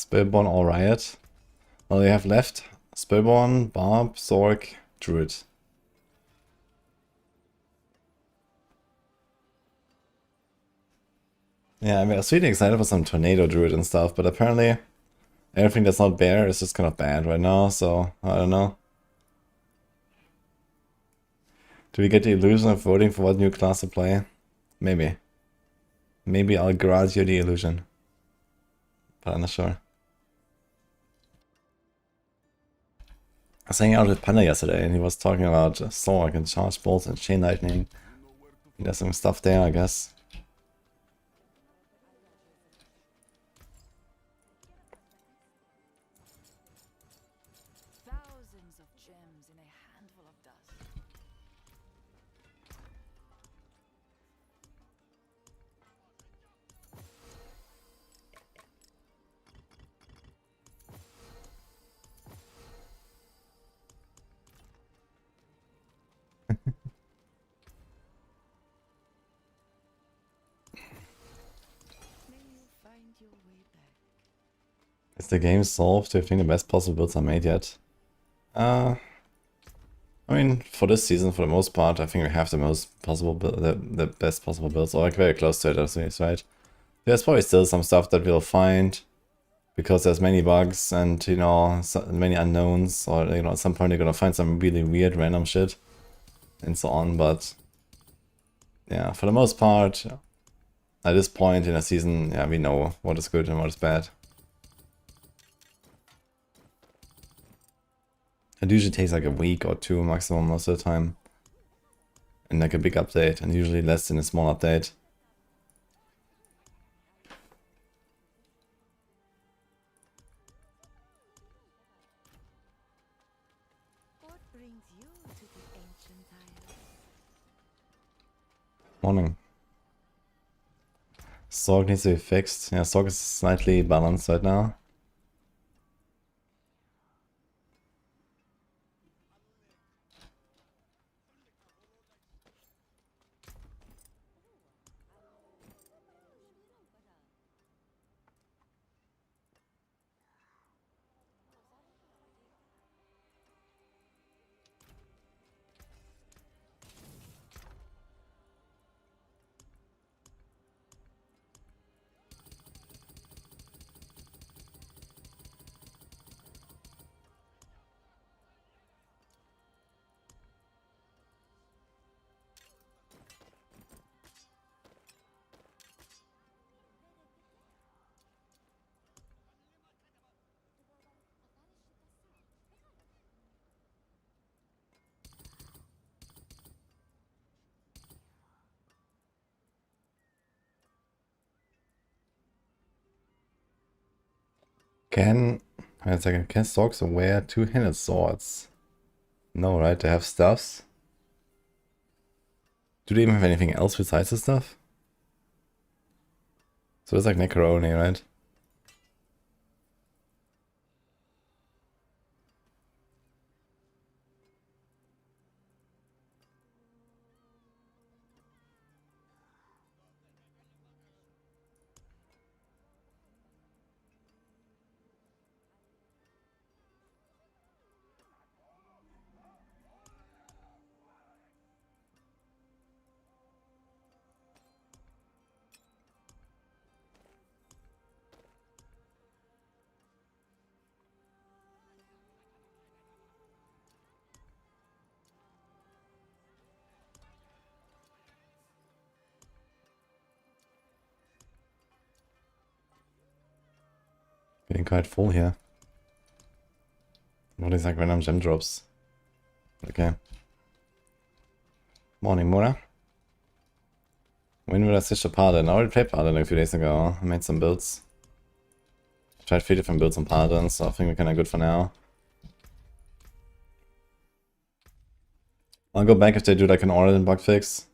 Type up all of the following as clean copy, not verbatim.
Spellborn or Riot. Well, they have left Spellborn, Barb, Zork, Druid. Yeah, I mean, I was really excited for some Tornado Druid and stuff, but apparently everything that's not bear is just kind of bad right now, so I don't know. Do we get the illusion of voting for what new class to play? Maybe. Maybe I'll grant you the illusion. But I'm not sure. I was hanging out with Panda yesterday and he was talking about Zork and Charge Bolts and Chain Lightning. He does some stuff there, I guess. Thousands of gems in a handful of dust. Is the game solved? Do you think the best possible builds are made yet? I mean, for this season, for the most part, I think we have the most possible the best possible builds, or like very close to it at least, right? There's probably still some stuff that we'll find, because there's many bugs and, you know, many unknowns, or, you know, at some point you're gonna find some really weird random shit, and so on, but yeah, for the most part, at this point in the season, yeah, we know what is good and what is bad. It usually takes like a week or two maximum most of the time. And like a big update, and usually less than a small update. What brings you to the ancient isles? Morning. Sorg needs to be fixed. Yeah, Sorg is slightly balanced right now. Wait a second, can Sorgs wear two-handed swords? No, right? They have stuffs. Do they even have anything else besides the stuff? So it's like Necro only, right? Getting quite full here. What is like random gem drops? Okay. Morning, Mura. When will I switch to Paladin? I already played Paladin a few days ago. I made some builds. Tried 3 different builds on Paladin, so I think we're kinda good for now. I'll go back if they do like an Origin bug fix.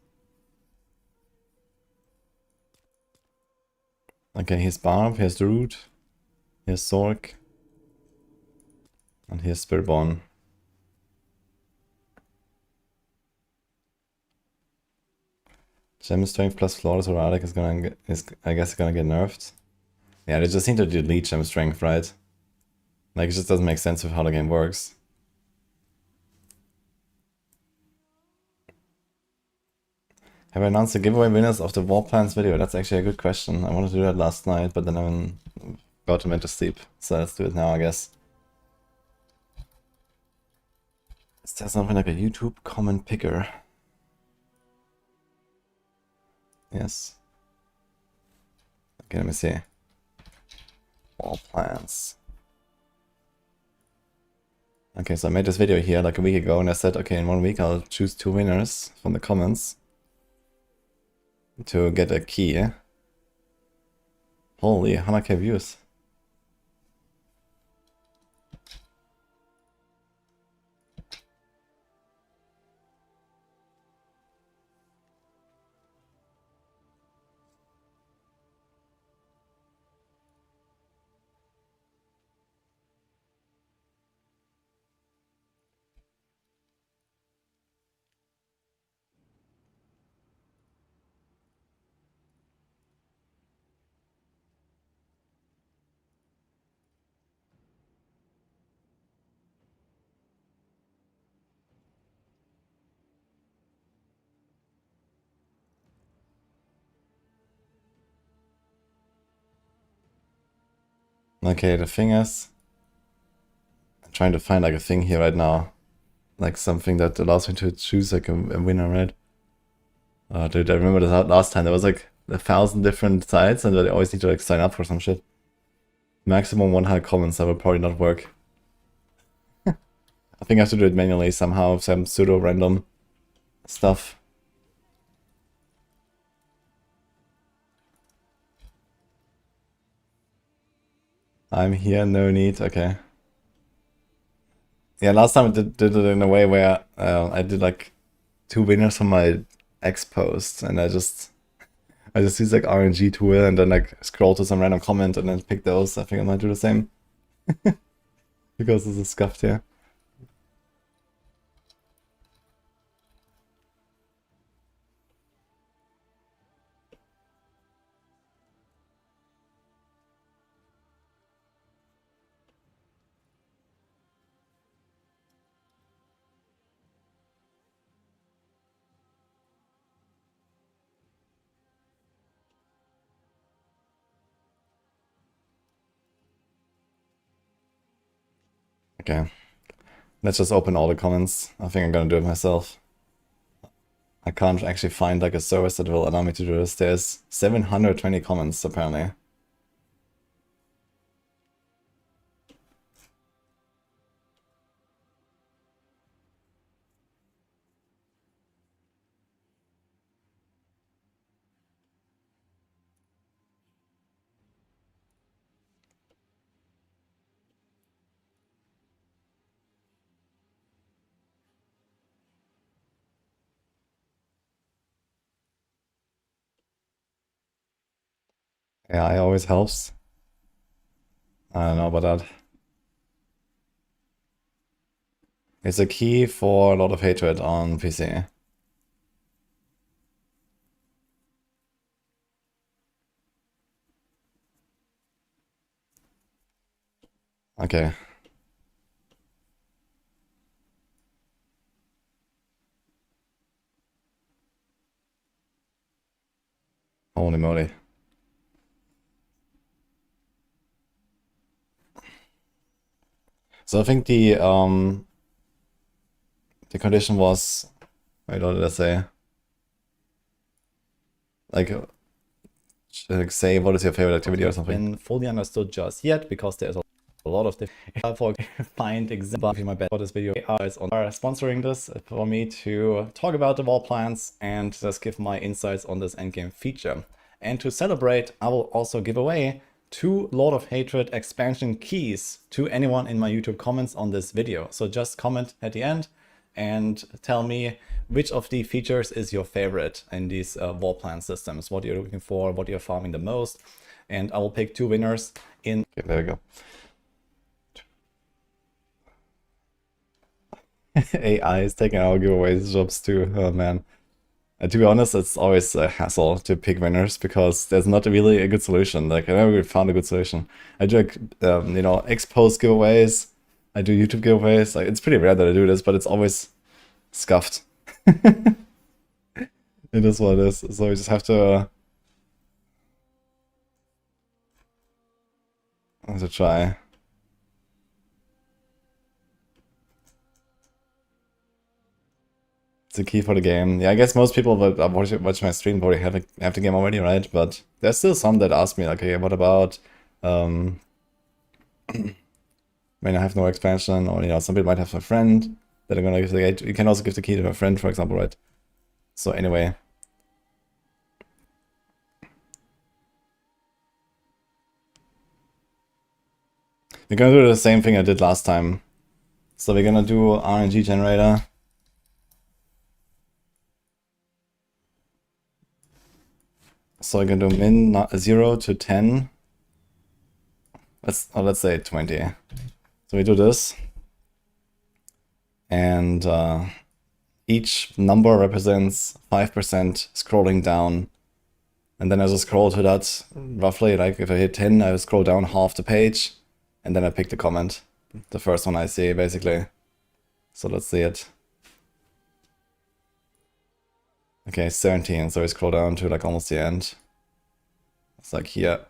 Okay, here's Barb, here's Druid, here's Zork, and here's Spiritborn. Gem strength plus flawless erratic is I guess gonna get nerfed. Yeah, they just need to delete gem strength, right? Like, it just doesn't make sense with how the game works. Have I announced the giveaway winners of the War Plans video? That's actually a good question. I wanted to do that last night, but then I got went to sleep. So let's do it now, I guess. Is there something like a YouTube comment picker? Yes. Okay, let me see. All plans. Okay, so I made this video here like a week ago, and I said, okay, in 1 week I'll choose 2 winners from the comments to get a key. Holy, 100k views. Okay, the thing is, I'm trying to find like a thing here right now. Like something that allows me to choose like a winner, right? Dude, I remember this last time. There was like 1,000 different sites and I always need to like sign up for some shit. Maximum 100 comments, that will probably not work. I think I have to do it manually somehow, some pseudo-random stuff. I'm here, no need, okay. Yeah, last time I did it in a way where I did like 2 winners from my X post, and I just use like RNG tool and then like scroll to some random comment and then pick those. I think I might do the same. Because this is scuffed here. Okay. Let's just open all the comments. I think I'm gonna do it myself. I can't actually find like a service that will allow me to do this. There's 720 comments apparently. AI always helps. I don't know about that. It's a key for a lot of hatred on PC. Okay. Holy moly. So I think the condition was, wait, what did I say? Like say what is your favorite activity or something. Been fully understood just yet because there's a lot of different for find example my best for this video is on sponsoring this for me to talk about the wall plans and just give my insights on this endgame feature. And to celebrate, I will also give away 2 Lord of Hatred expansion keys to anyone in my YouTube comments on this video. So just comment at the end and tell me which of the features is your favorite in these wall plan systems, what you're looking for, what you're farming the most. And I will pick 2 winners in. Okay, there we go. AI is taking our giveaways jobs too. Oh man. To be honest, it's always a hassle to pick winners because there's not really a good solution. Like I never found a good solution. I do like, you know, X-Post giveaways. I do YouTube giveaways. Like it's pretty rare that I do this, but it's always scuffed. It is what it is. So we just have to try. It's the key for the game. Yeah, I guess most people that watch my stream probably have the game already, right? But there's still some that ask me like, okay, what about when I have no expansion, or you know, some people might have a friend that are gonna give the key. You can also give the key to a friend, for example, right? So anyway. We're gonna do the same thing I did last time. So we're gonna do RNG generator. So we're gonna do min 0 to 10. Let's say 20. So we do this. And each number represents 5% scrolling down. And then I just scroll to that roughly, like if I hit 10, I scroll down half the page. And then I pick the comment. The first one I see, basically. So let's see it. Okay, 17, so we scroll down to like almost the end. It's like here.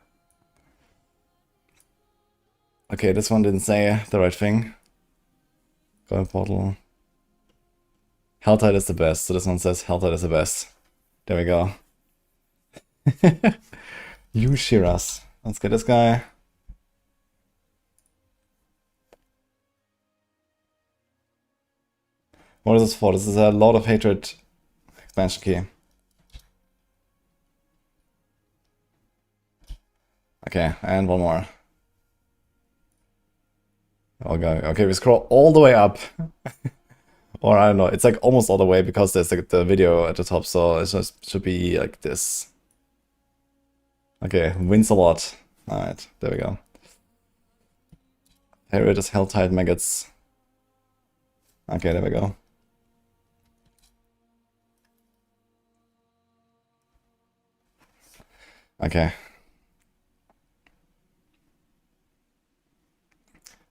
Okay, this one didn't say the right thing. Golden portal. Helltide is the best, so this one says Helltide is the best. There we go. You Shiras. Let's get this guy. What is this for? This is a Lord of Hatred expansion key. Okay, and one more. Okay, we scroll all the way up. Or I don't know, it's like almost all the way because there's like the video at the top, so it just should be like this. Okay, wins a lot. Alright, there we go. Here it is, Helltide Maggots. Okay, there we go. Okay.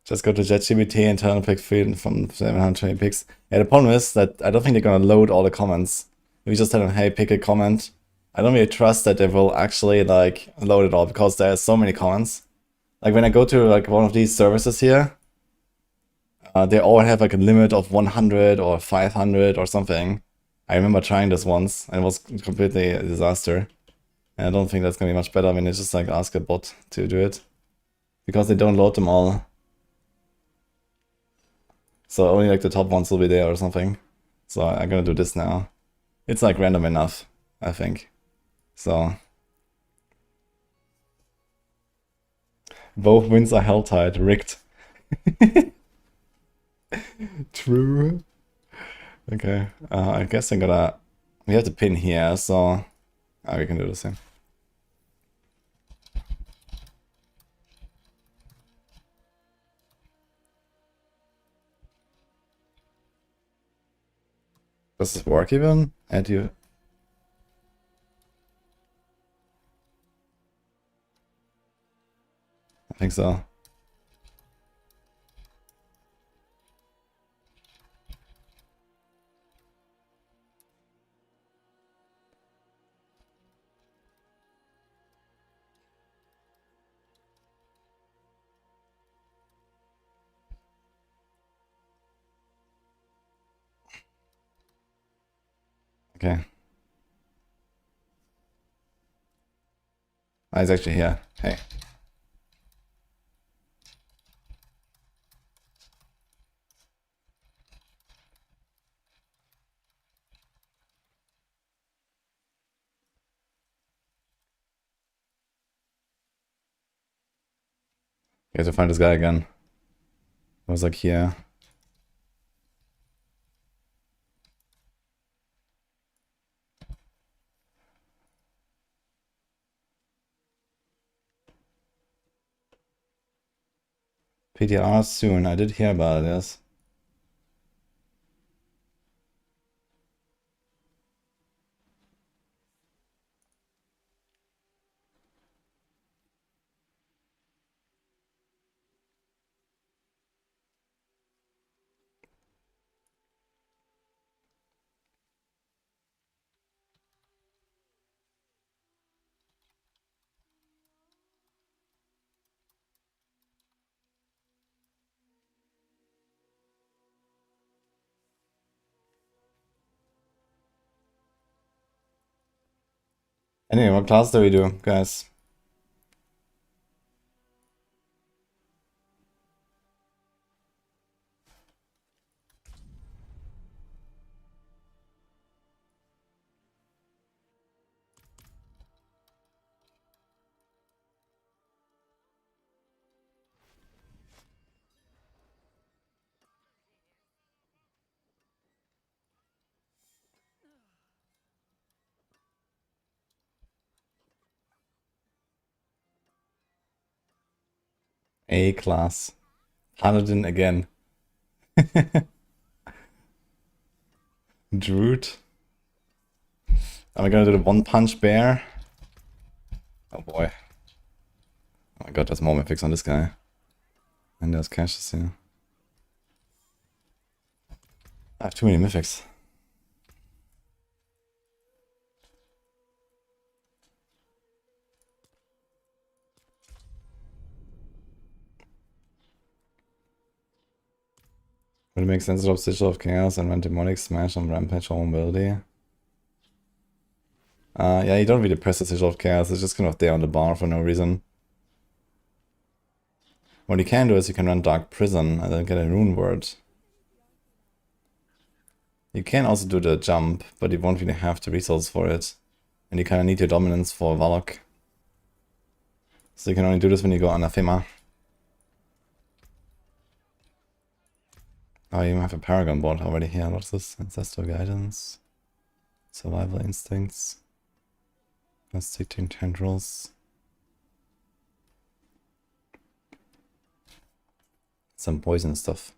Just go to ChatGPT and tell them to pick 3 from 720 picks. Yeah, the problem is that I don't think they're gonna load all the comments. If you just tell them, hey, pick a comment, I don't really trust that they will actually like load it all because there's so many comments. Like when I go to like one of these services here, they all have like a limit of 100 or 500 or something. I remember trying this once and it was completely a disaster. And I don't think that's gonna be much better when you just like ask a bot to do it. Because they don't load them all. So only like the top ones will be there or something. So I'm gonna do this now. It's like random enough, I think. So both wins are Helltide, rigged. True. Okay, I guess I'm gonna... We have the pin here, so we can do the same. Does this work even? And you... I think so. Okay. Ah, it's actually here. Hey. You have to find this guy again. It was like here. PTR soon. I did hear about it, yes. Anyway, what class do we do, guys? A class. Paladin again. Druid. Am I gonna do the one punch bear? Oh boy. Oh my god, there's more mythics on this guy. And there's caches here. I have too many mythics. Would it make sense to drop Sigil of Chaos and run Demonic Smash on Rampage or Mobility? Yeah, you don't really press the Sigil of Chaos, it's just kind of there on the bar for no reason. What you can do is you can run Dark Prison and then get a rune word. You can also do the jump, but you won't really have the resource for it. And you kind of need your dominance for Varlock. So you can only do this when you go Anathema. Oh, you have a Paragon board already here. What's this? Ancestral Guidance. Survival Instincts. Constricting Tendrils. Some poison stuff.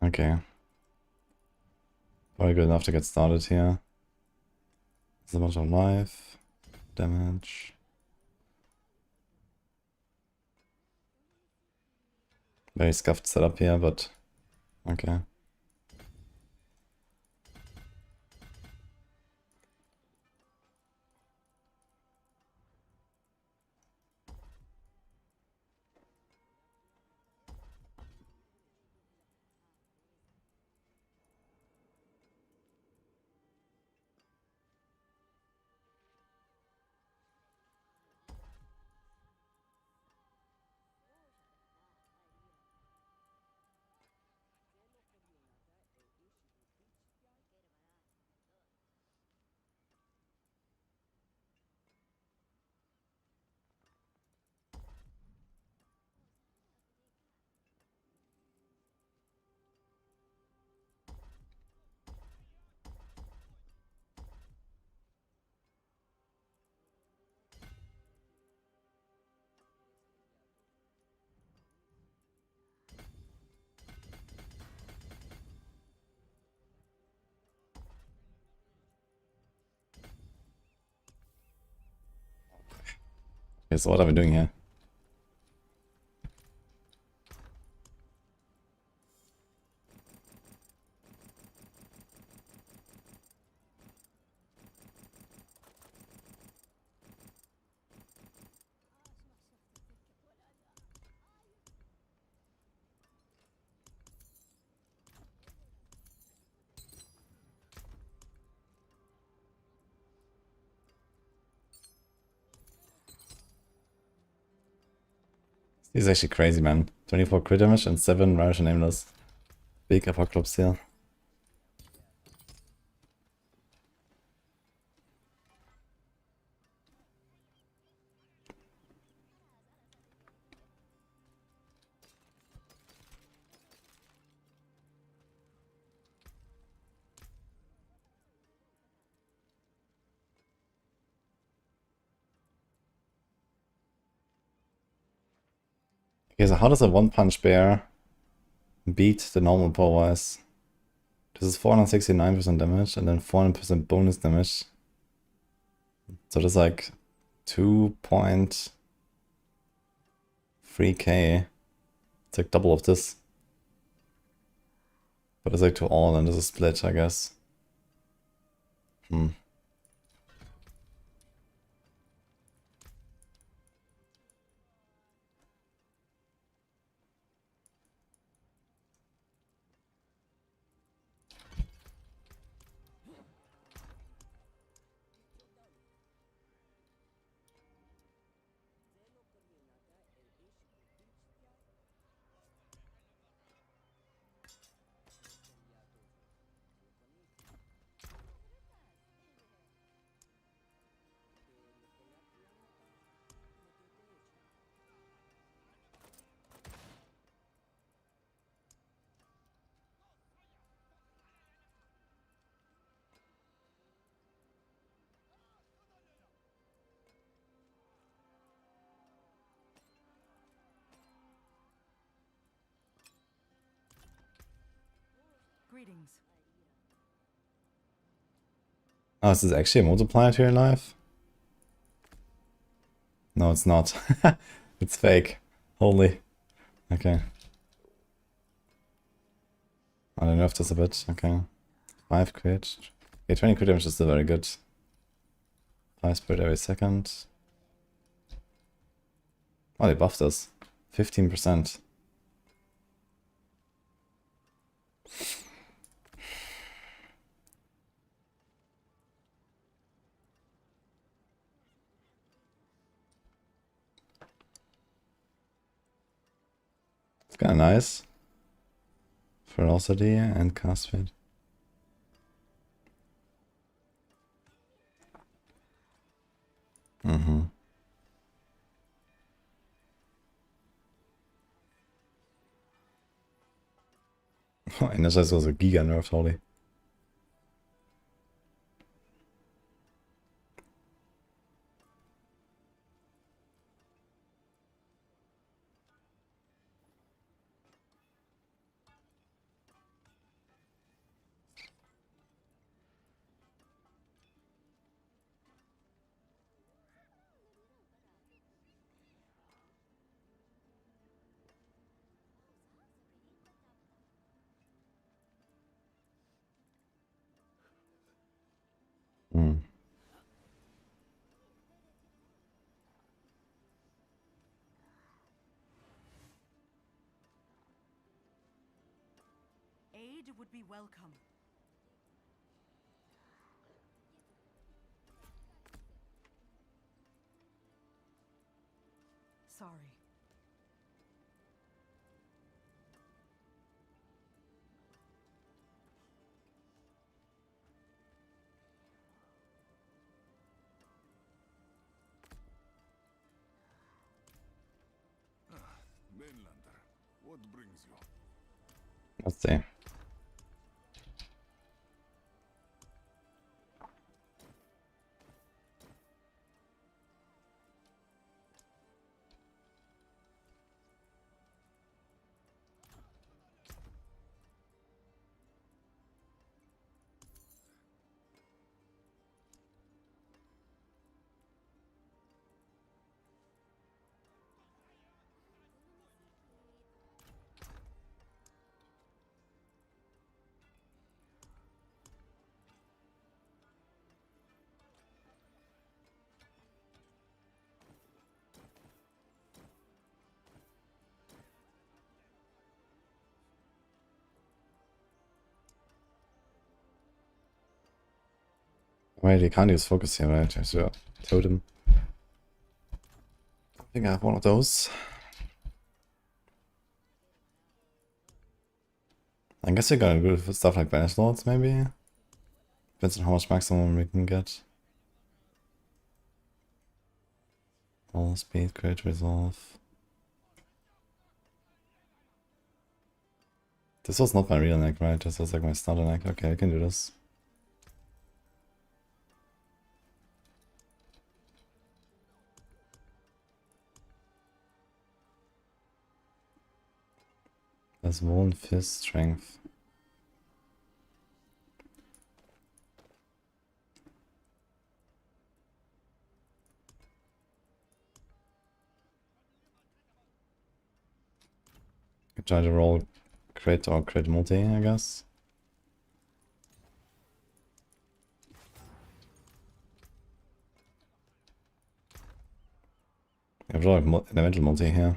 Okay. Probably good enough to get started here. There's a bunch of life, damage. Very scuffed setup here, but okay. Okay, so what are we doing here? This is actually crazy, man. 24 crit damage and 7 Russian aimless. Big Apocalypse here. Okay, so how does a one-punch bear beat the normal power-wise? This is 469% damage and then 400% bonus damage. So that's like 2.3k. It's like double of this. But it's like to all and this is split, I guess. Greetings. Oh, is this actually a multiplier to your life? No, it's not. It's fake. Holy. Okay. I don't know if this a bit. Okay. 5 crit. Okay, 20 crit damage is still very good. 5 spirit every second. Oh, they buffed us. 15%. It's kinda nice. Ferocity and cast speed. Oh, Energize was a giga nerf, holy. Hmm. Aid would be welcome. Sorry. Mainlander, what brings you? Let's see. Wait, you can't use focus here, right? So, totem. I think I have one of those. I guess we're gonna do stuff like Banish Lords, maybe? Depends on how much maximum we can get. All speed, great resolve. This was not my real neck, right? This was like my starter neck. Okay, I can do this. There's one fist strength. I try to roll crit or crit multi, I guess. I have rolled elemental multi here.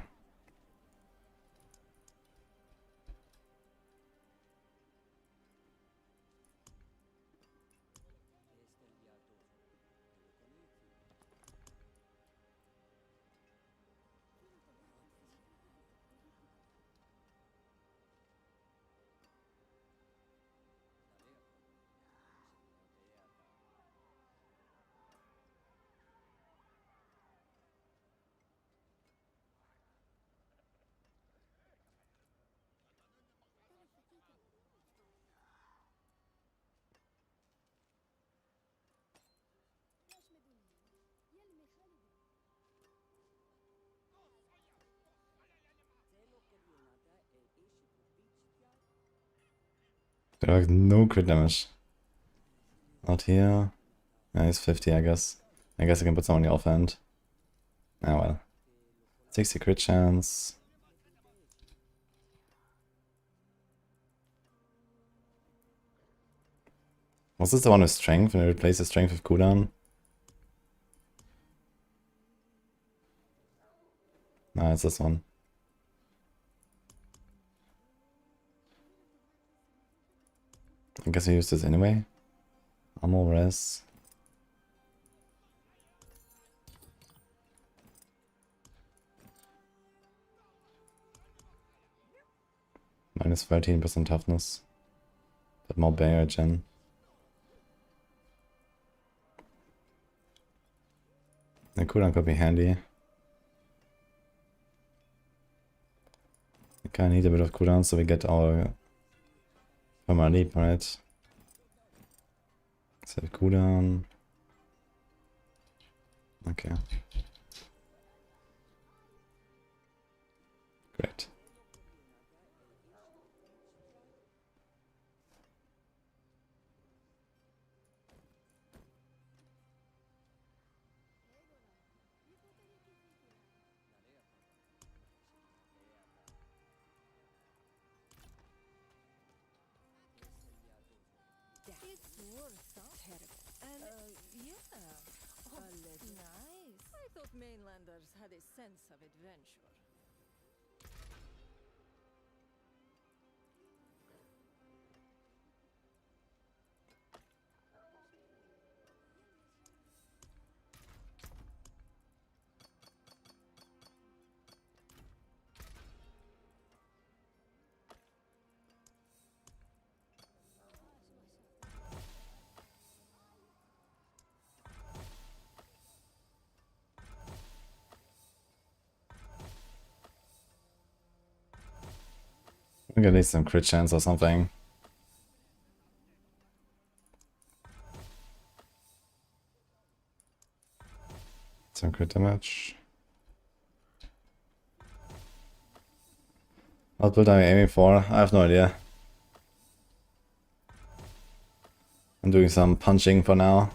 There are no crit damage. Not here. Yeah, he's 50, I guess. I guess I can put some on the offhand. Ah well. 60 crit chance. Was this the one with strength when I replace the strength with cooldown? Nah, it's this one. I guess I use this anyway. Armor res. Minus 13% toughness. But more barrier gen. The cooldown could be handy. We kinda need a bit of cooldown so we get our perma leap, right? Set cooldown. Okay. Great. It's worth terrible. And yeah. Oh, nice. I thought mainlanders had a sense of adventure. We can at least some crit chance or something. Some crit damage. What build am I aiming for? I have no idea. I'm doing some punching for now.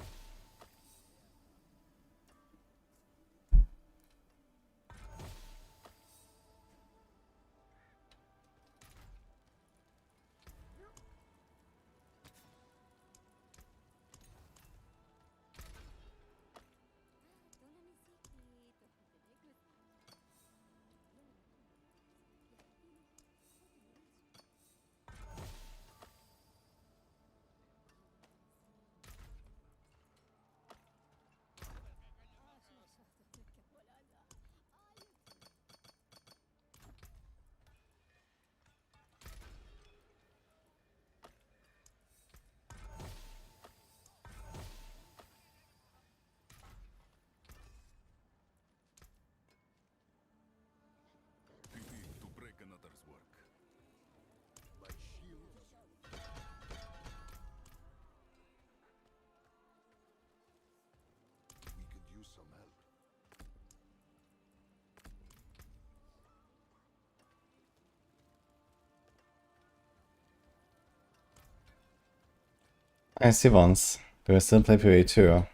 I see once. Do I still play PvE too?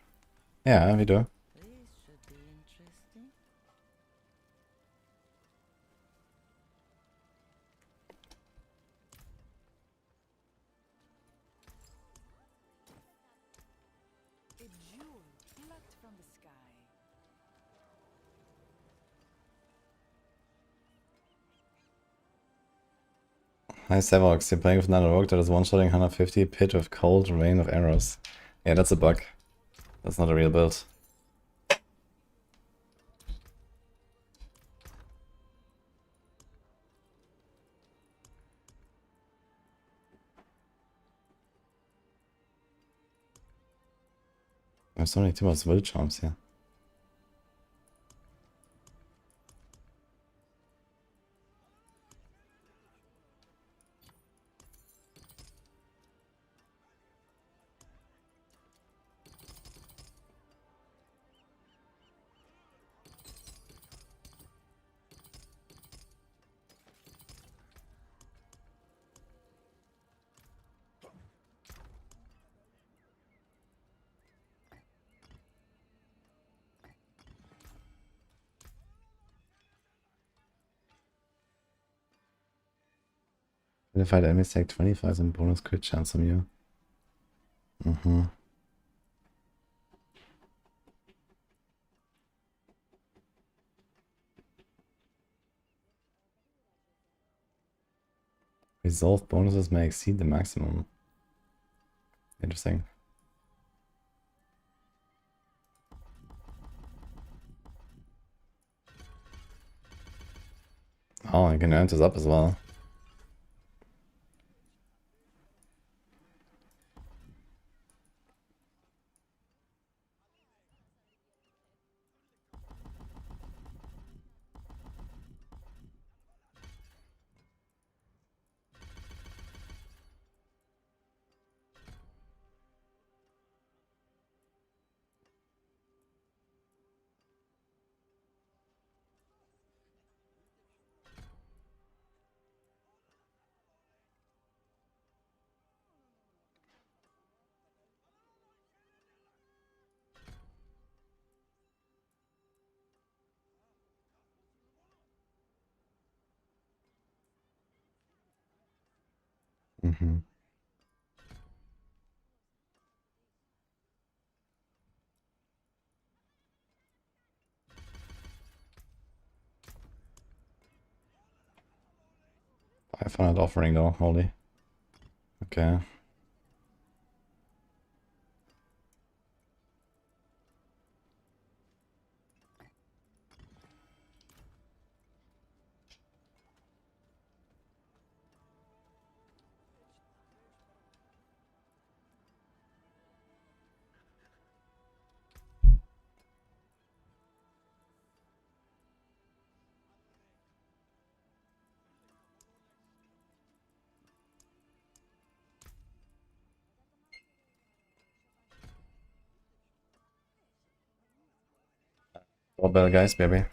Yeah, we do. This should be interesting. A jewel plucked from the sky. Hi Sevox, you're playing with another rogue that is one-shotting 150 pit with cold rain of arrows. Yeah, that's a bug. That's not a real build. There's so many too much will charms here. Identified enemies take 25 and bonus crit chance from you. Resolve bonuses may exceed the maximum. Interesting. Oh, I can earn this up as well. I found an offering though, holy. Okay. Doorbell guys, baby.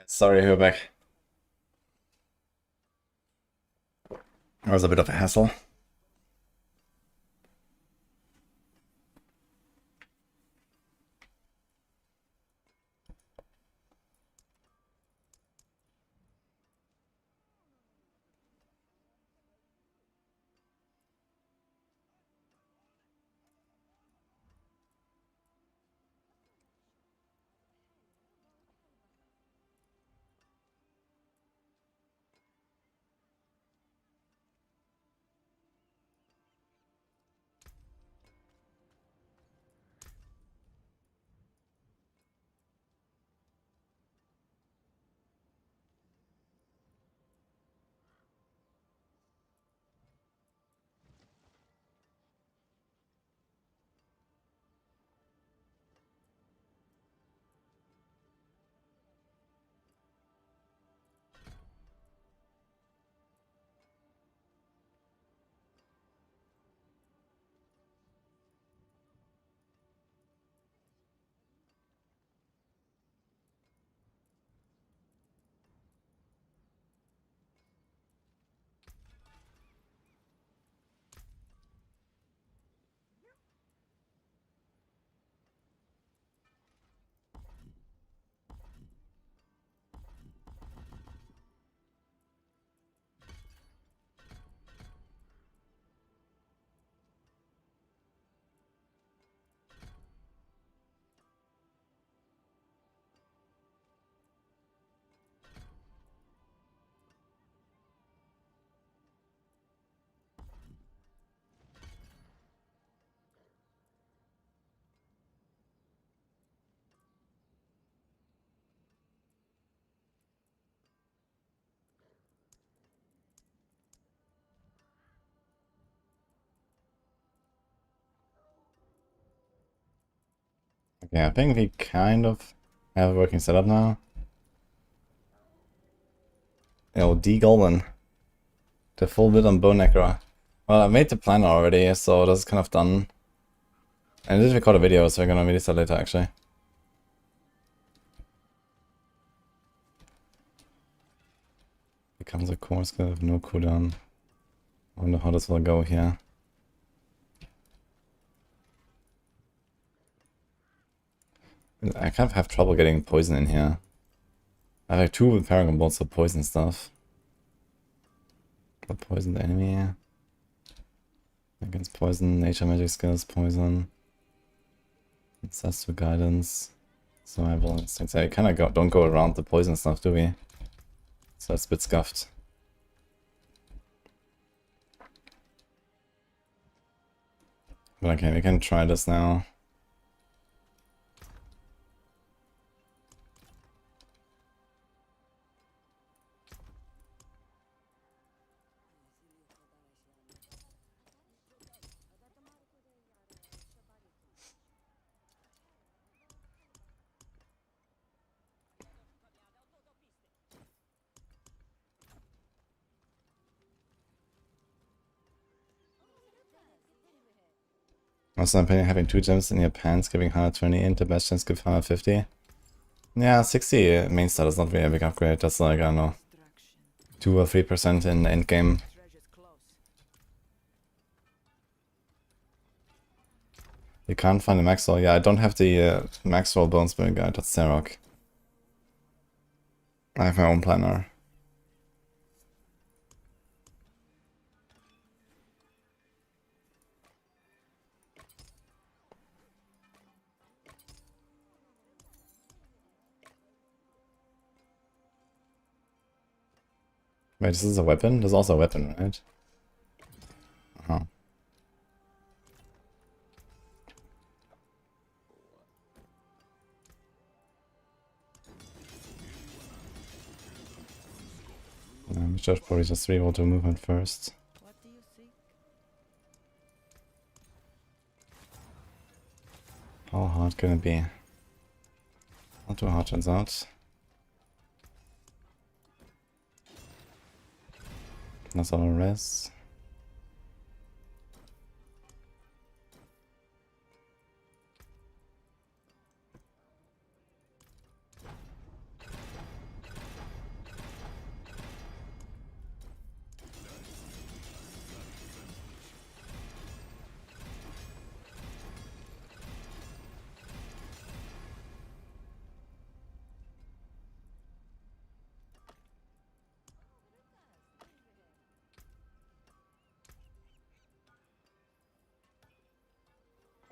Sorry, we're back. It was a bit of a hassle. Okay, I think we kind of have a working setup now. Yo, D-Goblin. The full build on Bone Necro. Well, I made the plan already, so that's kind of done. And I did record a video, so we're gonna release that later, actually. Becomes a core skill with no cooldown. I wonder how this will go here. I kind of have trouble getting poison in here. I have like 2 Paragon Bolts for poison stuff. Got poison the enemy. Against poison, nature magic skills, poison. Access to guidance. Survival instincts. I kind of don't go around the poison stuff, do we? So that's a bit scuffed. But okay, we can try this now. Also, I'm planning having 2 gems in your pants, giving 120 in, the best chance give 150. Yeah, 60 main stat is not really a big upgrade, that's like, I don't know, 2 or 3% in endgame. You can't find the Maxwell. Yeah, I don't have the Maxwell Bonespirit guide, that's Sarok. I have my own planner. Wait, this is a weapon? There's also a weapon, right? Uh-huh. We should probably just reroll the movement first. What do you seek? How hard can it be? Not too hard, turns out. That's all res.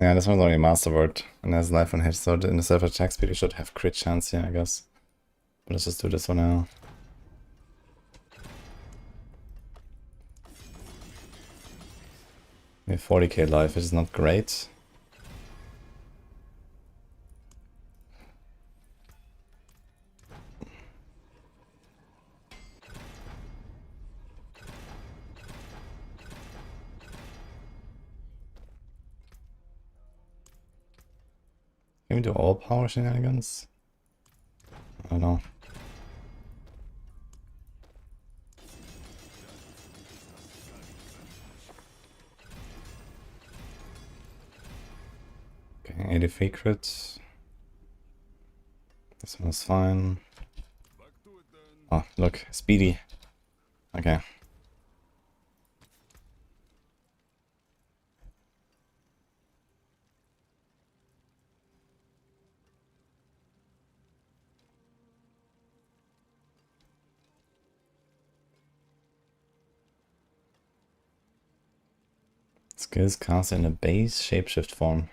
Yeah, this one's only masterword and has life on hit, so in the self-attack speed you should have crit chance here, I guess. But let's just do this one now. We have 40k life, which is not great. Can we do all power shenanigans? I don't know. Okay, 83 crit. This one is fine. Oh, look, speedy. Okay. Skills cast in a base shapeshift form.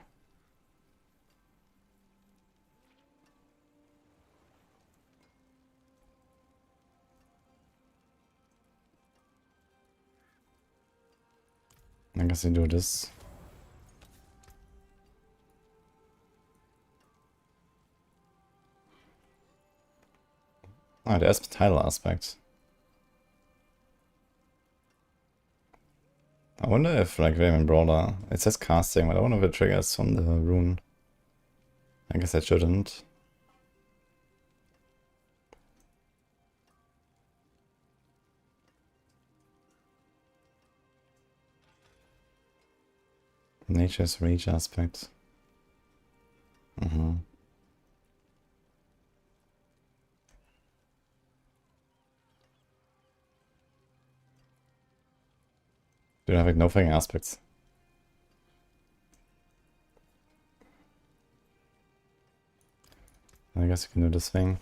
I guess I do this. Ah, there's the title aspect. I wonder if, like, Raven Brawler, it says casting, but I wonder if it triggers from the rune. I guess I shouldn't. Nature's Reach aspect. Mm-hmm. Do you have like no fucking aspects? I guess you can do this thing.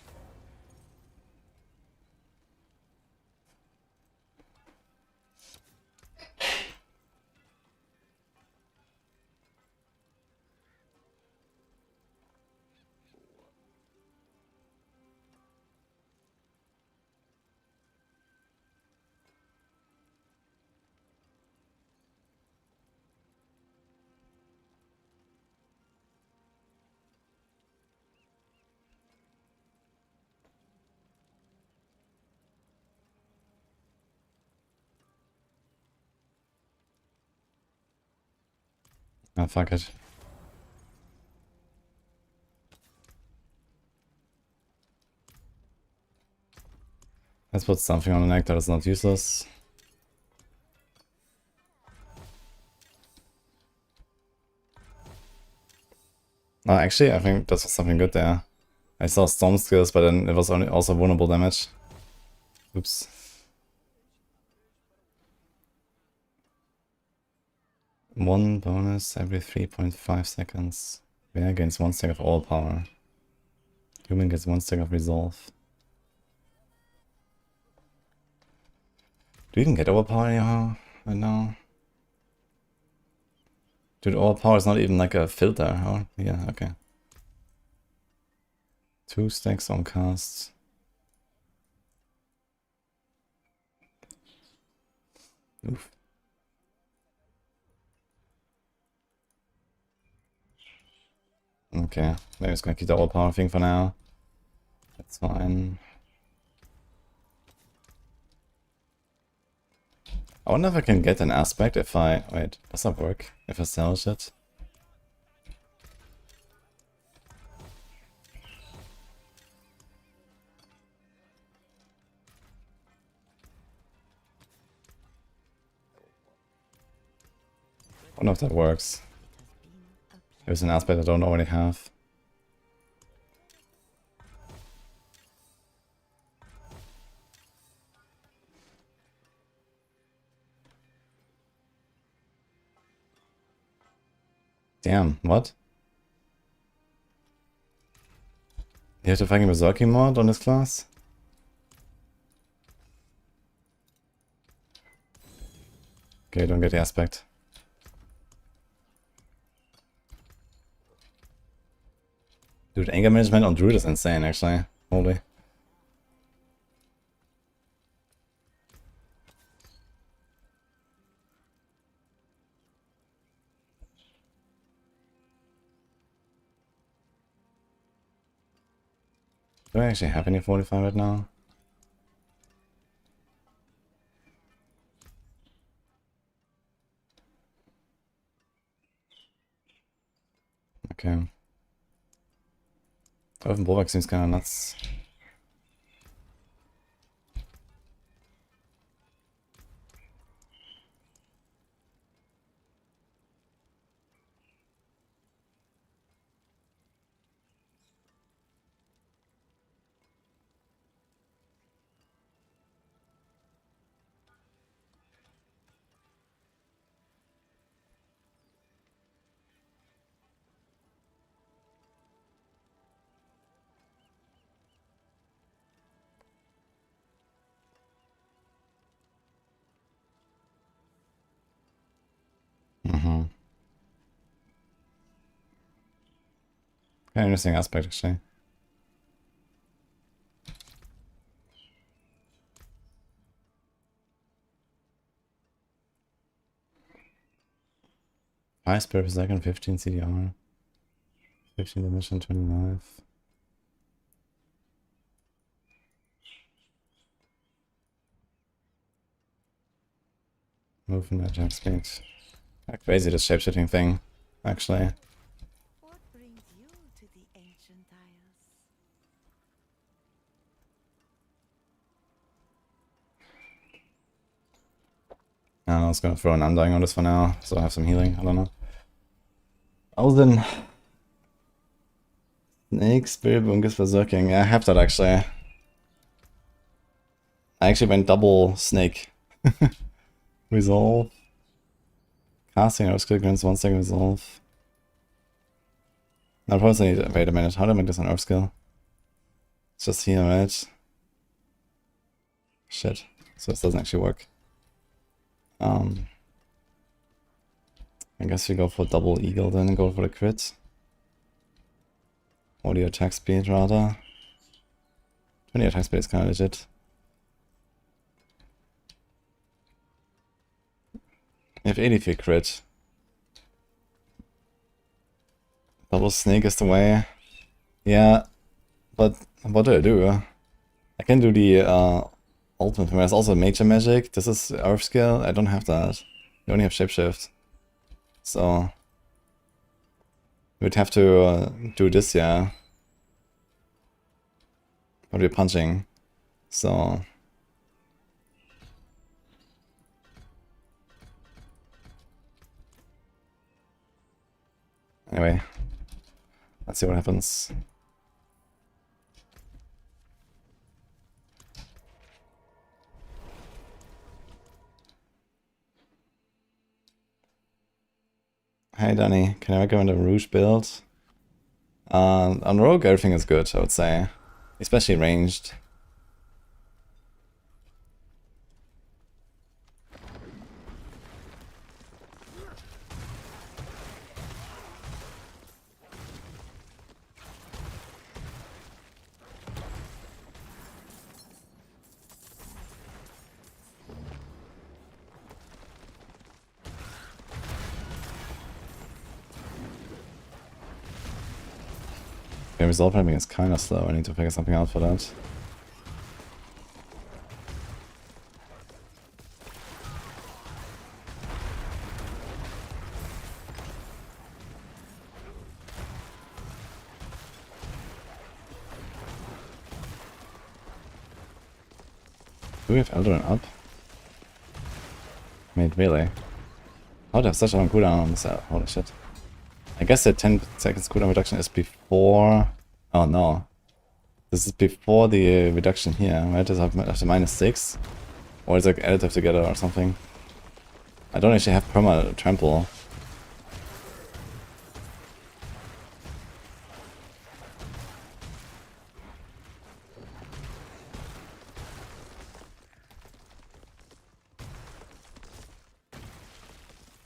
Ah, fuck it. Let's put something on the neck that is not useless. Actually, I think that's something good there. I saw storm skills, but then it was only also vulnerable damage. Oops. One bonus every 3.5 seconds. Bear gains 1 stack of all power. Human gets 1 stack of resolve. Do you even get overpower anyhow right now? Dude, overpower is not even like a filter, huh? Yeah, okay. 2 stacks on cast. Oof. Okay, maybe it's gonna keep the overpower thing for now. That's fine. I wonder if I can get an aspect if I... Wait, does that work? If I salvage it? I wonder if that works. There's an aspect I don't already have. Damn, what? You have to fucking Berserking mod on this class? Okay, don't get the aspect. Dude, anger management on Druid is insane, actually. Holy. Do I actually have any 45 right now? Okay. Open Bulwark seems kind of nuts. Mm-hmm. Kind of interesting aspect, actually. High spirit per second, 15 CDR. 15 emission, 29. Movement attack speed. Crazy, this shapeshifting thing, actually. What brings you to the ancient isles? I was gonna throw an Undying on this for now, so I have some healing, I don't know. Then Snake, Spirit, Bungus, Berserking. Yeah, I have that actually. I actually went double Snake. Resolve. Casting, Earth Skill grants 1 second resolve. Now, probably need. Wait a minute, how do I make this an Earth Skill? It's just here, right? Shit. So this doesn't actually work. I guess we go for double eagle then and go for the crit. Or the attack speed rather. 20 attack speed is kind of legit. We have 83 crit. Double snake is the way. Yeah, but what do? I can do the ultimate. There's also major magic. This is Earth Skill. I don't have that. You only have shapeshift. So we'd have to do this, yeah. But we're punching. So anyway, let's see what happens. Hey Danny, can I recommend a Rouge build? On Rogue everything is good, I would say. Especially ranged. Okay, resolve timing is kind of slow. I need to figure something out for that. Do we have Eldoran up? Wait, really? How do I have such a long cooldown on this? Holy shit. I guess the 10 seconds cooldown reduction is before... Oh no. This is before the reduction here, right? Does it have minus 6? Or is it like additive together or something? I don't actually have perma trample.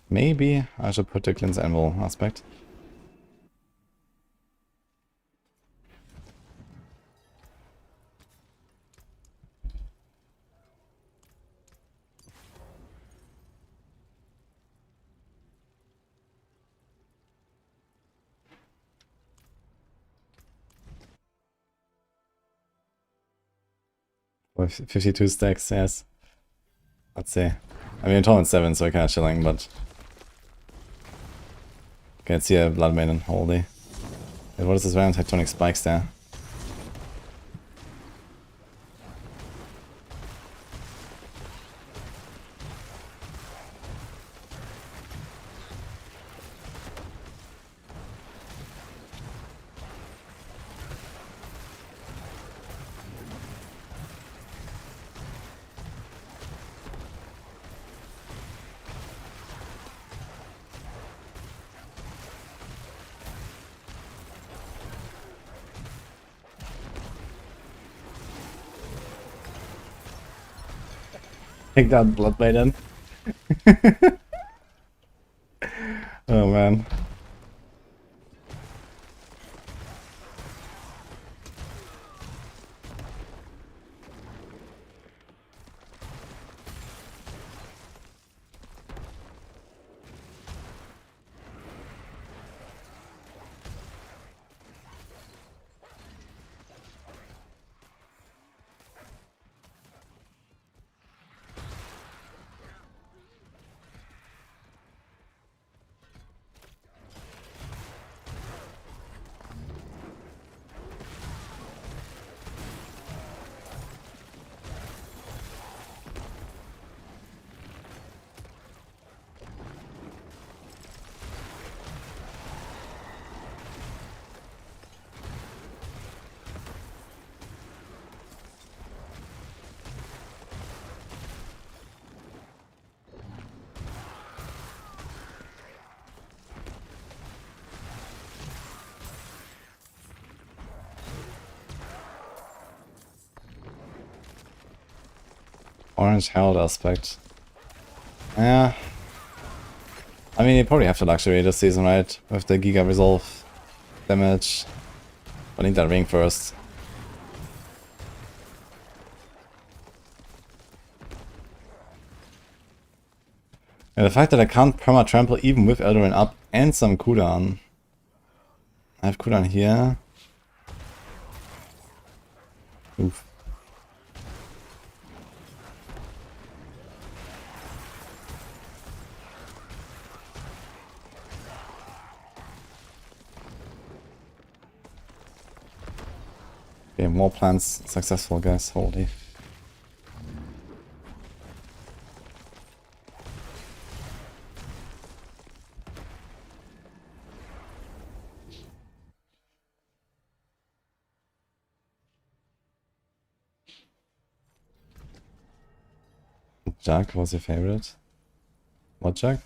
Maybe I should put the Glint's Anvil aspect. With 52 stacks, yes. Let's see. I mean, I'm tournament 7, so kind of chilling, but... Can't see a Blood Maiden, holy. Wait, what is this random tectonic spikes there? Take that, Blood Maiden. Oh man. Orange Herald aspect. Yeah. I mean, you probably have the luxury this season, right? With the Giga Resolve damage. I need that ring first. And the fact that I can't perma-trample even with Eldoran up and some cooldown. I have cooldown here. Oof. Okay, more plans successful, guys. Holy. Jack was your favorite? What Jack?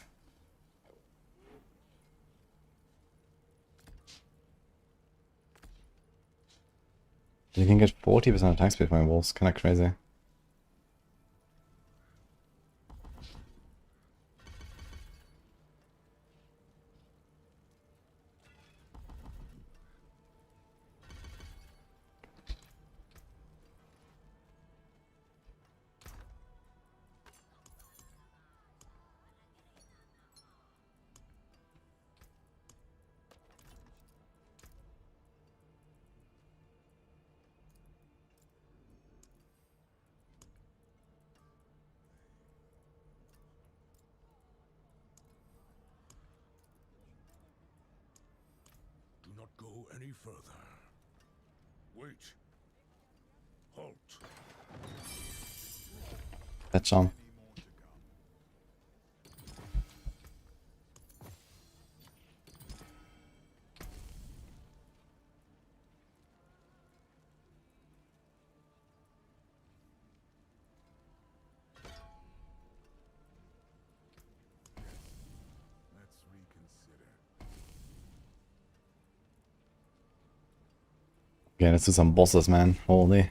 You can get 40% attack speed from my wolves, kinda crazy. Do not go any further. Wait. Halt. That jump. Let's reconsider. Okay, let's do some bosses, man. Holy.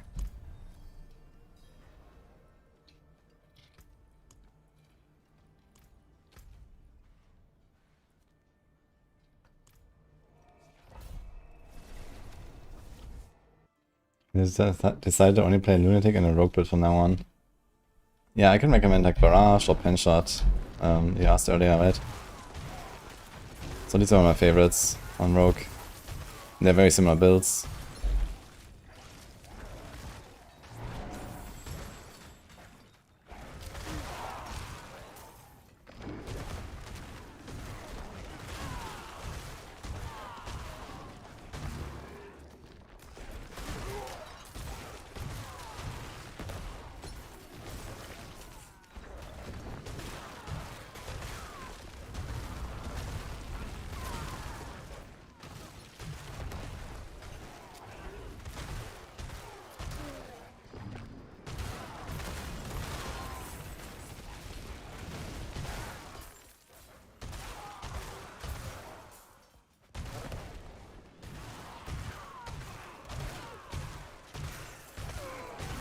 Decided to only play Lunatic and a Rogue build from now on. Yeah, I can recommend like Barrage or Pinshot. You asked earlier, right? So these are my favorites on Rogue. They're very similar builds.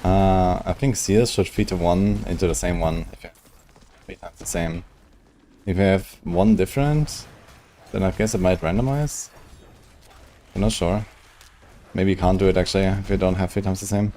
I think CS should feed the one into the same one if you have 3 times the same. If you have one different, then I guess it might randomize. I'm not sure. Maybe you can't do it actually if you don't have 3 times the same.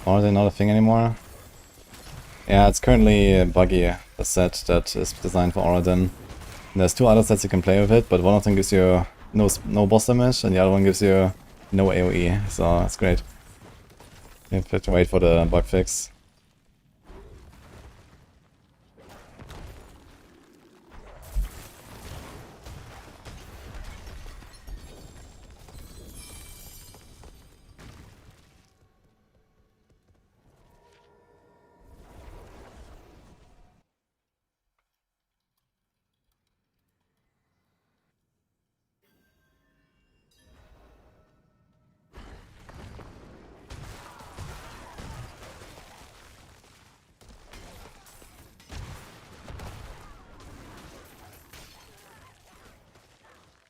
Or are they not a thing anymore? Yeah, it's currently buggy, the set that is designed for Oradin. There's 2 other sets you can play with it, but one of them gives you no boss damage, and the other one gives you no AoE, so it's great. You have to wait for the bug fix.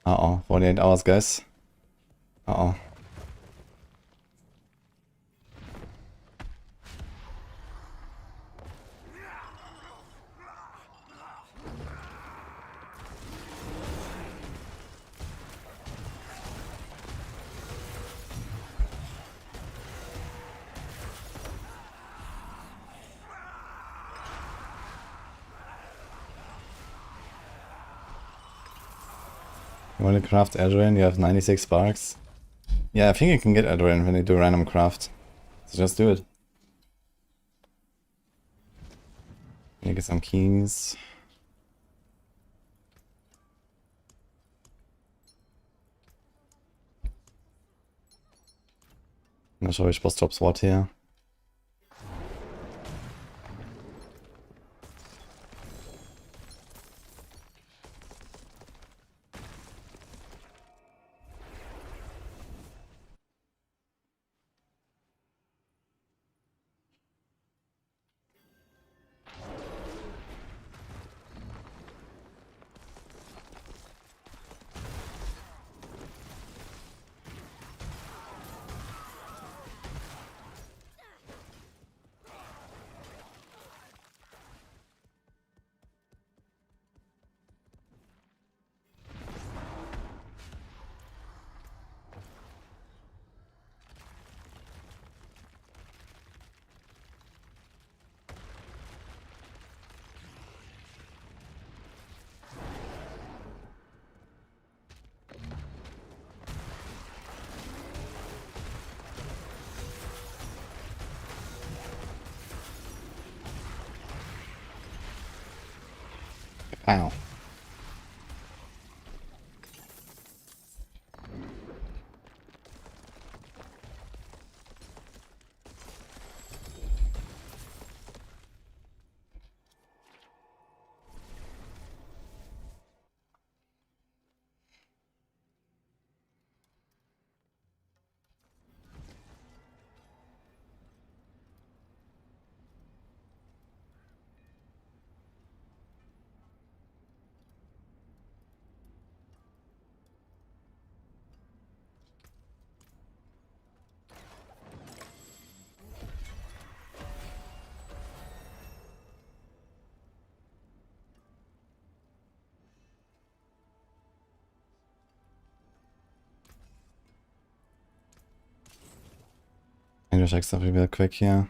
Uh-oh, 48 hours, guys. Uh-oh. You want to craft Adrian, you have 96 sparks. Yeah, I think you can get Adrian when you do random craft. So just do it. You get some keys. I'm not sure which boss drops what here. Ow. I'm gonna check stuff real quick here.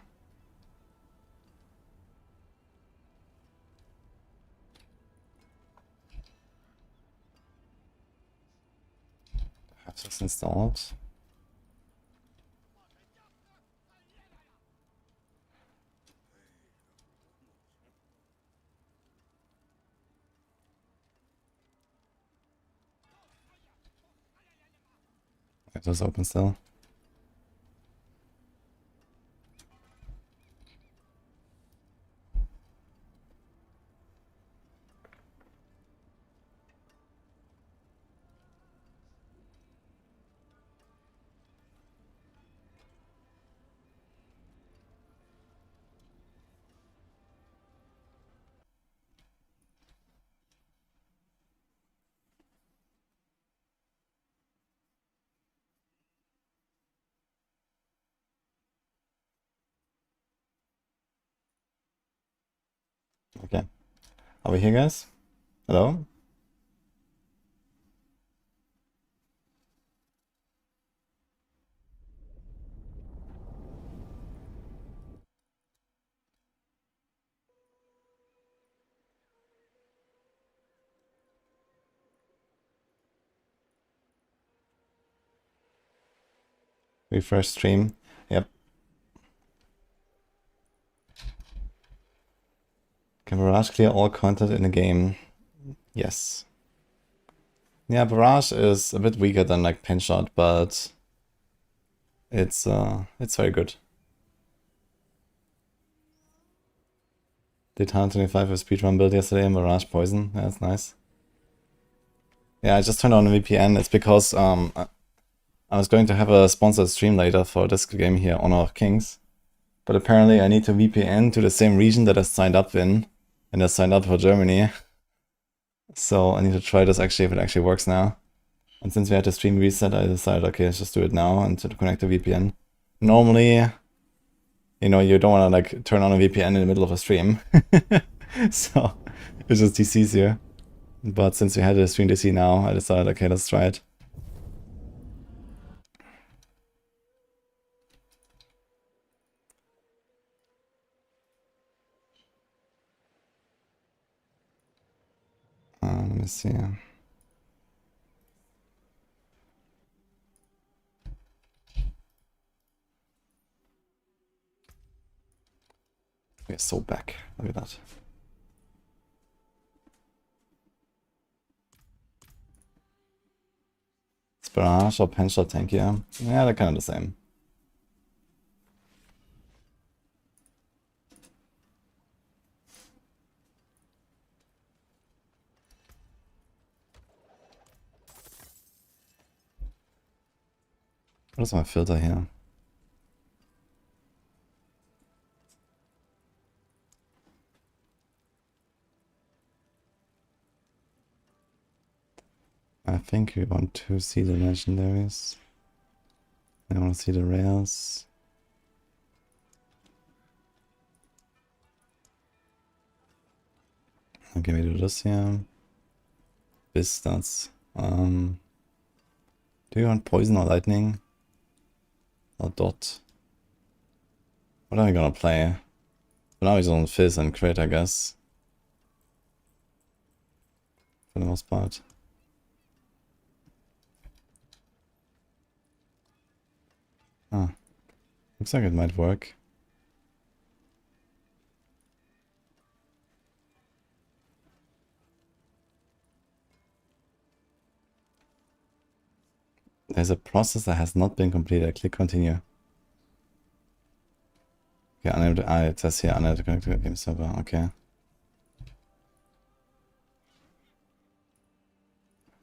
Have this installed. It was open still. Okay. Are we here, guys? Hello? Refresh stream. Yep. Can Barrage clear all content in the game? Yes. Yeah, Barrage is a bit weaker than like Pinshot, but it's very good. Did 125 with speedrun build yesterday in Barrage Poison. Yeah, that's nice. Yeah, I just turned on a VPN. It's because I was going to have a sponsored stream later for this game here, Honor of Kings. But apparently I need to VPN to the same region that I signed up in. And I signed up for Germany. So I need to try this actually if it actually works now. And since we had the stream reset, I decided, okay, let's just do it now and to connect the VPN. Normally, you know, you don't want to like turn on a VPN in the middle of a stream. So it just DCs you. But since we had a stream DC now, I decided, okay, let's try it. Let me see. We're so back. Look at that. Barrage or Penshot tank, yeah. Yeah, they're kind of the same. What is my filter here? I think we want to see the legendaries. I want to see the rares. Okay, we do this here. Bistats. Do you want poison or lightning? Or dot? What are we gonna play? For now he's on fizz and crit, I guess. For the most part. Ah. Looks like it might work. There's a process that has not been completed. I click continue. Okay, unable to, it says here unable to connect to the game server. Okay.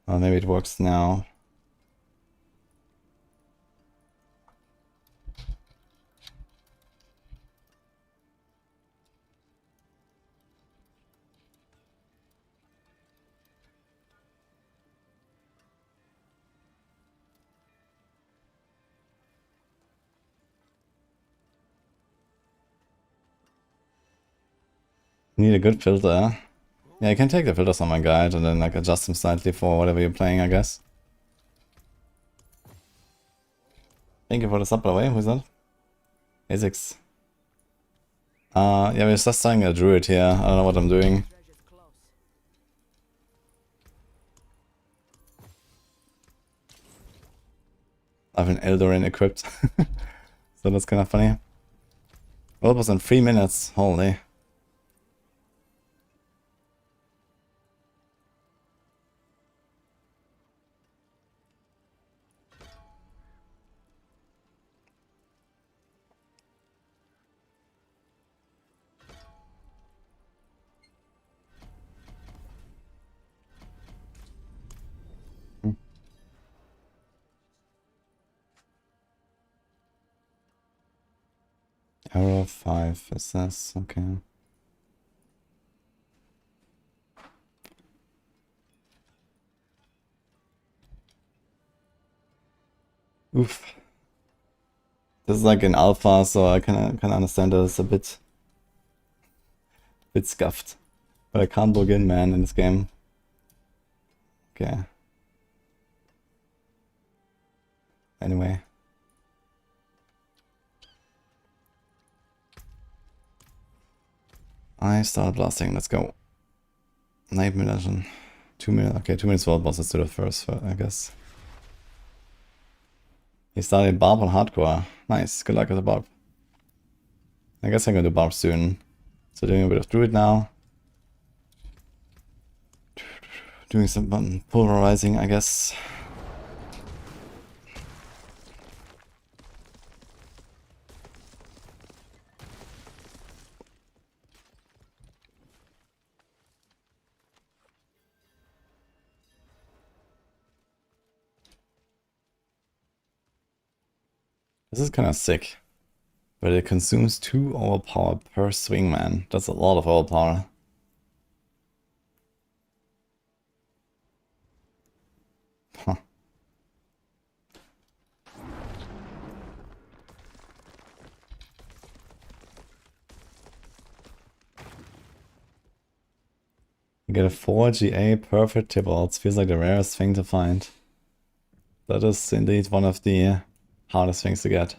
Well, maybe it works now. Need a good filter. Yeah, you can take the filters on my guide and then like adjust them slightly for whatever you're playing, I guess. Thank you for the sub, by the way. Who's that? Asics. Yeah, we're just starting a druid here. I don't know what I'm doing. I have an Eldorin equipped. So that's kind of funny. Well, it was in 3 minutes. Holy. Arrow 5 is this, okay. Oof. This is like in alpha, so I can understand that it's a bit Bit scuffed. But I can't log in, man, in this game. Okay. Anyway. I start blasting, let's go. 9 minutes. 2 minutes, okay, 2 minutes world boss instead of first, I guess. He started Barb on hardcore. Nice, good luck with the Barb. I guess I'm gonna do Barb soon. So doing a bit of Druid now. Doing some pulverizing, I guess. This is kind of sick. But it consumes 2 overpower per swingman. That's a lot of overpower. Huh. You get a 4 GA perfect Tibalt. Feels like the rarest thing to find. That is indeed one of the hardest things to get.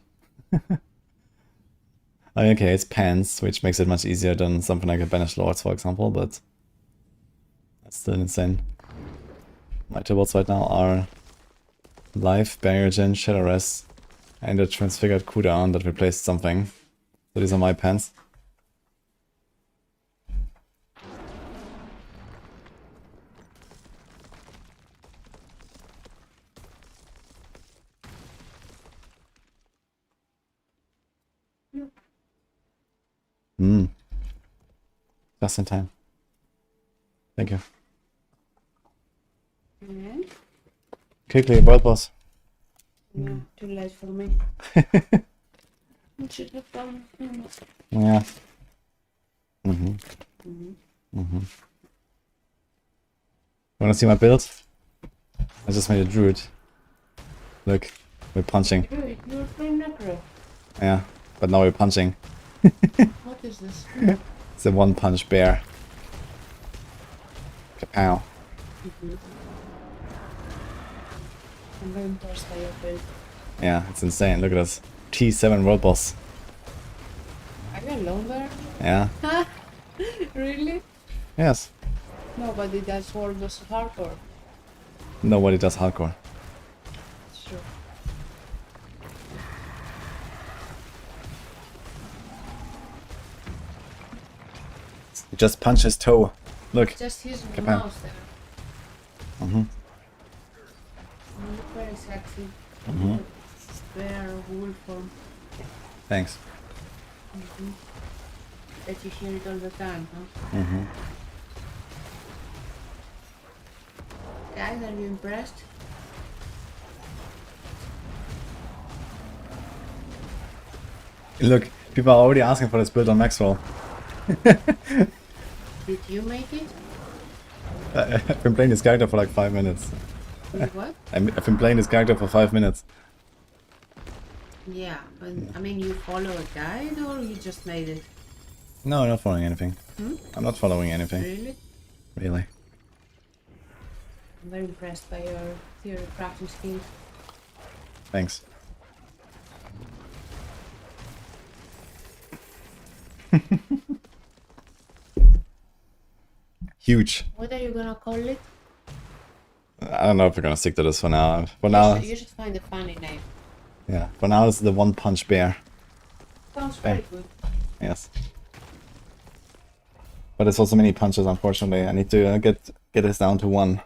I mean, okay, it's pants, which makes it much easier than something like a Banished Lords, for example, but that's still insane. My Tibalts right now are Life, Barrier Gen, Shadow Rest, and a Transfigured cooldown that replaced something. So these are my pants. Just in time. Thank you. Yeah. Quickly, world boss. No, too late for me. You should have done. Yeah. Wanna see my build? I just made a druid. Look, we're punching. Druid, you're playing Necro. Yeah, but now we're punching. What is this? It's a one punch bear. Kapow. I'm very impressed by your build. Yeah, it's insane. Look at this. T7 world boss. Are you alone there? Yeah. Really? Yes. Nobody does world boss hardcore. Nobody does hardcore. It's true. He just punched his toe. Look. Just his Kapow. mouse there. Mm-hmm. You look very sexy. Mm-hmm. Bear wolf form. Thanks. That you hear it all the time, huh? Mm-hmm. Guys, are you impressed? Look, people are already asking for this build on Maxwell. Did you make it? I've been playing this character for like 5 minutes. What? I've been playing this character for 5 minutes. Yeah, but I mean, you follow a guide or you just made it? No, I'm not following anything. I'm not following anything. Really? Really. I'm very impressed by your theory crafting skills. Thanks. Huge. What are you gonna call it? I don't know if we're gonna stick to this for now. For now, You should find a funny name. yeah. For now, it's the one punch bear. Sounds very good. Yes. But there's also many punches, unfortunately. I need to get this down to 1.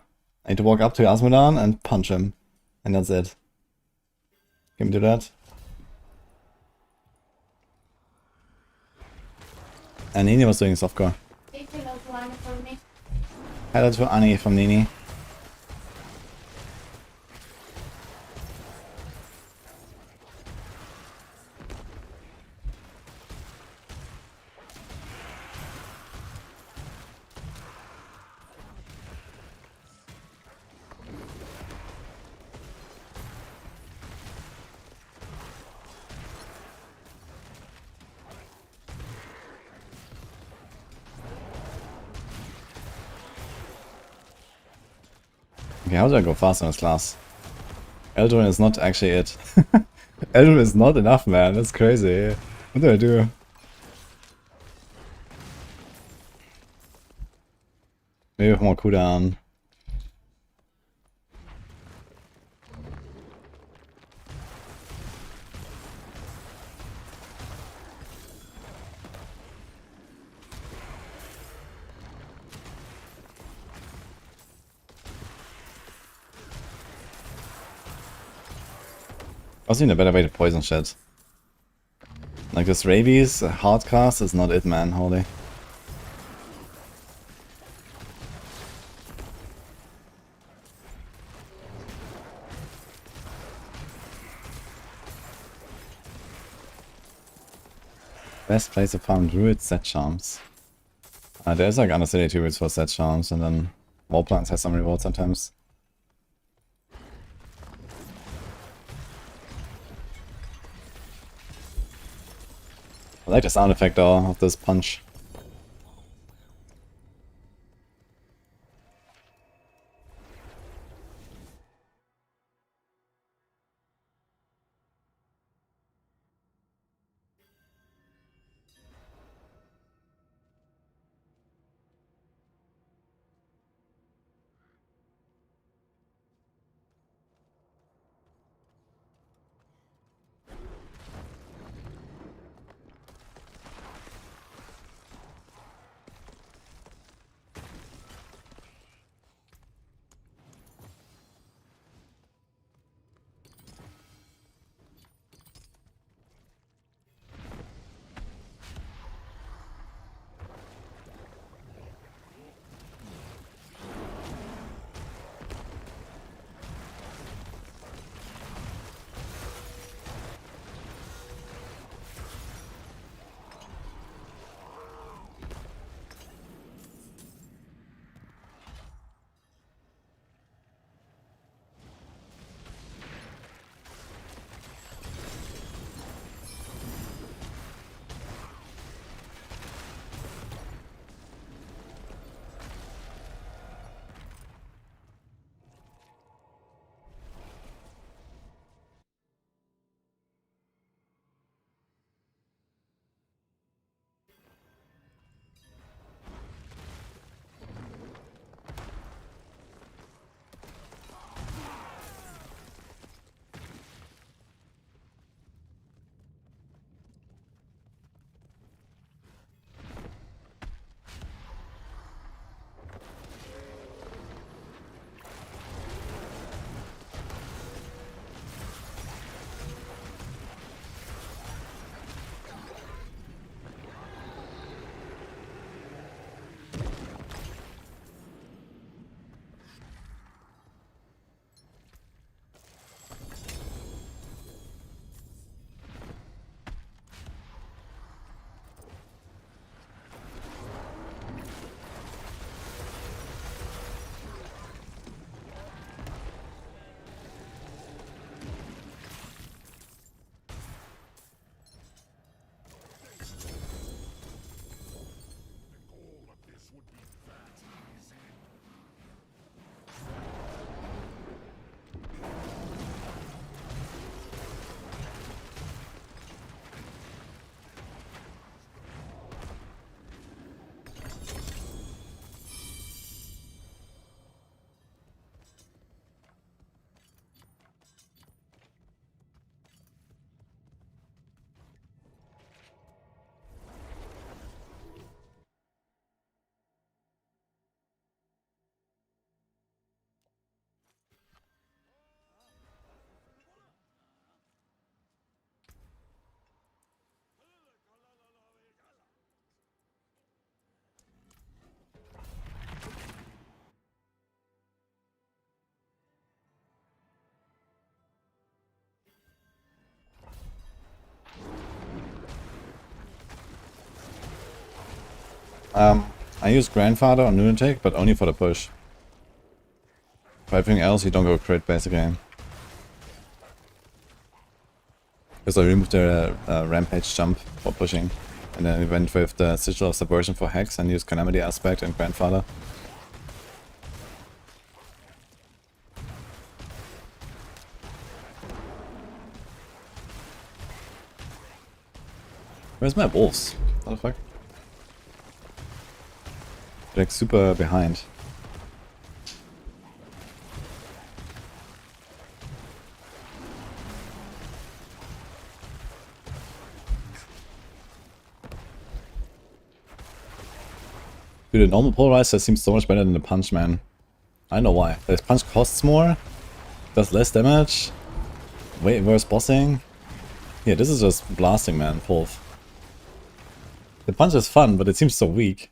I need to walk up to Asmodan and punch him. And that's it. Can we do that? And Nini was doing softcore. Say hello to Anna for me. Hello to Annie from Nini. Okay, how do I go fast in this class? Eldrin is not actually it. Eldrin is not enough, man. That's crazy. What do I do? Maybe with more cooldown. I was in a better way to poison shit. Like this rabies hard cast is not it, man. Holy. Best place to farm Druid set charms. There's like Undercity Druids for set charms, and then Wall Plants has some rewards sometimes. I like the sound effect though of this punch. I use Grandfather on Lunatic, but only for the push. For everything else, you don't go crit, basically. Because I removed the Rampage jump for pushing. And then we went with the Sigil of Subversion for Hex and used Calamity Aspect and Grandfather. Where's my wolves? What the fuck? They're like super behind. Dude, the normal polarizer seems so much better than the punch, man. I don't know why. The punch costs more, does less damage, way worse bossing. Yeah, this is just blasting, man, Pulf. The punch is fun, but it seems so weak.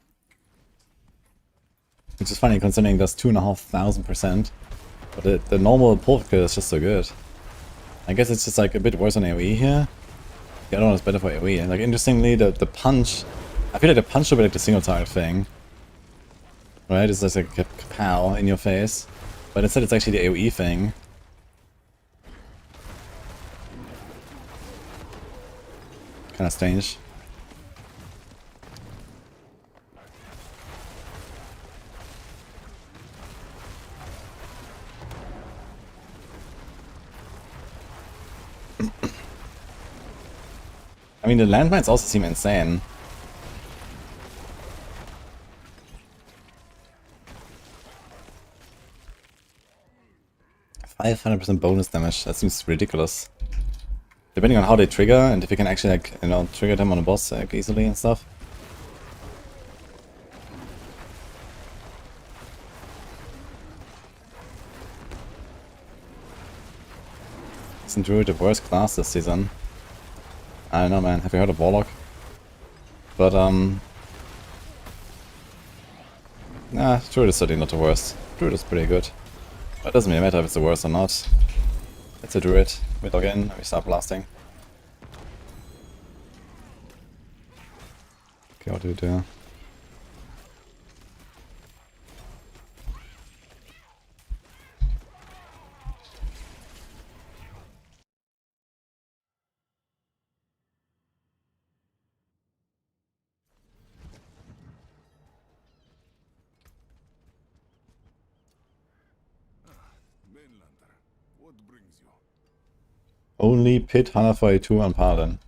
Which is funny considering it does 2,500%. But the normal Pulf kill is just so good. I guess it's just like a bit worse on AoE here. The other one is better for AoE. And like interestingly, the punch, I feel like the punch should be like the single target thing. Right, it's just like a pow in your face. But instead it's actually the AoE thing. Kinda strange. I mean, the landmines also seem insane. "500% bonus damage, that seems ridiculous. Depending on how they trigger, and if you can actually, like, you know, trigger them on a boss like, easily and stuff. Isn't Druid the worst class this season? I don't know, man. Have you heard of Warlock? But, nah, Druid is certainly not the worst. Druid is pretty good. But it doesn't really matter if it's the worst or not. It's a Druid. We log in and we start blasting. Okay, what do we do? Mainlander, what brings you? Only Pit 142 on Pardon.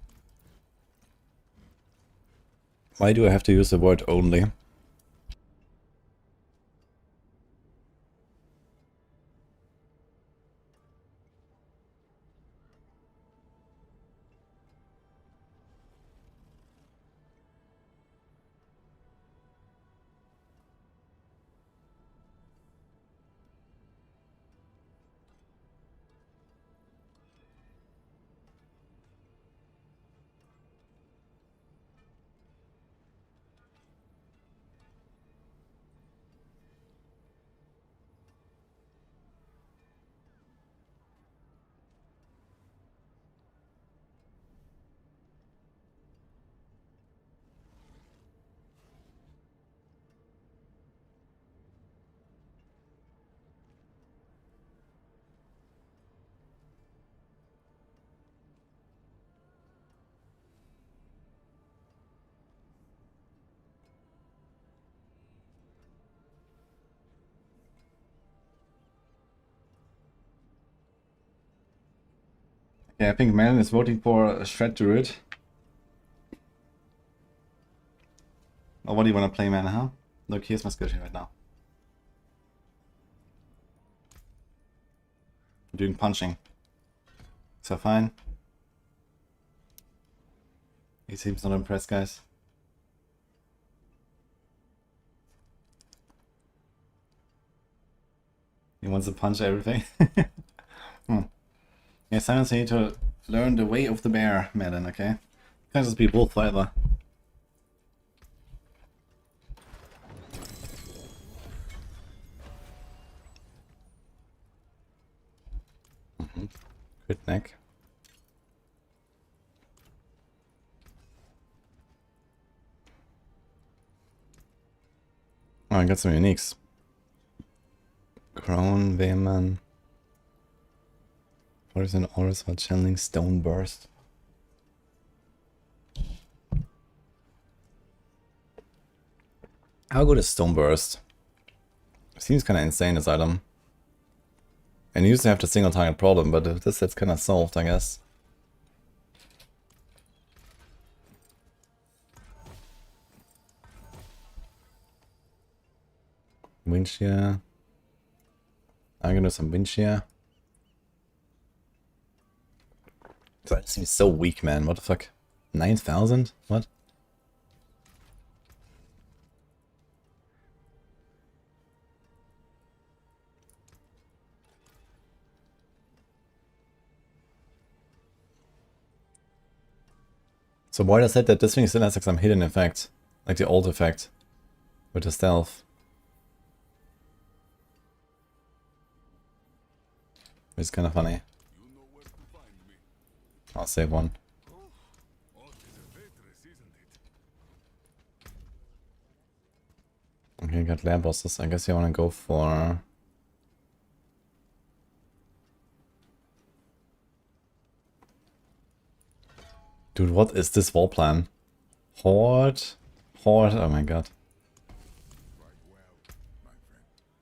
Why do I have to use the word only? Yeah, I think Melon is voting for a Shred Druid. Or what do you want to play, man, huh? Look, here's my skill tree right now. I'm doing punching. So fine. He seems not impressed, guys. He wants to punch everything. Yeah, sometimes you need to learn the way of the bear, Melon, okay? Can't just be wolf forever. Good neck. Oh, I got some uniques. Crown, Vehement. What is an Auras for channeling Stone Burst? How good is Stone Burst? Seems kinda insane, this item. And you used to have the single target problem, but this set's kinda solved, I guess. Wind shear. I'm gonna do some wind shear. That seems so weak, man. What the fuck? 9,000? What? So why does that this thing still has like some hidden effect? Like the old effect. With the stealth. It's kind of funny. I'll save one. Okay, got lair bosses. I guess you want to go for... Dude, what is this wall plan? Horde? Horde? Oh my god.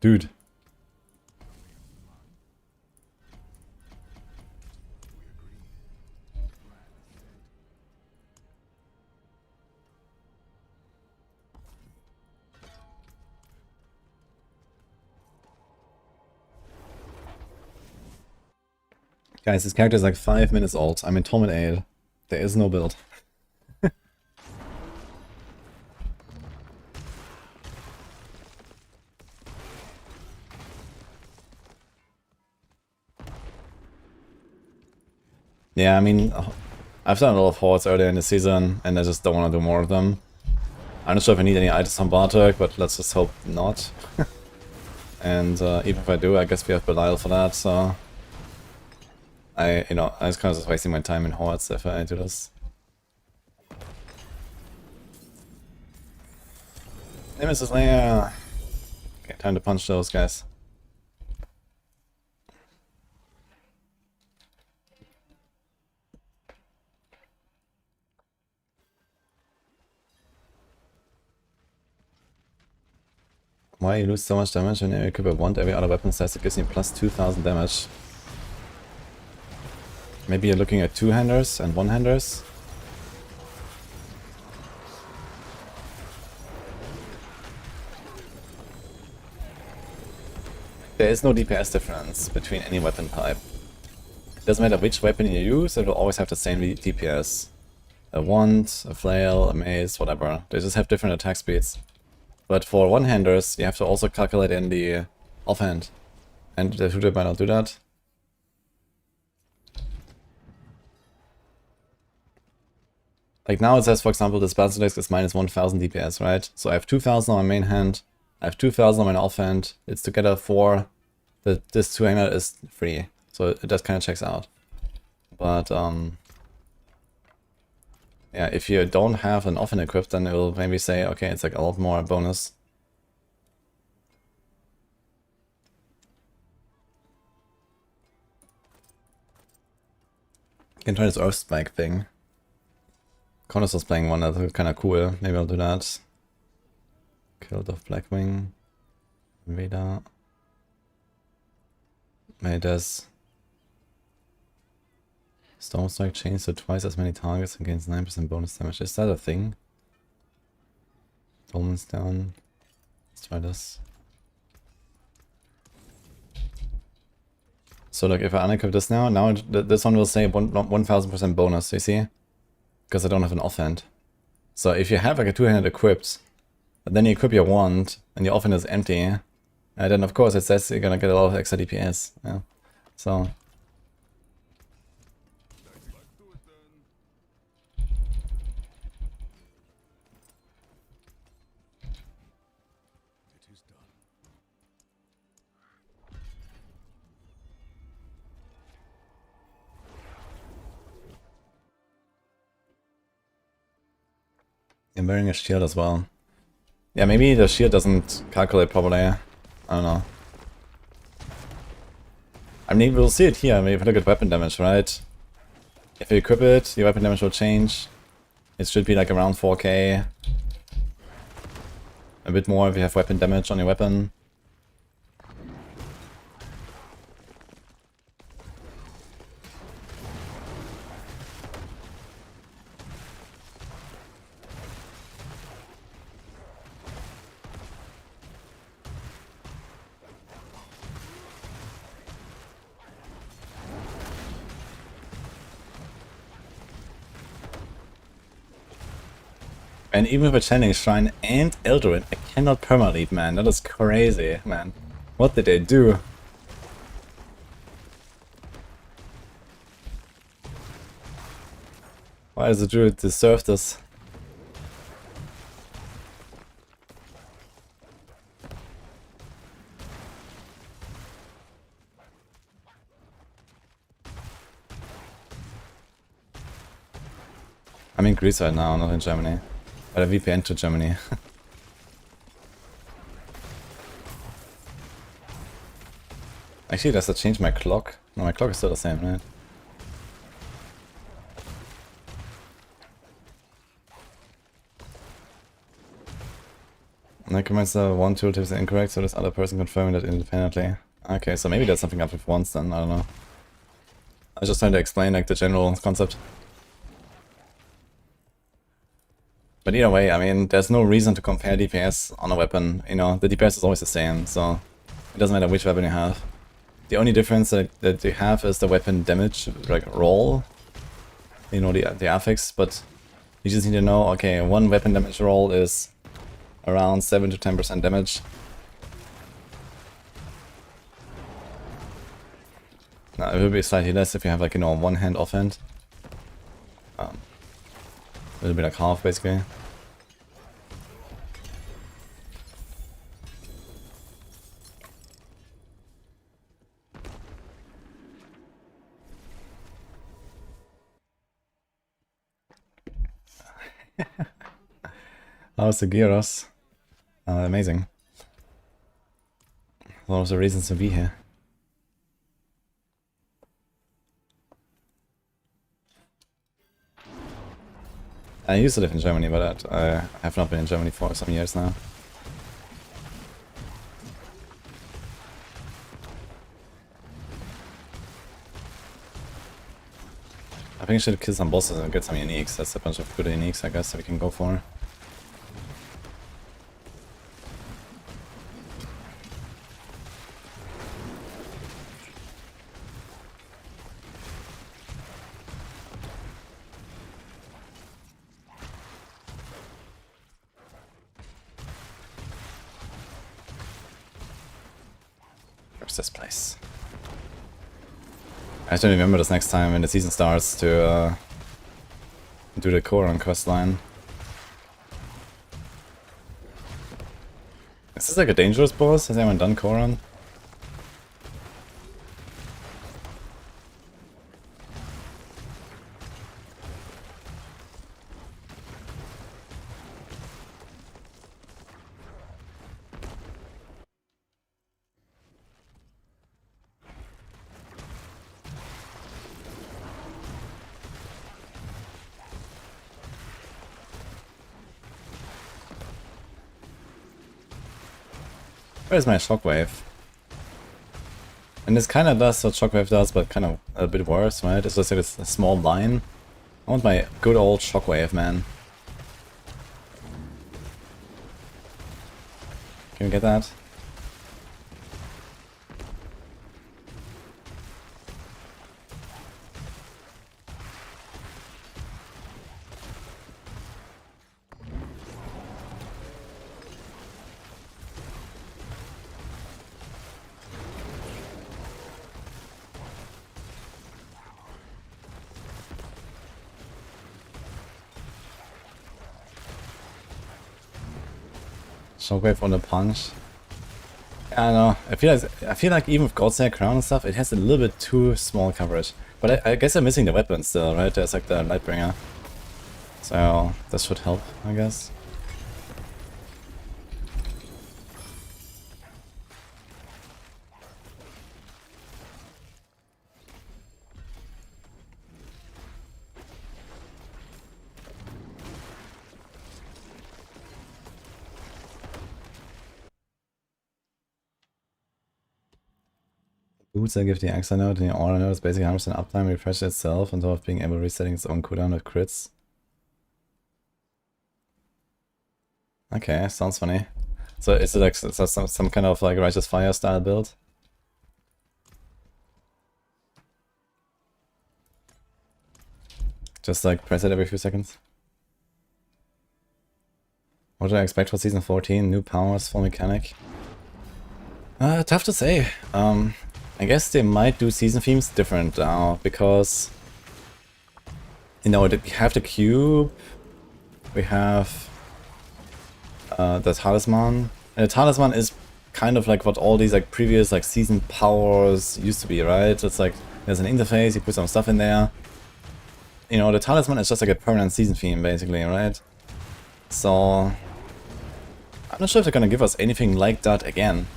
Dude. Guys, this character is like 5 minutes old. I'm in Torment 8. There is no build. Yeah, I mean, I've done a lot of hordes earlier in the season, and I just don't want to do more of them. I'm not sure if I need any items on Bartek, but let's just hope not. And even if I do, I guess we have Belial for that, so... I was kind of just wasting my time in hordes if I do this. Nemesis Lair! Okay, time to punch those guys. Why you lose so much damage when you equip a wand? Every other weapon size that gives you plus 2000 damage. Maybe you're looking at two-handers and one-handers? There is no DPS difference between any weapon type. It doesn't matter which weapon you use, it will always have the same DPS. A wand, a flail, a mace, whatever. They just have different attack speeds. But for one-handers, you have to also calculate in the offhand. And the Druid might not do that. Like now it says, for example, this Basilisk is minus 1000 DPS, right? So I have 2000 on my main hand, I have 2000 on my offhand, it's together 4, this two-hander is 3. So it just kind of checks out. But, yeah, if you don't have an offhand equipped, then it will maybe say, okay, it's like a lot more bonus. You can try this Earth Spike thing. Connors was playing one that was kind of cool. Maybe I'll do that. Killed off Blackwing. Veda. Maybe there's... Storm Strike chains to twice as many targets and gains 9% bonus damage. Is that a thing? Dolmen's down. Let's try this. So look, if I unequip this now this one will say 1000% bonus, you see? Because I don't have an offhand. So if you have like a two-handed equipped, but then you equip your wand, and your offhand is empty, then of course it says you're gonna get a lot of extra DPS. Yeah. So... I'm wearing a shield as well. Yeah, maybe the shield doesn't calculate properly. I don't know. I mean, we'll see it here. I mean, if you look at weapon damage, right? If you equip it, your weapon damage will change. It should be like around 4k. A bit more if you have weapon damage on your weapon. And even with a Channeling Shrine and Eldred, I cannot perma-lead, man. That is crazy, man. What did they do? Why does the Druid deserve this? I'm in Greece right now, not in Germany. But a VPN to Germany. Actually, does that change my clock? No, my clock is still the same, right? And I comments the one tooltip is incorrect, so this other person confirming that independently. Okay, so maybe that's something up with once then, I don't know. I was just trying to explain like the general concept. But either way, I mean, there's no reason to compare DPS on a weapon, you know, the DPS is always the same, so it doesn't matter which weapon you have. The only difference that you have is the weapon damage, like, roll, you know, the affix, but you just need to know, okay, one weapon damage roll is around 7 to 10% damage. Now, it will be slightly less if you have, like, you know, one hand offhand. A little bit like half, basically. How's the Gyros? Amazing. One of the reasons to be here. I used to live in Germany, but I have not been in Germany for some years now. I think I should kill some bosses and get some uniques. That's a bunch of good uniques, I guess, that we can go for. Where's this place? I have to remember this next time when the season starts to do the Koran quest line. Is this like a dangerous boss? Has anyone done Koran? Where's my shockwave? And this kind of does what shockwave does, but kind of a bit worse, right? It's just like a small line. I want my good old shockwave, man. Can we get that? Shockwave on the punch. I don't know. I feel like even with God's Crown and stuff, it has a little bit too small coverage. But I guess I'm missing the weapon still, right? There's like the Lightbringer. So that should help, I guess. Boots I give the Exile node and the Aura node is basically 100% uptime, refresh itself on top of being able to resetting its own cooldown with crits. Okay, sounds funny. So is it like some kind of like Righteous Fire style build? Just like press it every few seconds? What do I expect for season 14? New powers, full mechanic? Tough to say. I guess they might do season themes different now, because, you know, we have the cube, we have the talisman, and the talisman is kind of like what all these like previous like season powers used to be, right? It's like there's an interface, you put some stuff in there. You know, the talisman is just like a permanent season theme, basically, right? So I'm not sure if they're gonna give us anything like that again.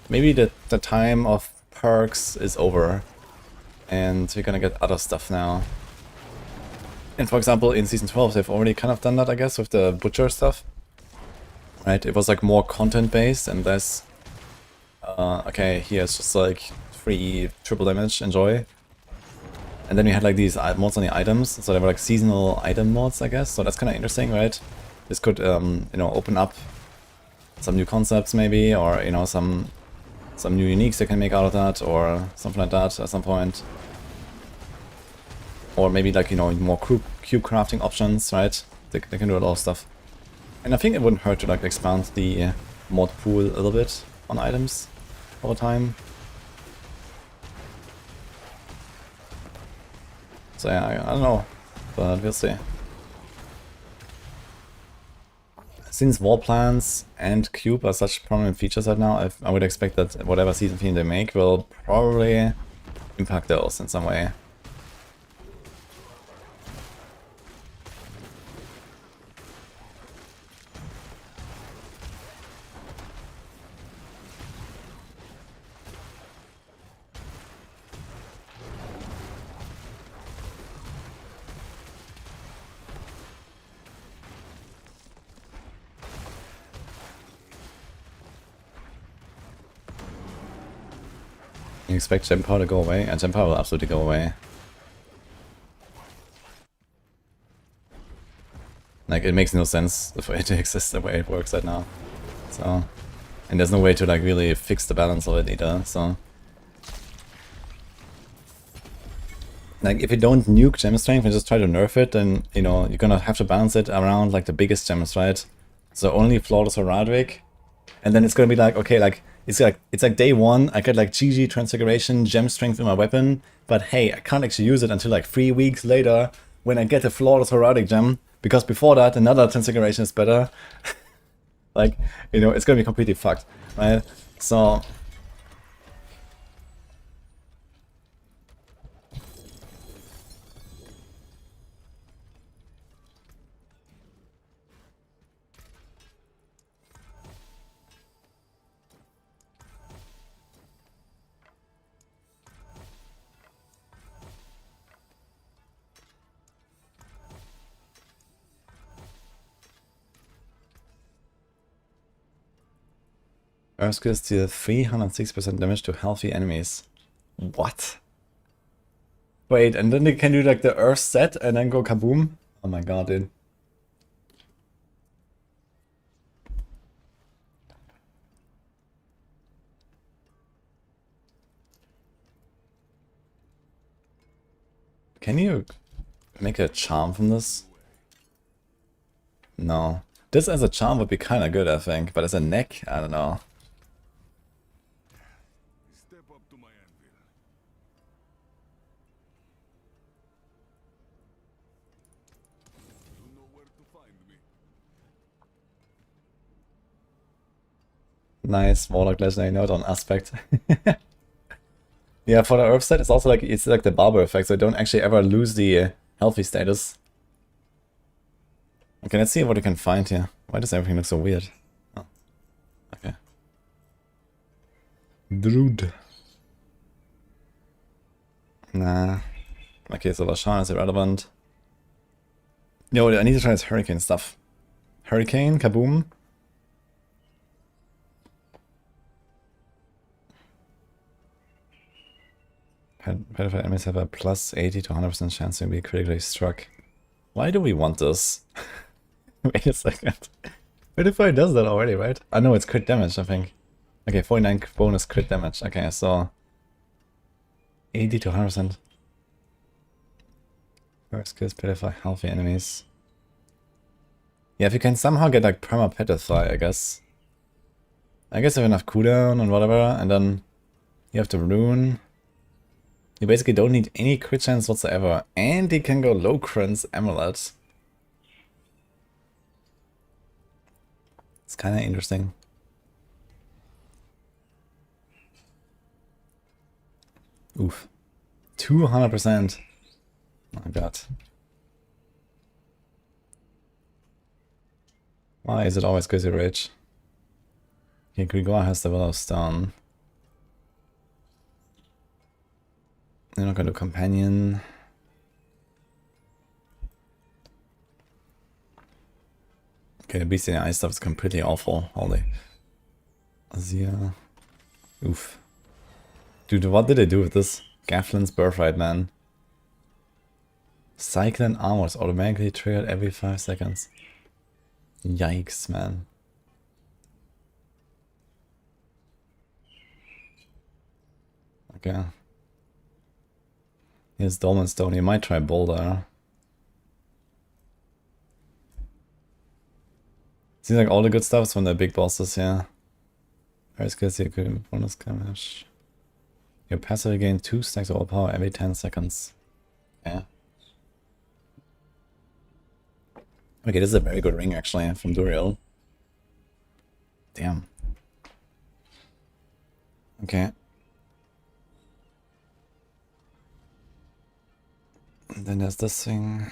Maybe the time of perks is over, and we're gonna get other stuff now. And for example, in season 12, they've already kind of done that, I guess, with the butcher stuff. Right, it was like more content based and less, okay, here's just like free triple damage, enjoy. And then we had like these mods on the items, so they were like seasonal item mods, I guess, so that's kind of interesting, right? This could, you know, open up some new concepts maybe, or, you know, some new uniques they can make out of that, or something like that at some point. Or maybe like, you know, more cube crafting options, right? They can do a lot of stuff. And I think it wouldn't hurt to like expand the mod pool a little bit on items over time. So yeah, I don't know, but we'll see. Since wall plants and cube are such prominent features right now, I would expect that whatever season theme they make will probably impact those in some way. You expect gem power to go away? And gem power will absolutely go away. Like, it makes no sense the way it exists the way it works right now. So, and there's no way to like really fix the balance of it either, so. Like, if you don't nuke gem strength and just try to nerf it, then, you know, you're gonna have to balance it around like the biggest gems, right? So only Flawless or Radwick. And then it's gonna be like, okay, like, it's like day one, I get like GG Transfiguration, gem strength in my weapon, but hey, I can't actually use it until like 3 weeks later when I get a Flawless Heraldic gem, because before that another Transfiguration is better. Like, you know, it's gonna be completely fucked, right? So Earth skills deal 306% damage to healthy enemies. What? Wait, and then they can do like the Earth set and then go kaboom? Oh my god, dude. Can you make a charm from this? No. This as a charm would be kind of good, I think, but as a neck, I don't know. Step up to my anvil. You know where to find me. Nice, Warlock Legendary note on aspect. Yeah, for the Earth set, it's also like, it's like the Barber effect, so you don't actually ever lose the healthy status. Okay, let's see what we can find here. Why does everything look so weird? Oh, okay. Druid. Nah. Okay, so Lashan is irrelevant. Yo, I need to try this Hurricane stuff. Hurricane, kaboom. Petrified enemies have a plus 80 to 100% chance to be critically struck. Why do we want this? Wait a second. Petrified does that already, right? I know it's crit damage, I think. Okay, 49 bonus crit damage. Okay, so 80 to 100%. First kills Petrify healthy enemies. Yeah, if you can somehow get like perma petrify, I guess. I guess if you have enough cooldown and whatever, and then you have the rune. You basically don't need any crit chance whatsoever. And you can go low crunch amulet. It's kinda interesting. Oof. 200%. My god. Why is it always crazy rage? Okay, Grigor has the Will of Stone. They're not gonna do Companion. Okay, the Beast in the Ice stuff is completely awful. Holy. Azir. Oof. Dude, what did they do with this? Gafflin's Birthright, man. Cyclone armor is automatically triggered every 5 seconds. Yikes, man. Okay. Here's Dolmen Stone. You might try Boulder. Seems like all the good stuff is from the big bosses, yeah. Very skills, you could bonus damage. Your passive gain 2 stacks of power every 10 seconds. Yeah. Okay, this is a very good ring actually from Duriel. Damn. Okay. And then there's this thing.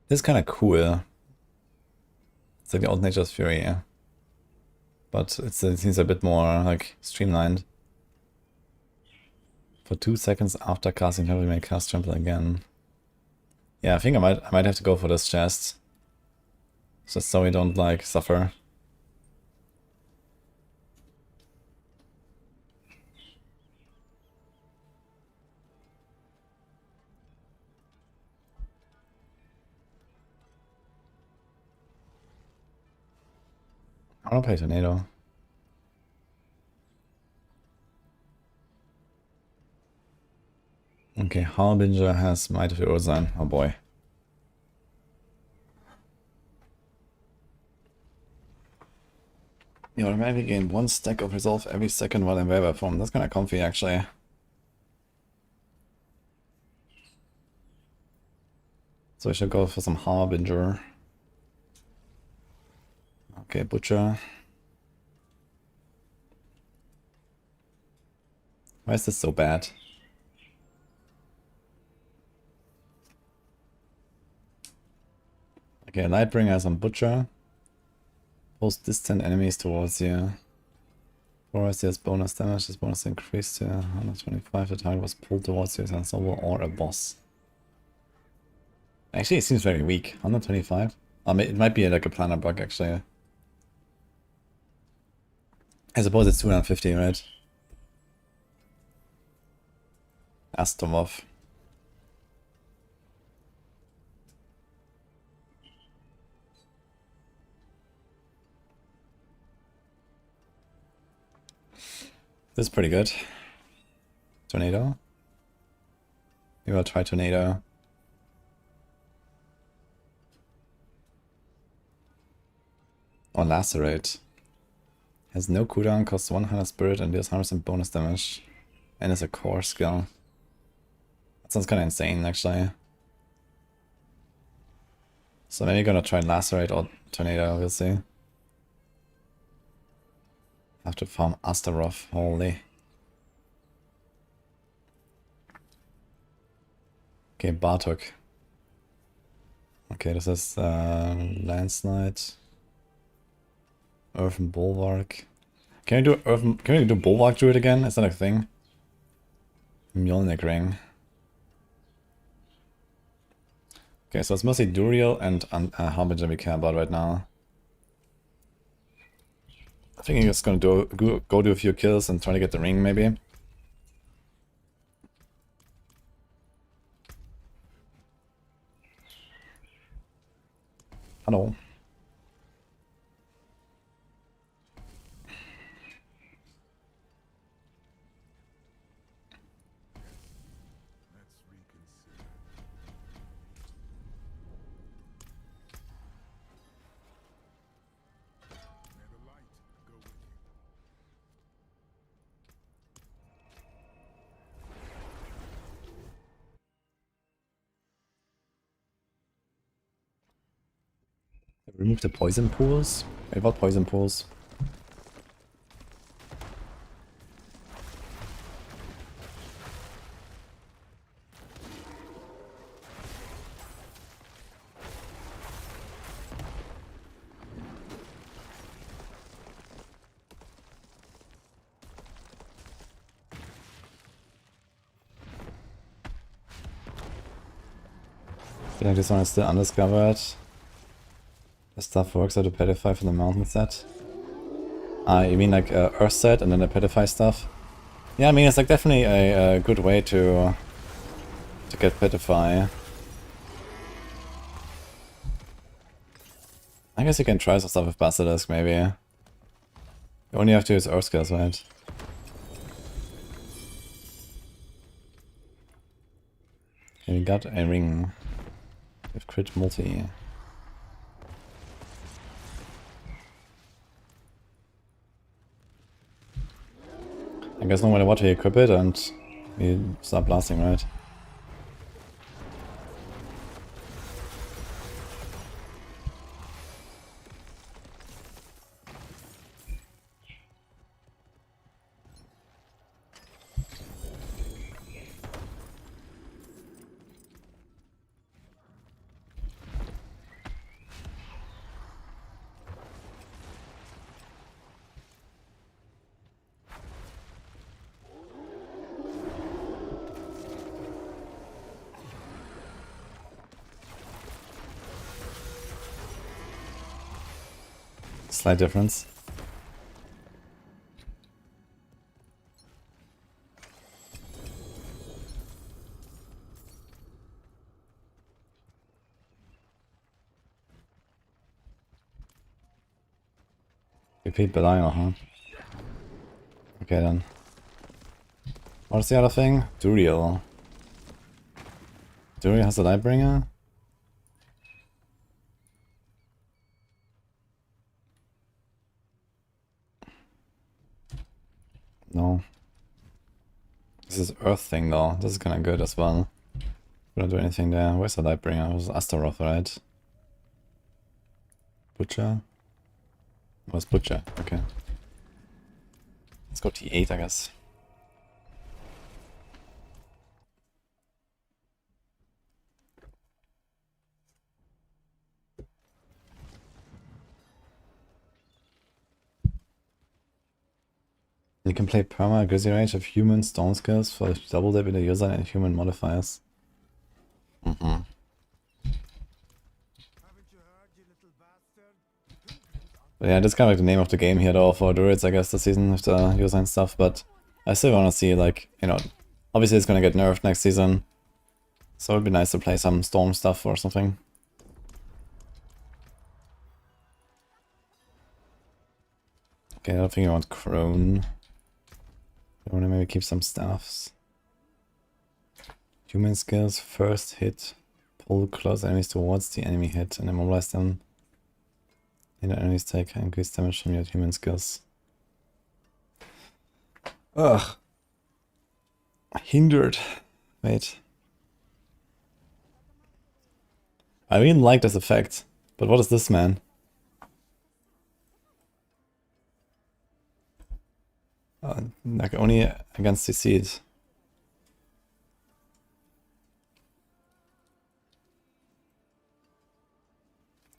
This is kind of cool. It's like the old Nature's Fury, yeah. But it seems a bit more like streamlined. For 2 seconds after casting, you may cast Trample again. Yeah, I think I might have to go for this chest. Just so we don't like suffer. I don't play Tornado. Okay, Harbinger has Might of the Urzan. Oh boy. You automatically gain 1 stack of Resolve every second while in Weber form. That's kinda comfy actually. So I should go for some Harbinger. Okay, Butcher. Why is this so bad? Okay, Lightbringer has some Butcher. Pulls distant enemies towards you. Forest has bonus damage, this bonus increased to 125. The target was pulled towards you as an ensemble or a boss. Actually, it seems very weak. 125? It might be like a planner bug actually. I suppose it's 250, right? Astomov. This is pretty good. Tornado? Maybe I'll try Tornado. Or Lacerate. Has no cooldown, costs 100 spirit and deals 100% bonus damage. And is a core skill. That sounds kinda insane actually. So maybe gonna try Lacerate or Tornado, we'll see. Have to farm Astaroth, holy. Okay, Bartok. Okay, this is Landslide. Earthen Bulwark. Can we do Bulwark Druid again? Is that a thing? Mjolnir Ring. Okay, so it's mostly Duriel and Harbinger we care about right now. I think I'm just gonna go do a few kills and try to get the ring, maybe. Hello. Remove the poison pools? Wait, what poison pools? I feel like this one is still undiscovered. The stuff works out to pedify for the mountain set. Ah, you mean like Earth set and then the pedify stuff? Yeah, I mean it's like definitely a good way to get pedify. I guess you can try some stuff with Basilisk maybe. You only have to use Earth skills, right? Okay, we got a ring with crit multi. I guess no matter what we equip it and we start blasting, right? Slight difference. Repeat Belial, huh? Okay then. What's the other thing? Druid. Druid has a Lightbringer? No. This is Earth thing though. This is kinda good as well. We don't do anything there. Where's the Lightbringer? It was Astaroth, right? Butcher? It was Butcher, okay. Let's go T8, I guess. You can play perma Grizzly range of human stone skills for double dip in the user and human modifiers. Haven't you heard, you little bastard? But yeah, that's kind of like the name of the game here though for Druids, I guess, this season with the user and stuff, but I still want to see, like, you know, obviously it's gonna get nerfed next season, so it'd be nice to play some Storm stuff or something. Okay, I don't think I want Crone. I want to maybe keep some staffs. Human skills, first hit, pull close enemies towards the enemy hit and immobilize them. And the enemies take increased damage from your human skills. Ugh. Hindered. Wait. I really like this effect, but what is this, man? Like only against the seed.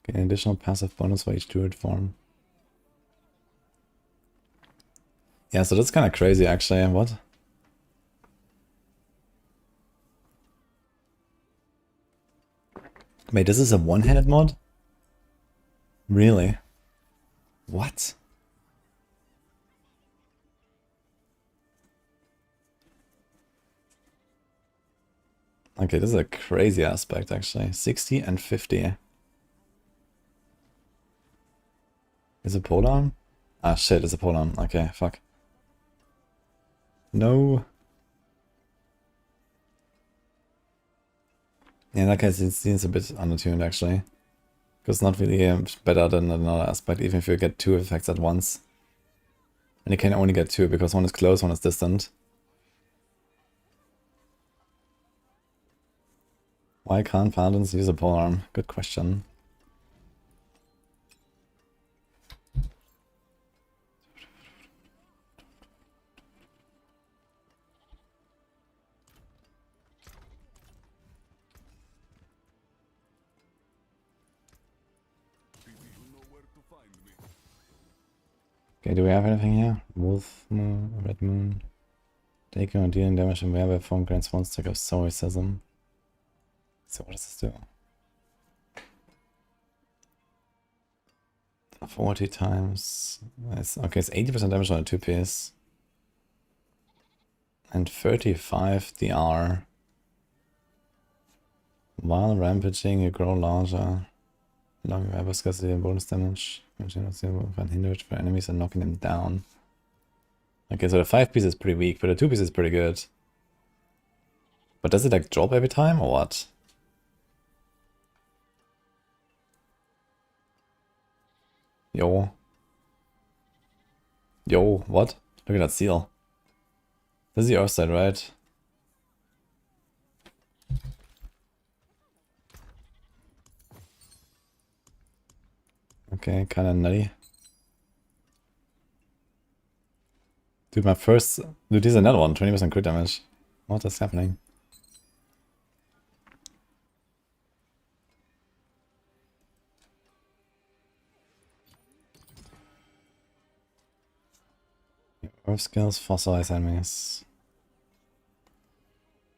Okay, an additional passive bonus for each Druid form. Yeah, so that's kind of crazy actually. What? Wait, this is a one-handed mod? Really? What? Okay, this is a crazy aspect actually. 60 and 50. Is it polearm? Ah shit, it's a polearm. Okay, fuck. No. Yeah, in that case it seems a bit undertuned actually. Because it's not really better than another aspect, even if you get two effects at once. And you can only get two because one is close, one is distant. Why can't Paladins use a polearm? Good question. Okay, do we have anything here? Wolf Moon, Red Moon. Taking or dealing damage and wherever form grants one stack of stoicism. So what does this do? 40 times. Okay, it's 80% damage on a 2-piece. And 35 DR. While rampaging, you grow larger. Long web scarcity and bonus damage. Unhindered for enemies and knocking them down. Okay, so the 5-piece is pretty weak, but the 2-piece is pretty good. But does it like drop every time or what? Yo. Yo, what? Look at that seal. This is the earth side, right? Okay, kinda nutty. Dude, my first... Dude, this is another one. 20% crit damage. What is happening? Earth skills, fossilize enemies.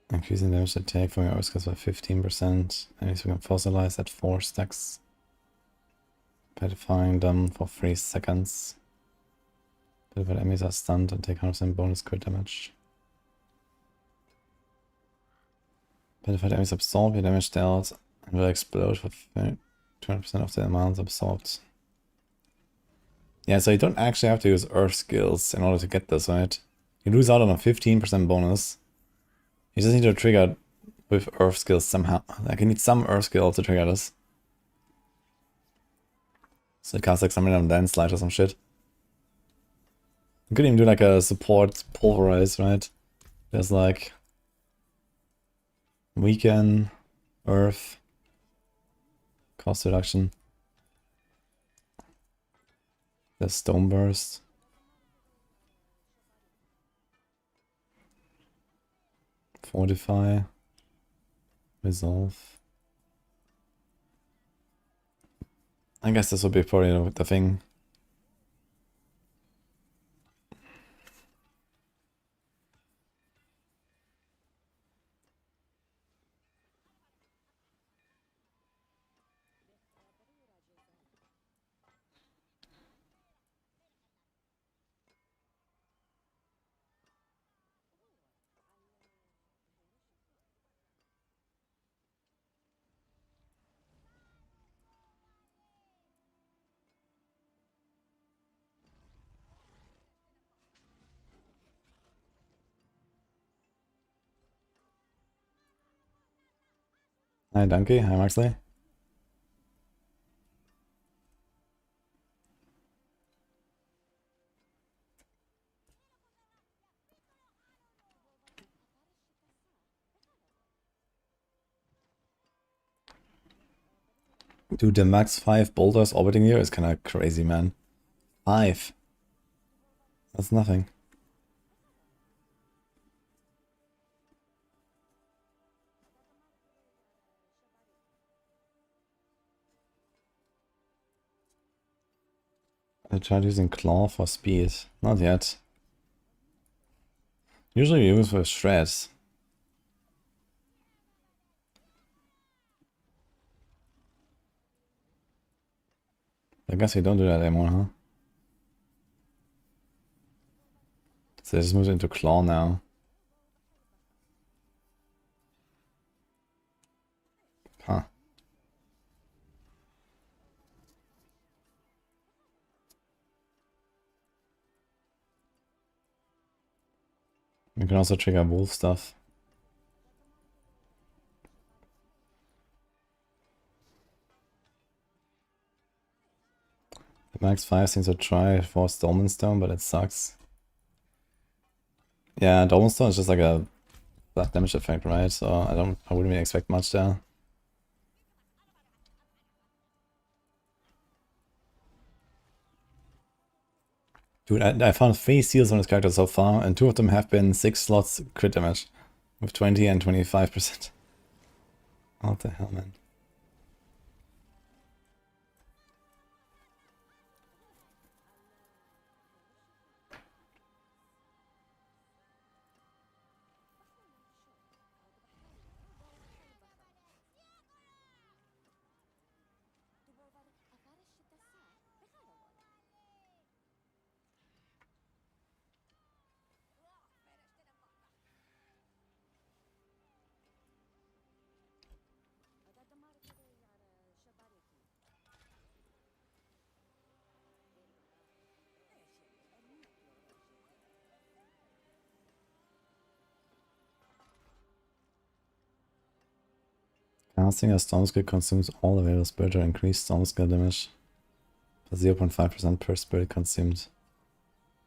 Increasing damage to take from your earth skills by 15%. Enemies we can fossilize at 4 stacks. Petrifying them for 3 seconds. Petrified enemies are stunned and take 100% bonus crit damage. Petrified enemies absorb your damage dealt and will explode for 20% of the amounts absorbed. Yeah, so you don't actually have to use earth skills in order to get this, right? You lose out on a 15% bonus. You just need to trigger with earth skills somehow. Like, you need some earth skill to trigger this. So it casts like some random landslide or some shit. You could even do like a support pulverize, right? There's like weaken, earth, cost reduction. There's stone burst. Fortify. Resolve. I guess this would be probably the thing. Hi, Donkey. Hi, Maxley. Dude, the max 5 boulders orbiting here is kind of crazy, man. 5. That's nothing. I tried using claw for speed. Not yet. Usually we use with shreds. I guess we don't do that anymore, huh? So I just moved into claw now. Huh. You can also trigger wolf stuff. The max 5 seems to try for Dolmen Stone, but it sucks. Yeah, Dolmen Stone is just like a flat damage effect, right? So I wouldn't really expect much there. Dude, I found 3 seals on this character so far, and 2 of them have been 6 slots crit damage. With 20 and 25%. What the hell, man? Casting a storm skill consumes all available spirit or increased storm skill damage for 0.5% per spirit consumed.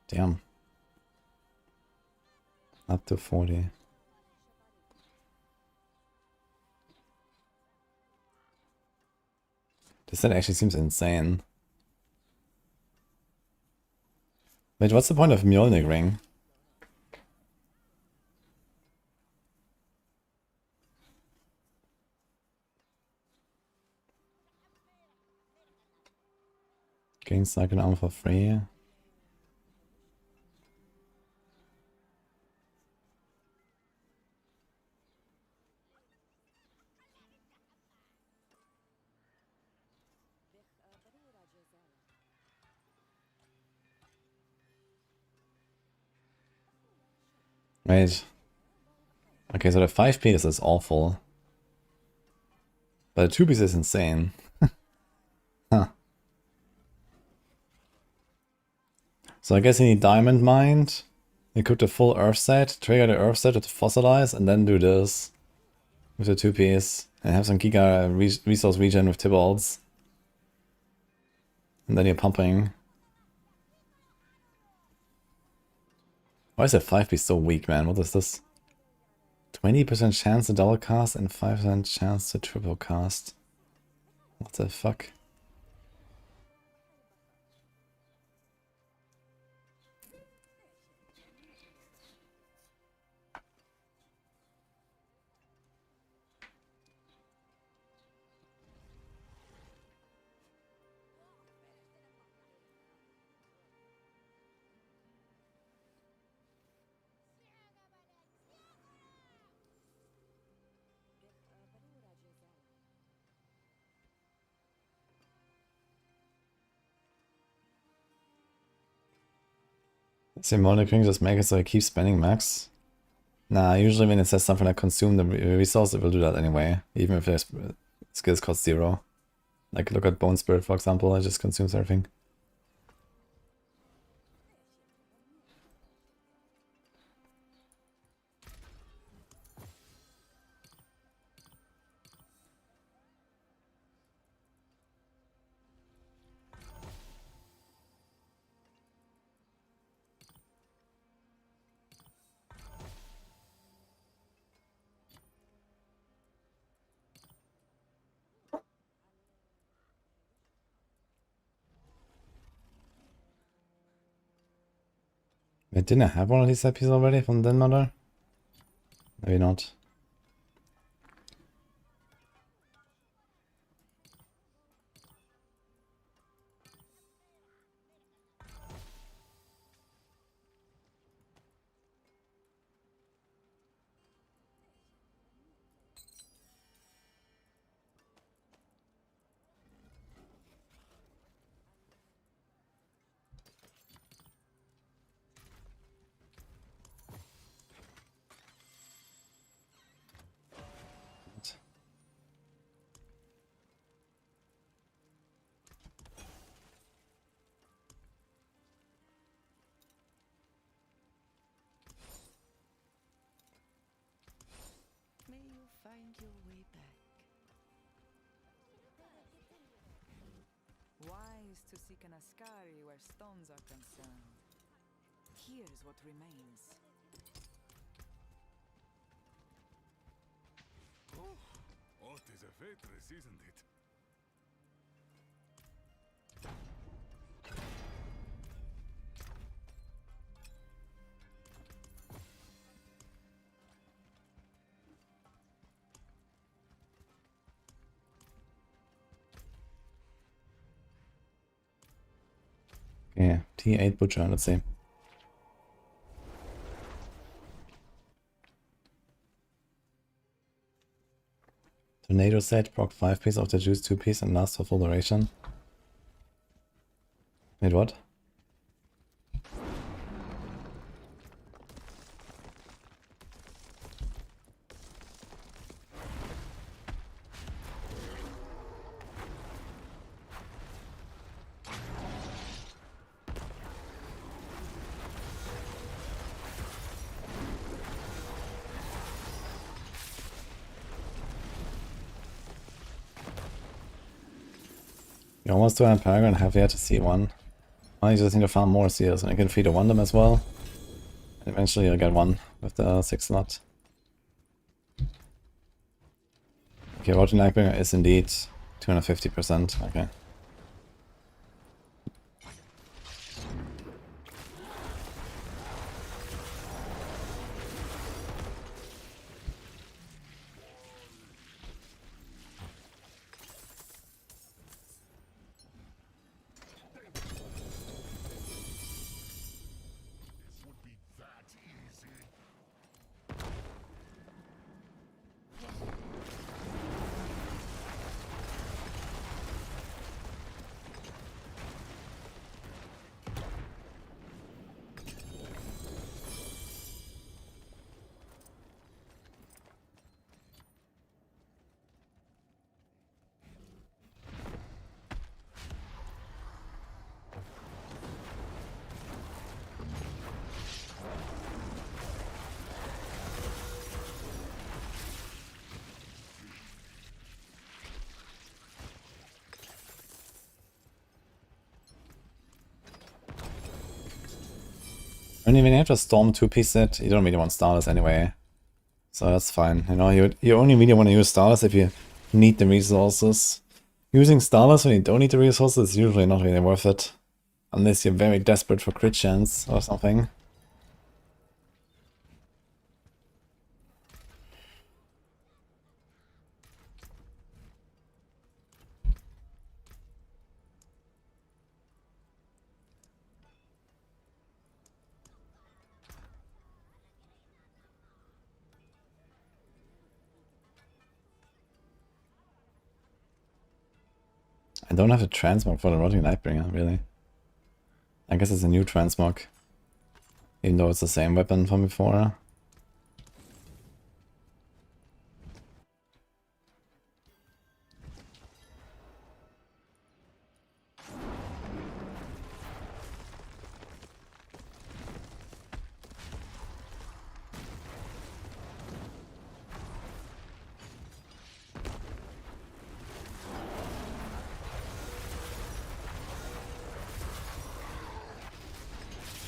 Damn. Up to 40. This set actually seems insane. Wait, what's the point of Mjolnir Ring? Gain cycle armor for free. Wait. Okay, so the 5 piece is awful. But the 2 piece is insane. Huh. So I guess you need Diamond Mind, equip the full Earth set, trigger the Earth set to fossilize, and then do this with the 2 piece. And have some Giga resource regen with Tibalds. And then you're pumping. Why is that 5 piece so weak, man? What is this? 20% chance to double cast and 5% chance to triple cast. What the fuck? Symbolic ring just make it so it keeps spending max? Nah, usually when it says something like consume the resource, it will do that anyway. Even if there's skills cost 0. Like look at Bone Spirit for example, it just consumes everything. Wait, didn't I have one of these set pieces already from Den Mother? Maybe not. May you find your way back. Wise to seek an Ascari where stones are concerned. Here's what remains. Oh, what is a waitress, isn't it? Yeah, T8 Butcher, let's see. Tornado set, proc 5 piece of the juice 2 piece and lasts for full duration. Wait, what? You almost do have Paragon, have yet to see one. Well, you just need to farm more seals, and you can feed a them as well. And eventually you'll get one with the 6 slot. Okay, Rotten Nightbringer is indeed 250%. Okay. I mean, when you have to Storm 2-piece it, you don't really want Starless anyway. So that's fine. You know, you only really want to use Starless if you need the resources. Using Starless when you don't need the resources is usually not really worth it. Unless you're very desperate for crit chance or something. I don't have a transmog for the Rotting Nightbringer, really. I guess it's a new transmog. Even though it's the same weapon from before.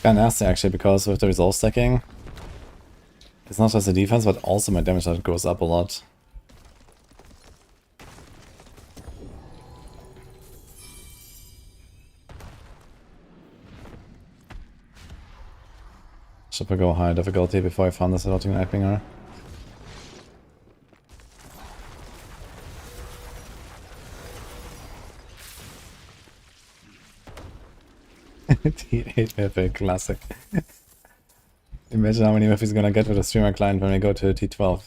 Kinda nasty actually, because with the resolve stacking, it's not just the defense, but also my damage that goes up a lot. Should we go higher difficulty before I found this Rotting Nightbringer? T8 epic, classic. Imagine how many he's gonna get with a streamer client when we go to T12.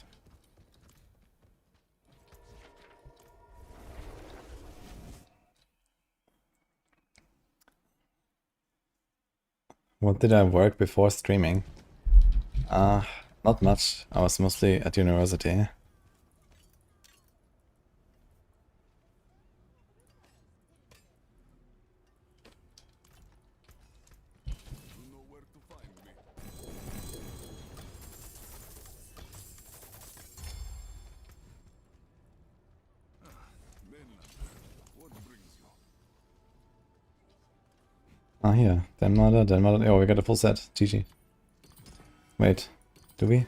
What did I work before streaming? Not much. I was mostly at university. Ah, here. Den Mother. Oh, we got a full set. GG. Wait. Do we?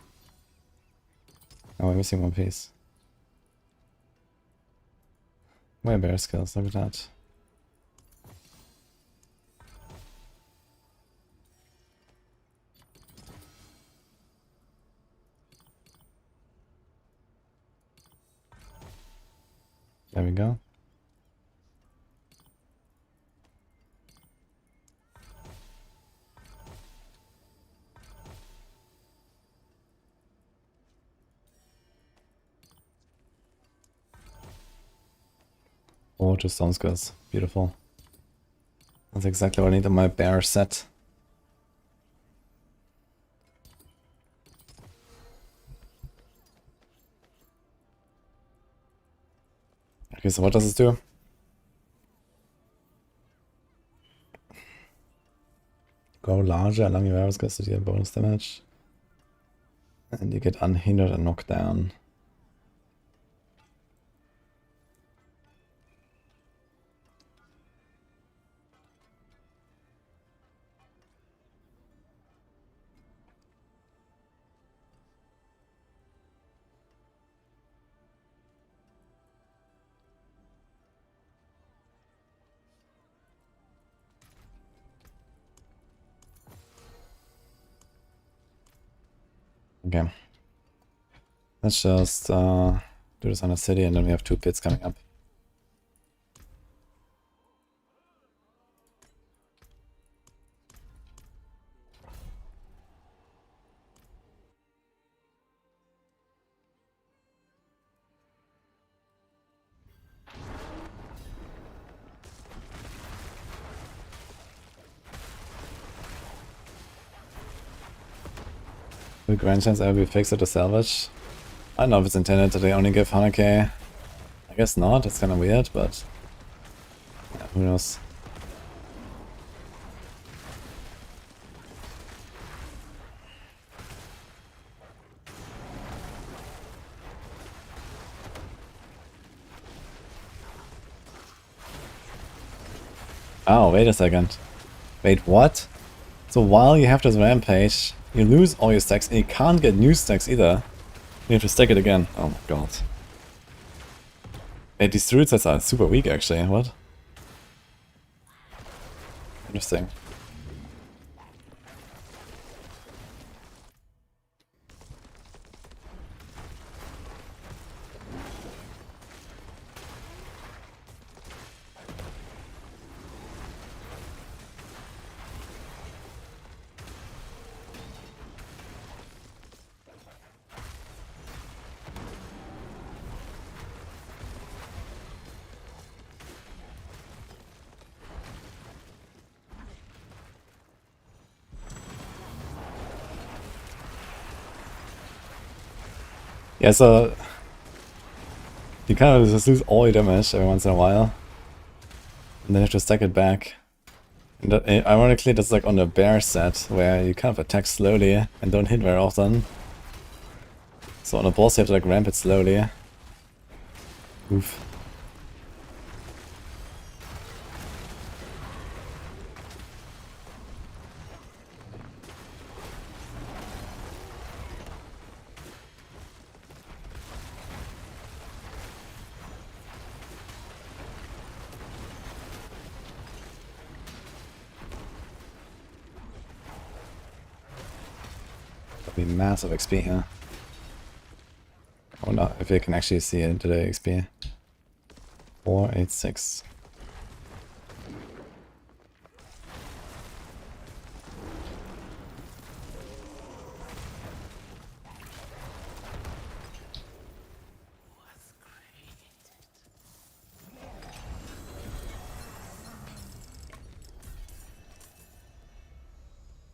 Oh, we're missing one piece. Where bear skills? Look at that. There we go. Oh, just sounds good. Beautiful. That's exactly what I need on my bear set. Okay, so what does this do? Go larger, allowing your arrows goes to deal bonus damage. And you get unhindered and knocked down. Okay. Let's just do this on a city and then we have 2 pits coming up. Will Grand Chance ever be fixed at the salvage? I don't know if it's intended that they only give 100k. I guess not, it's kinda weird, but yeah, who knows. Oh, wait a second. Wait, what? So while you have this rampage, you lose all your stacks and you can't get new stacks either. You have to stack it again. Oh my god. Wait, these Druid sets are super weak actually, what? Interesting. Yeah, so you kind of just lose all your damage every once in a while. And then you have to stack it back. And that, ironically, that's like on the bear set, where you kind of attack slowly and don't hit very often. So on a boss you have to like ramp it slowly. Oof. That'll be massive XP here. Oh no, if you can actually see it today XP. 486.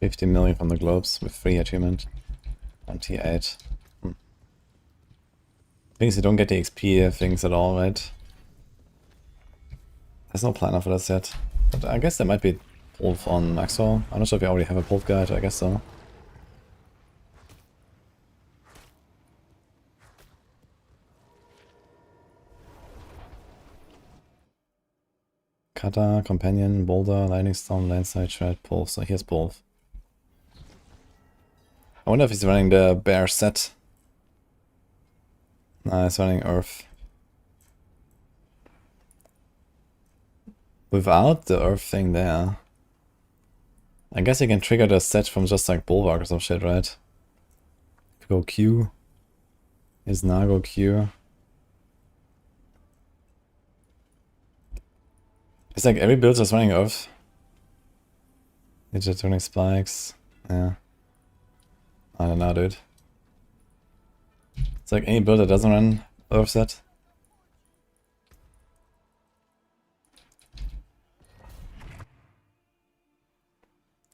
$50 million from the globes with 3 achievement. 28. Things you don't get the XP things at all, right? There's no planner for this yet. But I guess there might be Wolf on Maxwell. I'm not sure if you already have a Wolf guide, I guess so. Kata, Companion, Boulder, Lightning Storm, Landslide, Shred, Pulse. So here's Pulse. I wonder if he's running the bear set. Nah, he's running Earth. Without the Earth thing there. I guess you can trigger the set from just like Bulwark or some shit, right? Go Q. Is Nago Q. It's like every build is running Earth. Ninja turning spikes. Yeah. I don't know, dude. It's like any build that doesn't run Earth set.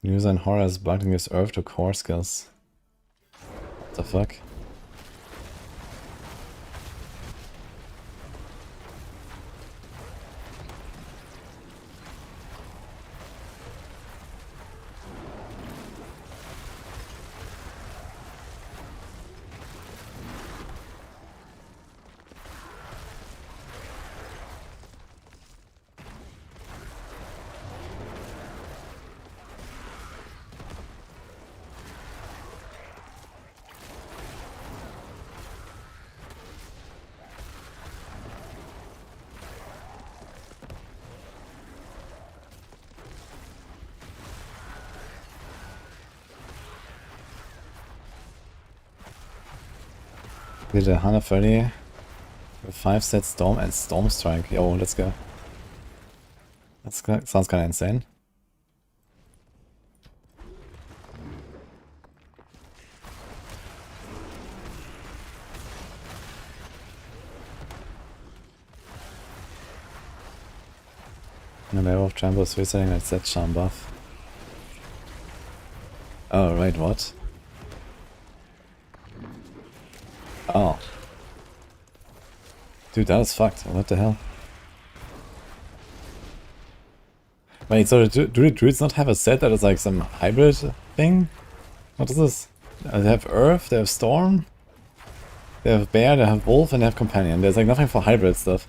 User and horror is bugged and use Earth to core skills. What the fuck? Did 130 with 5 set Storm and Storm Strike. Yo, let's go. That sounds kinda insane. And the of Trample is resetting at that charm buff. Oh, right, what? Oh. Dude, that is fucked. What the hell? Wait, so do druids not have a set that is like some hybrid thing? What is this? They have Earth, they have Storm, they have Bear, they have Wolf, and they have Companion. There's like nothing for hybrid stuff.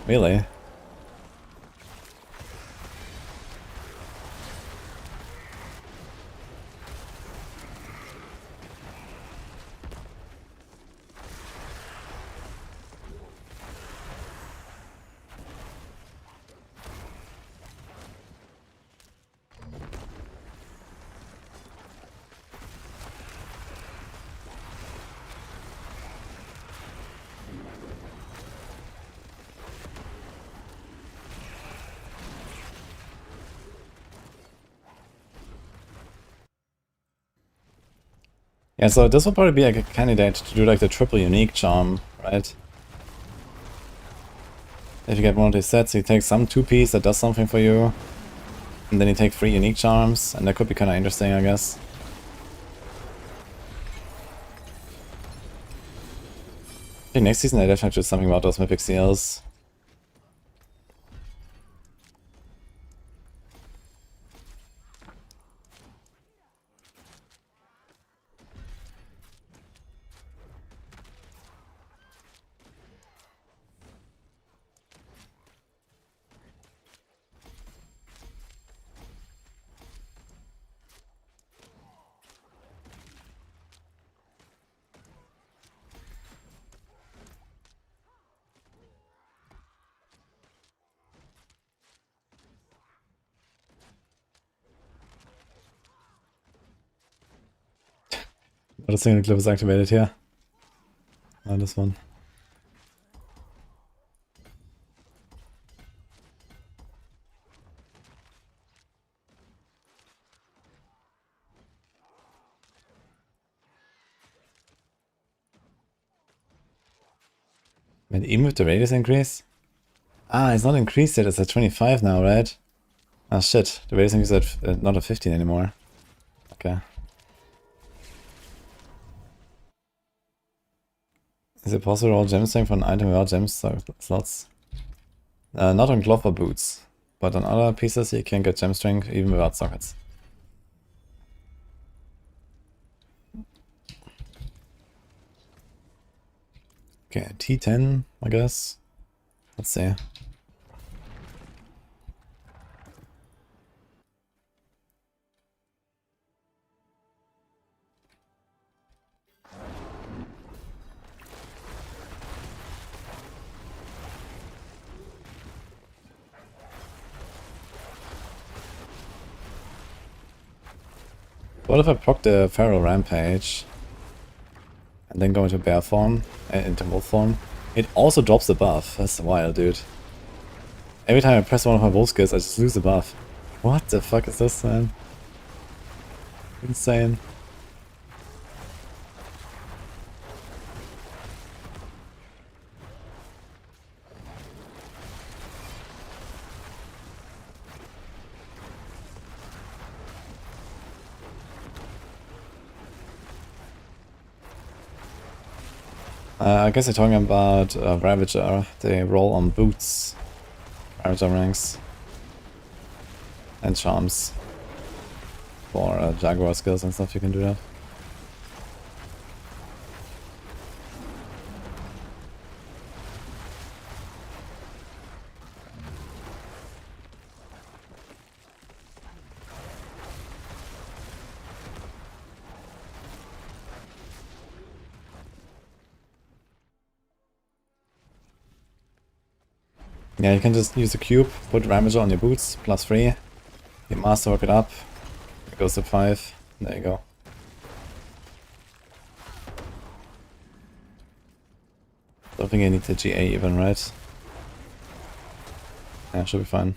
Really? Yeah, so this will probably be like a candidate to do like the triple unique charm, right? If you get one of these sets, you take some 2-piece that does something for you, and then you take 3 unique charms, and that could be kind of interesting, I guess. I think next season I definitely do something about those mythic seals. Oh, the single clip is activated here. Oh, this one. And even with the radius increase? Ah, it's not increased yet, it's at 25 now, right? Ah shit, the radius increase is at not at 15 anymore. Okay. Is it possible to roll gem strength for an item without gem slots? Not on glove or boots, but on other pieces you can get gem strength even without sockets. Okay, T10, I guess. Let's see. What if I proc the Feral Rampage and then go into bear form, into wolf form? It also drops the buff. That's wild, dude. Every time I press one of my wolf skills, I just lose the buff. What the fuck is this, man? Insane. I guess you're talking about Ravager. They roll on boots. Ravager ranks. And charms. For Jaguar skills and stuff, you can do that. Yeah, you can just use a cube, put Ravager on your boots, +3. You masterwork it up, it goes to 5. There you go. Don't think I need the GA even, right? Yeah, should be fine.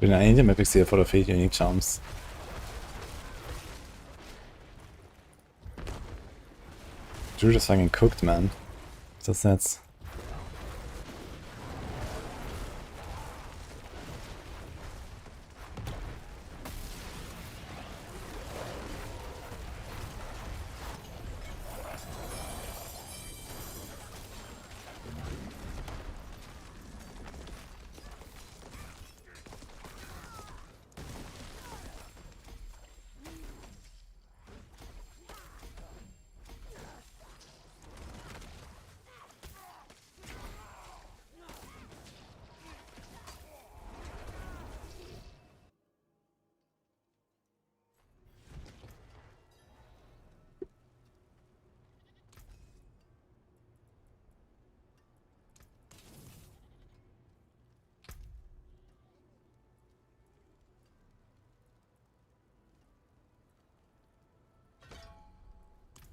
I need a Epic Seal for the 3 unique charms. Druid is fucking cooked, man. That's nuts.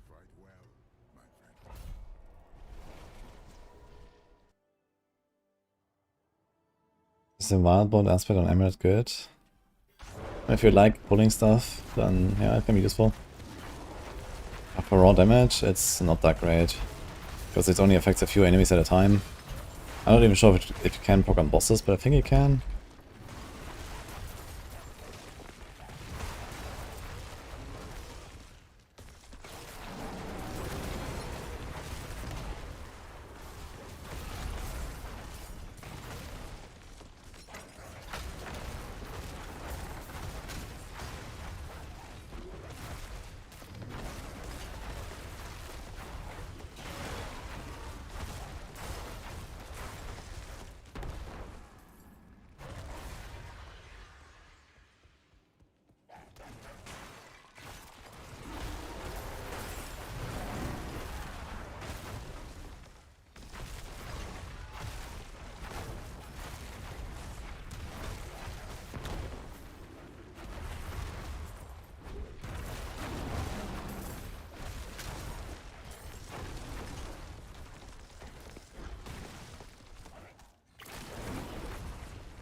Fight well, my friend. Is the wild bolt aspect on Emerald good? If you like pulling stuff, then yeah, it can be useful. But for raw damage, it's not that great. Because it only affects a few enemies at a time. I'm not even sure if you can proc on bosses, but I think you can.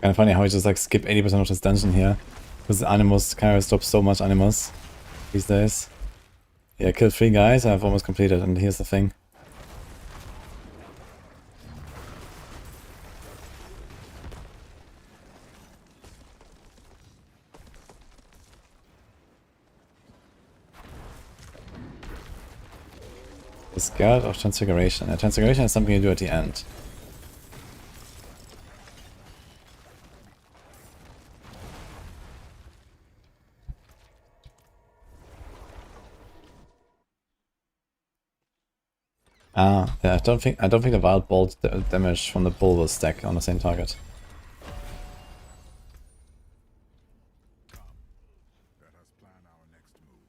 Kind of funny how he just like skip 80% of this dungeon here. Because the Animus kind of stops so much Animus these days. Yeah, killed 3 guys, I've almost completed, and here's the thing. The Scout of Transfiguration. Transfiguration is something you do at the end. Yeah, I don't think the wild bolt damage from the bull will stack on the same target. Let us plan our next move.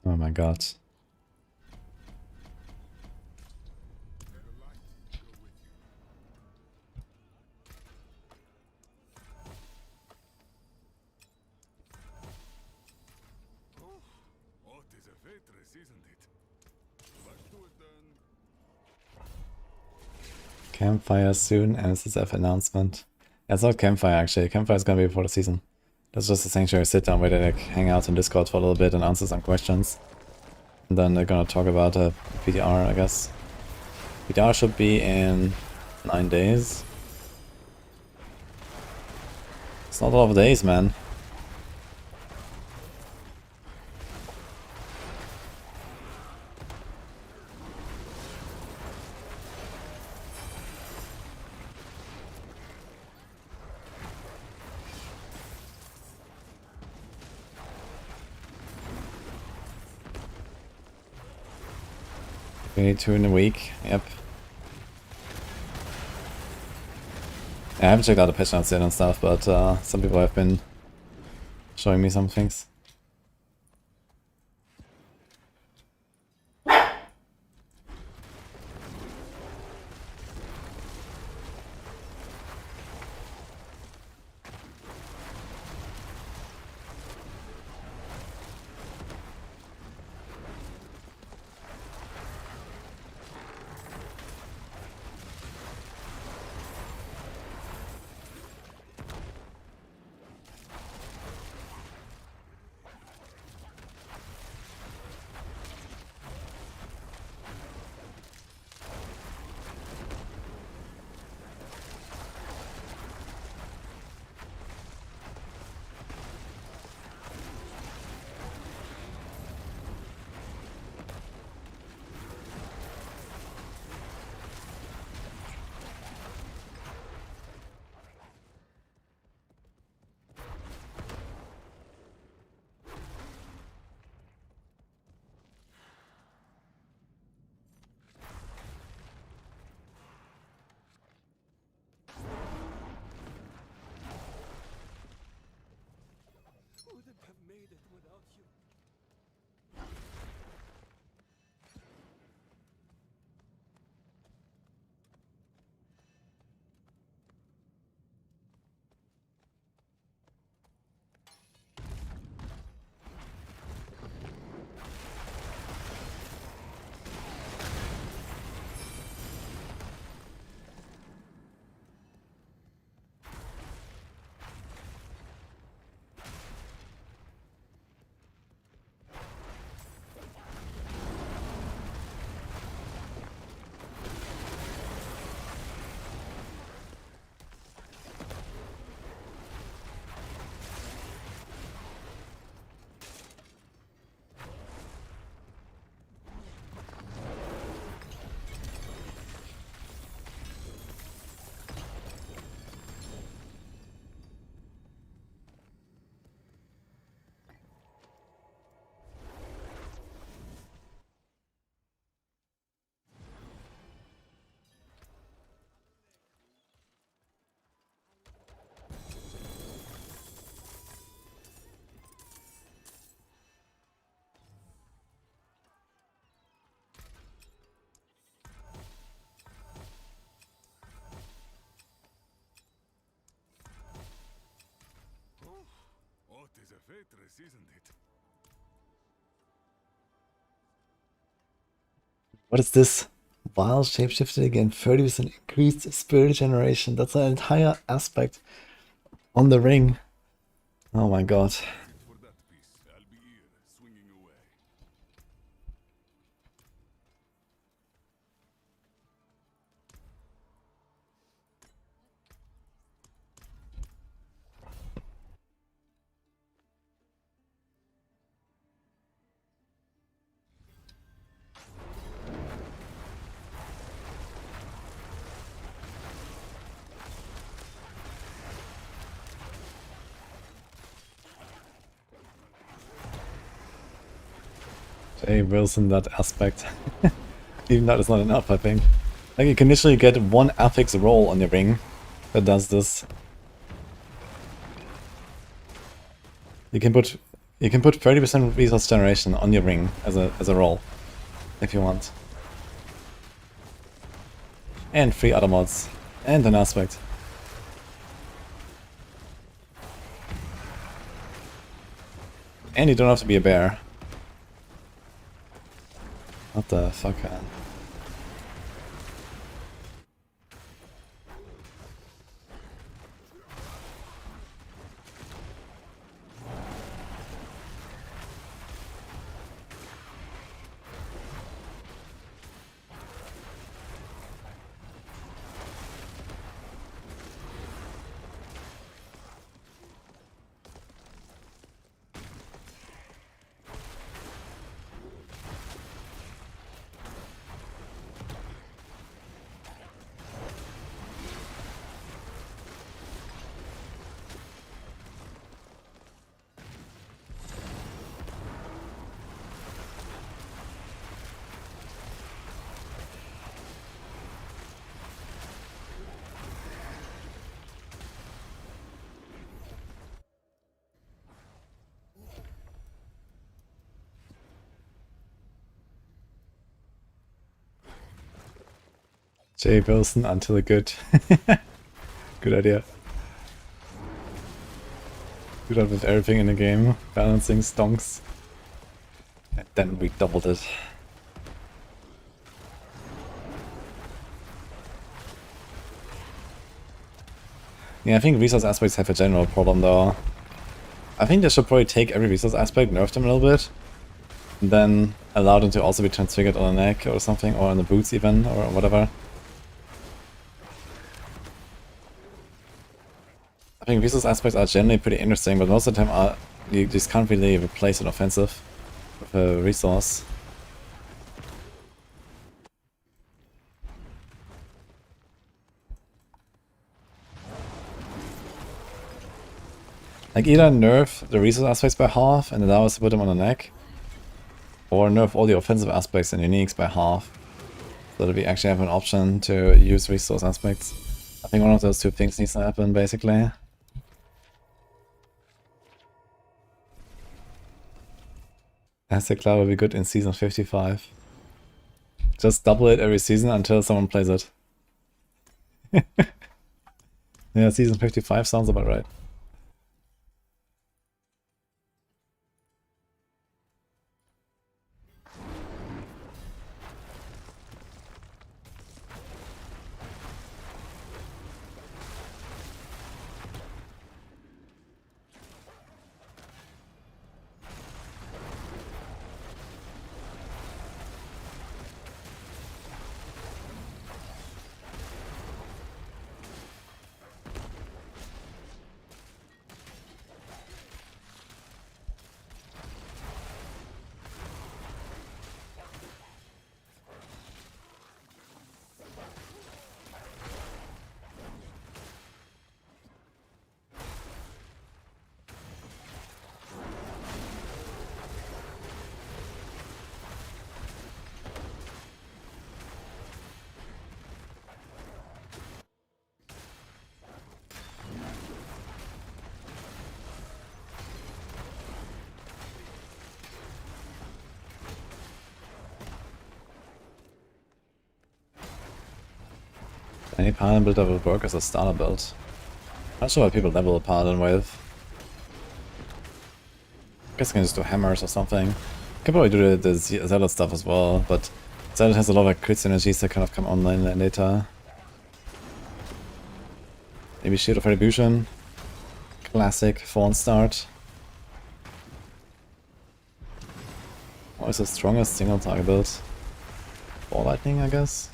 Oh my god. May the light go with you. Oh, it is a waitress, isn't it? Let's do it then. Campfire soon, NSSF announcement. Yeah, it's not campfire actually. Campfire is gonna be before the season. That's just a sanctuary sit down where they like hang out in Discord for a little bit and answer some questions. And then they're gonna talk about a PDR, I guess. PDR should be in 9 days. It's not a lot of days, man. We need 2 in a week, yep. Yeah, I haven't checked out the patch notes yet and stuff, but some people have been showing me some things. Wouldn't have made it without you. What is a waitress, isn't it? What is this? While shapeshifted again, 30% increased spirit generation. That's an entire aspect on the ring. Oh my god. For that piece, I'll be here, swinging away. Jay Wilson, that aspect. Even that is not enough, I think. Like, you can initially get one affix roll on your ring that does this. You can put 30% resource generation on your ring as a roll, if you want. And 3 other mods. And an aspect. And you don't have to be a bear. What the fuck, man? Jay Wilson until a good. Good idea. Do that with everything in the game. Balancing stonks. And then we doubled it. Yeah, I think resource aspects have a general problem though. I think they should probably take every resource aspect, nerf them a little bit, and then allow them to also be transfigured on the neck or something, or on the boots even, or whatever. I think resource aspects are generally pretty interesting, but most of the time you just can't really replace an offensive with a resource. Like either nerf the resource aspects by half and allow us to put them on the neck, or nerf all the offensive aspects and uniques by half, so that we actually have an option to use resource aspects. I think one of those two things needs to happen, basically. Aztec Cloud will be good in season 55. Just double it every season until someone plays it. Yeah, season 55 sounds about right. Any paladin build that will work as a starter build. Not sure what people level a paladin with. I guess I can just do hammers or something. Could probably do the zealot stuff as well, but zealot has a lot of crit synergies that kind of come online later. Maybe Shield of Retribution. Classic Fawn start. What is the strongest single target build? Ball Lightning, I guess.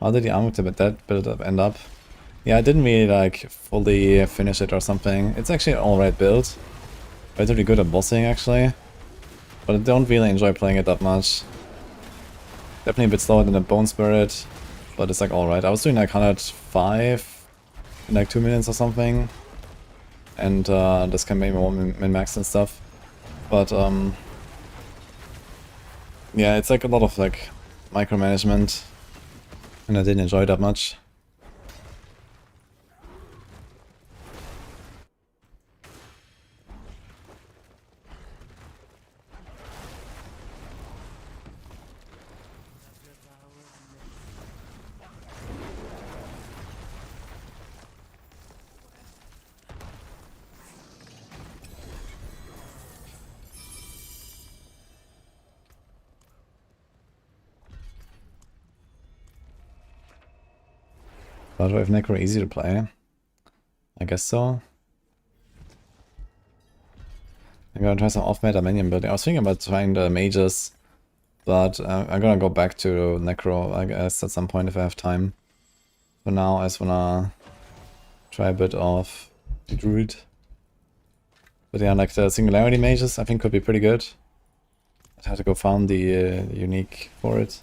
How did the armor to that build up end up? Yeah, I didn't really like fully finish it or something. It's actually an alright build. Relatively good at bossing actually. But I don't really enjoy playing it that much. Definitely a bit slower than the Bone Spirit, but it's like alright. I was doing like 105 in like 2 minutes or something. And this can make me more min-max and stuff. But yeah, it's like a lot of like micromanagement. And I didn't enjoy it that much. But do I have Necro easy to play? I guess so. I'm gonna try some off-meta minion building. I was thinking about trying the mages, but I'm gonna go back to Necro, I guess, at some point if I have time. For now, I just wanna try a bit of Druid. But yeah, like the Singularity mages, I think could be pretty good. I'd have to go farm the unique for it.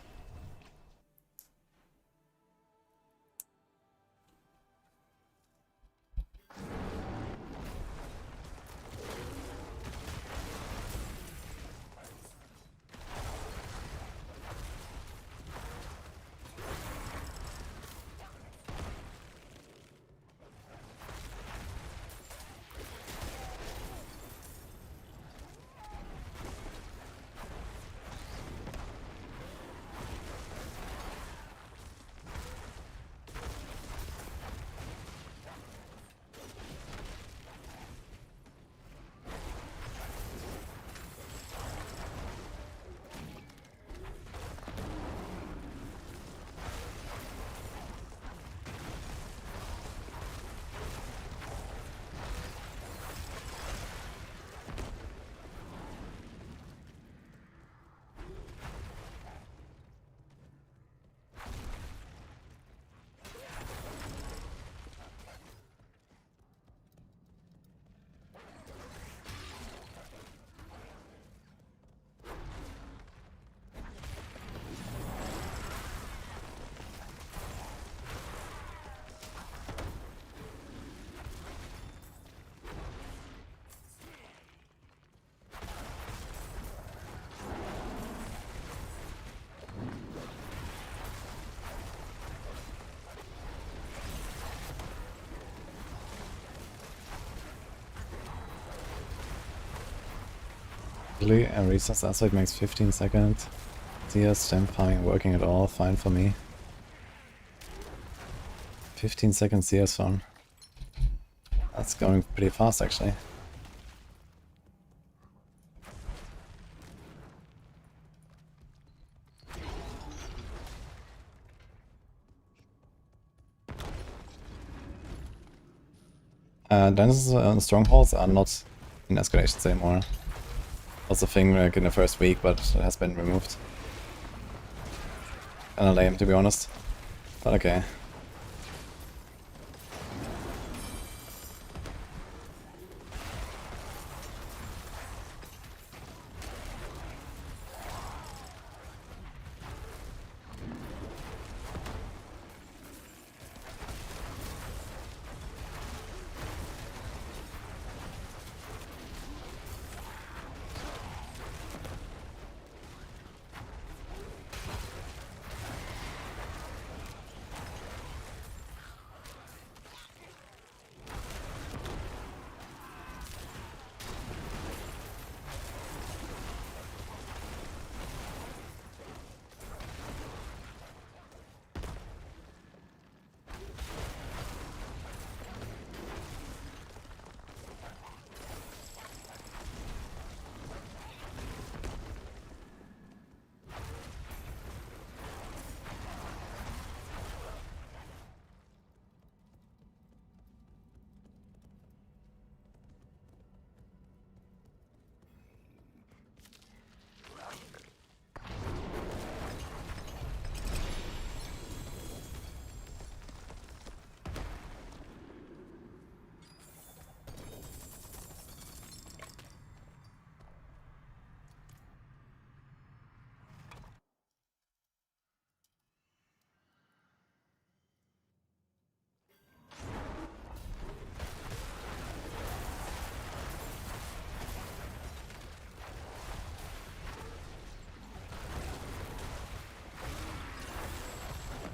Usually a resource aspect makes 15 seconds. CS stamp farming working at all, fine for me. 15 seconds CS farm. That's going pretty fast actually. Dungeons and strongholds are not in escalations anymore. Was a thing like in the first week, but it has been removed. Kinda lame to be honest. But okay.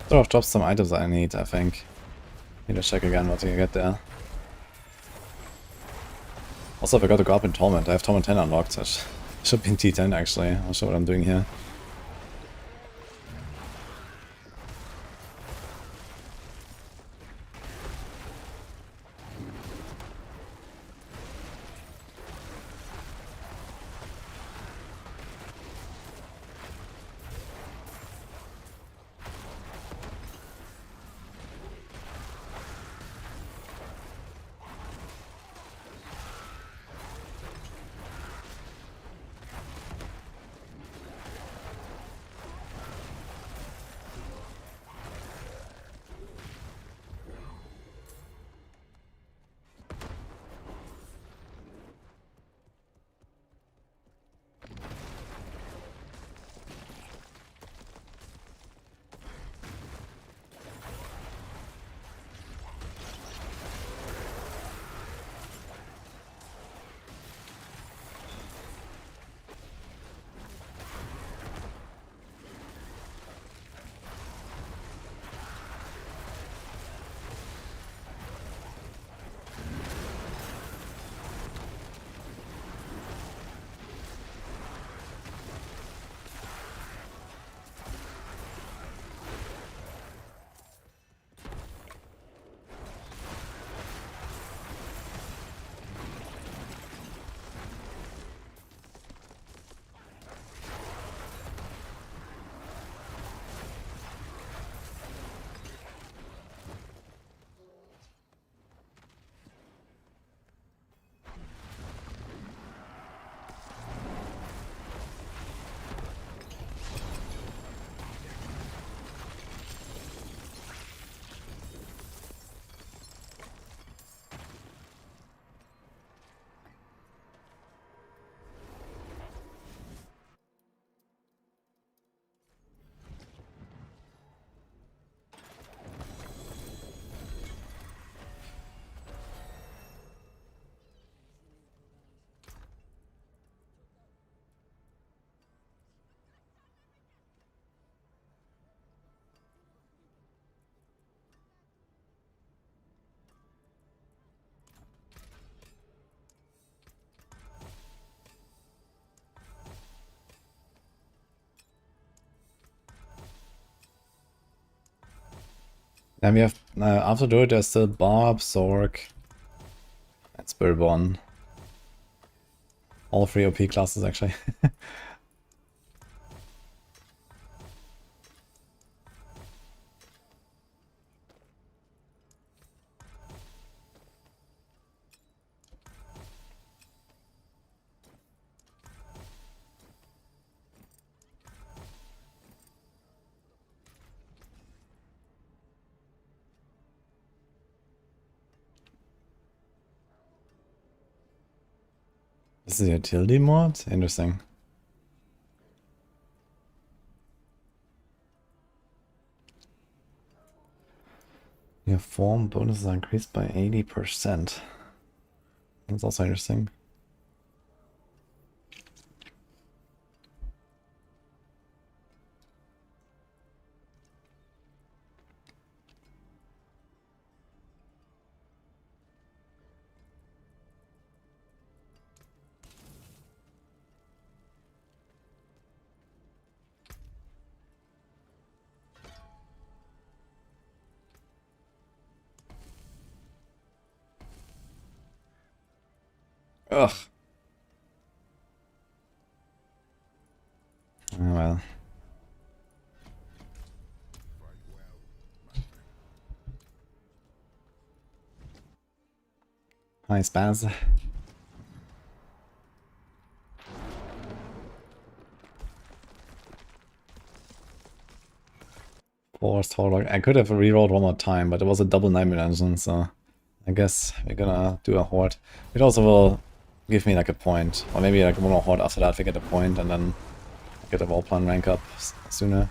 Sort of dropped some items I need, I think. Need to check again what you get there. Also, I forgot to go up in Torment. I have Torment 10 unlocked. I should be in T10 actually. I'm not sure what I'm doing here. Then we have, after Druid, there's still Barb, Zork, and Spiritborn. All 3 OP classes, actually. This is a utility mod? Interesting. Your form bonuses are increased by 80%. That's also interesting. Ugh. Oh well. Hi, Spaz. Forced Horlock. I could have rerolled one more time, but it was a double Nightmare Dungeon, so I guess we're gonna do a Horde. It also will give me like a point, or maybe like one more Horde after that we get a point, and then get a Warplan rank up sooner.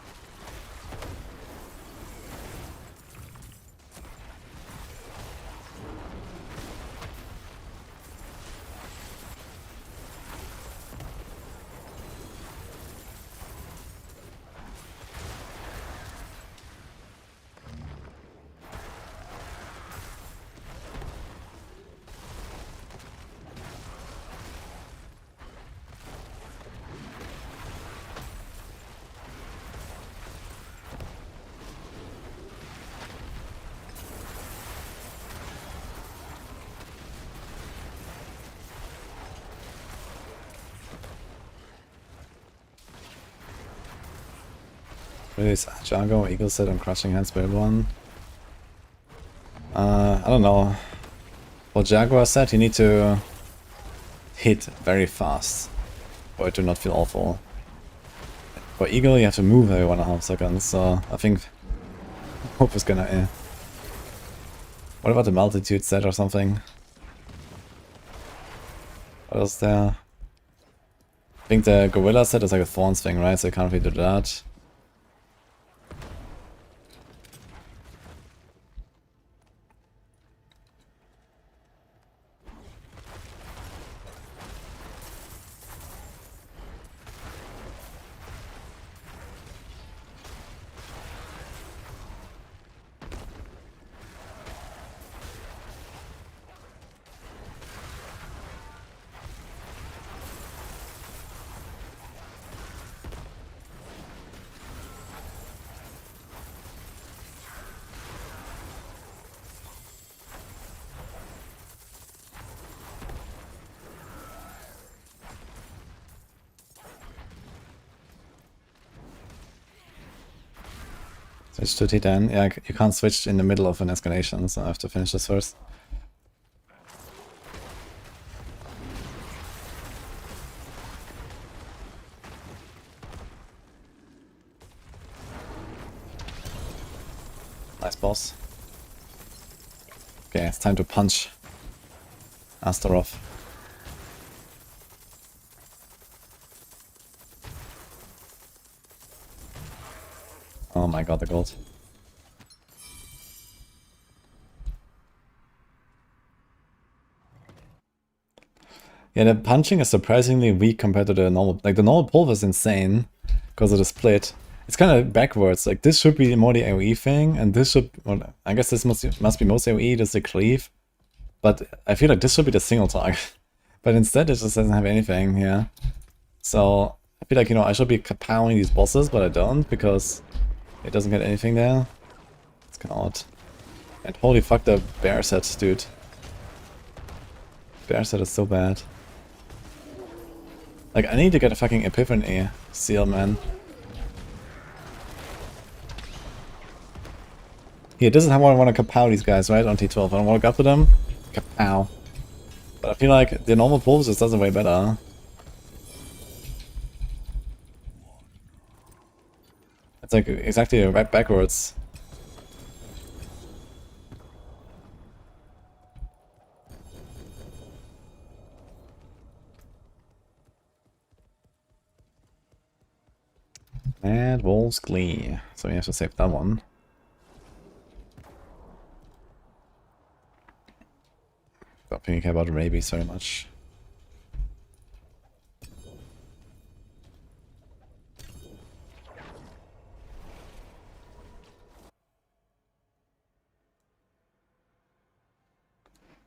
Release Jago, Eagle Set, and Crushing Hand Spiritborn. I don't know. For Jaguar set, you need to hit very fast for it to not feel awful. For Eagle, you have to move every 1.5 seconds, so I think Hope is gonna. What about the Multitude set or something? What else there? I think the Gorilla set is like a Thorns thing, right? So you can't really do that. Switch to T10. Yeah, you can't switch in the middle of an escalation, so I have to finish this first. Nice boss. Okay, it's time to punch Astaroth. Oh my god, the gold. Yeah, the punching is surprisingly weak compared to the normal. Like, the normal pulver is insane because of the split. It's kind of backwards. Like, this should be more the AoE thing, and this should. Well, I guess this must be most AoE, this is the cleave. But I feel like this should be the single target. But instead, it just doesn't have anything here. So, I feel like, you know, I should be powering these bosses, but I don't because it doesn't get anything there. It's kind of odd. And holy fuck, the bear set, dude. Bear set is so bad. Like, I need to get a fucking Epiphany seal, man. Here, this is how I want to kapow these guys, right? On T12. I don't want to go after them. Kapow. But I feel like the normal wolves just does it way better. It's like exactly right backwards. Mad Wolves Glee. So we have to save that one. Don't think I care about rabies very much.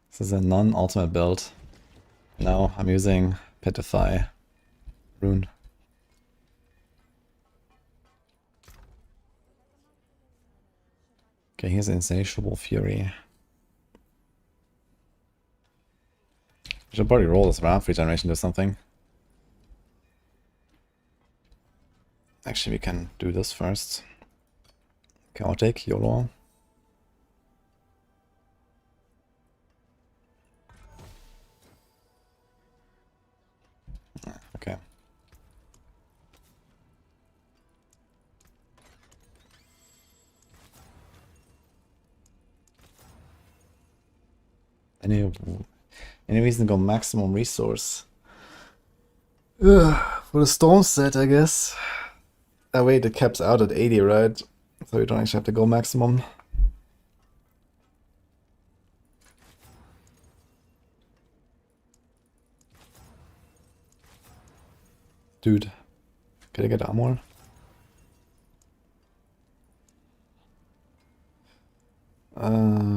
This is a non-ultimate build. No, I'm using Petrify Rune. Okay, here's Insatiable Fury. I should probably roll this wrath regeneration to something. Actually, we can do this first. Chaotic, YOLO. Okay. Any reason to go maximum resource? Ugh, for the storm set, I guess. Oh wait, it caps out at 80, right? So you don't actually have to go maximum. Dude, can I get armor?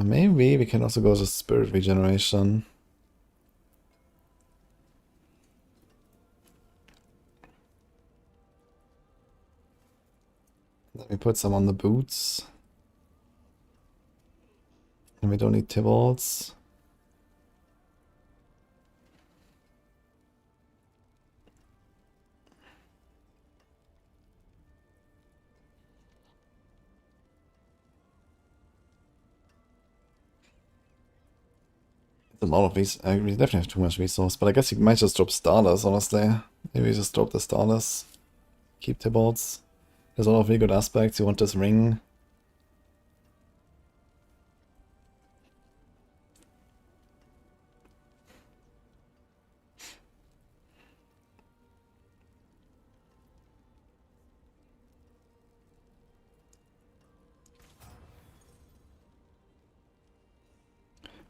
Maybe we can also go to spirit regeneration. Let me put some on the boots. And we don't need Tybalts. A lot of these. We definitely have too much resource, but I guess you might just drop Starless, honestly. Maybe just drop the Starless. Keep Tybalts. There's a lot of really good aspects. You want this ring.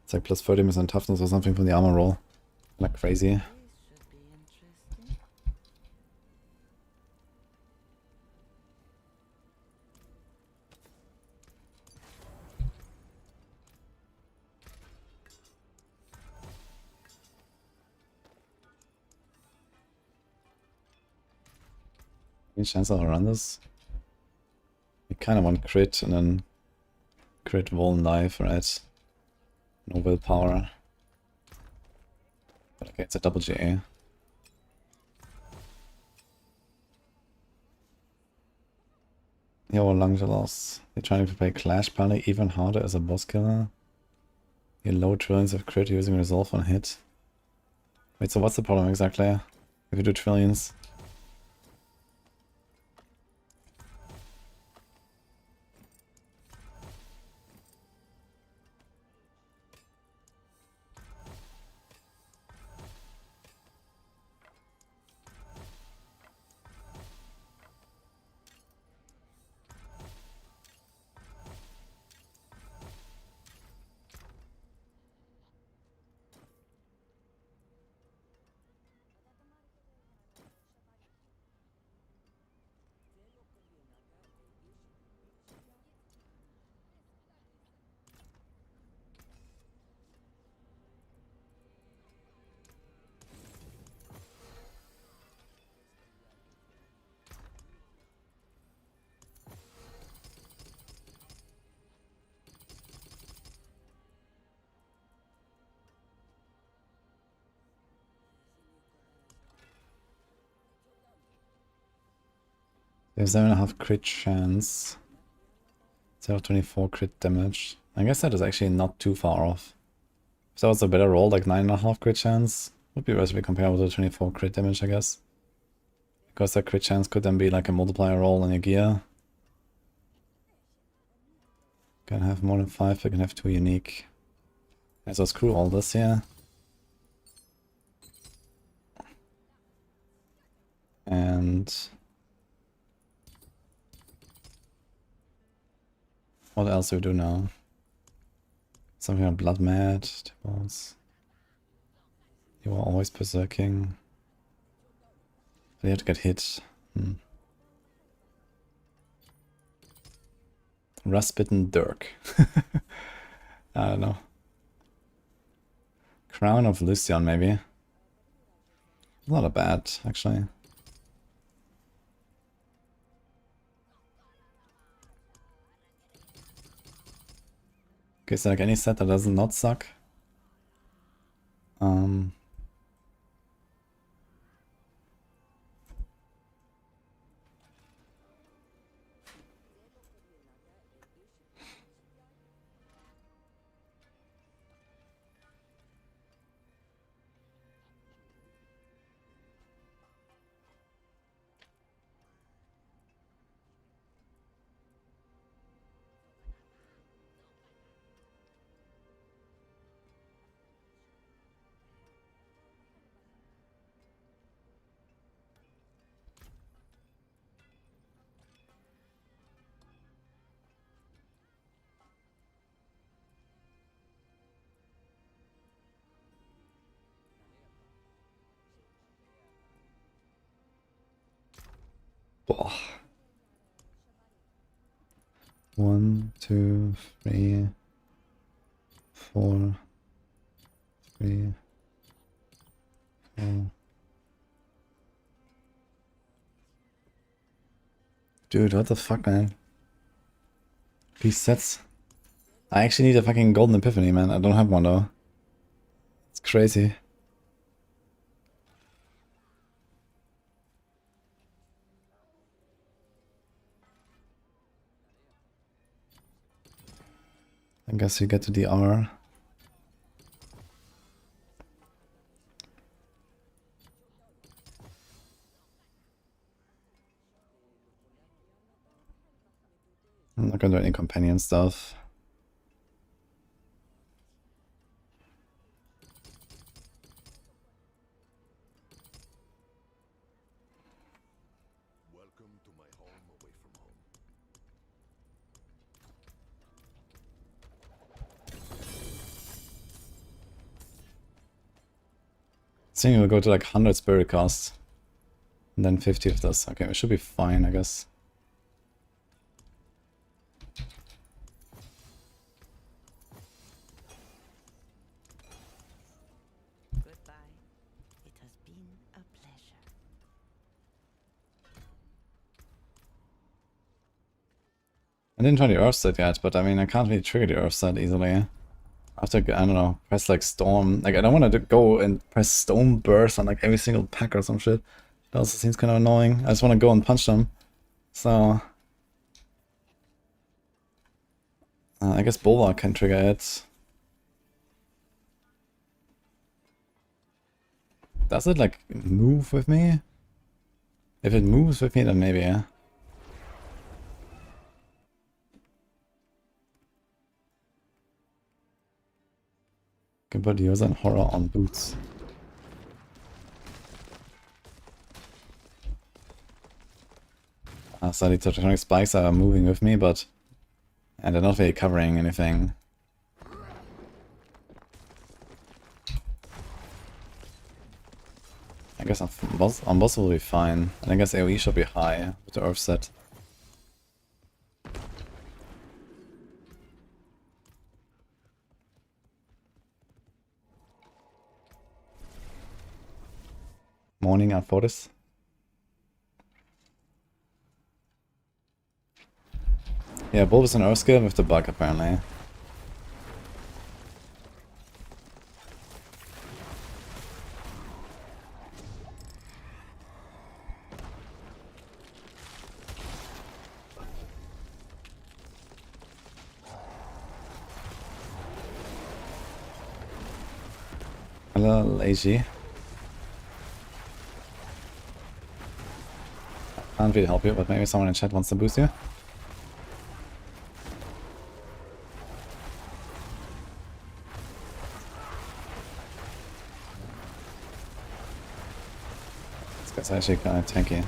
It's like plus 30% toughness or something from the armor roll. Like crazy. This should be interesting. Any chance I'll run this? I kind of want crit and then crit roll knife, right? No willpower. But okay, it's a double GA. Yo, Langelos. You're trying to play Clash Pally even harder as a boss killer? You low trillions of crit using resolve on hit. Wait, so what's the problem exactly? If you do trillions? There's 7.5 crit chance. 0.24 crit damage. I guess that is actually not too far off. If that was a better roll, like 9.5 crit chance, would be relatively comparable to 24 crit damage, I guess. Because that crit chance could then be like a multiplier roll in your gear. Can have more than 5, we can have 2 unique. Yeah, so screw all this here. And what else do we do now? Something like Blood Mad, Tables. You are always berserking. But you have to get hit. Rust-bitten Dirk. I don't know. Crown of Lucian, maybe. Not a bad, actually. Okay, so like any set that does not suck. Boah. 1, 2, 3, 4, 3, 4. Dude, what the fuck, man? These sets. I actually need a fucking golden epiphany, man. I don't have one though. It's crazy. I guess you get to DR. I'm not gonna do any companion stuff. Welcome to my home away from home. I think we'll go to like 100 spirit costs. And then 50 of this. Okay, we should be fine, I guess. Goodbye. It has been a pleasure. I didn't try the Earth set yet, but I mean, I can't really trigger the Earth set easily. I have to, I don't know, press like Storm. Like, I don't want to go and press Stone Burst on like every single pack or some shit. That also seems kind of annoying. I just want to go and punch them. So I guess Bulwark can trigger it. Does it like move with me? If it moves with me, then maybe, yeah. Can put user and horror on boots. So the tectonic spikes are moving with me, but and they're not really covering anything. I guess on boss will be fine. And I guess AoE should be high with the Earth set. Morning at Fortis. Yeah, Bulbous and Earth skill with the bug apparently. little lazy. Can't really help you, but maybe someone in chat wants to boost you. This guy's actually kind of tanky.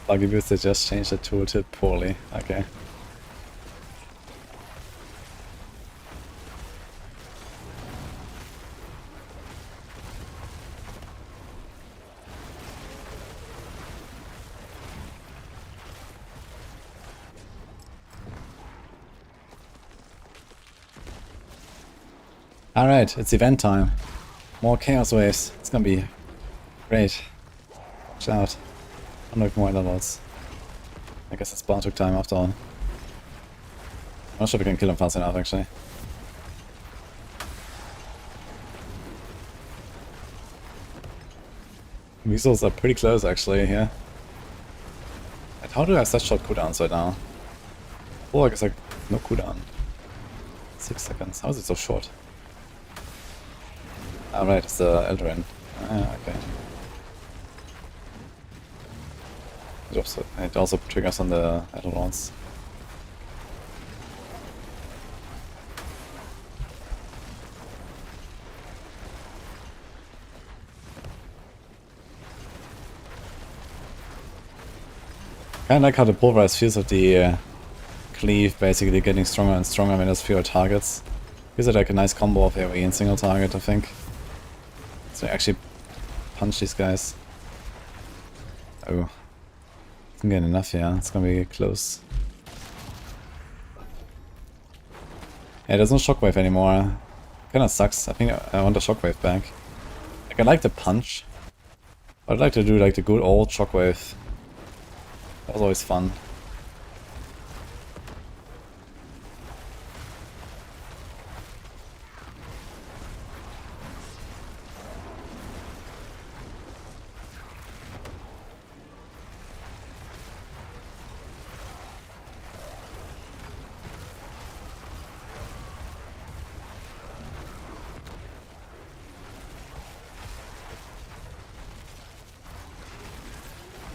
Buggy booster just changed the tooltip poorly. Okay. Alright, it's event time. More chaos waves. It's gonna be great. Watch out. Unlock more levels. I guess it's bar took time after all. I'm not sure if we can kill him fast enough actually. Weasels are pretty close actually here. And how do I have such short cooldowns right now? Oh, I guess like no cooldown. 6 seconds. How is it so short? Ah right, it's the Eldrain. Ah, okay. It also triggers on the Eldrons. Kinda like how the pulverize feels with the cleave basically getting stronger and stronger when there's fewer targets. Gives it like a nice combo of AoE and single target, I think. So actually punch these guys. Oh. Isn't getting enough here, it's gonna be close. Yeah, there's no shockwave anymore. Kinda sucks. I think I want the shockwave back. Like, I like the punch. I'd like to do like the good old shockwave. That was always fun.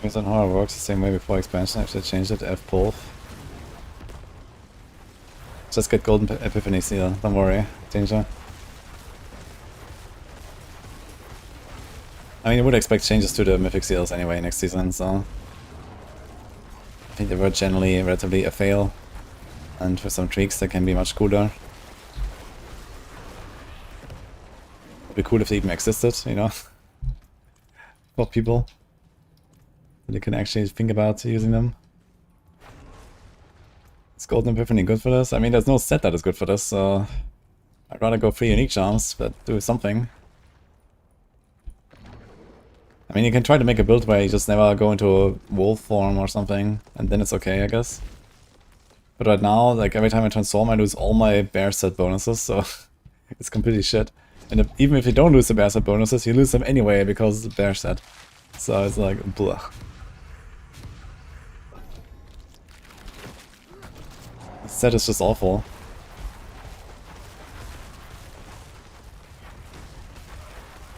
Based on how it works the same way before expansion, if they changed it to F-Pulve. Just get Golden Epiphany Seal, don't worry, Danger. I mean, I would expect changes to the Mythic Seals anyway next season, so... I think they were generally relatively a fail. And with some tweaks they can be much cooler. It'd be cool if they even existed, you know? For people. You can actually think about using them. Is Golden Epiphany good for this? I mean, there's no set that is good for this, so... I'd rather go 3 unique charms, but do something. I mean, you can try to make a build where you just never go into a wolf form or something, and then it's okay, I guess. But right now, like, every time I transform, I lose all my bear set bonuses, so... it's completely shit. And even if you don't lose the bear set bonuses, you lose them anyway, because it's bear set. So it's like, blah. This set is just awful.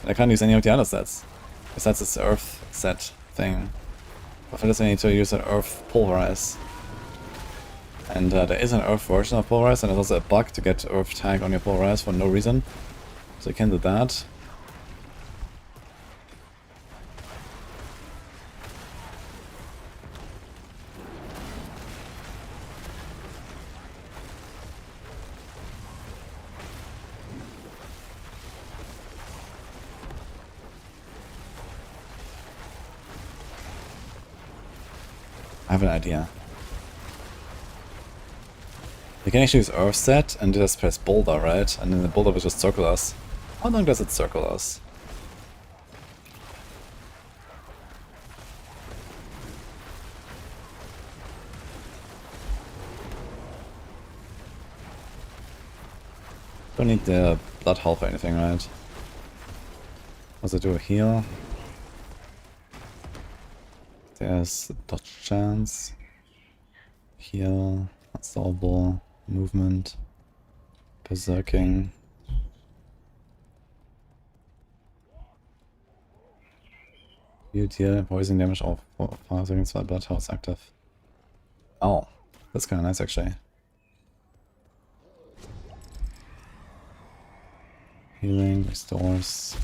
I can't use any of the other sets. Besides this Earth set thing. But for this I need to use an Earth Pulverize. And there is an Earth version of Pulverize, and there's also a bug to get Earth tag on your Pulverize for no reason. So you can do that. I have an idea. We can actually use Earth set and just press Boulder, right? And then the Boulder will just circle us. How long does it circle us? Don't need the blood health or anything, right? What's it do? Heal. There's dodge chance. Heal. Unstoppable. Movement. Berserking. You deal poison damage of 5 seconds while blood health active. Oh, that's kind of nice actually. Healing restores.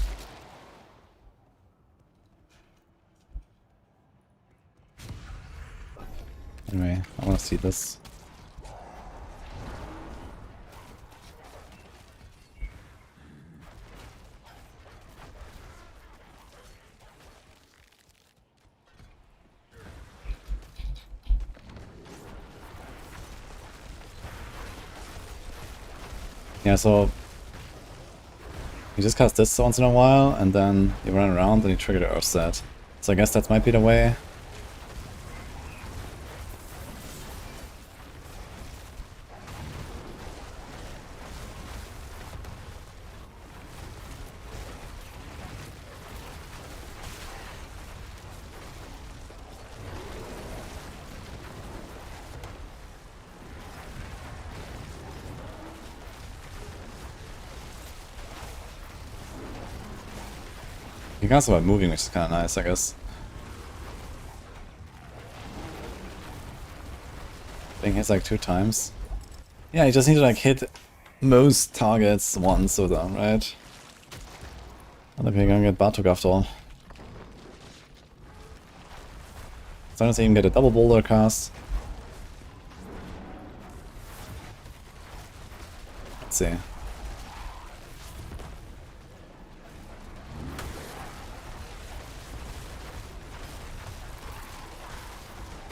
Anyway, I want to see this. Yeah, so you just cast this once in a while, and then you run around and you trigger the Earth set. So I guess that might be the way. You can also about moving, which is kind of nice, I guess. Thing hits like 2 times. Yeah, you just need to like hit most targets once with them, right? I don't think you're gonna get Bartok after all. As long as you can get a double boulder cast. Let's see.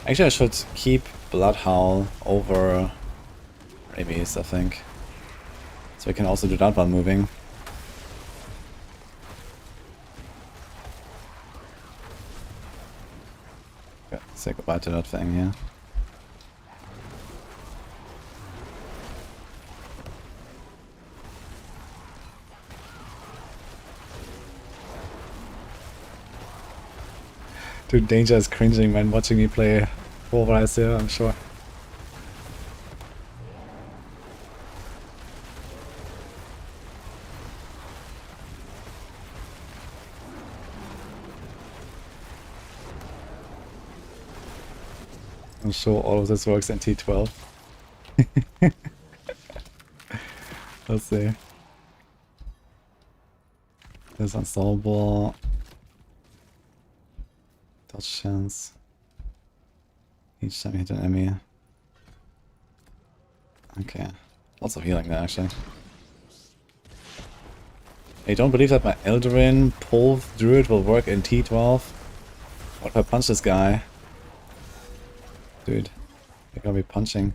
Actually, I should keep Bloodhowl over Rabies, I think. So we can also do that while moving. Okay, say goodbye to that thing here. Dude, Danger is cringing, man, watching me play Pulverize here, I'm sure. I'm sure all of this works in T12. Let's see. There's unstoppable. Touch chance. Each time you hit an enemy. Okay. Lots of healing there actually. I don't believe that my Eldarin Pulv Druid will work in T12. What if I punch this guy? Dude, you're gonna be punching.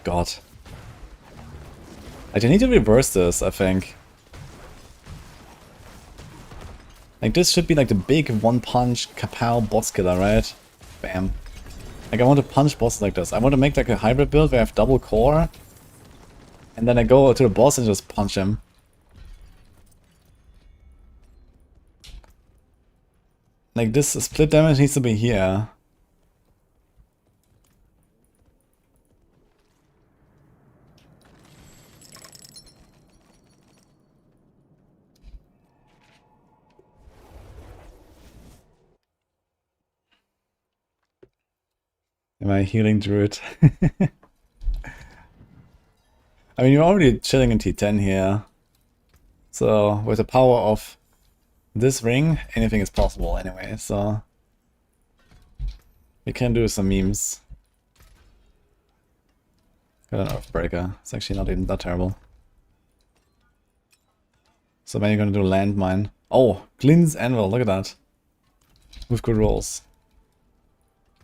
God. I need to reverse this, I think. Like, this should be like the big one-punch kapow boss killer, right? Bam. Like, I want to punch bosses like this. I want to make like a hybrid build where I have double core. And then I go to the boss and just punch him. Like, this split damage needs to be here. Am I healing Druid? I mean, you're already chilling in T10 here. So, with the power of this ring, anything is possible anyway, so... we can do some memes. Got an Earthbreaker. It's actually not even that terrible. So then you're gonna do Landmine. Oh, Glynn's Anvil, look at that. With good rolls.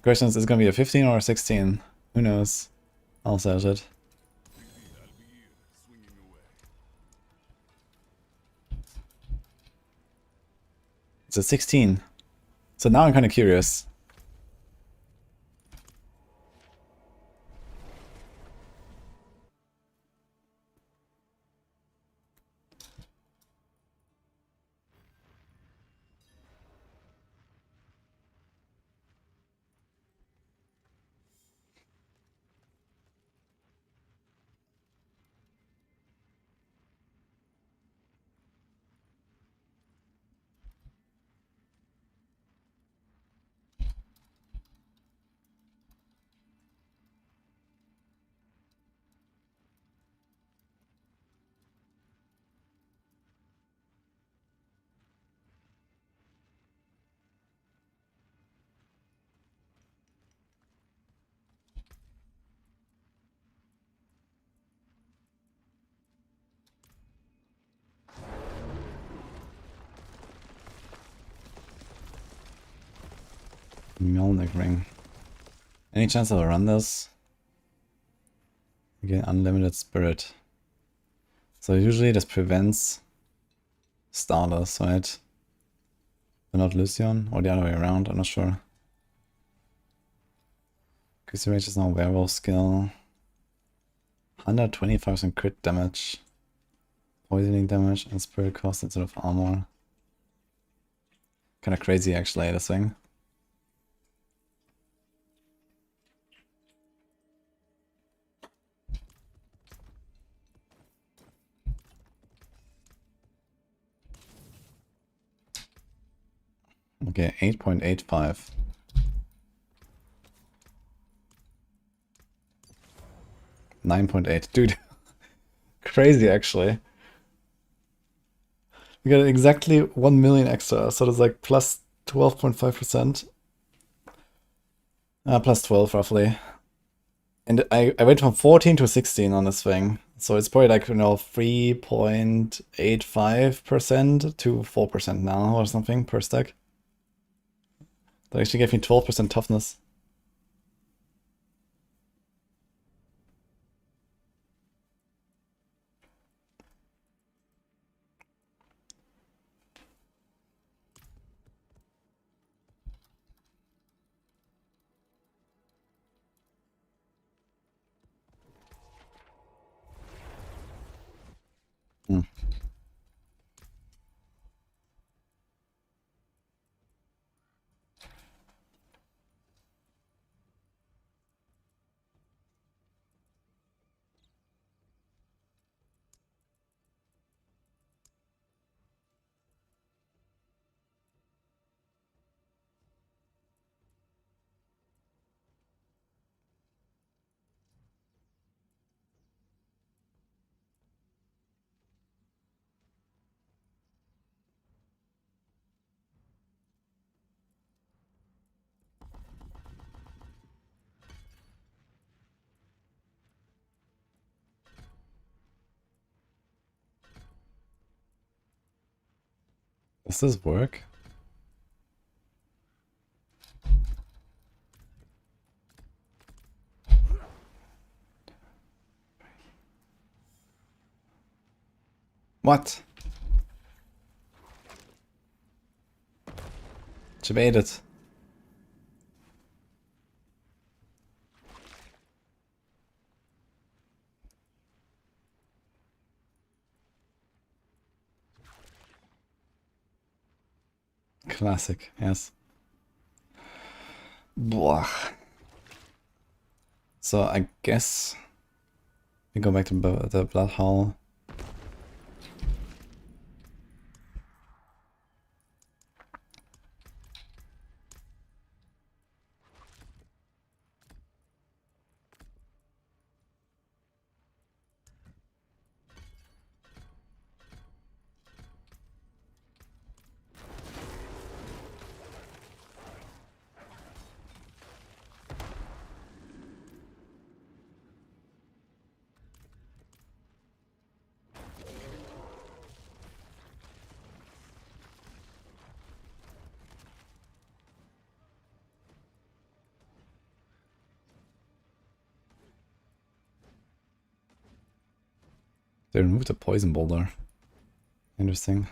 Question is it gonna be a 15 or a 16? Who knows? I'll search it. It's a 16. So now I'm kind of curious. Mjolnir ring. Any chance I'll run this? Again, unlimited spirit. So usually this prevents starters, right? But not Lucian, or the other way around, I'm not sure. Increase rage is now werewolf skill. 125% crit damage. Poisoning damage and spirit cost instead of armor. Kinda crazy actually, this thing. Okay, 8.85. $9.8. Dude, crazy actually. We got exactly 1 million extra, so it's like plus 12.5%. Plus 12 roughly. And I went from 14 to 16 on this thing. So it's probably like, 3.85% to 4% now or something per stack. That actually gave me 12% toughness. Hmm. Does this work? What? She made it. Classic, yes. Blah. So I guess we go back to the Blood Hall. They removed the poison boulder. Interesting.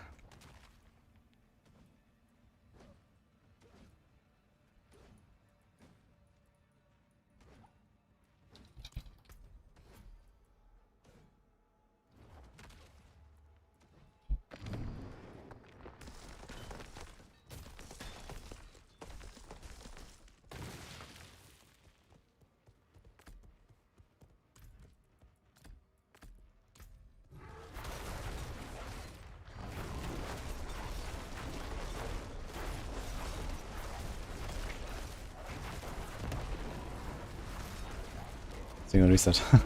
Single reset. How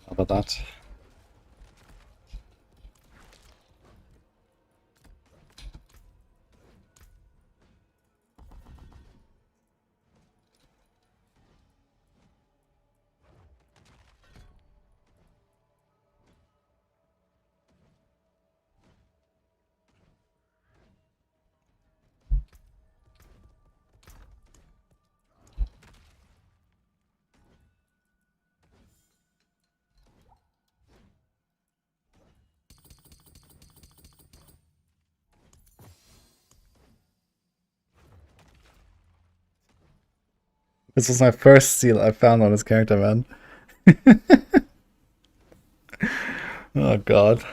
about that? This was my first seal I found on this character, man. Oh god.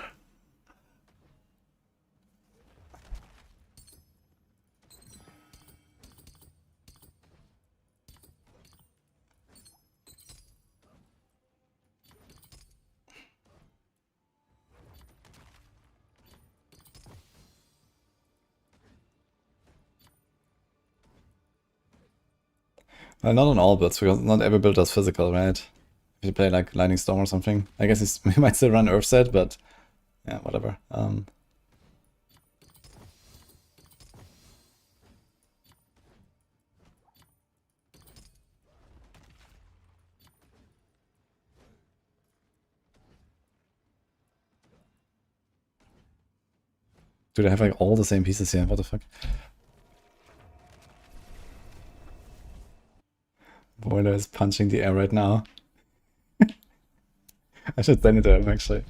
Not on all builds, because not every build does physical, right? If you play like Lightning Storm or something. I guess he might still run Earth set, but yeah, whatever. Dude, I have like all the same pieces here, what the fuck? Boiler is punching the air right now. I should send it to him, actually.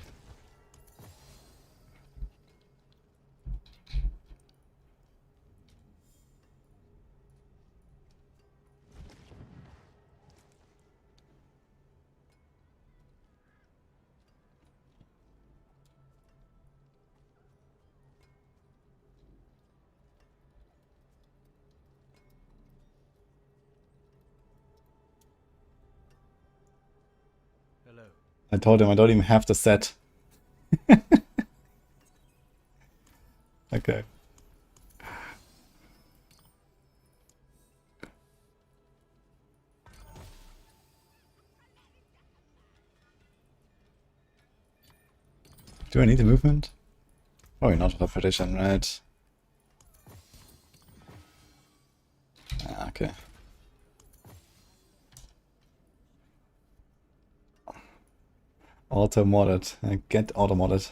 Hello. I told him I don't even have the set. Okay. Do I need the movement? Probably not for prediction, right? Ah, okay. Auto-modded. Get auto-modded.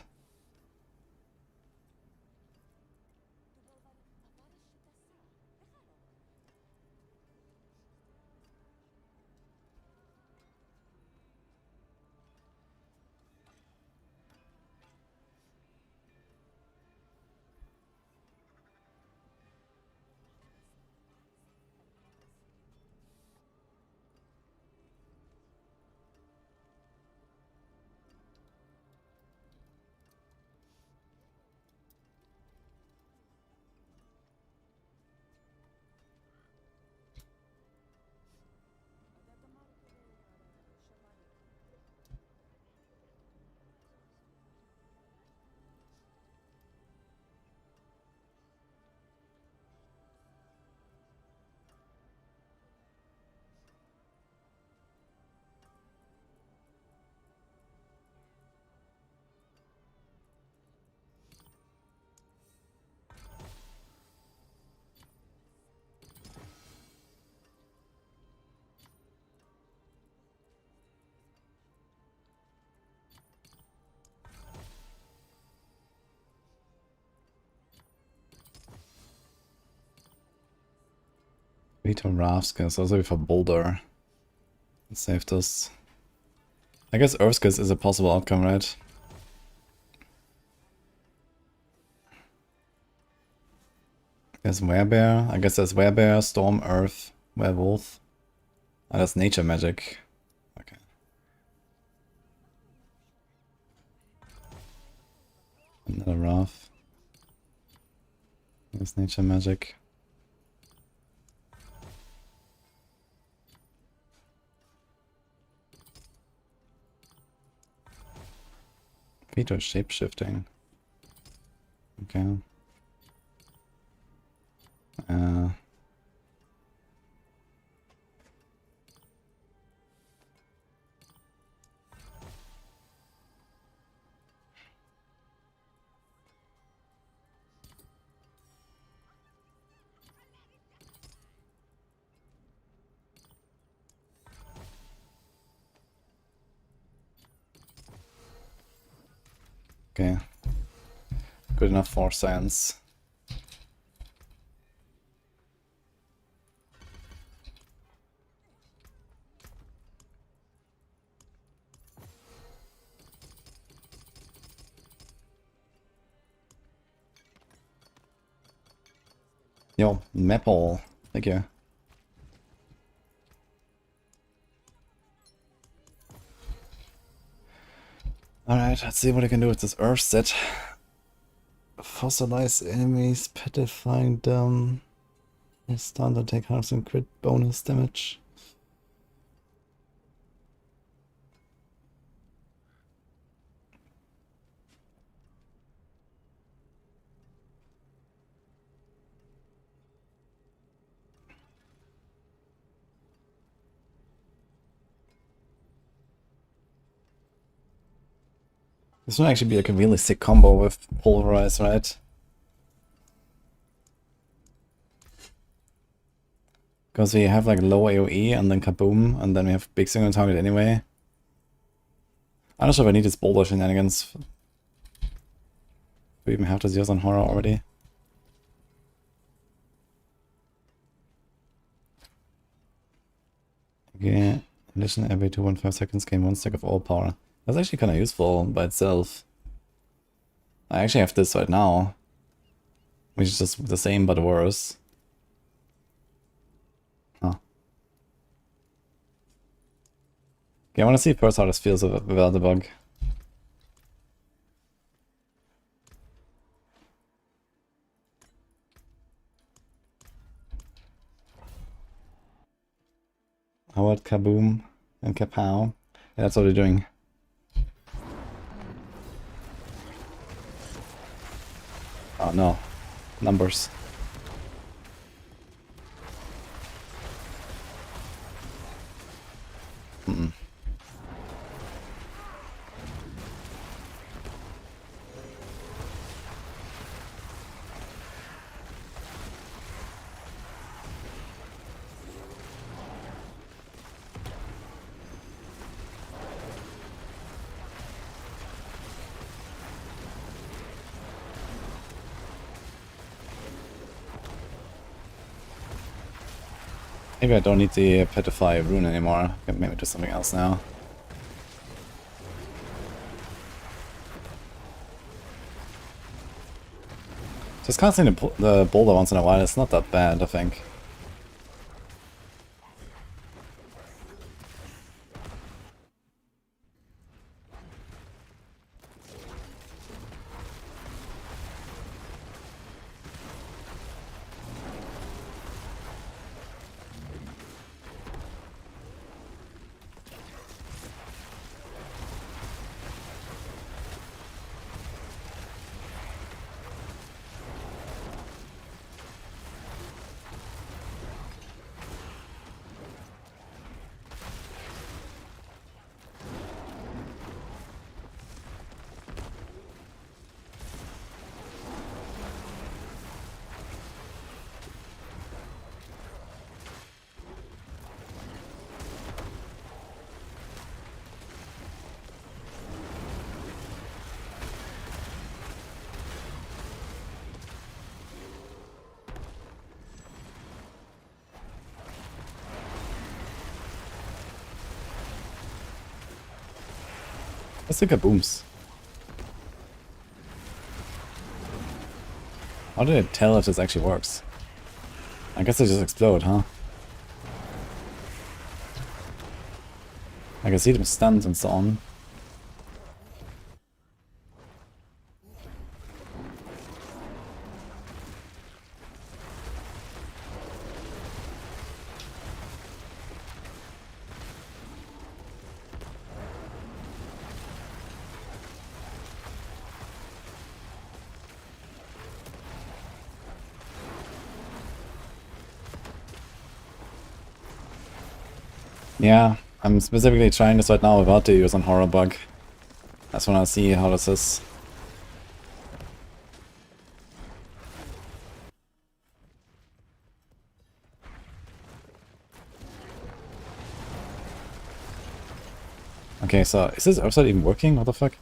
Veto Rafska is also for Boulder. Let's save this. I guess Earthskiss is a possible outcome, right? There's Werebear. I guess there's Werebear, Storm, Earth, Werewolf. Oh, that's nature magic. Okay. Another Wrath. There's nature magic. Veto shapeshifting. Okay. Okay. Good enough for science. Yo, Maple. Thank you. Alright, let's see what I can do with this Earth set. Fossilize enemies, petrifying them. Stun to take 100% crit bonus damage. This would actually be like a really sick combo with Pulverize, right? Because we have like low AoE and then kaboom, and then we have big single target anyway. I'm not sure if I need this boulder shenanigans. We even have to use on horror already. Yeah, in addition, every 2.5 seconds gain 1 stack of all power. That's actually kind of useful by itself. I actually have this right now, which is just the same but worse. Huh. Okay, I want to see first how this feels without the bug. How about kaboom and kapow? Yeah, that's what we're doing. Oh no, numbers. Mm-mm. Maybe I don't need the Petrify rune anymore. I can maybe do something else now. Just casting the boulder once in a while, it's not that bad, I think. Let's look at booms. How did it tell if this actually works? I guess they just explode, huh? I can see them stunned and so on. Yeah, I'm specifically trying this right now without the use on horror bug. I just wanna see how this is. Okay, so is this episode even working? What the fuck?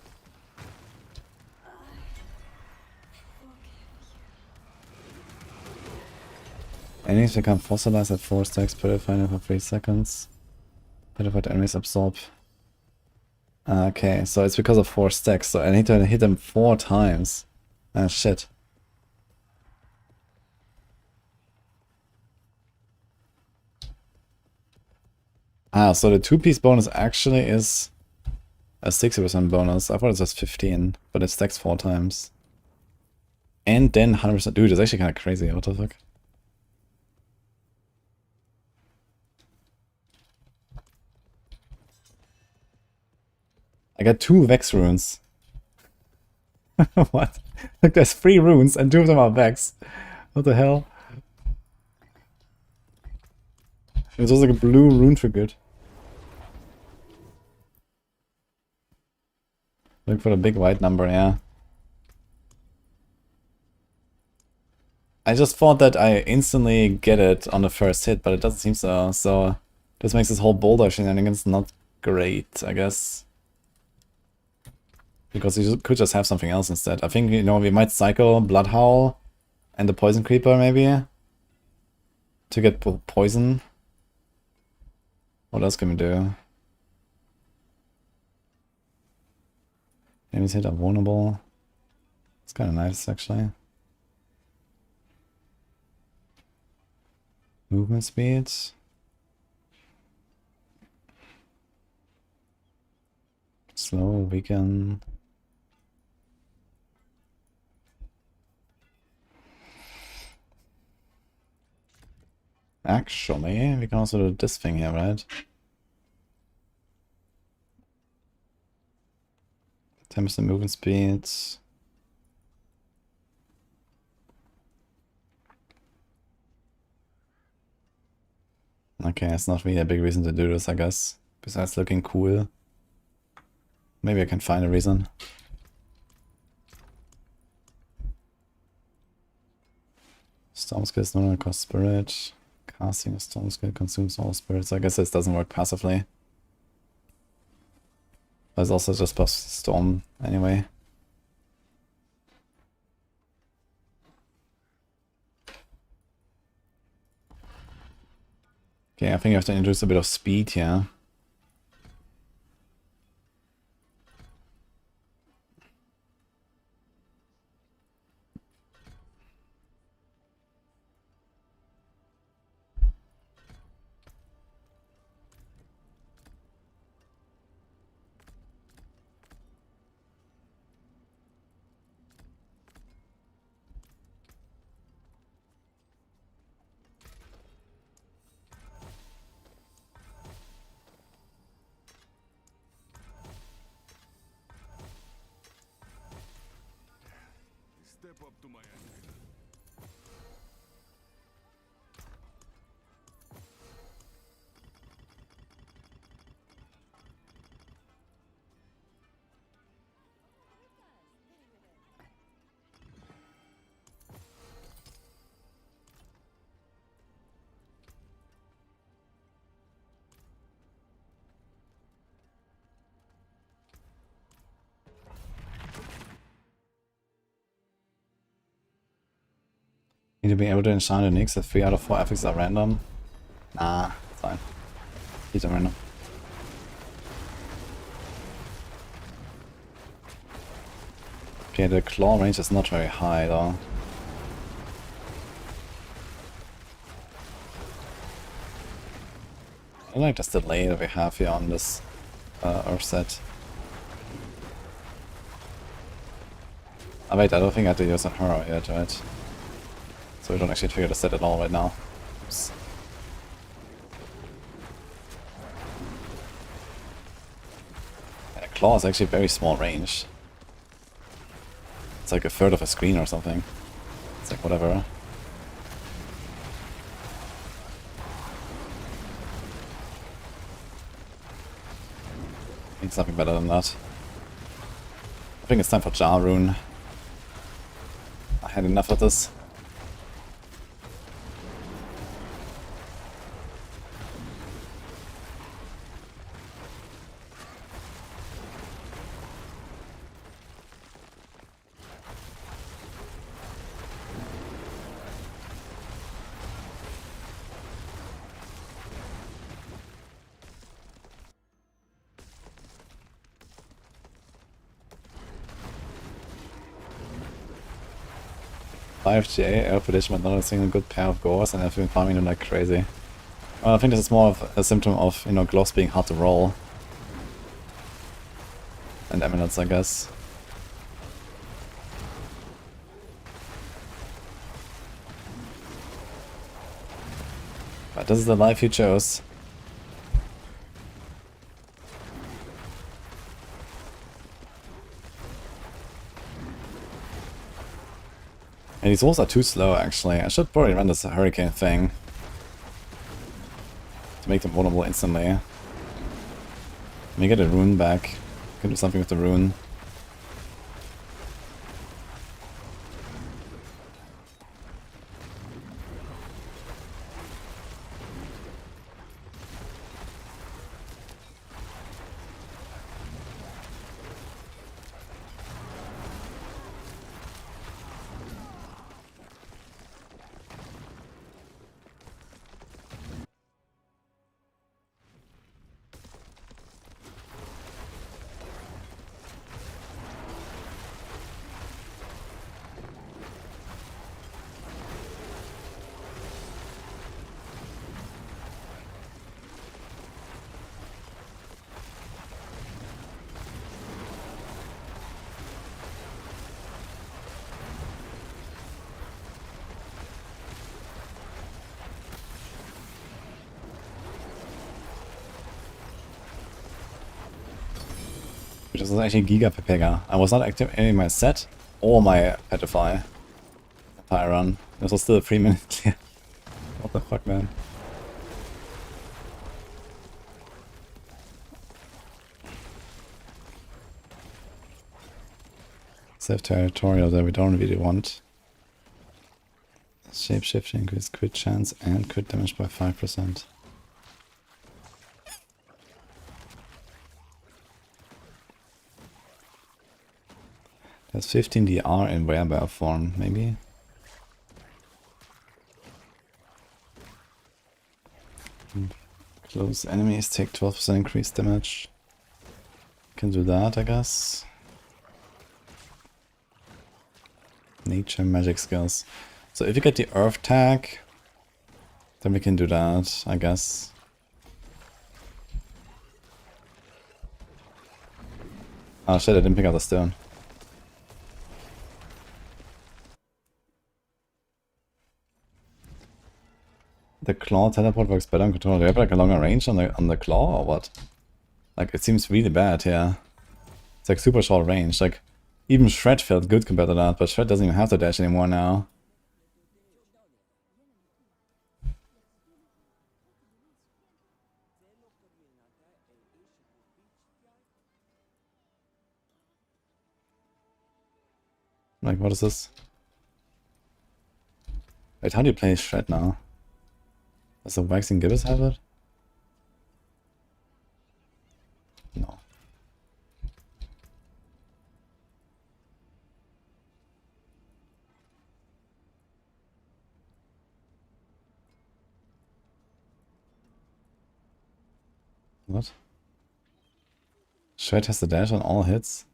Enemies become fossilized at 4 stacks, purifying for 3 seconds. Purified enemies absorb. Okay, so it's because of 4 stacks, so I need to hit them 4 times. Ah, shit. Ah, so the 2-piece bonus actually is A 60% bonus. I thought it was 15, but it stacks 4 times. And then 100%. Dude, it's actually kind of crazy. What the fuck? I got 2 Vex runes. What? Like there's 3 runes and 2 of them are Vex. What the hell? It was also like a blue rune tribute. Look for the big white number, yeah. I just thought that I instantly get it on the first hit, but it doesn't seem so. So this makes this whole boulder shenanigans not great, I guess. Because you could just have something else instead. I think, you know, we might cycle Bloodhowl and the Poison Creeper maybe to get poison. What else can we do? Enemies hit are vulnerable. It's kind of nice actually. Movement speed. Slow, weaken. Actually, we can also do this thing here, right? 10% movement speed. Okay, it's not really a big reason to do this, I guess. Besides looking cool. Maybe I can find a reason. Storm skills no longer cost spirit. Casting a storm skill consumes all spirits. I guess this doesn't work passively. But it's also just buffs storm anyway. Okay, I think I have to introduce a bit of speed here. Step up to my angle. Need to be able to enchant the Nyx if 3 out of 4 effects are random. Nah, it's fine. These are random. Okay, the claw range is not very high though. I like this delay that we have here on this Earth set. Oh wait, I don't think I have to use on her yet, right? So we don't actually trigger the set at all right now. Oops. Yeah, claw is actually very small range. It's like a third of a screen or something. It's like whatever. Need something better than that. I think it's time for Jar Rune. I had enough of this. GA, air prediction, but not a single good pair of gores, and I've been farming them like crazy. Well, I think this is more of a symptom of, you know, gloves being hard to roll. And amulets, I guess. But this is the life you chose. And these walls are too slow, actually. I should probably run this hurricane thing to make them vulnerable instantly. Let me get a rune back. Can do something with the rune. Which is actually Giga Pepega. I was not activating my set or my Petrify entire run. This was still a 3-minute clear. What the fuck, man? Save territorial that we don't really want. Shapeshifting increase crit chance and crit damage by 5%. There's 15 DR in werebear form, maybe? Close enemies take 12% increased damage. Can do that, I guess. Nature magic skills. So if you get the earth tag, then we can do that, I guess. Oh shit, I didn't pick up the stone. The claw teleport works better on control. Do you have like a longer range on the claw or what? Like it seems really bad here. It's like super short range. Like even Shred felt good compared to that, but Shred doesn't even have to dash anymore now. Like what is this? Wait, how do you play Shred now? Does the Waxing Gibbous have it? No. What? Shred has the dash on all hits?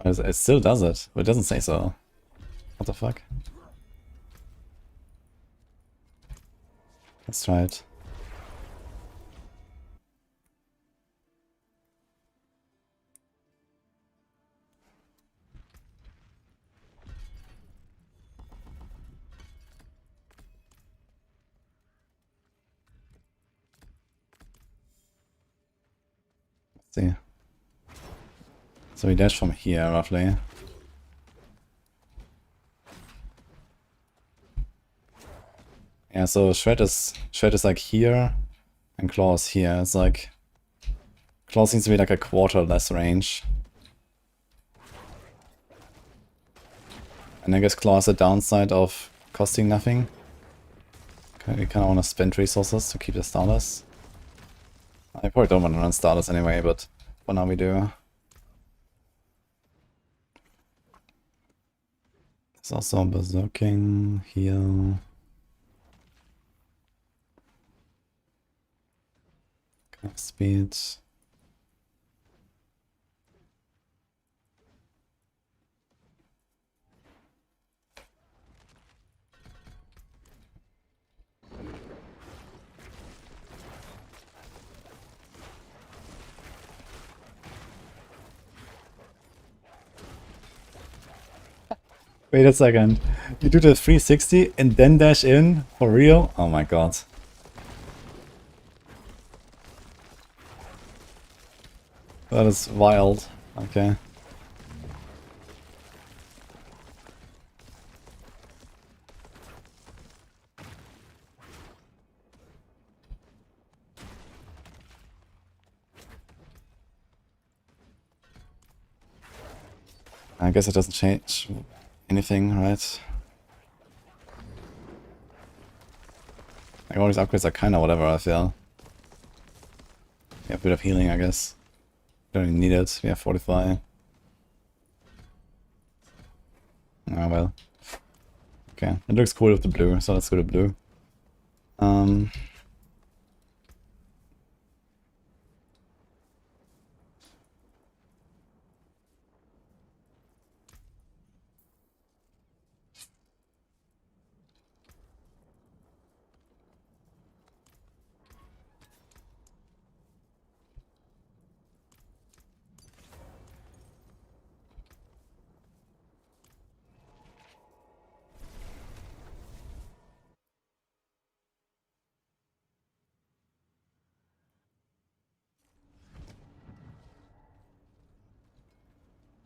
It still does it, but it doesn't say so. What the fuck? Let's try it. Let's see. So we dash from here, roughly. Yeah, so Shred is like here, and Claw is here. It's like Claw seems to be like a quarter less range. And I guess Claw is the downside of costing nothing. Okay, we kinda wanna spend resources to keep the starters. I probably don't want to run starters anyway, but for now we do. There's also berserking, heal. Speed. Wait a second. You do the 360 and then dash in? For real? Oh my god. That is wild. Okay. I guess it doesn't change anything, right? Like all these upgrades are kinda whatever, I feel. Yeah, a bit of healing, I guess. Don't even need it. We have Fortify. Oh well. Okay, it looks cool with the blue, so let's go to blue.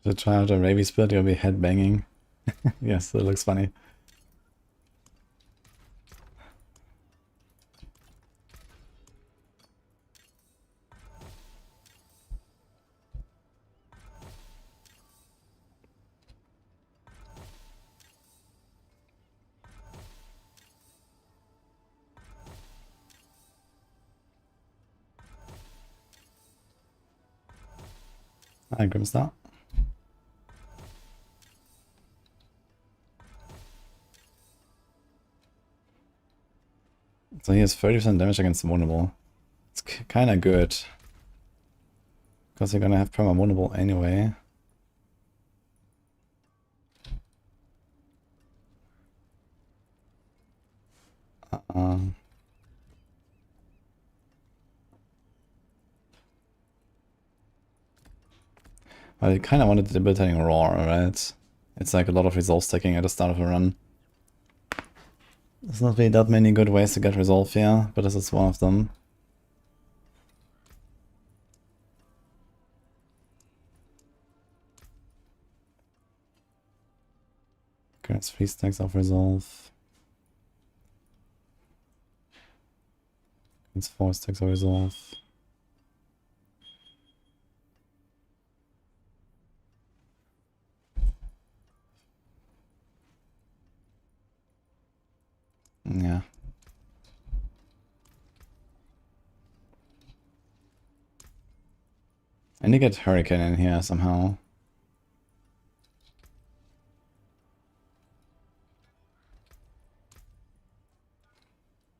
To try out a rabies split, you'll be head banging. Yes, that looks funny. Hi, Grimstar. So he has 30% damage against vulnerable. It's kinda good. Because you're gonna have perma vulnerable anyway. But I kinda wanted the debilitating roar, right? It's like a lot of resolve stacking at the start of a run. There's not really that many good ways to get resolve here, but this is one of them. Okay, it's 3 stacks of resolve. It's 4 stacks of resolve. Yeah. I need to get Hurricane in here somehow.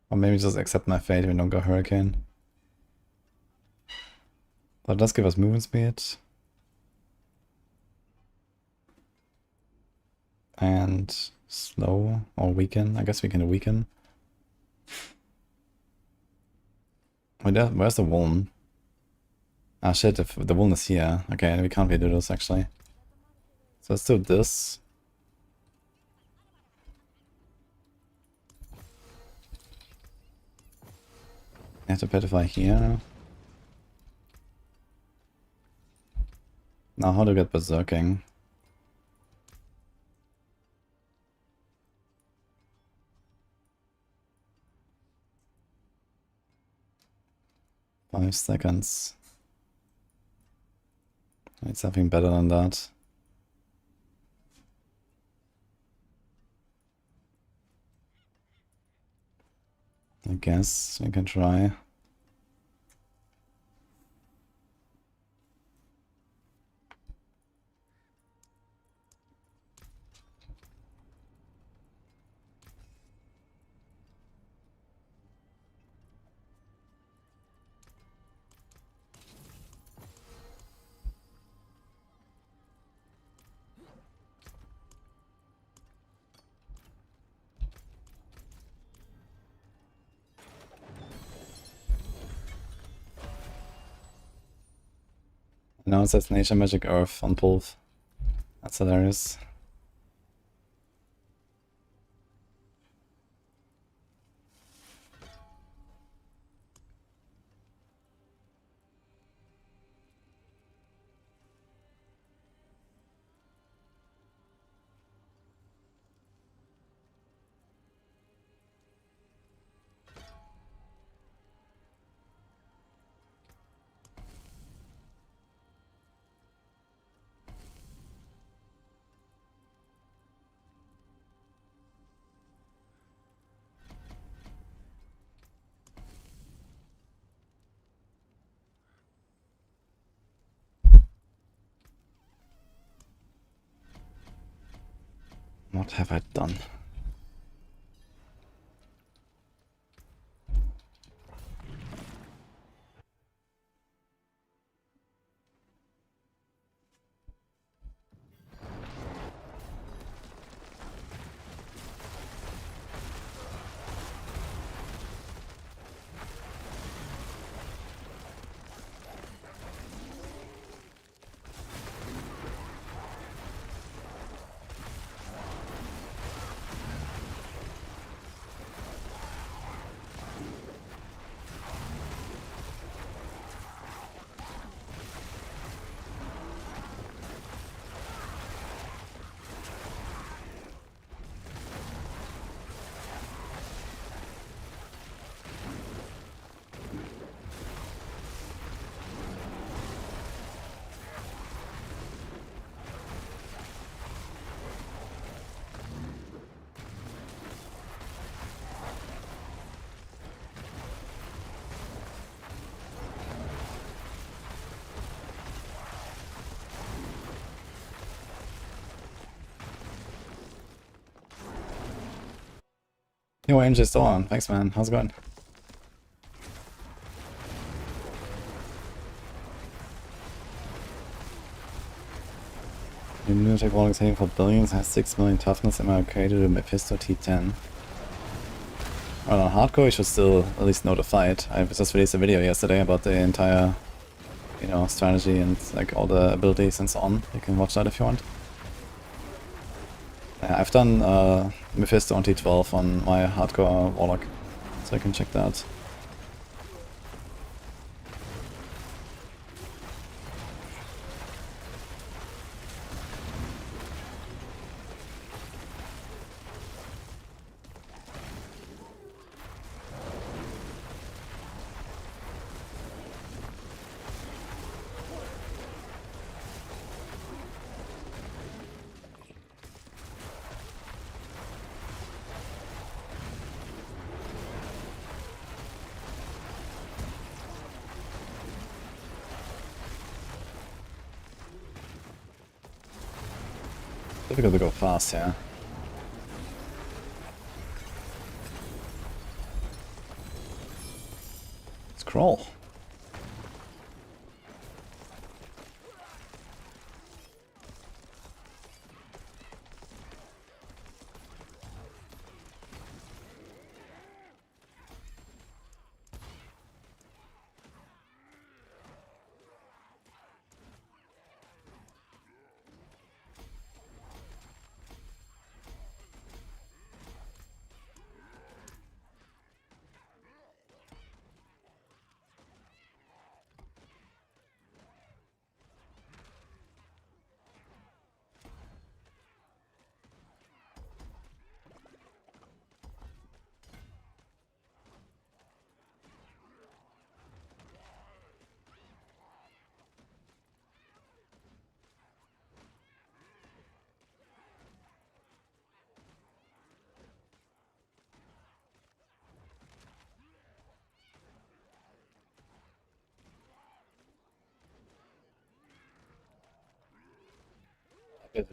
Or maybe just accept my fate if we don't go Hurricane. But it does give us movement speed. And slow or weaken. I guess we can weaken. Where's the Wuln? Ah shit, if the Wuln is here. Okay, we can't really do this actually. So let's do this. I have to petrify here. Now how to get berserking? Five seconds. Need something better than that. I guess we can try. Now it says Nature Magic Earth on Pulve. That's hilarious. What have I done? Yo, MJ still on. Thanks, man. How's it going? Your lunatic wall is hitting for billions, has 6 million toughness. Am I okay to do Mephisto T10? Well, on hardcore, you should still at least know the fight. I just released a video yesterday about the entire, you know, strategy and like all the abilities and so on. You can watch that if you want. Yeah, I've done Mephisto on T12 on my hardcore warlock, so you can check that. Difficult to go fast, yeah. Scroll.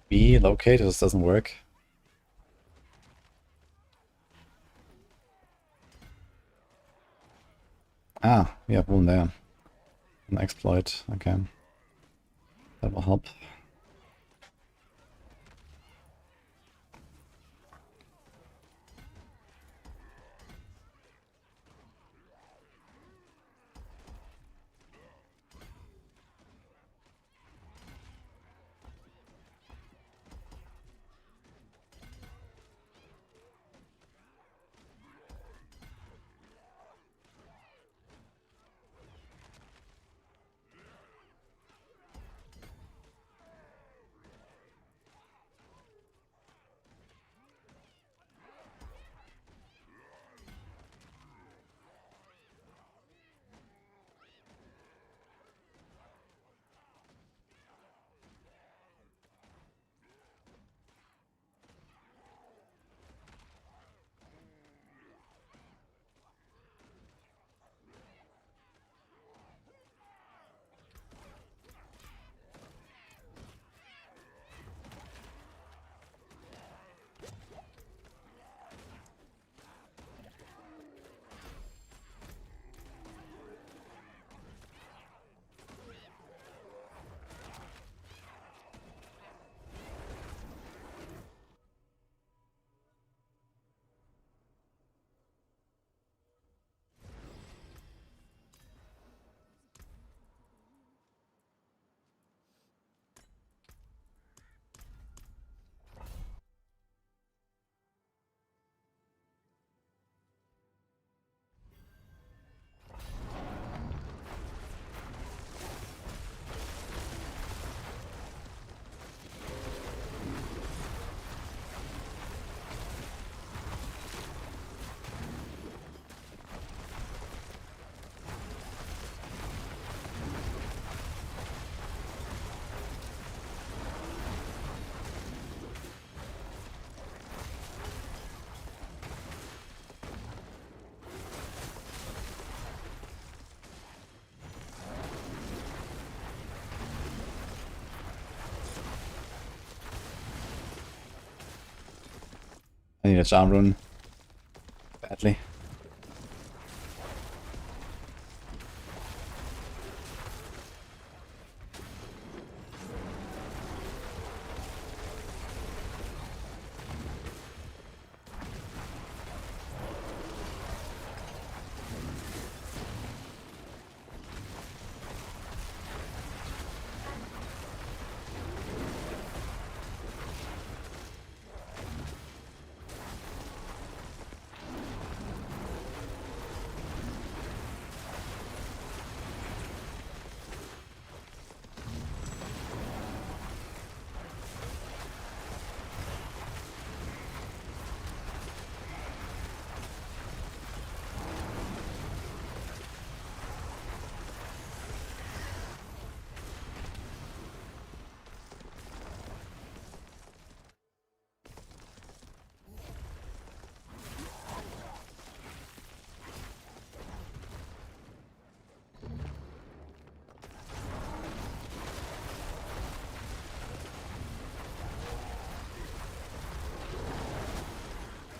B, locate, this doesn't work. Ah, we have one there. An exploit, okay. That will help. need a charm rune. Badly.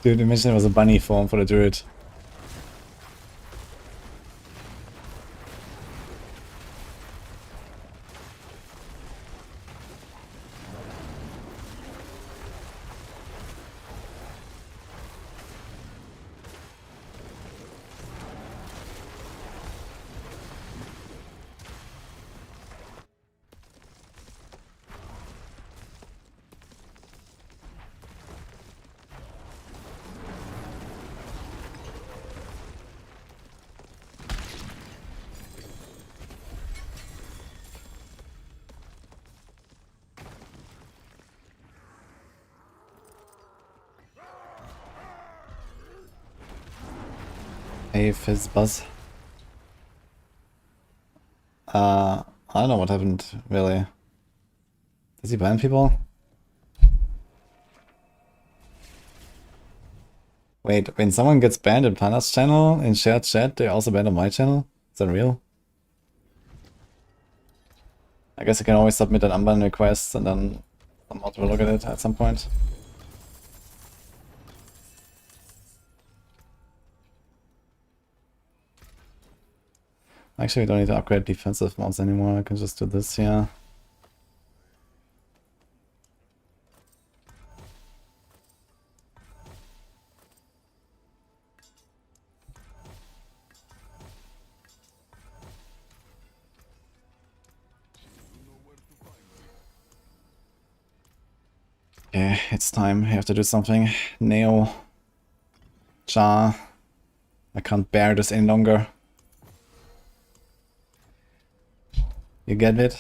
Dude, imagine it was a bunny form for the Druid. Hey, Fizzbuzz. I don't know what happened, really. Does he ban people? Wait, when someone gets banned in Pana's channel, in shared chat, they also ban on my channel? Is that real? I guess I can always submit an unban request and then someone will look at it at some point. Actually, we don't need to upgrade defensive mods anymore, I can just do this here. Okay, it's time. I have to do something. Neo. Jar. I can't bear this any longer. You get it?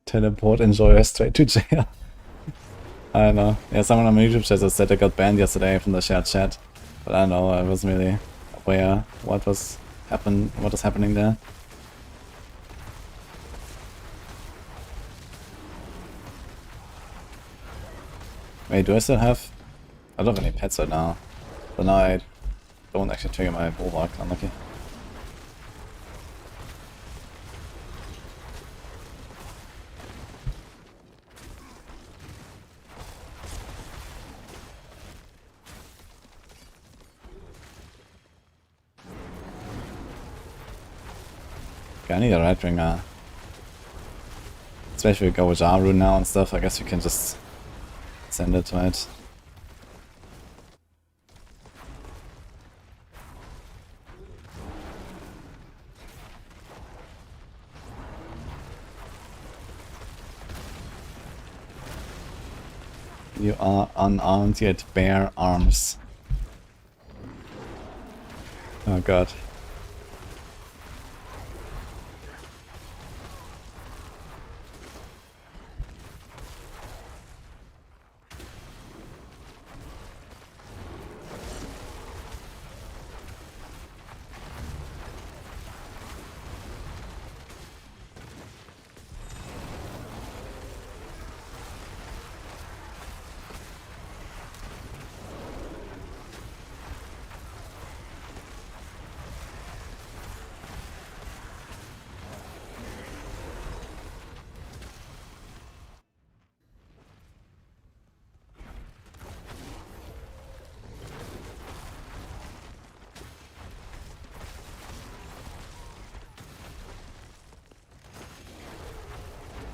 Teleport enjoyer straight to jail. I don't know. Yeah, someone on my YouTube channel said I got banned yesterday from the shared chat. But I don't know, I wasn't really aware what was happening there. Wait, do I still have... I don't have any pets right now. But now I don't actually trigger my bulwark, unlucky. Okay, I need a red ringer. Especially if we go with Jaru now and stuff, I guess we can just send it, right? You are unarmed yet bare arms. Oh god.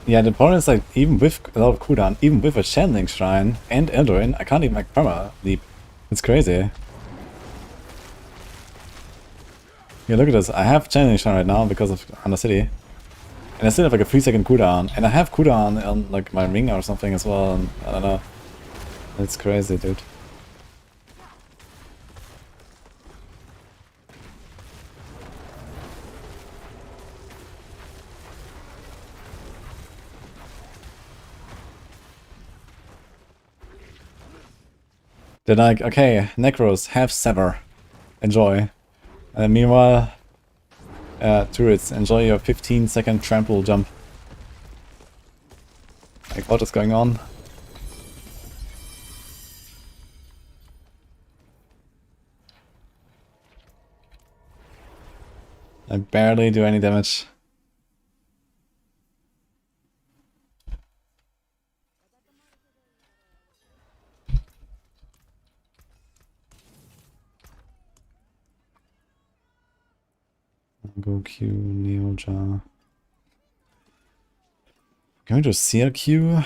Yeah, the problem is like even with a lot of cooldown, even with a Channeling Shrine and Eldorin, I can't even like perma leap. It's crazy. Yeah, look at this. I have Channeling Shrine right now because of Undercity. And I still have like a 3-second cooldown. And I have cooldown on like my ring or something as well. And I don't know. It's crazy, dude. They're like, okay, Necros, have Sever. Enjoy. And meanwhile, Druids, enjoy your 15-second trample jump. Like, what is going on? I barely do any damage. Go Q, Neo Jar. Can we do CLQ?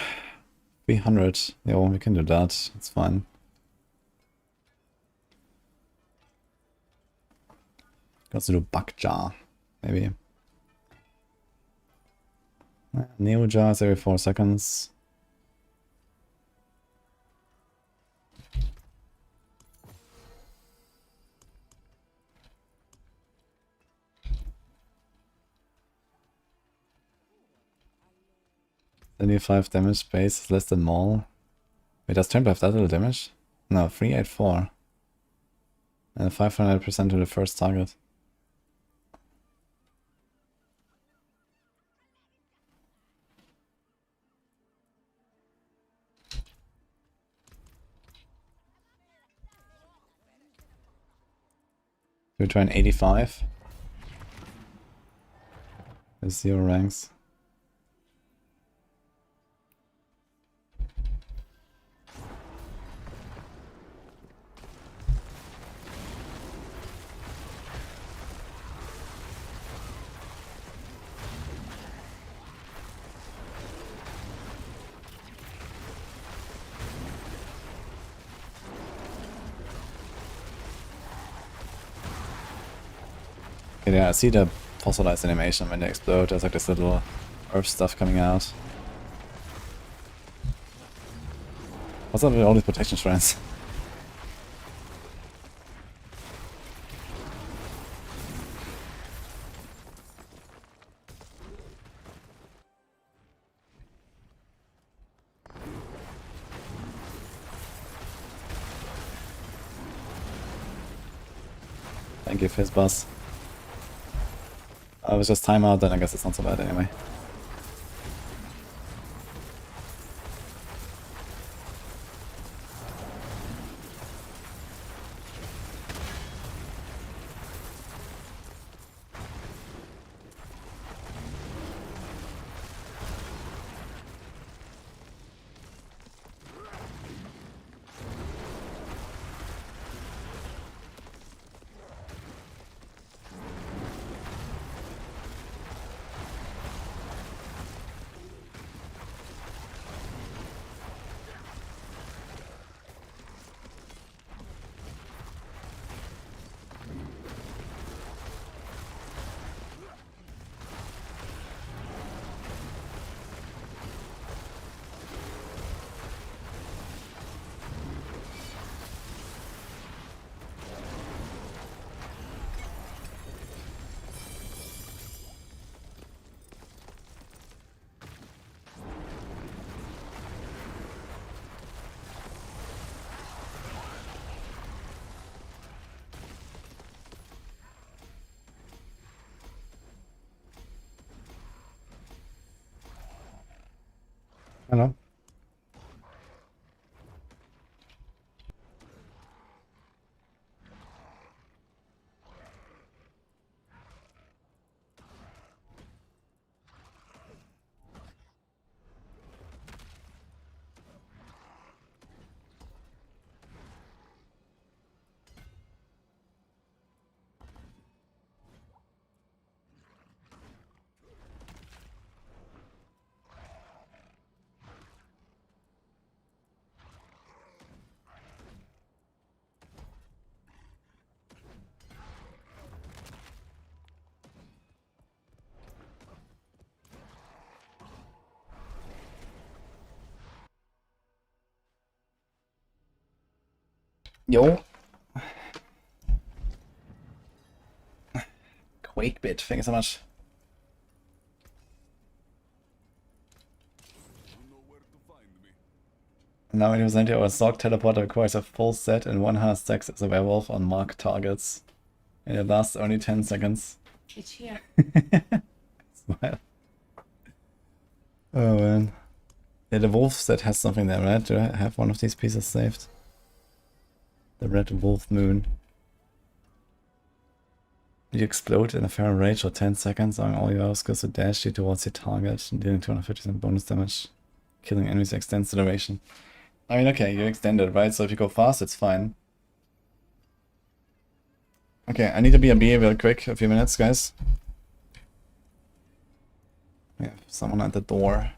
300. Yeah, well, we can do that. It's fine. Let's do Bug Jar, maybe. Neo Jars every 4 seconds. $75 damage base is less than Maul. Wait, does Temple have that little damage? No, 384. And 500% to the first target. We try an 85. With 0 ranks. Okay, yeah, I see the fossilized animation when they explode. There's like this little earth stuff coming out. What's up with all these protection shrines? Thank you, Fizzbuzz. I was just timeout, then I guess it's not so bad anyway. Yo. Quakebit, thank you so much. You know where to find me. Now when you present our stock teleporter requires a full set and 1 has stacks as a werewolf on marked targets. And it lasts only 10 seconds. It's here. Smile. Oh man. Yeah, the wolf set has something there, right? Do I have one of these pieces saved? The red wolf moon. You explode in a fair range for 10 seconds, on all your arrows goes to dash you towards your target, dealing 250% bonus damage. Killing enemies extends the duration. I mean, okay, you extend it, right? So if you go fast, it's fine. Okay, I need to be a bee real quick, a few minutes, guys. We have someone at the door.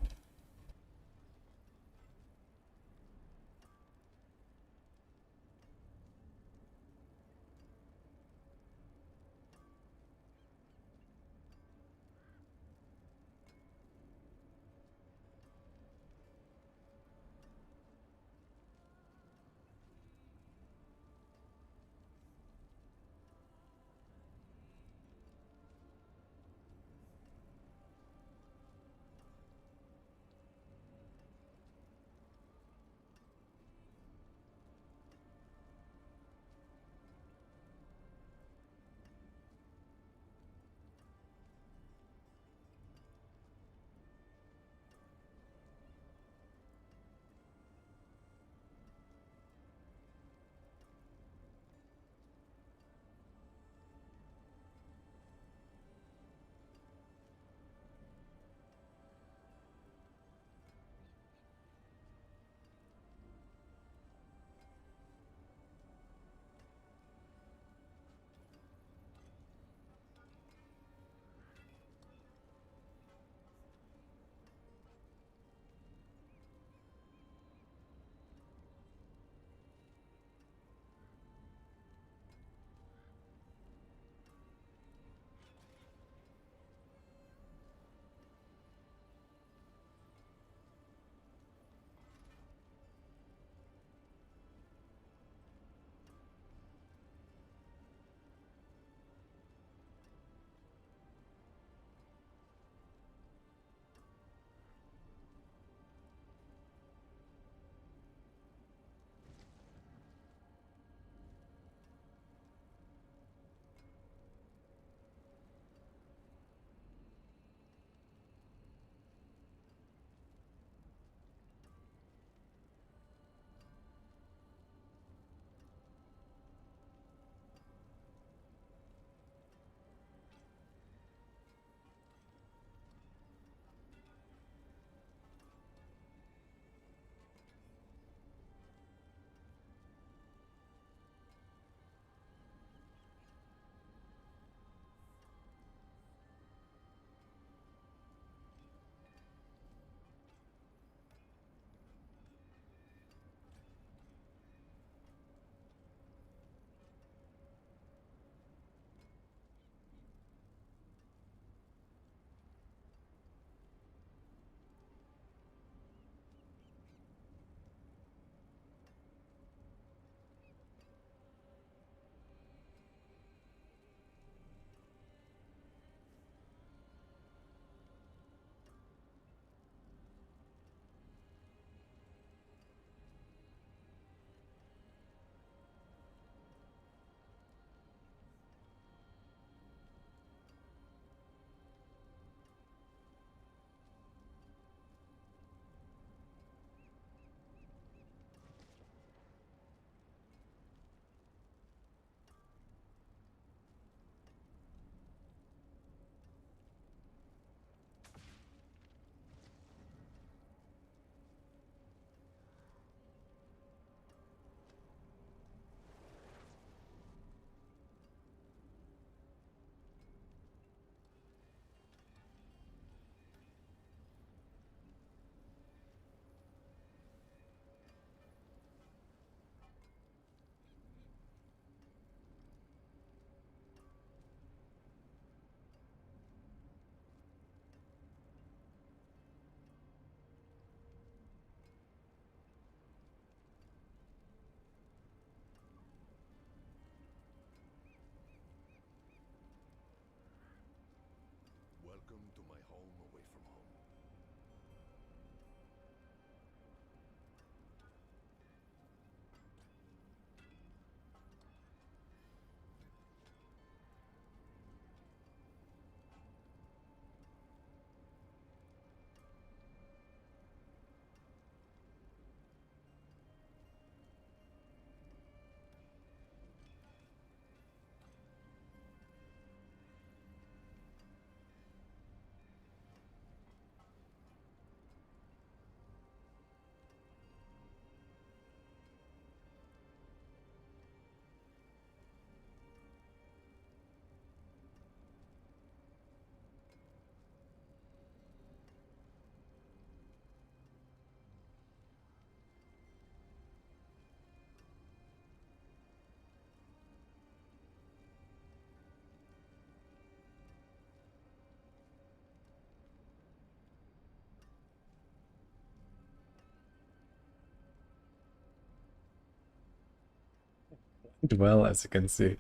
Well, as you can see.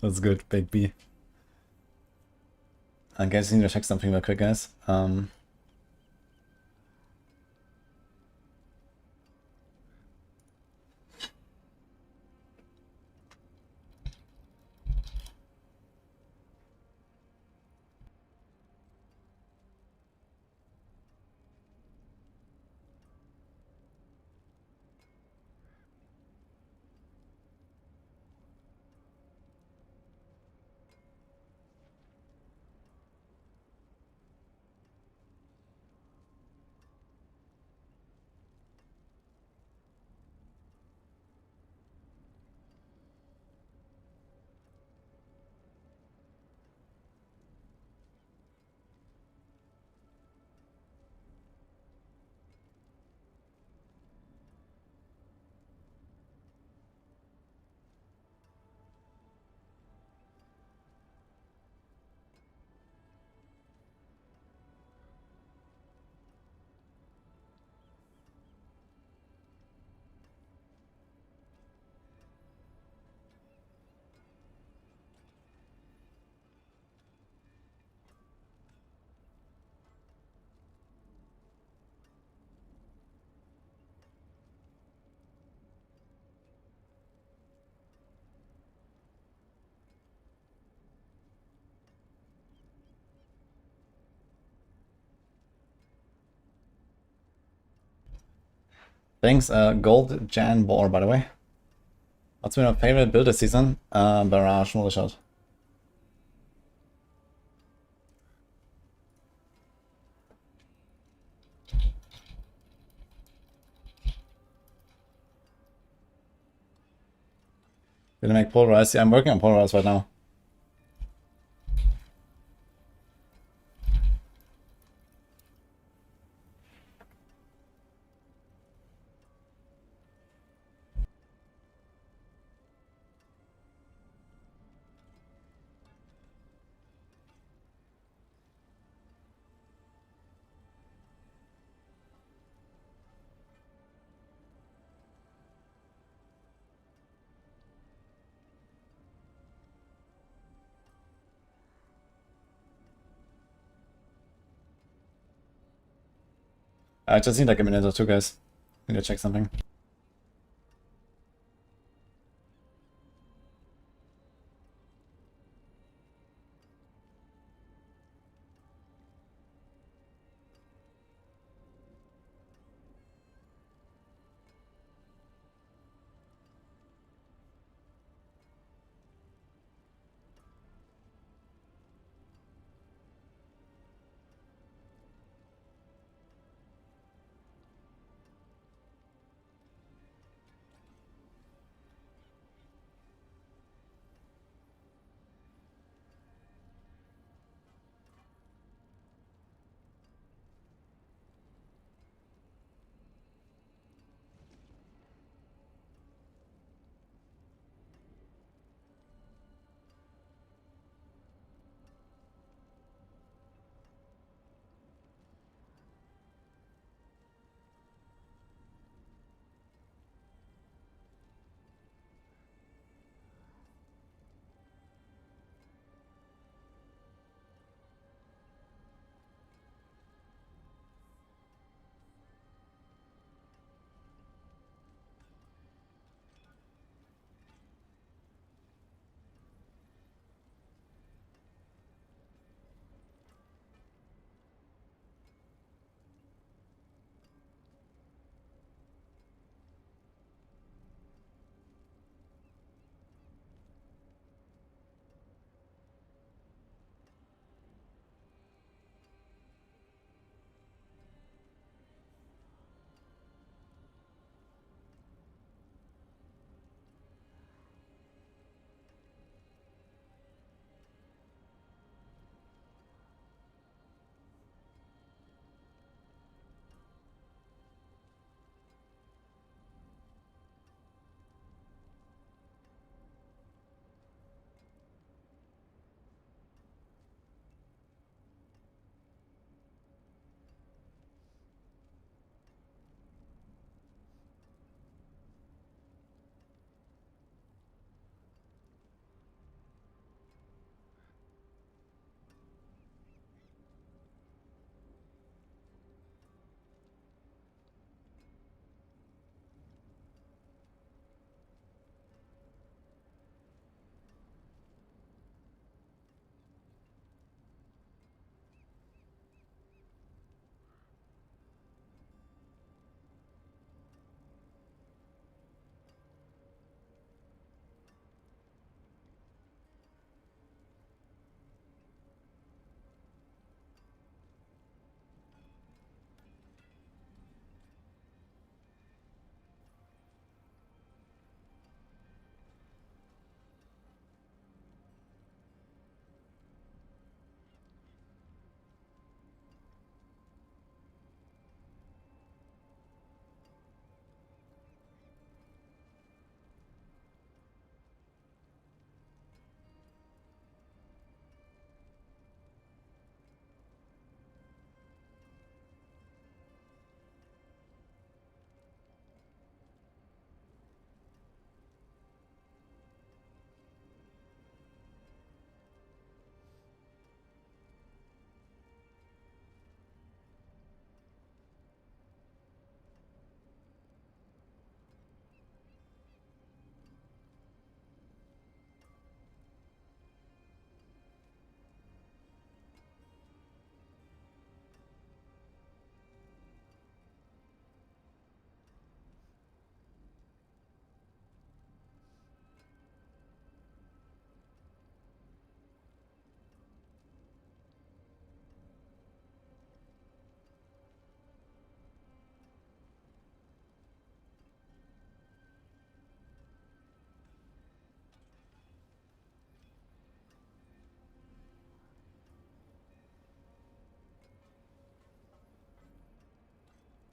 That's good, big B. I guess I need to check something real quick, guys. Thanks, Gold Jan Ball, by the way. What's been my favorite build this season? Barrage Multi-Shot. Gonna make Polarize. Yeah, I'm working on Polarize right now. I just need like a minute or two, guys. Need to check something.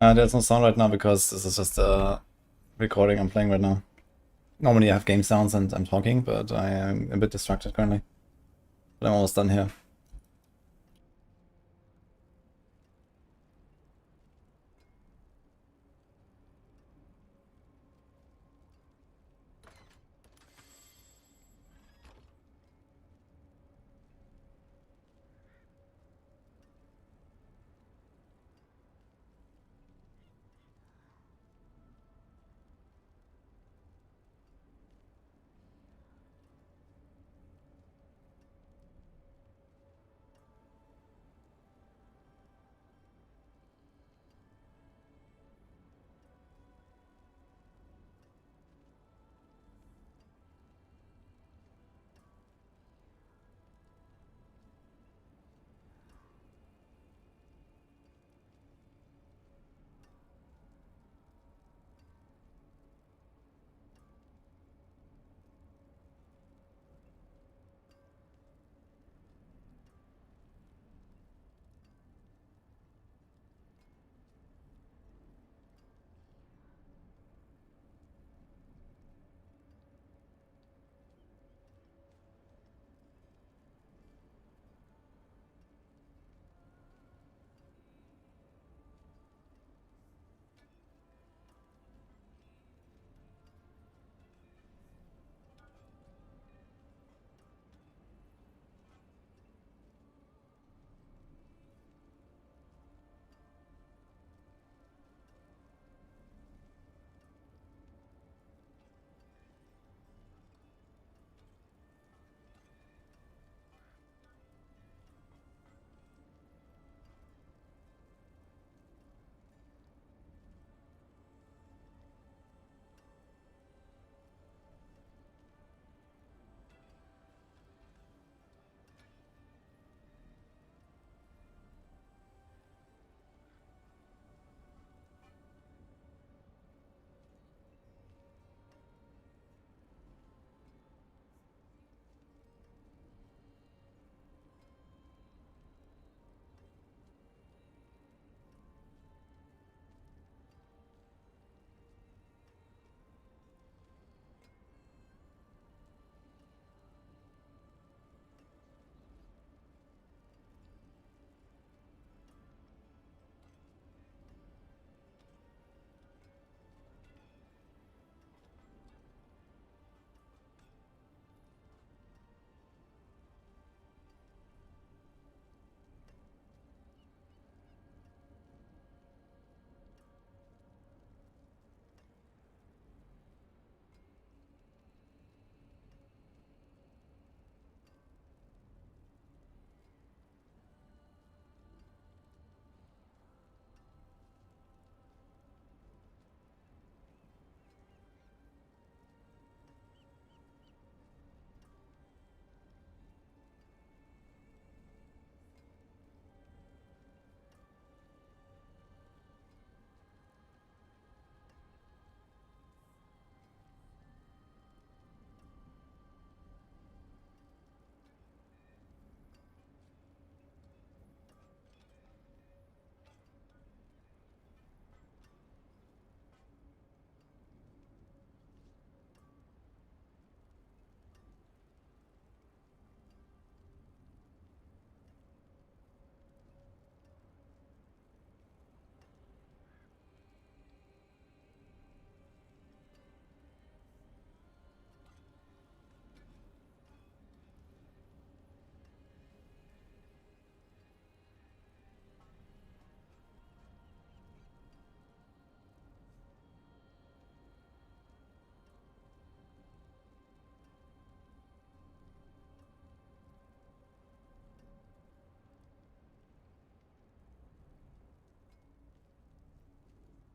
There's no sound right now because this is just a recording I'm playing right now. Normally I have game sounds and I'm talking, but I am a bit distracted currently. But I'm almost done here.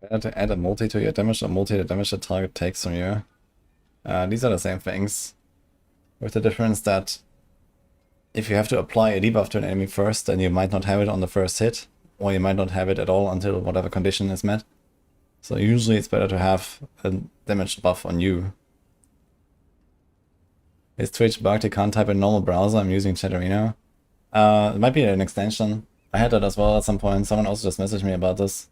To add a multi to your damage or multi the damage the target takes from you. These are the same things, with the difference that if you have to apply a debuff to an enemy first, then you might not have it on the first hit, or you might not have it at all until whatever condition is met. So usually it's better to have a damage buff on you. Is Twitch bugged? You can't type in normal browser. I'm using Chatterino. It might be an extension. I had that as well at some point. Someone also just messaged me about this.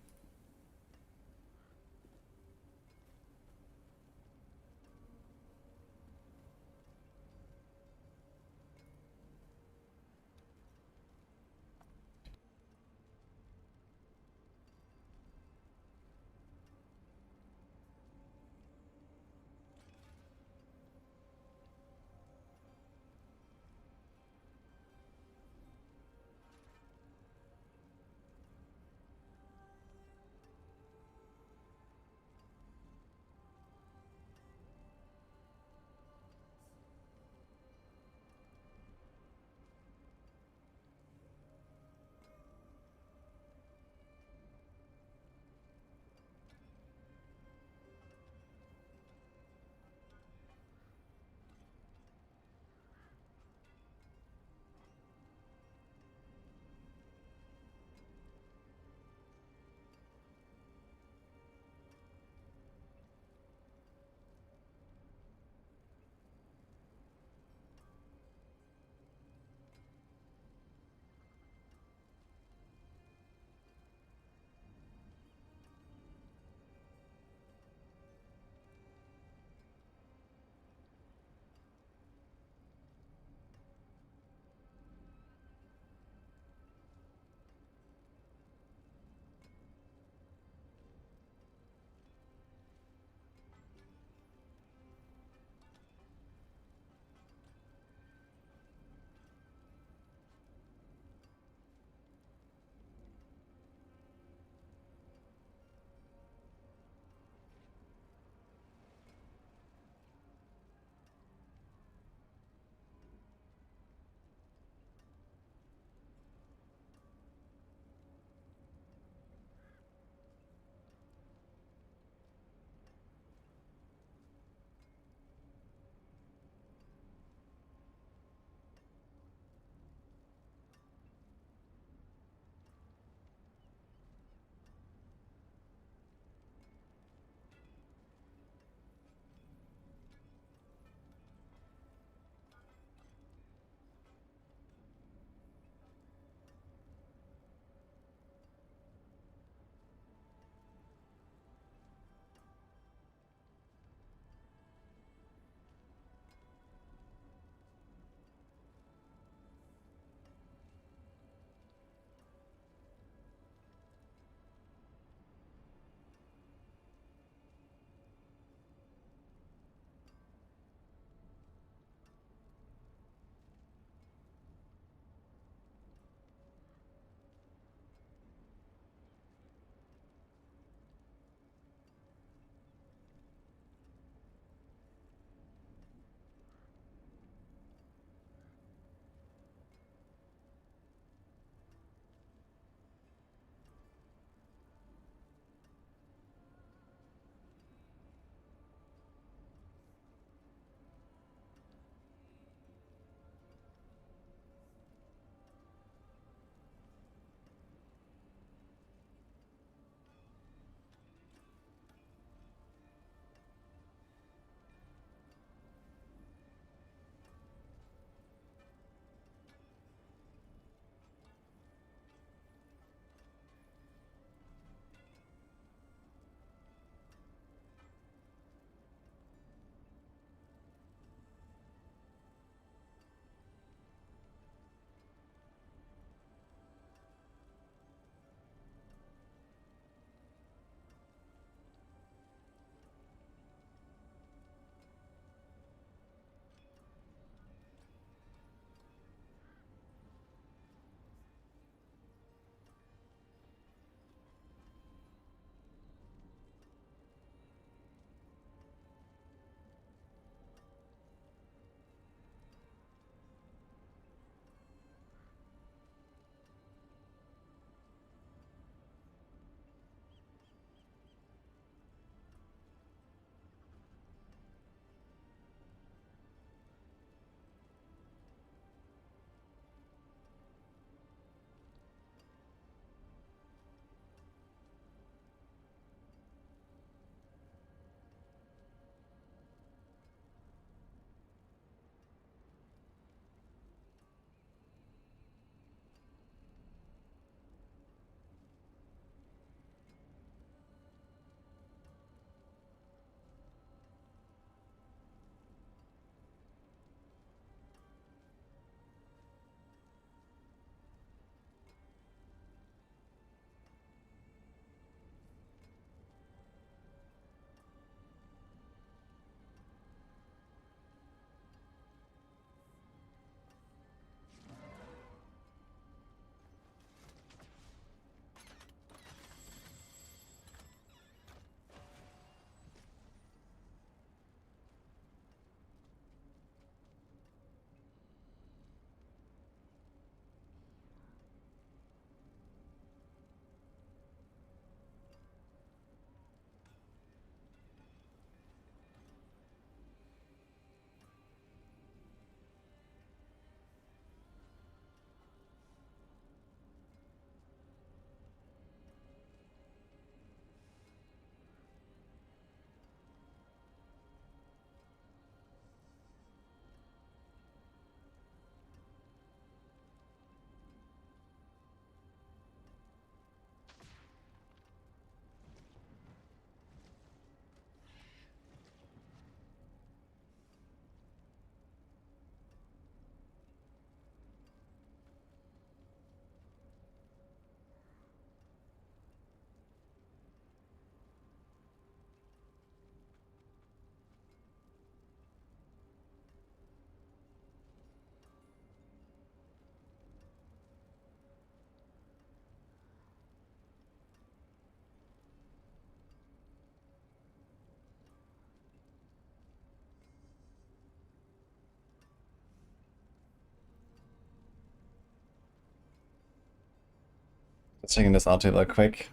Just checking this out real quick.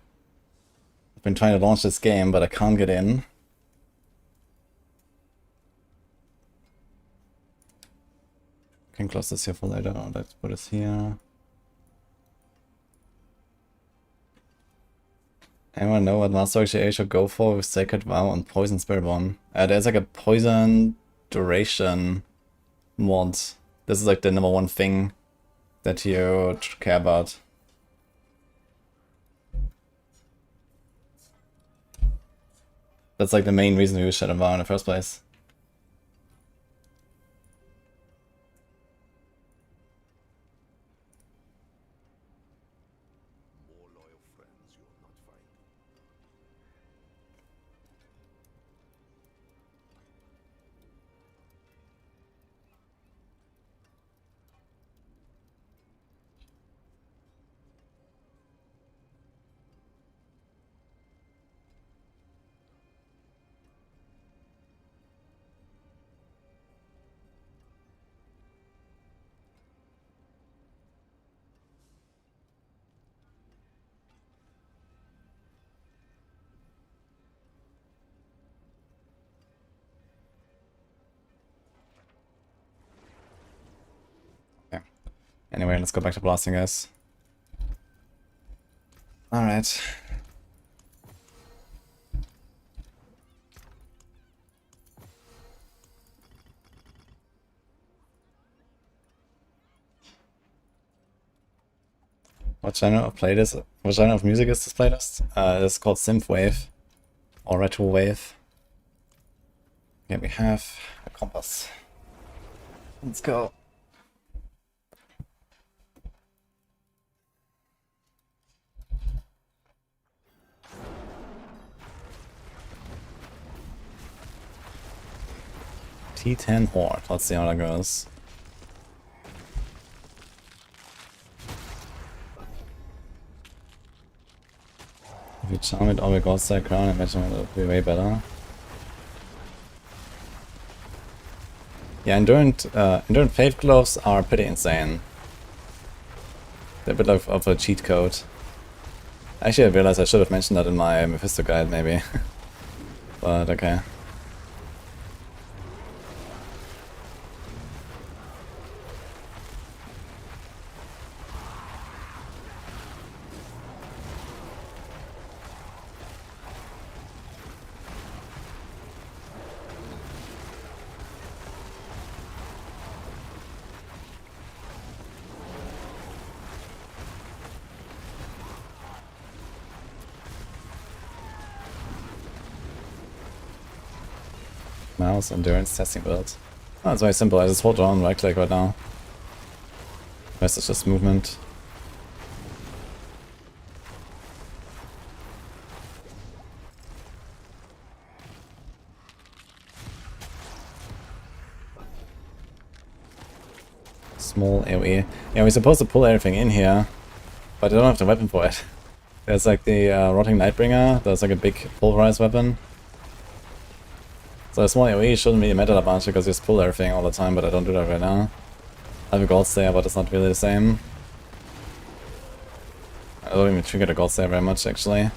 I've been trying to launch this game, but I can't get in. Can close this here for later. Let's put this here. Anyone know what Master Archer should go for with Sacred Vow and Poison Spirit One? There's like a poison duration mod. This is like the #1 thing that you care about. That's like the main reason to use Shadow Vow in the first place. Anyway, let's go back to blasting, guys. Alright. What genre of playlist? What genre of music is this playlist? It's called Synthwave or Retrowave. Here we have a compass. Let's go. T10 Horde. Let's see how that goes. If you charm it all with God's Crown, I imagine it would be way better. Yeah, Endurant Faith Gloves are pretty insane. They're a bit of a cheat code. Actually, I realized I should have mentioned that in my Mephisto guide, maybe. But okay. Mouse endurance testing build. Oh, it's very simple. I just hold on right click right now. The rest is just movement. Small AoE. Yeah, we're supposed to pull everything in here, but I don't have the weapon for it. There's like the Rotting Nightbringer. That's like a big pulverized weapon. So a small AoE shouldn't really matter that much because you just pull everything all the time, but I don't do that right now. I have a Gold Slayer, but it's not really the same. I don't even trigger the Gold Slayer very much, actually.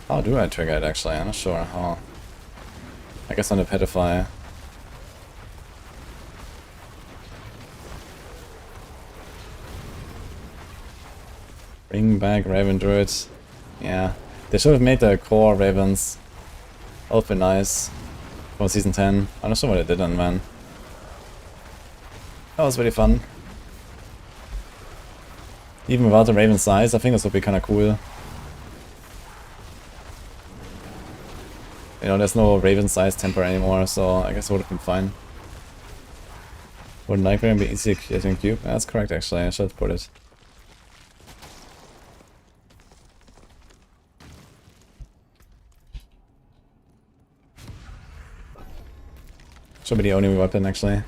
How do I trigger it, actually? I'm not sure how. I guess on the Petrify. Bring back Raven Druid. Yeah. They should have made the core Ravens. That would be nice. For Season 10. I'm not sure what they did on, man. That was really fun. Even without the Raven size, I think this would be kinda cool. You know, there's no Raven size temper anymore, so I guess it would have been fine. Would Nightmare be easy to create in cube? That's correct, actually. I should put it. Should be the only weapon, actually.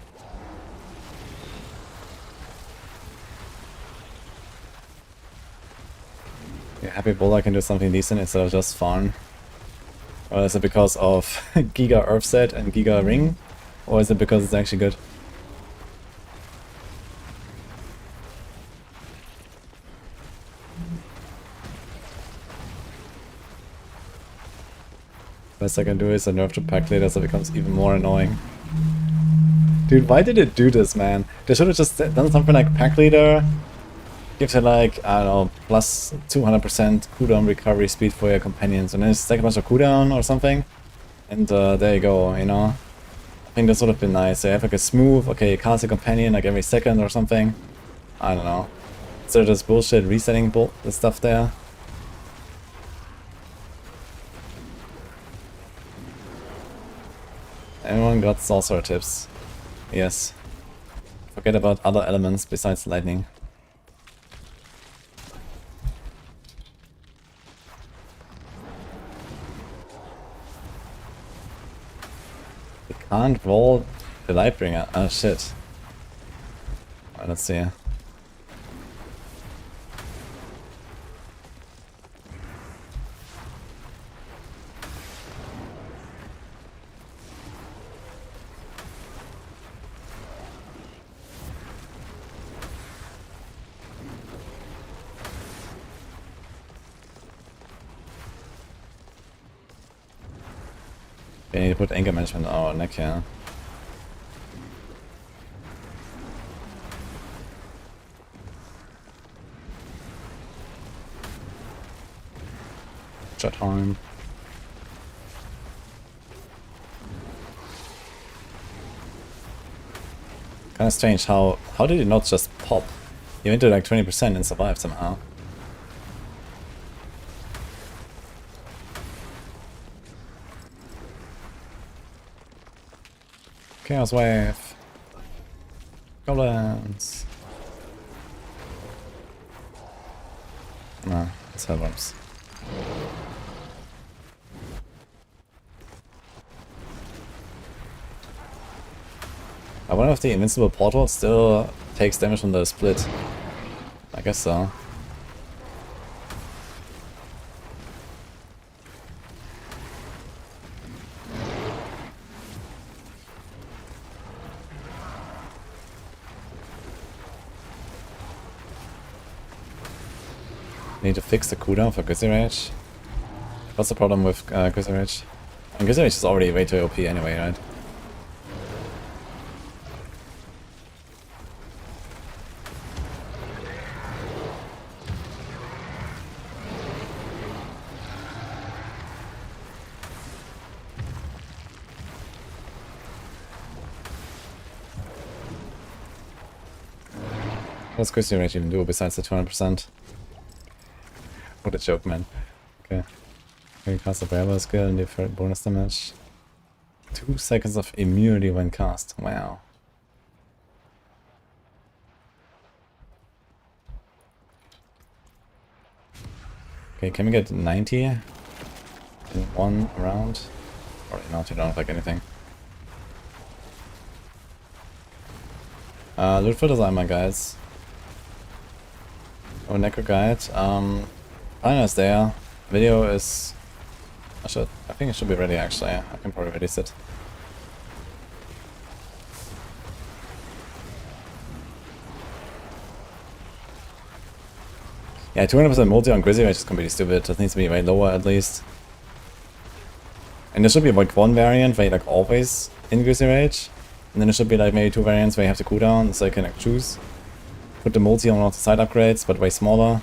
Yeah, happy Bola can do something decent instead of just farm. Or is it because of Giga Earth Set and Giga Ring? Or is it because it's actually good? Best I can do is a nerf to pack later so it becomes even more annoying. Dude, why did it do this, man? They should have just done something like pack leader. Gives you like, I don't know, plus 200% cooldown recovery speed for your companions. And then just take a bunch of cooldown or something. And there you go, you know? I think this would have been nice. They have like a smooth, okay, cast a companion like every second or something. I don't know. Instead of this bullshit resetting the stuff there. Anyone got sorcerer tips? Yes. Forget about other elements besides lightning. We can't roll the Lightbringer. Oh shit. Alright, let's see. We need to put anger management on our neck here. Shot time. Kinda strange how did it not just pop? He went to like 20% and survived somehow. Chaos Wave. Goblins. No, it's Hellworms. I wonder if the invincible portal still takes damage from the split. I guess so. Need to fix the cooldown for Grizzly Rage. What's the problem with Grizzly Rage? And Grizzly Rage is already way too OP anyway, right? What's Grizzly Rage even do besides the 200%? What a joke, man. Okay. Okay, cast a Bravo skill and defer bonus damage. 2 seconds of immunity when cast. Wow. Okay, can we get 90 in one round? Or not, you don't have like anything. Loot for design, guys. Oh, Necro Guide. Planner is there. Video is... I think it should be ready actually. I can probably release it. Yeah, 200% multi on Grizzly Rage is completely stupid. It needs to be way lower at least. And there should be like one variant where you like always in Grizzly Rage. And then there should be like maybe 2 variants where you have to cooldown so you can like choose. Put the multi on all the side upgrades, but way smaller.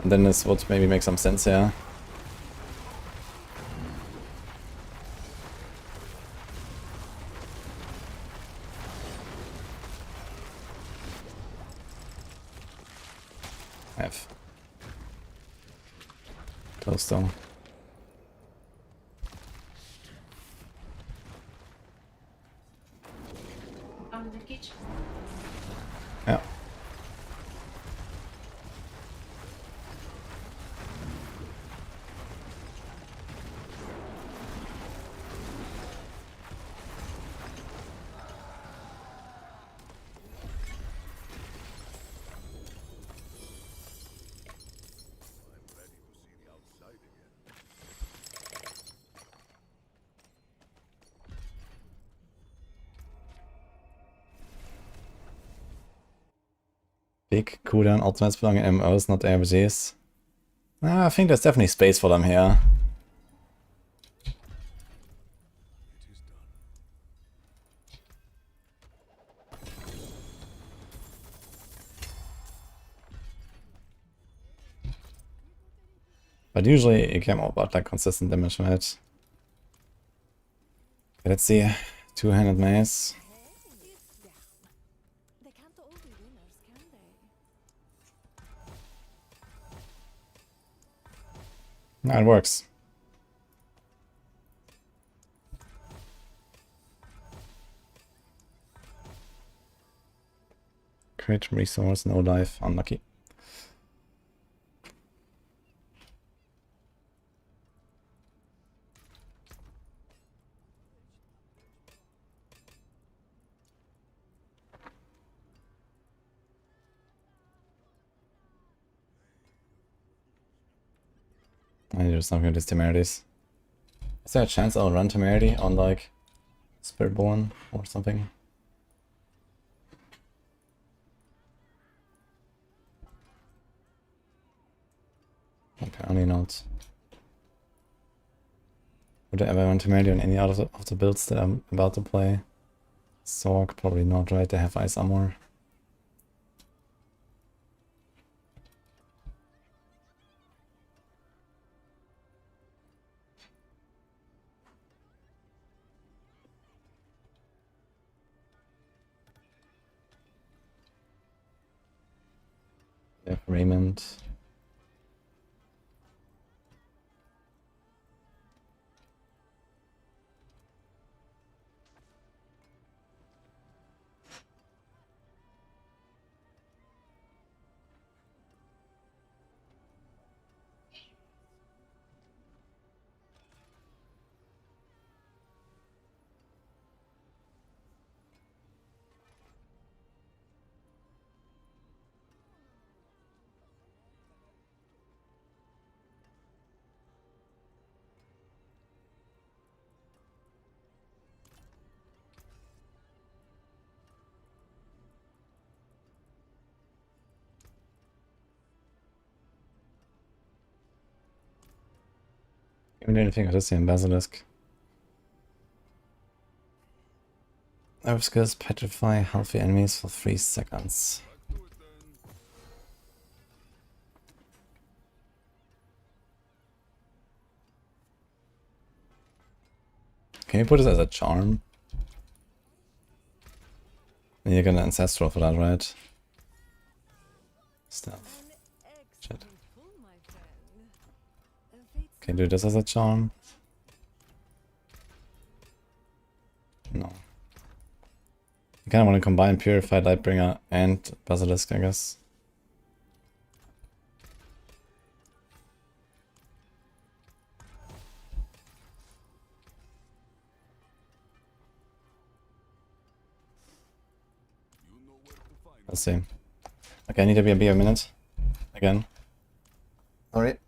And then this would maybe make some sense here. F. Close down. On the kitchen. Yeah. big cooldown ultimates belonging MMOs, not RPGs. I think there's definitely space for them here. But usually you care more about like consistent damage, right? Okay, let's see. Two-handed mace. Hey, it's down. They can't all be winners, can they? No, it works. Crit resource, no life, unlucky. I need to do something with these temerities. Is there a chance I'll run temerity on like Spiritborn or something? Apparently not. Would I ever run temerity on any other of the builds that I'm about to play? Sorg, probably not, right? They have ice armor. They have Raymond. Even anything I just see in Basilisk. Nerve skills petrify healthy enemies for 3 seconds. Can you put this as a charm? And you're gonna ancestral for that, right? Stealth. Shit. Excellent pull, my friend. Fate's Can you do this as a charm? No. You kinda wanna combine Purified Lightbringer and Basilisk, I guess. Let's see. Okay, I need to be a minute. Again. Alright.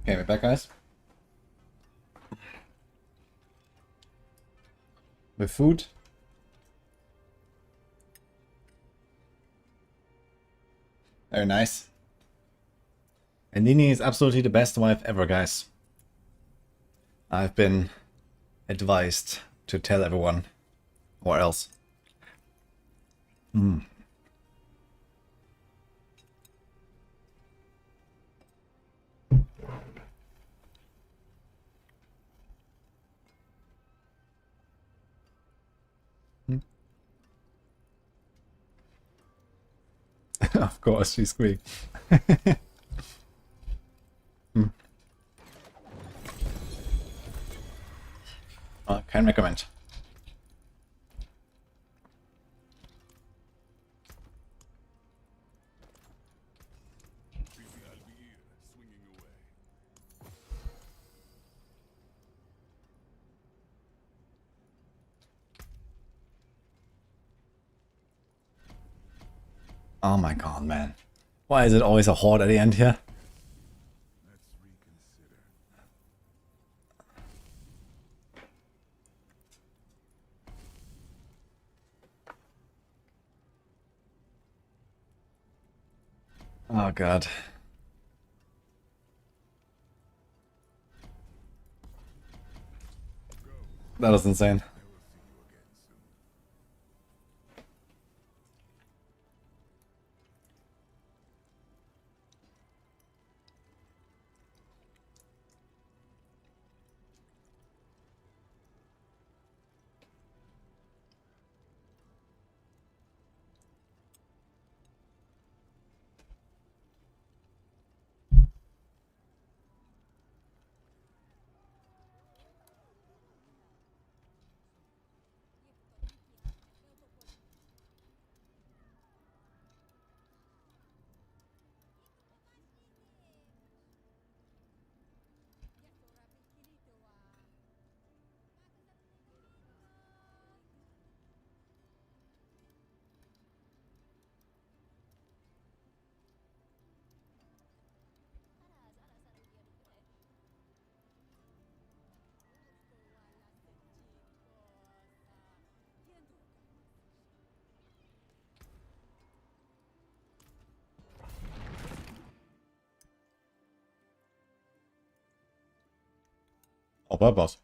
Okay, we're back, guys. With food. Very nice. And Nini is absolutely the best wife ever, guys. I've been advised to tell everyone, or else. Of course, she squeaked. Can recommend. Busy, I'll be here, swinging away. Oh my god, man. Why is it always a horde at the end here? Let's reconsider. Oh god. That was insane. I will see you again soon. On purpose.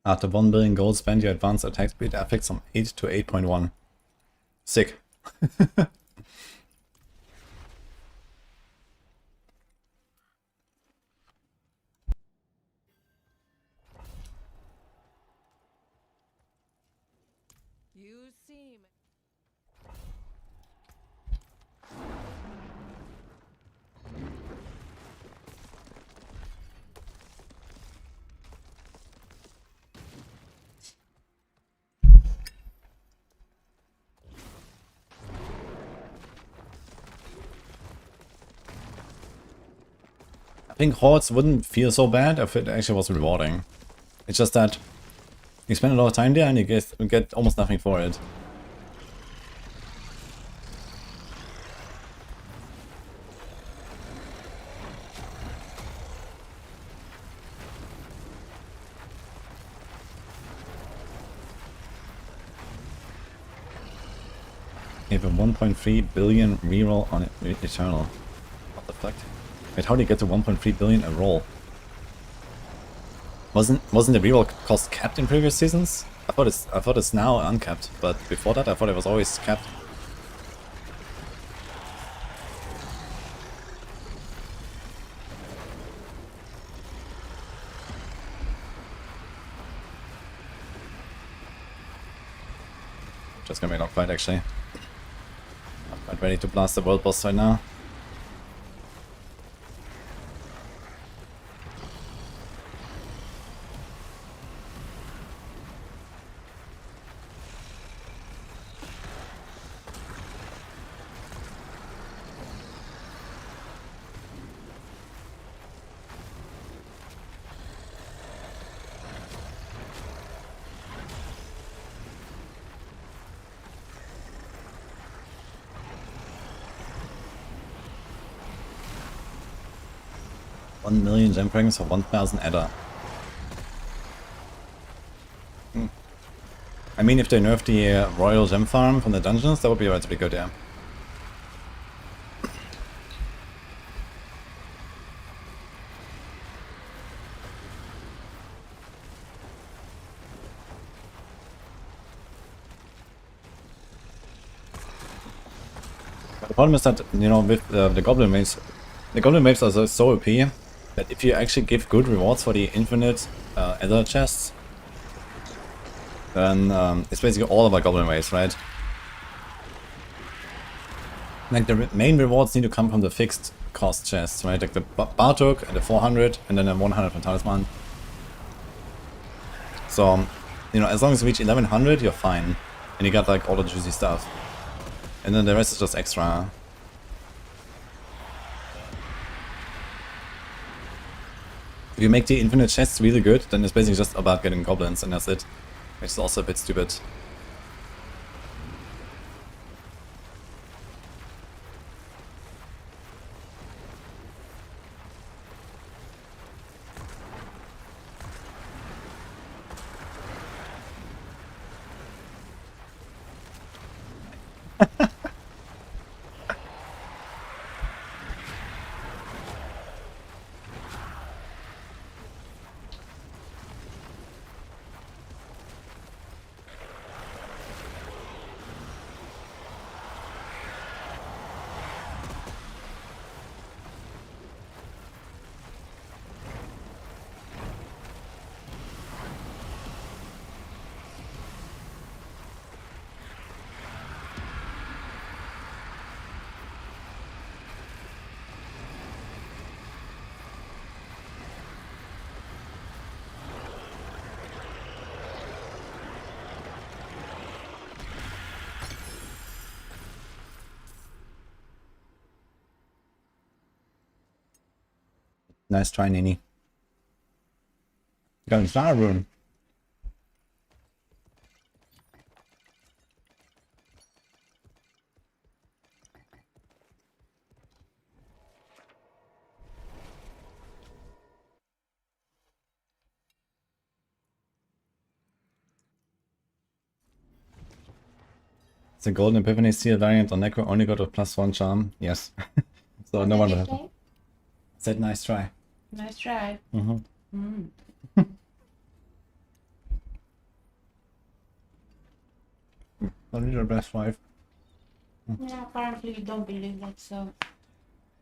After 1 billion gold spent, your advanced attack speed affects from 8 to 8.1. Sick. You seem. I think hordes wouldn't feel so bad if it actually was rewarding. It's just that you spend a lot of time there and you get almost nothing for it. You have a 1.3 billion reroll on Eternal. What the fuck? Wait, how do you get to 1.3 billion a roll? Wasn't the reroll cost capped in previous seasons? I thought it's now uncapped, but before that I thought it was always capped. Just gonna be not quite actually. I'm quite ready to blast the world boss right now. 1 million gem fragments for 1000 Edda. I mean, if they nerf the royal gem farm from the dungeons, that would be relatively good, yeah. But the problem is that, you know, with the goblin waves are so OP that if you actually give good rewards for the infinite Ether chests, then it's basically all about goblin waves, right? Like the main rewards need to come from the fixed cost chests, right? Like the Bartok and the 400 and then the 100 from Talisman. So, you know, as long as you reach 1100, you're fine. And you got like all the juicy stuff. And then the rest is just extra. If you make the infinite chests really good, then it's basically just about getting goblins and that's it. Which is also a bit stupid. Nice try, Nini. Got a star rune. It's a golden epiphany seal variant on Necro only got a +1 charm. Yes. So no one will have it. Said nice try. Nice try. Mm-hmm. Mm. Only your best wife. Yeah, apparently you don't believe that, so.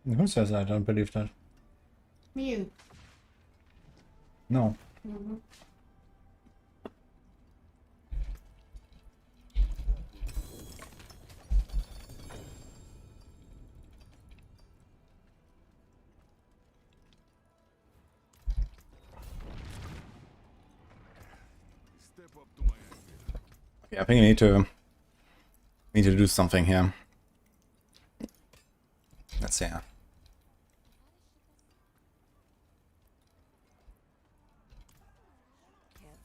Who says I don't believe that? You. No. Mm-hmm. Step up to my end. Okay, I think I need to do something here. Let's see. Care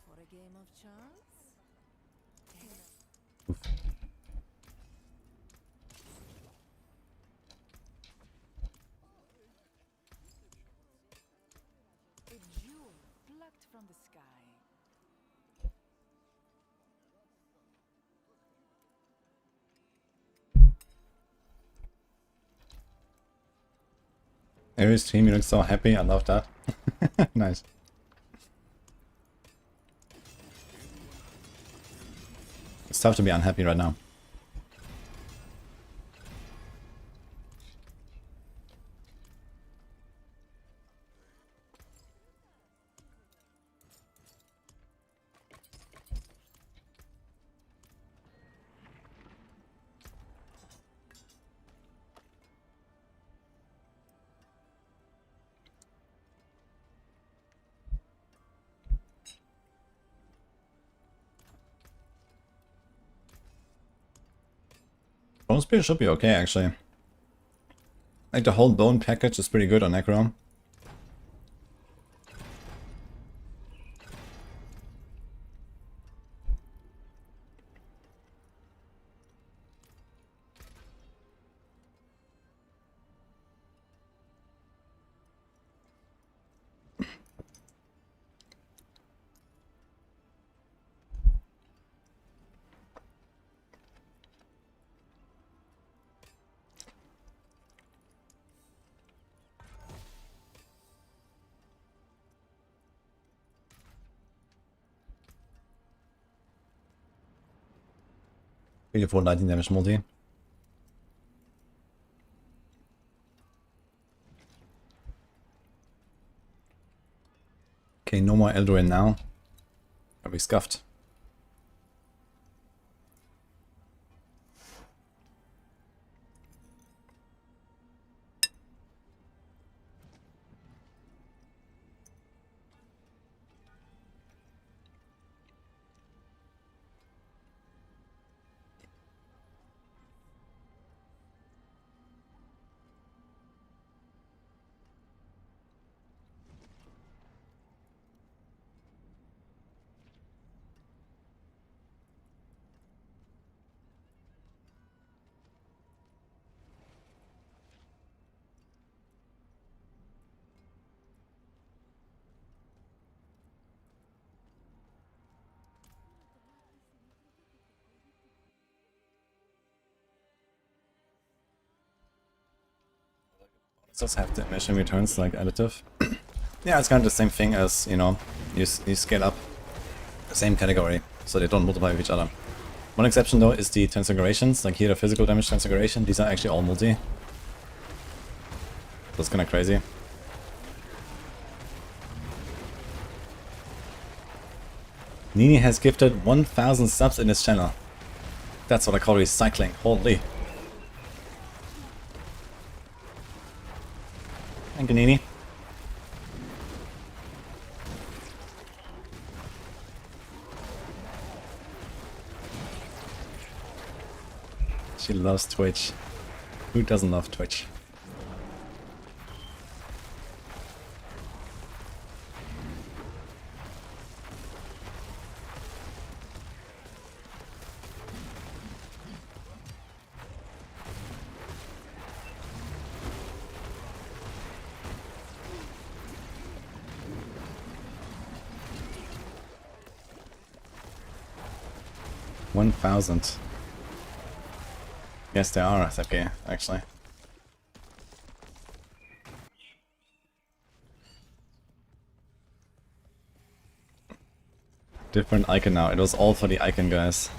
for a game of chance? A jewel plucked from the sky. Aries team, you look so happy. I love that. Nice. It's tough to be unhappy right now. Bone Spear should be okay, actually. Like, the whole bone package is pretty good on Necro. Beautiful 19 damage multi. Okay, no more Eldorin now. Are we scuffed? Does have the mission returns like additive. Yeah, it's kind of the same thing as, you know, you scale up the same category, so they don't multiply with each other. One exception though is the transfigurations, like here the physical damage transfiguration, these are actually all multi. That's kinda crazy. Nini has gifted 1000 subs in his channel. That's what I call recycling, holy. Thank you, Nini. She loves Twitch. Who doesn't love Twitch? $1,000. Yes, there are, okay, actually. Different icon now. It was all for the icon, guys.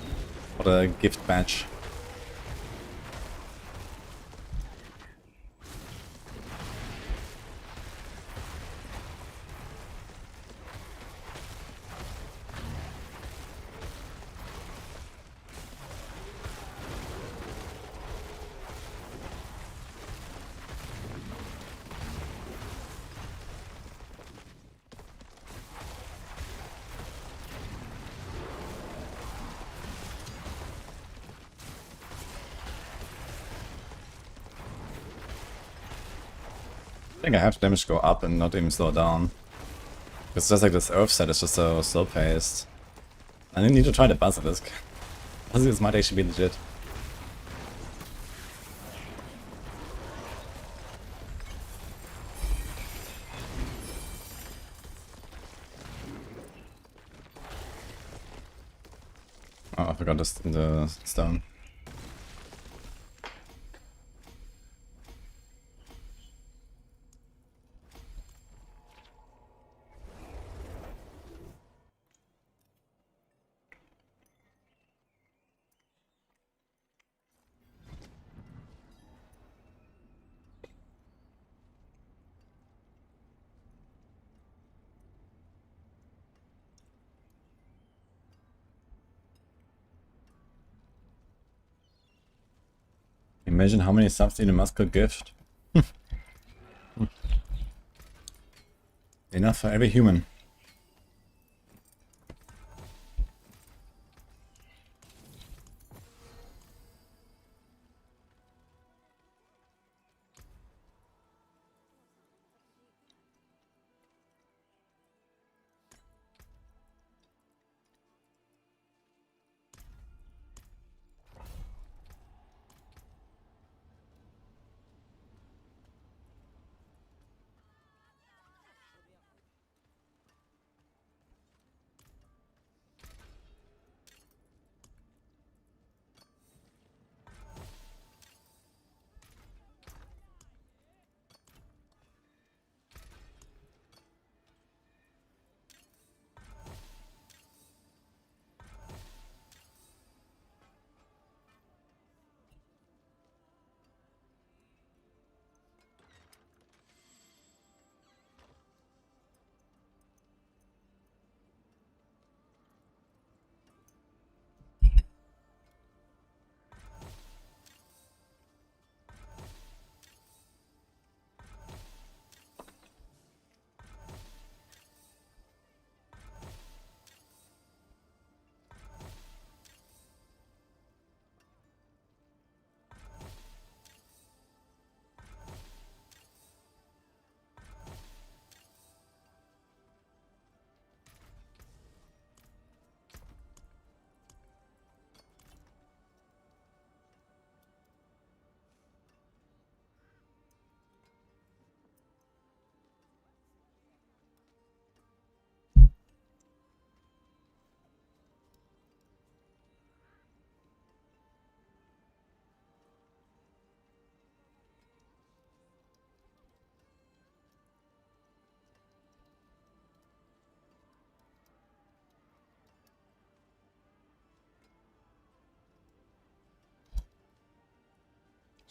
For the gift badge. I think I have damage go up and not even slow down. It's just like this earth set is just so slow paced. I need to try the basilisk. Basilisk might actually be legit. Oh, I forgot the stone. Imagine how many subs Elon Musk could gift. Enough for every human.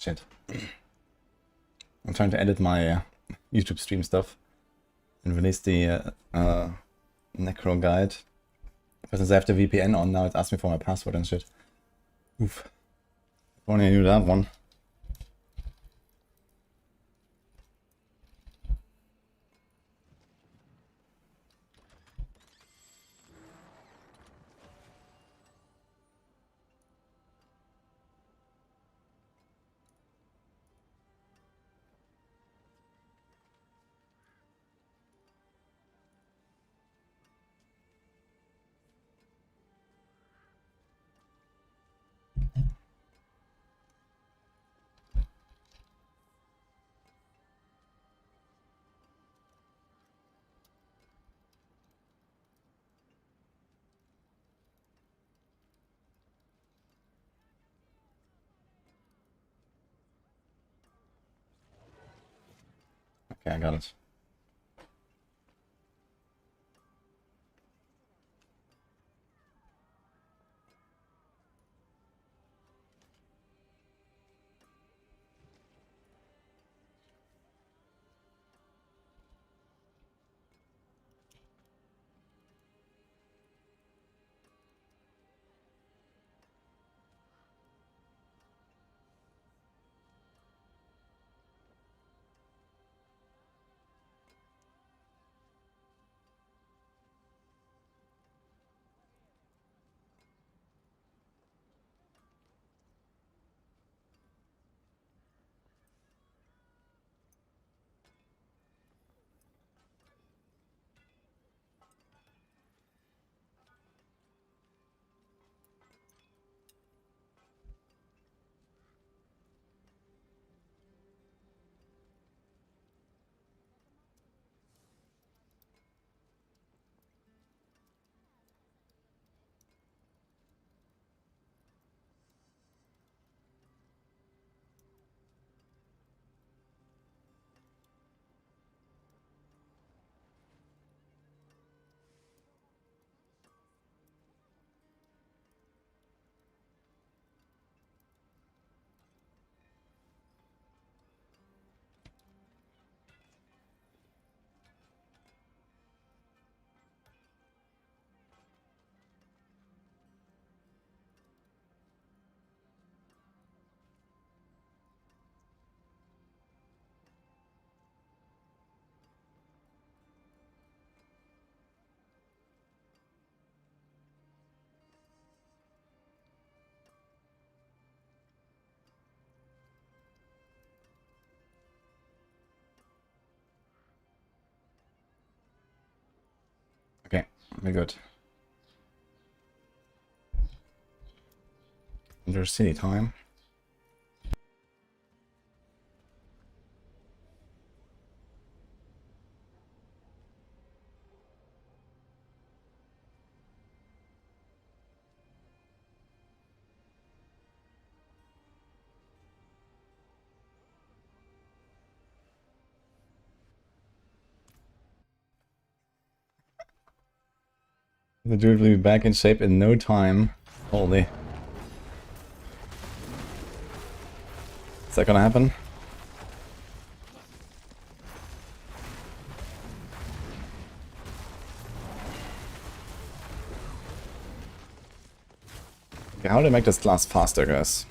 Shit. I'm trying to edit my YouTube stream stuff and release the Necro guide. But since I have the VPN on now, it asks me for my password and shit. Oof. If only I knew that one. Okay, I got it. Okay, very good. Under city time. The dude will be back in shape in no time. Holy. Is that gonna happen? Okay, how do I make this class faster, guys?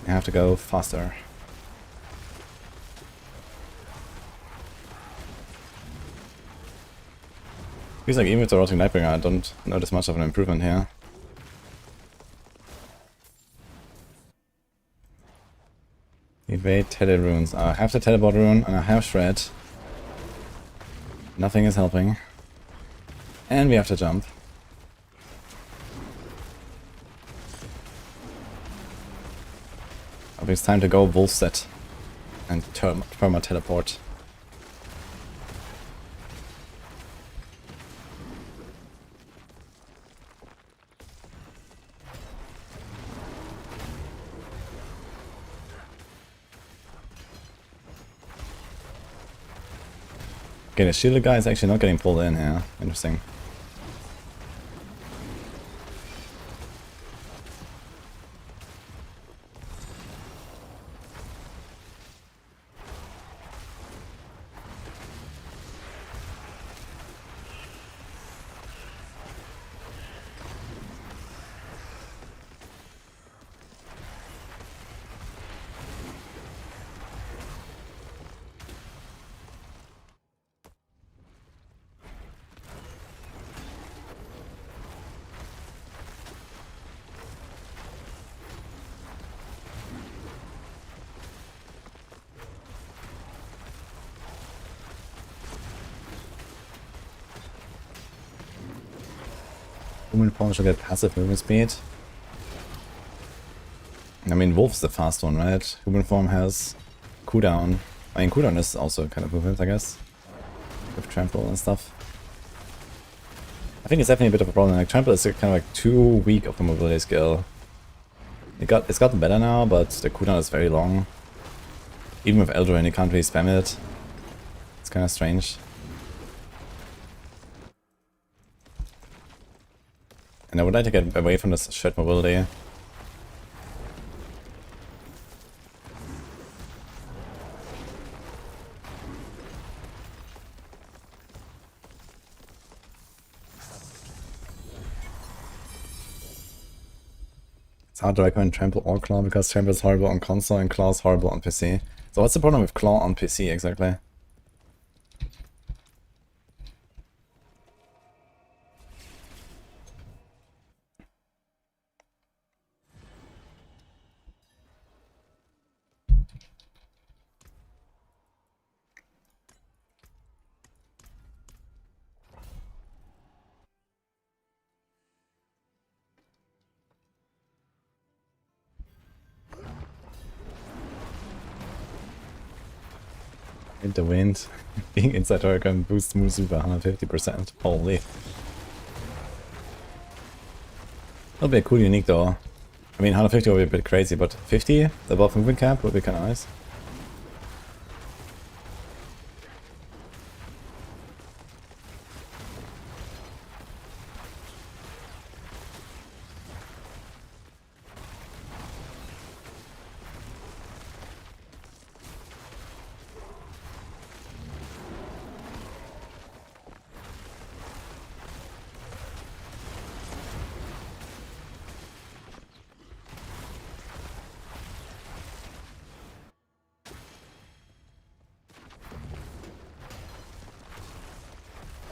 I have to go faster. Feels like even with the rotting Nightbringer, I don't notice much of an improvement here. Evade tele runes. I have the teleport rune and I have shred. Nothing is helping. And we have to jump. I think it's time to go wolf set and perma teleport. Okay, the shielded guy is actually not getting pulled in here. Interesting. Human form should get passive movement speed. I mean, Wolf's the fast one, right? Human form has cooldown. I mean, cooldown is also kind of movement, I guess. With trample and stuff. I think it's definitely a bit of a problem. Like, trample is kind of like too weak of a mobility skill. It's gotten better now, but the cooldown is very long. Even with Eldraine, you can't really spam it. It's kind of strange. And I would like to get away from this shared mobility. It's hard to recommend Trample or Claw because Trample is horrible on console and Claw is horrible on PC. So what's the problem with Claw on PC exactly? In the wind. Being inside her can boost moves by 150%. Holy. That'll be a cool unique though. I mean 150 would be a bit crazy, but 50 above movement cap would be kinda nice.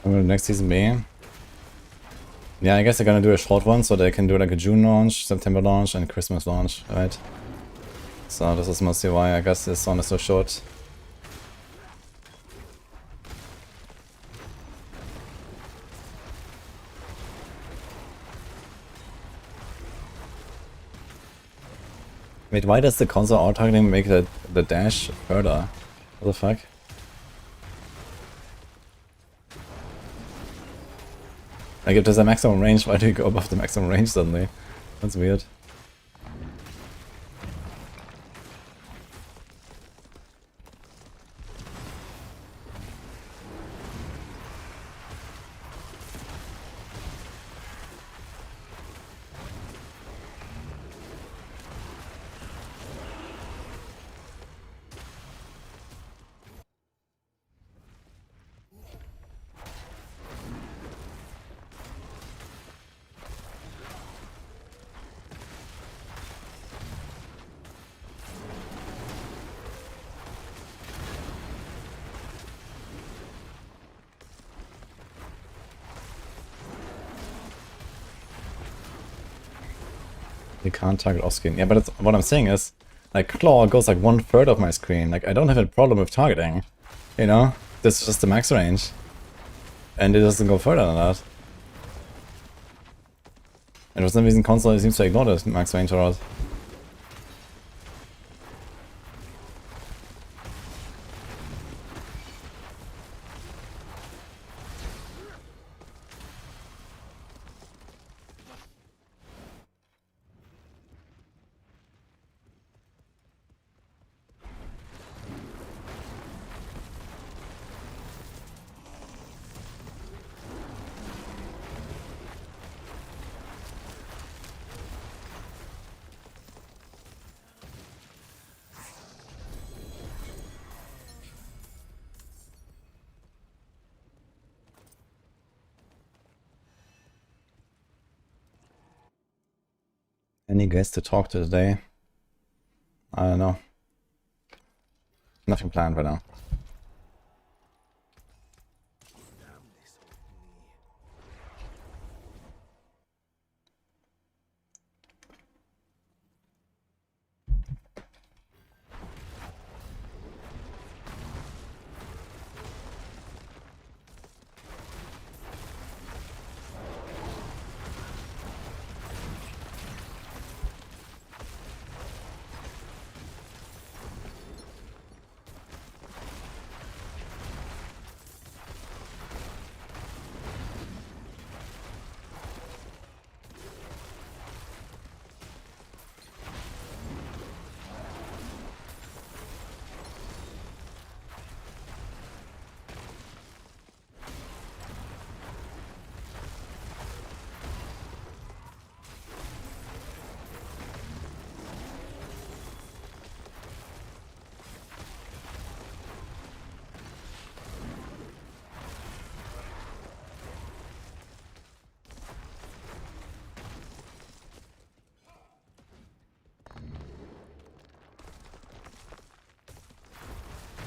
Will next season be? Yeah, I guess they're gonna do a short one, so they can do like a June launch, September launch, and Christmas launch, right? So this is mostly why I guess this one is so short. Wait, why does the console auto-targeting make the dash further? What the fuck? Like if there's a maximum range, why do you go above the maximum range suddenly? That's weird. You can't target off screen. Yeah, but it's, what I'm saying is, like, Claw goes like 1/3 of my screen. Like, I don't have a problem with targeting. You know? This is just the max range. And it doesn't go further than that. And for some reason, console seems to ignore this max range a lot. Any guests to talk to today? I don't know. Nothing planned right now.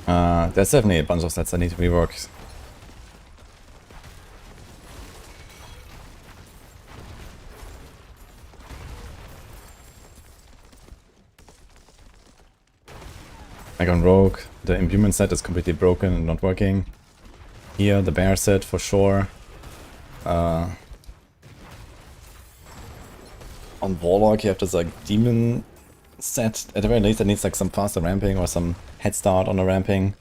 There's definitely a bunch of sets that need to be reworked. Like on Rogue, the Imbuement set is completely broken and not working. Here, the Bear set for sure. On Warlock, you have this like Demon set. At the very least, it needs like some faster ramping or some head start on the ramping.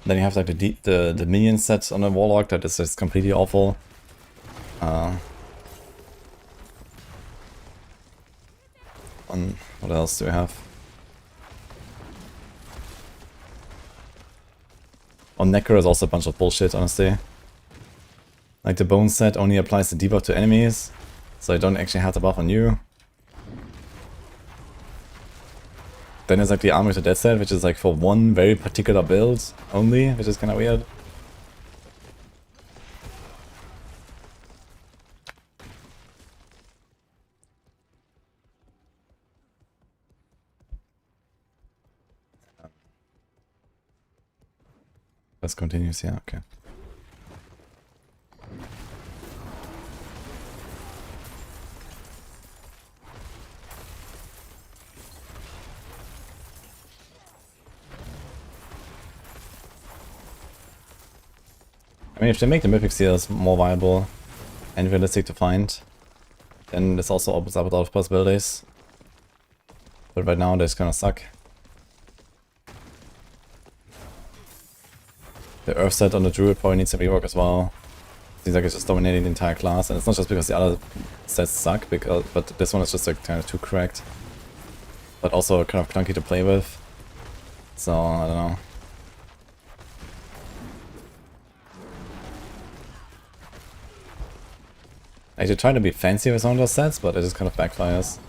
Then you have like the minion set on the Warlock that is just completely awful. On what else do we have? On Necro is also a bunch of bullshit, honestly. Like the Bone set only applies the debuff to enemies, so you don't actually have the buff on you. Then there's like the Armor to Death set, which is like for one very particular build only, which is kind of weird. Let's continue, yeah, okay. I mean, if they make the Mythic Seals more viable and realistic to find, then this also opens up a lot of possibilities. But right now, they just kinda suck. The Earth set on the Druid probably needs to rework as well. Seems like it's just dominating the entire class, and it's not just because the other sets suck, but this one is just like kind of too cracked. But also kind of clunky to play with. So, I don't know. I should try to be fancy with some of those sets, but it just kind of backfires.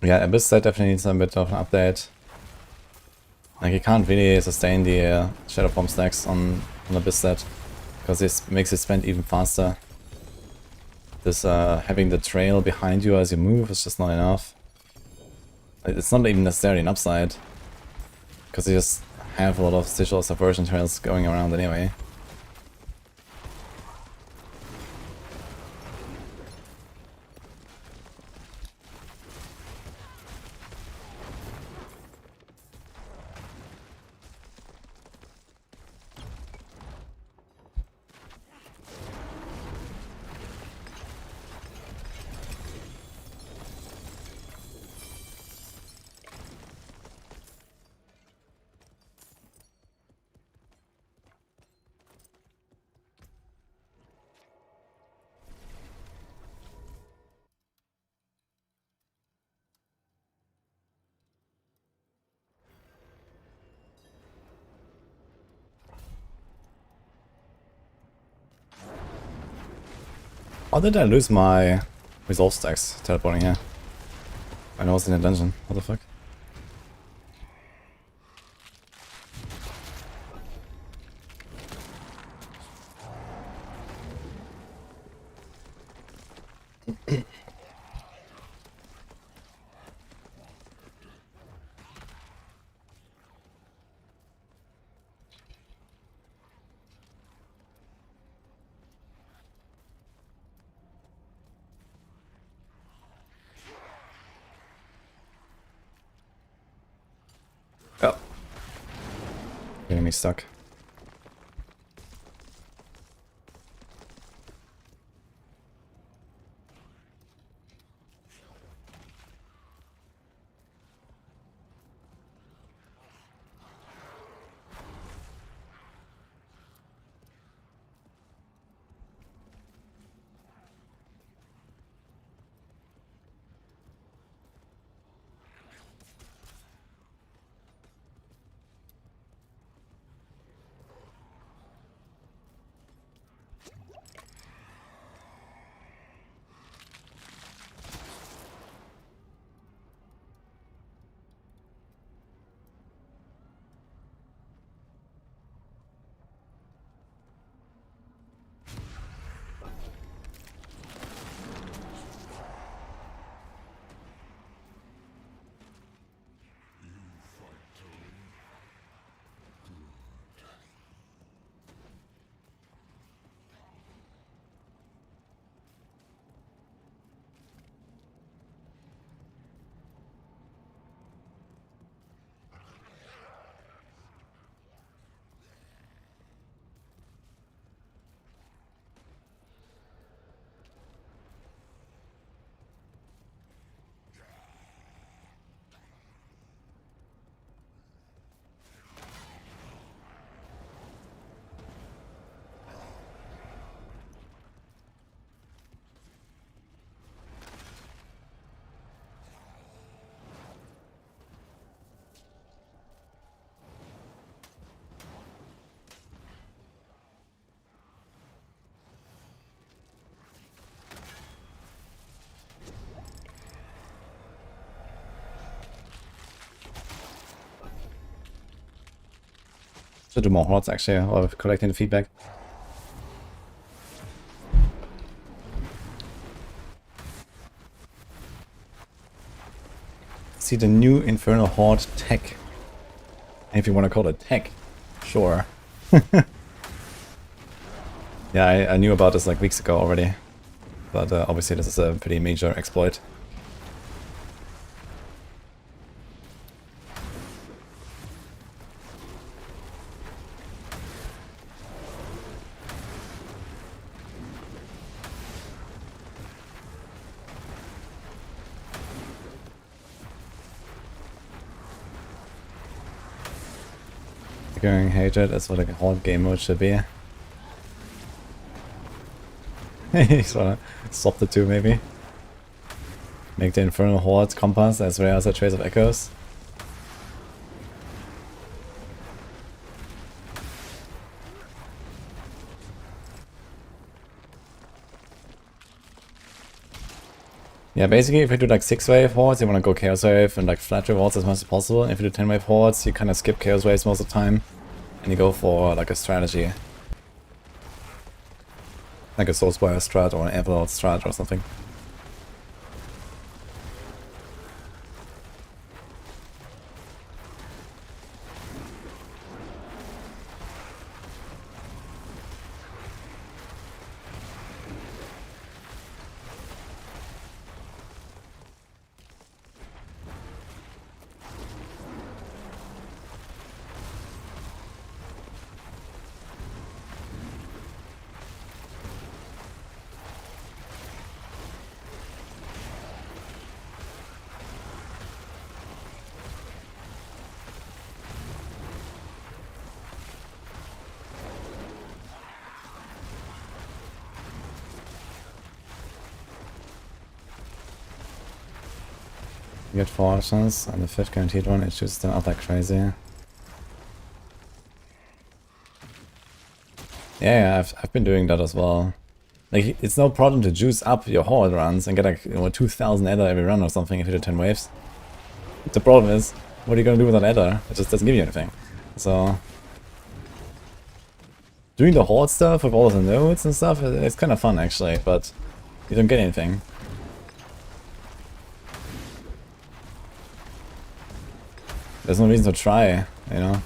Yeah, Abyss set definitely needs a bit of an update. Like, you can't really sustain the Shadow Form stacks on Abyss set, because this makes it spend even faster. This having the trail behind you as you move is just not enough. It's not even necessarily an upside, because you just have a lot of Sigil Subversion trails going around anyway. How did I lose my resolve stacks teleporting here? I know I was in a dungeon. What the fuck? Oh. Getting me stuck. Should do more hordes actually, or collecting the feedback. See the new Infernal Horde tech. If you want to call it tech, sure. Yeah, I knew about this like weeks ago already. But obviously this is a pretty major exploit. Going hatred is what a horde game mode should be. So swap the two maybe. Make the Infernal Horde compass as rare as a Trace of Echoes. Yeah, basically if you do like 6-wave hordes, you want to go Chaos Wave and like flat rewards as much as possible. If you do 10-wave hordes, you kind of skip Chaos Waves most of the time. And you go for like a strategy. Like a Soulspire strat or an Everlord strat or something. You get 4 options, and the 5th guaranteed one, it shoots them out like crazy. Yeah, I've been doing that as well. Like, it's no problem to juice up your horde runs and get like, 2000 Ether every run or something if you do 10 waves. The problem is, what are you gonna do with an Ether? It just doesn't give you anything. So... doing the horde stuff with all of the nodes and stuff, it's kind of fun actually, but you don't get anything. There's no reason to try, you know?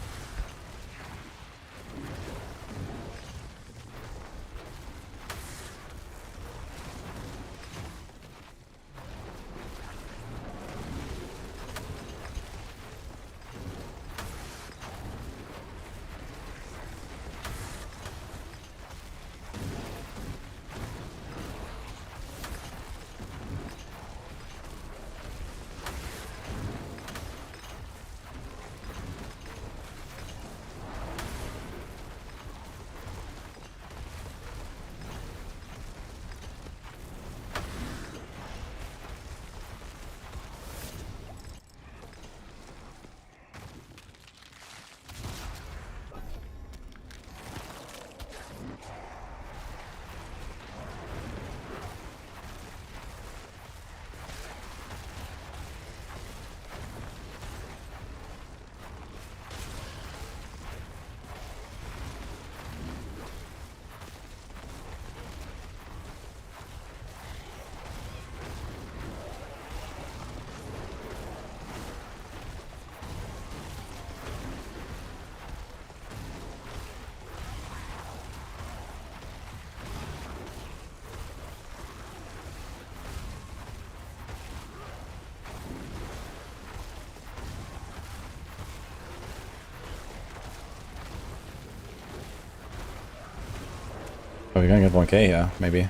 Oh, we're gonna get 1k here, maybe.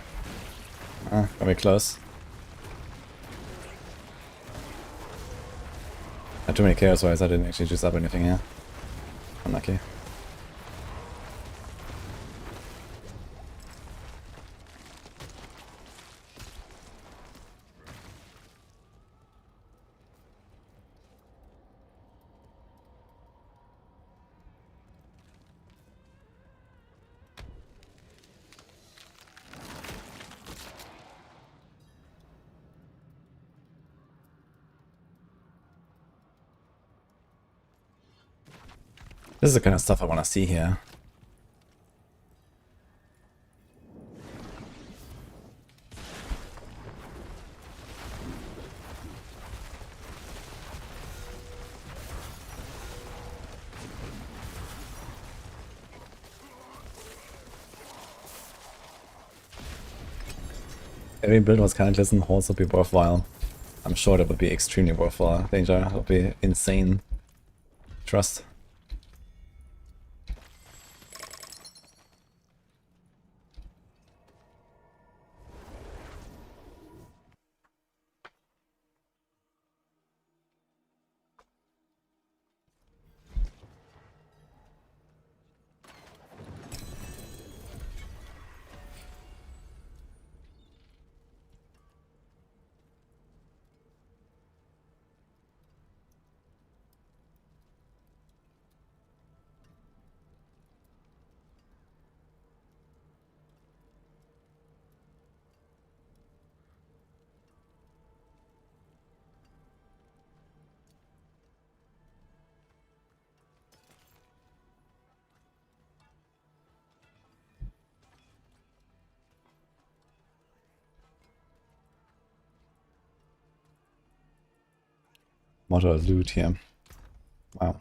Very close. Had too many chaos wires, I didn't actually juice up anything here. Unlucky. This is the kind of stuff I want to see here. Every build was kind of listen will also be worthwhile. I'm sure that would be extremely worthwhile. Danger would be insane. Trust. Model loot here. Wow.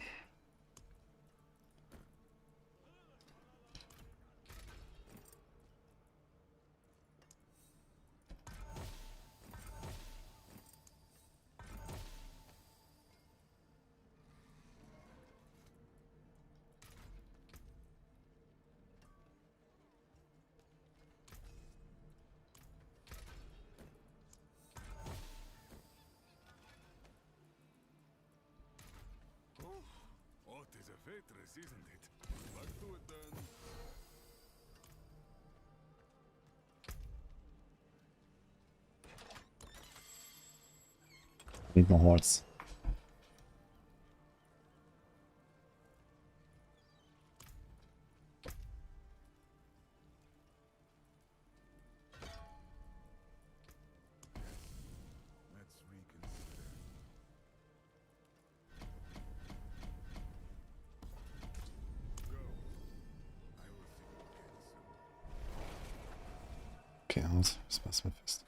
Oh, it is a waitress, isn't it? Let's do it then. Need more hordes. Let's reconsider. Go. I will see you again soon. Okay, aus. Was war's mit fest?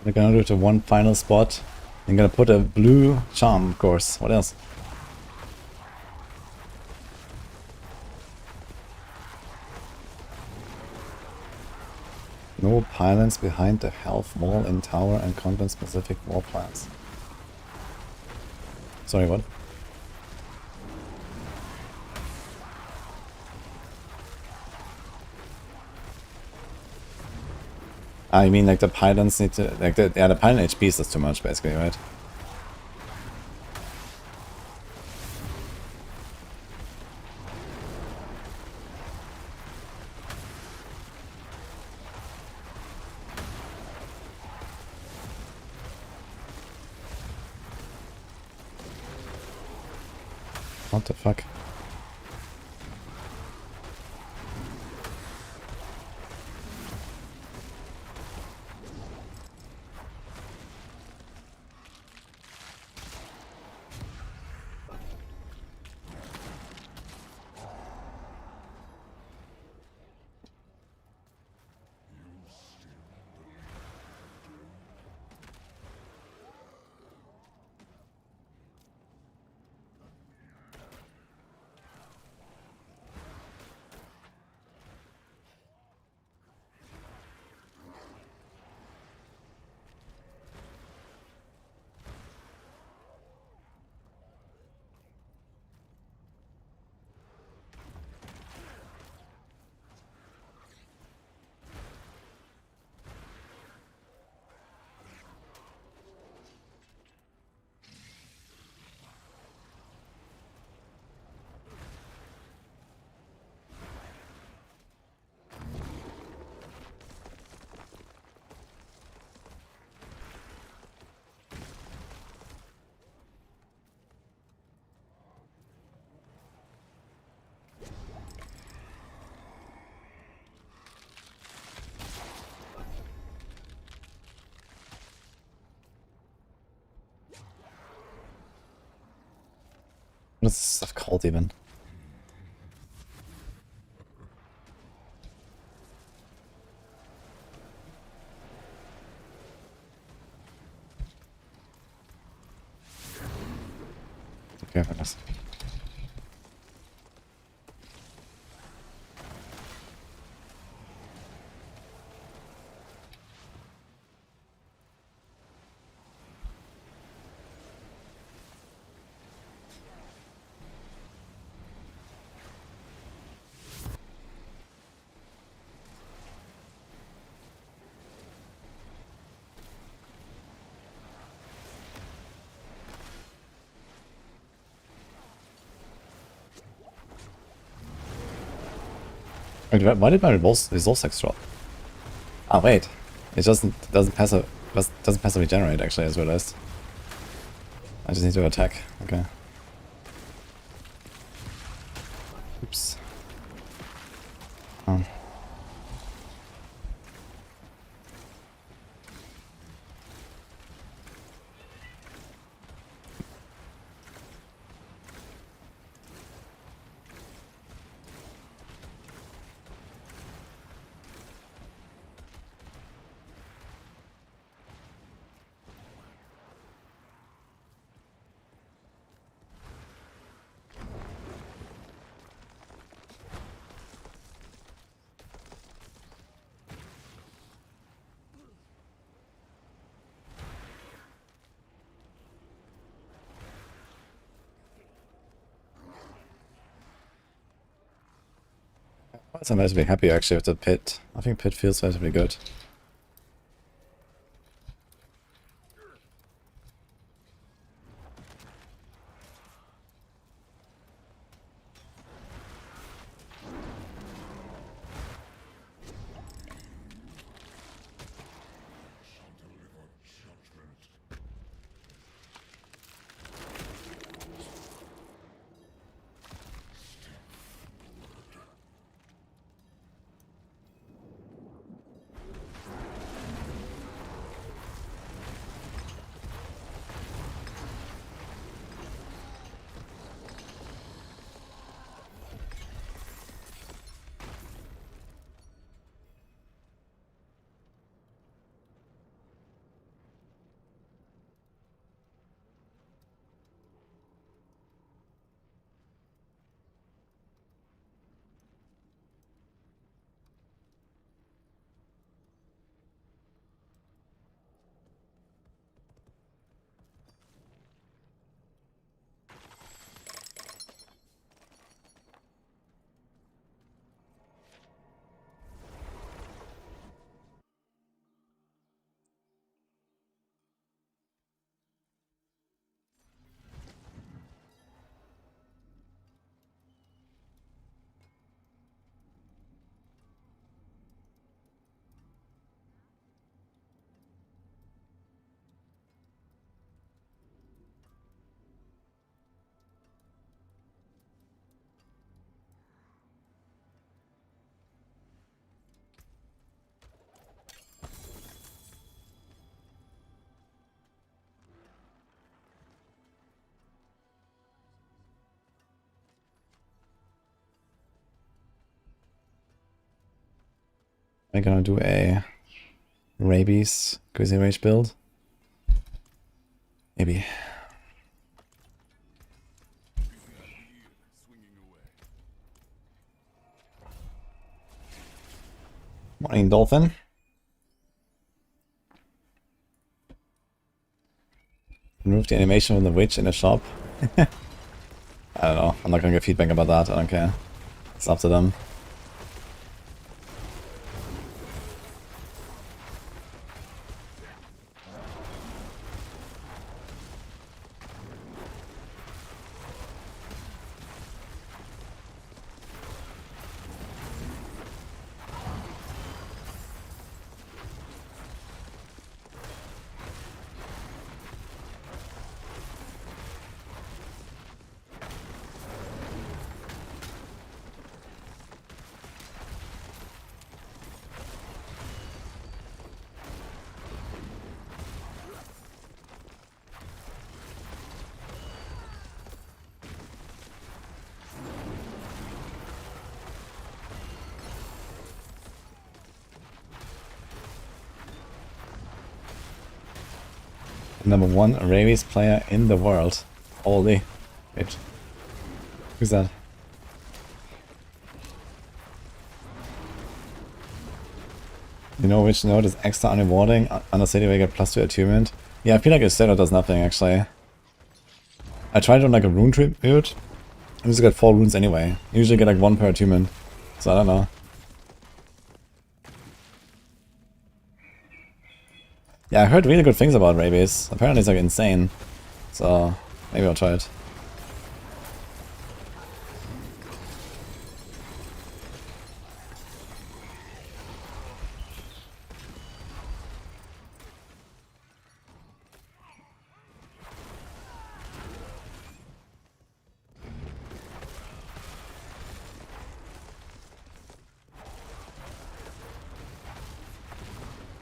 We're gonna do it to one final spot. I'm gonna put a blue charm, of course. What else? No pylons behind the health wall in tower and content specific wall plans. Sorry, what? I mean, like the pylons need to, like the pylon HP is just too much, basically, right? What the fuck? What is this stuff called even? Okay, nice. Wait, why did my resource sex drop? Ah, wait. It doesn't passively generate, actually, I just realized. I just need to attack. Okay. Oops. Oh. I'm relatively happy actually with the pit. I think pit feels relatively good. I'm gonna do a rabies crazy rage build. Maybe. Morning, Dolphin. Remove the animation from the witch in the shop. I don't know. I'm not gonna give feedback about that. I don't care. It's up to them. #1 rabies player in the world. Holy. Wait. Who's that? You know which node is extra unrewarding? Under city we get +2 attunement. Yeah, I feel like a setup does nothing actually. I tried on like a rune trip build. I usually get 4 runes anyway. I usually get like 1 per attunement. So I don't know. Yeah, I heard really good things about rabies. Apparently it's like insane. So maybe I'll try it.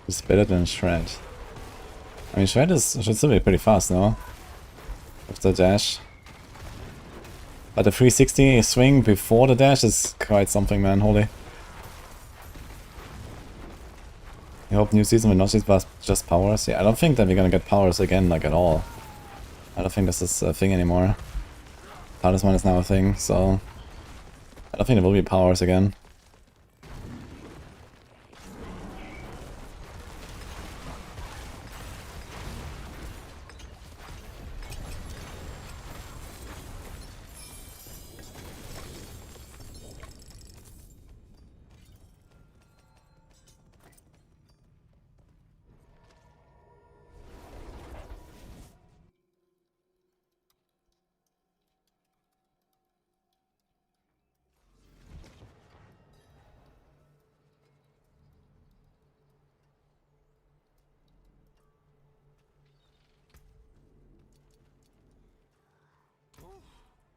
It's better than Shred. I mean, Shred should still be pretty fast, no? With the dash. But the 360 swing before the dash is quite something, man. Holy. I hope new season will not just powers. Yeah, I don't think that we're gonna get powers again, like at all. I don't think this is a thing anymore. Talisman is now a thing, so I don't think there will be powers again.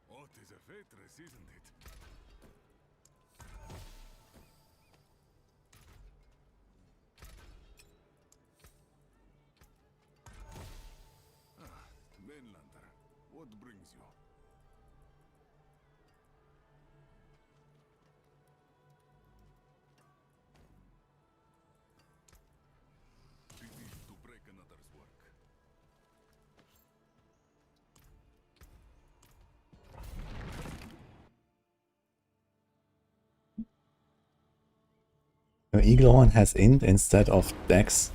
What is a waitress, isn't it? Ah, mainlander. What brings you? Pity to break another's work. Your Eagle one has int instead of dex.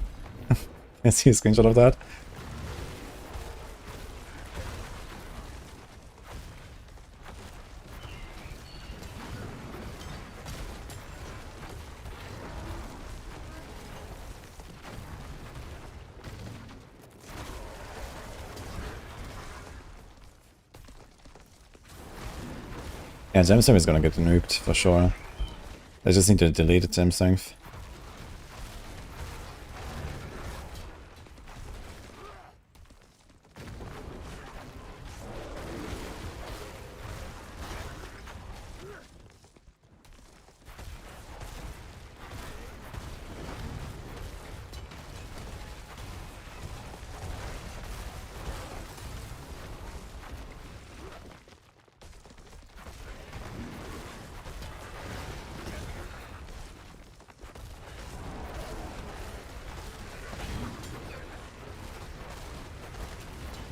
I see a screenshot of that. Yeah, Gem Strength is gonna get nuked for sure. I just need to delete the Gem Strength.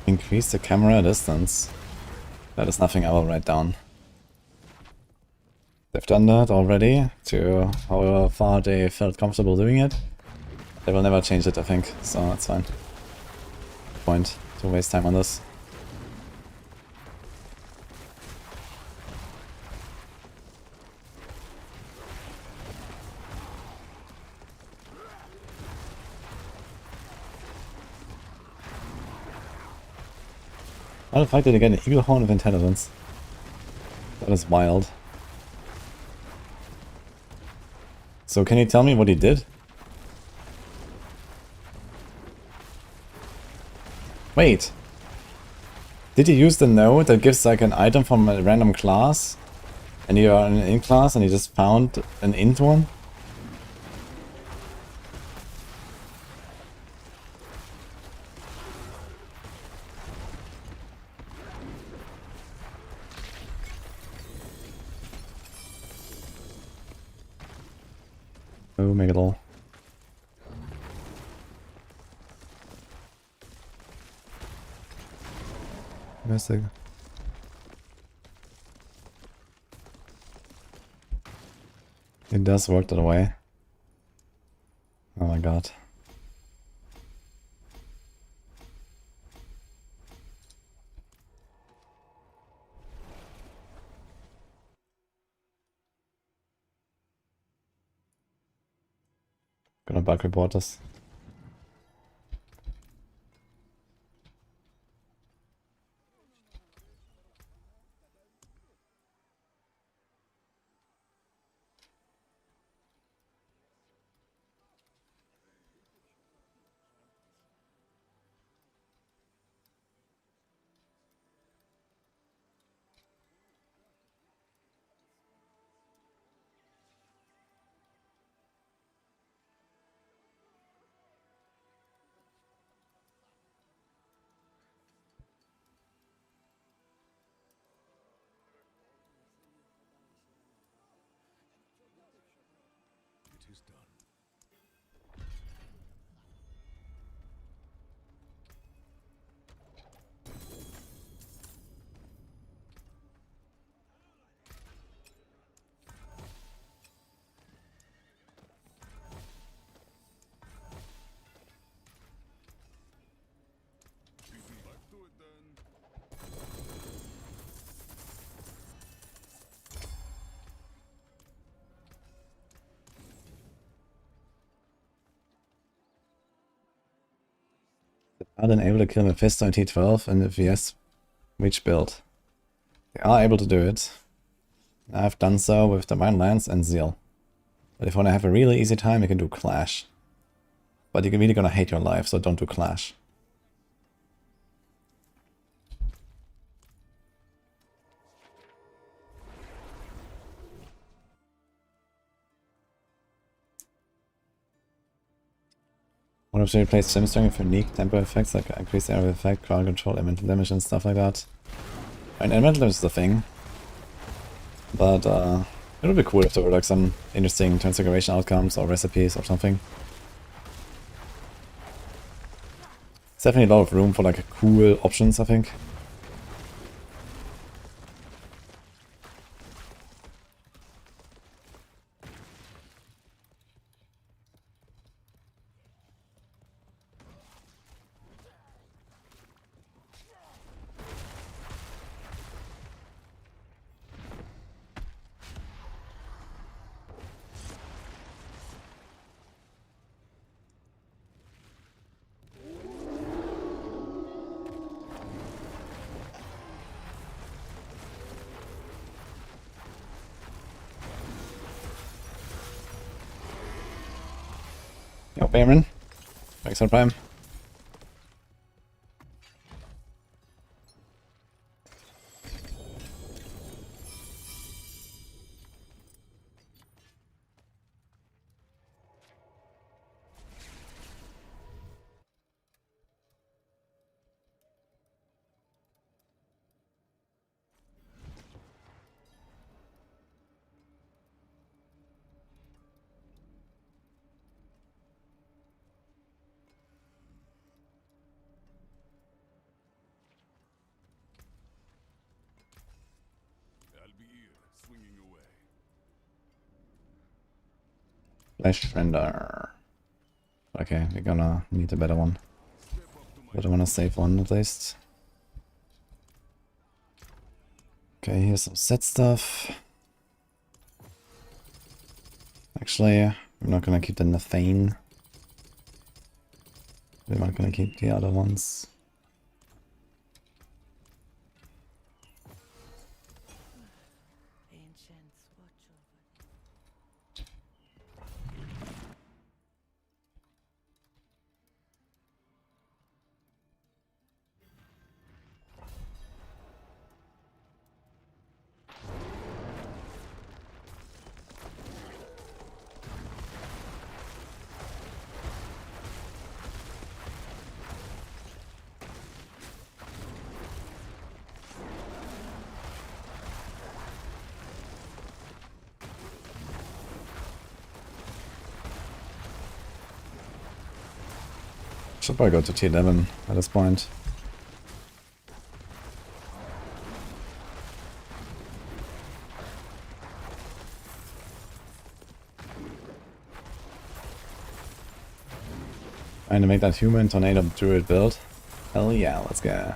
Increase the camera distance. That is nothing I will write down. They've done that already, to how far they felt comfortable doing it. They will never change it, I think, so that's fine. Point to waste time on this. How the fuck did they get an eagle horn of intelligence? That is wild. So can you tell me what he did? Wait. Did he use the node that gives like an item from a random class? And you are in an int class and he just found an int one? Oh, make it all. Where's the... It does work that way. Oh my god. Gonna bug report this. It is done. Back to it then. Are then able to kill Mephisto in T12, and if yes, which build? They are able to do it. I've done so with Divine Lance and Zeal. But if you want to have a really easy time, you can do Clash. But you're really gonna hate your life, so don't do Clash. What if you replace Gemstone with unique tempo effects like increased area effect, crowd control, elemental damage and stuff like that? I mean, elemental damage is the thing. But it would be cool if there were like some interesting transfiguration outcomes or recipes or something. There's definitely a lot of room for like cool options, I think. Yo, Bayron. Exile Prime. swinging away. Flash render. Okay, we're gonna need a better one. Step up to my But I wanna save one at least. Okay, here's some set stuff. Actually, I'm not gonna keep the Nathane. We're not gonna keep the other ones. Ancients watch over. Should probably go to tier 11 at this point. Trying to make that human tornado druid build. Hell yeah, let's go.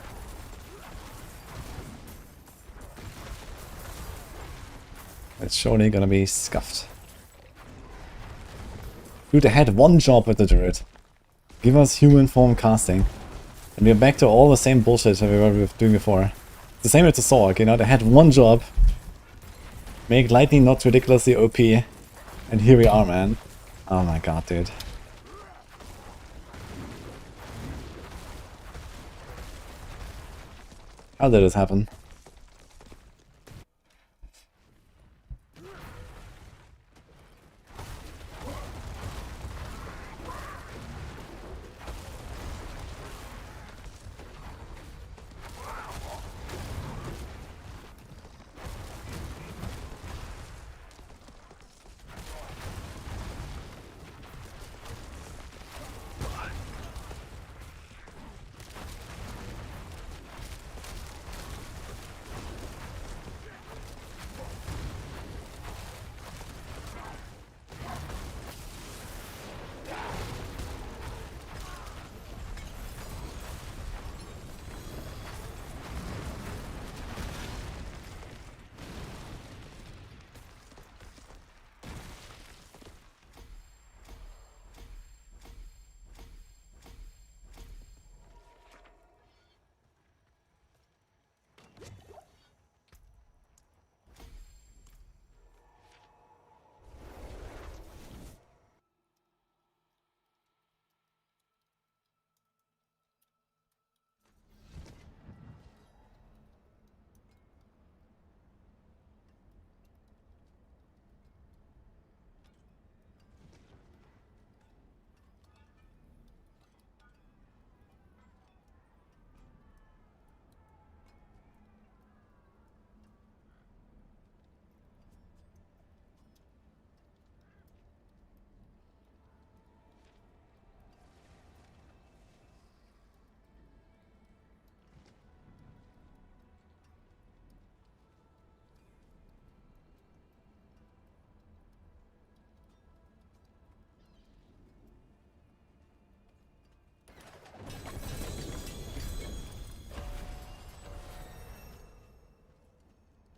It's surely gonna be scuffed. Dude, I had one job with the druid. Give us human form casting. And we're back to all the same bullshit that we were doing before. It's the same with the Sork, you know, they had one job. Make lightning not ridiculously OP. And here we are, man. Oh my god, dude. How did this happen?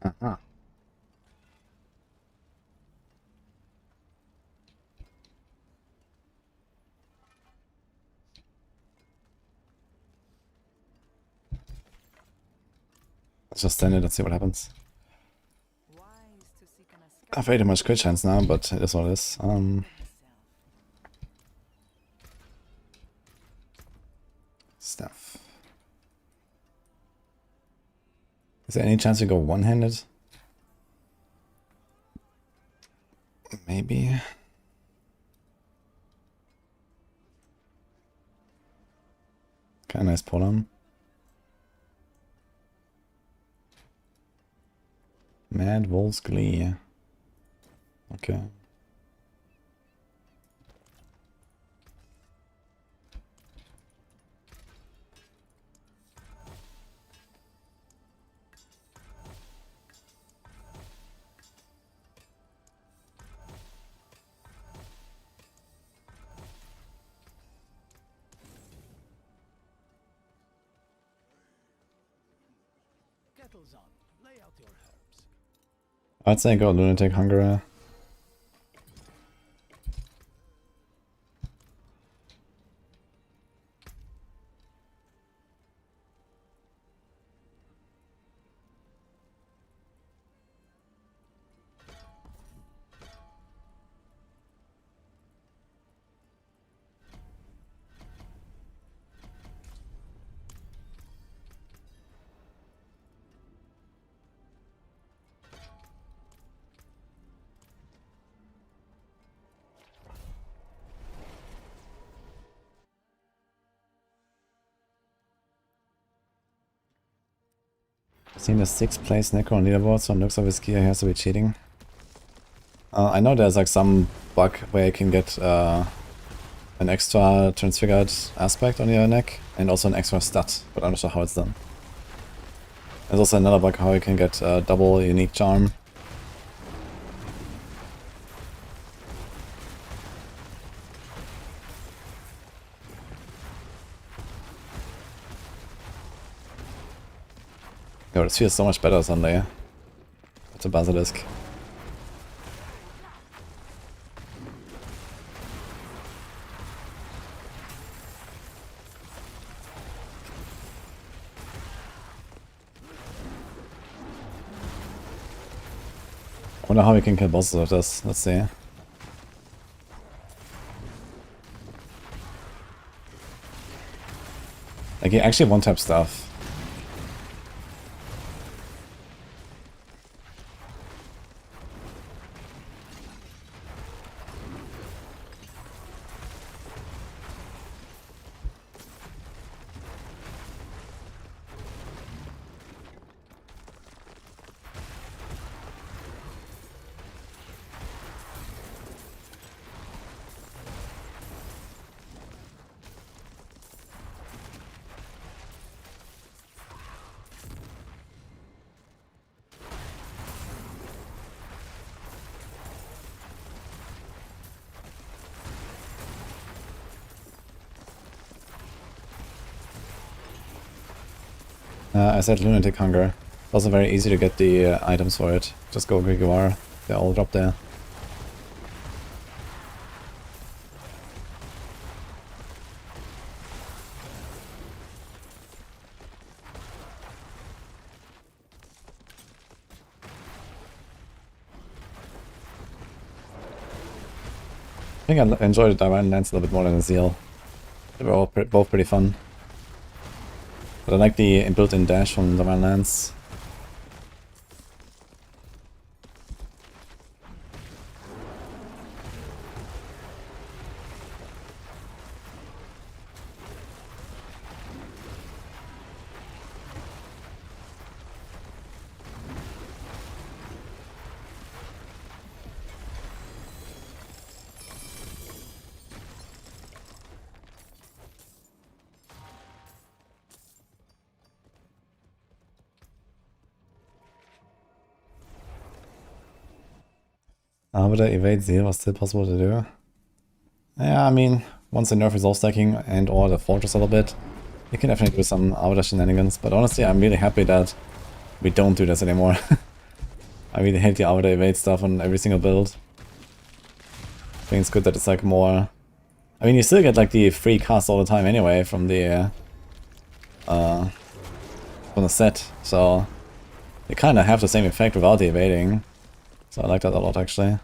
Uh-huh. Let's just stand it and see what happens. Wise to seek an escape I have way too much crit chance now, but it is what it is. yourself. Stuff. Is there any chance to go one-handed? Maybe. Kinda nice pull on. Mad Wolf's Glee. Okay. I'd say go Lunatic Hunger. Seen the 6th place Necro on leaderboard, so it looks like his gear has to be cheating. I know there's like some bug where you can get an extra transfigured aspect on your neck and also an extra stat, but I'm not sure how it's done. There's also another bug how you can get double unique charm. Yo, this feels so much better Sunday. It's a basilisk. I wonder how we can kill bosses with this. Let's see. Like, he actually one-tap stuff. I said Lunatic Hunger. It's also very easy to get the items for it. Just go where you are. They all drop there. I think I enjoyed the Divine Lance a little bit more than the Zeal. They were all both pretty fun. But I like the built-in dash from Divine Lance. But the evade Zeal was still possible to do. Yeah, I mean, once they nerf resolve stacking and or the fortress a little bit, you can definitely do some Arbiter shenanigans, but honestly I'm really happy that we don't do this anymore. I really hate the Arbiter evade stuff on every single build. I think it's good that it's like more... I mean, you still get like the free cast all the time anyway from the set, so they kind of have the same effect without the evading. So I like that a lot actually.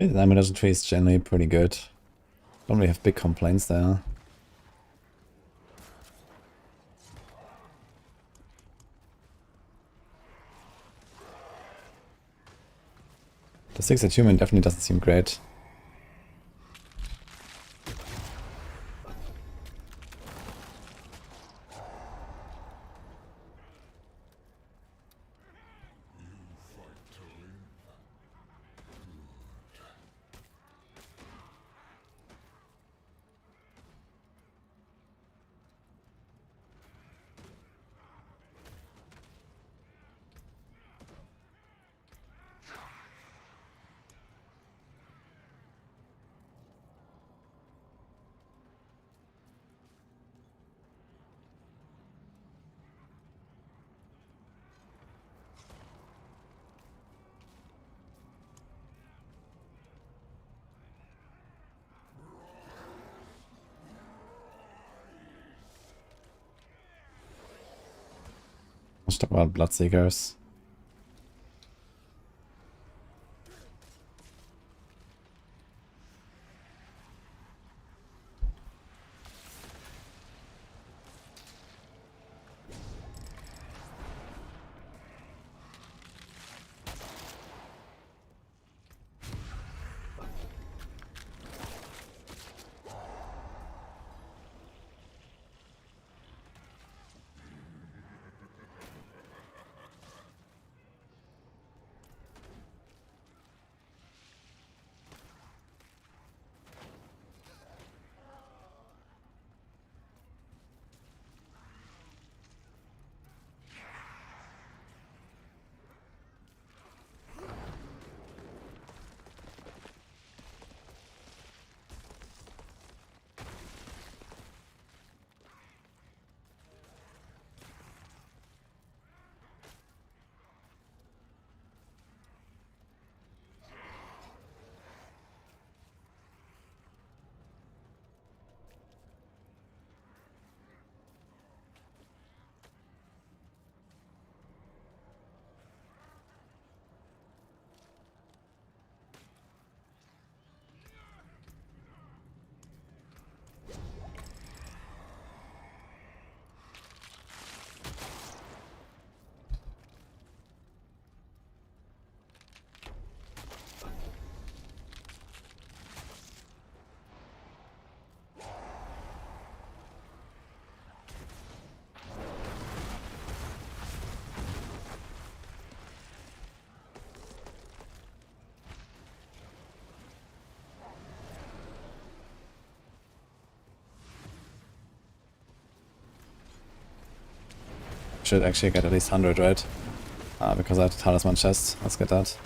The Diamond tree is generally pretty good. Don't really have big complaints there. The 6 attunement definitely doesn't seem great. Let's talk about Bloodseekers. Should actually get at least 100, right? Because I have the talisman chest. Let's get that.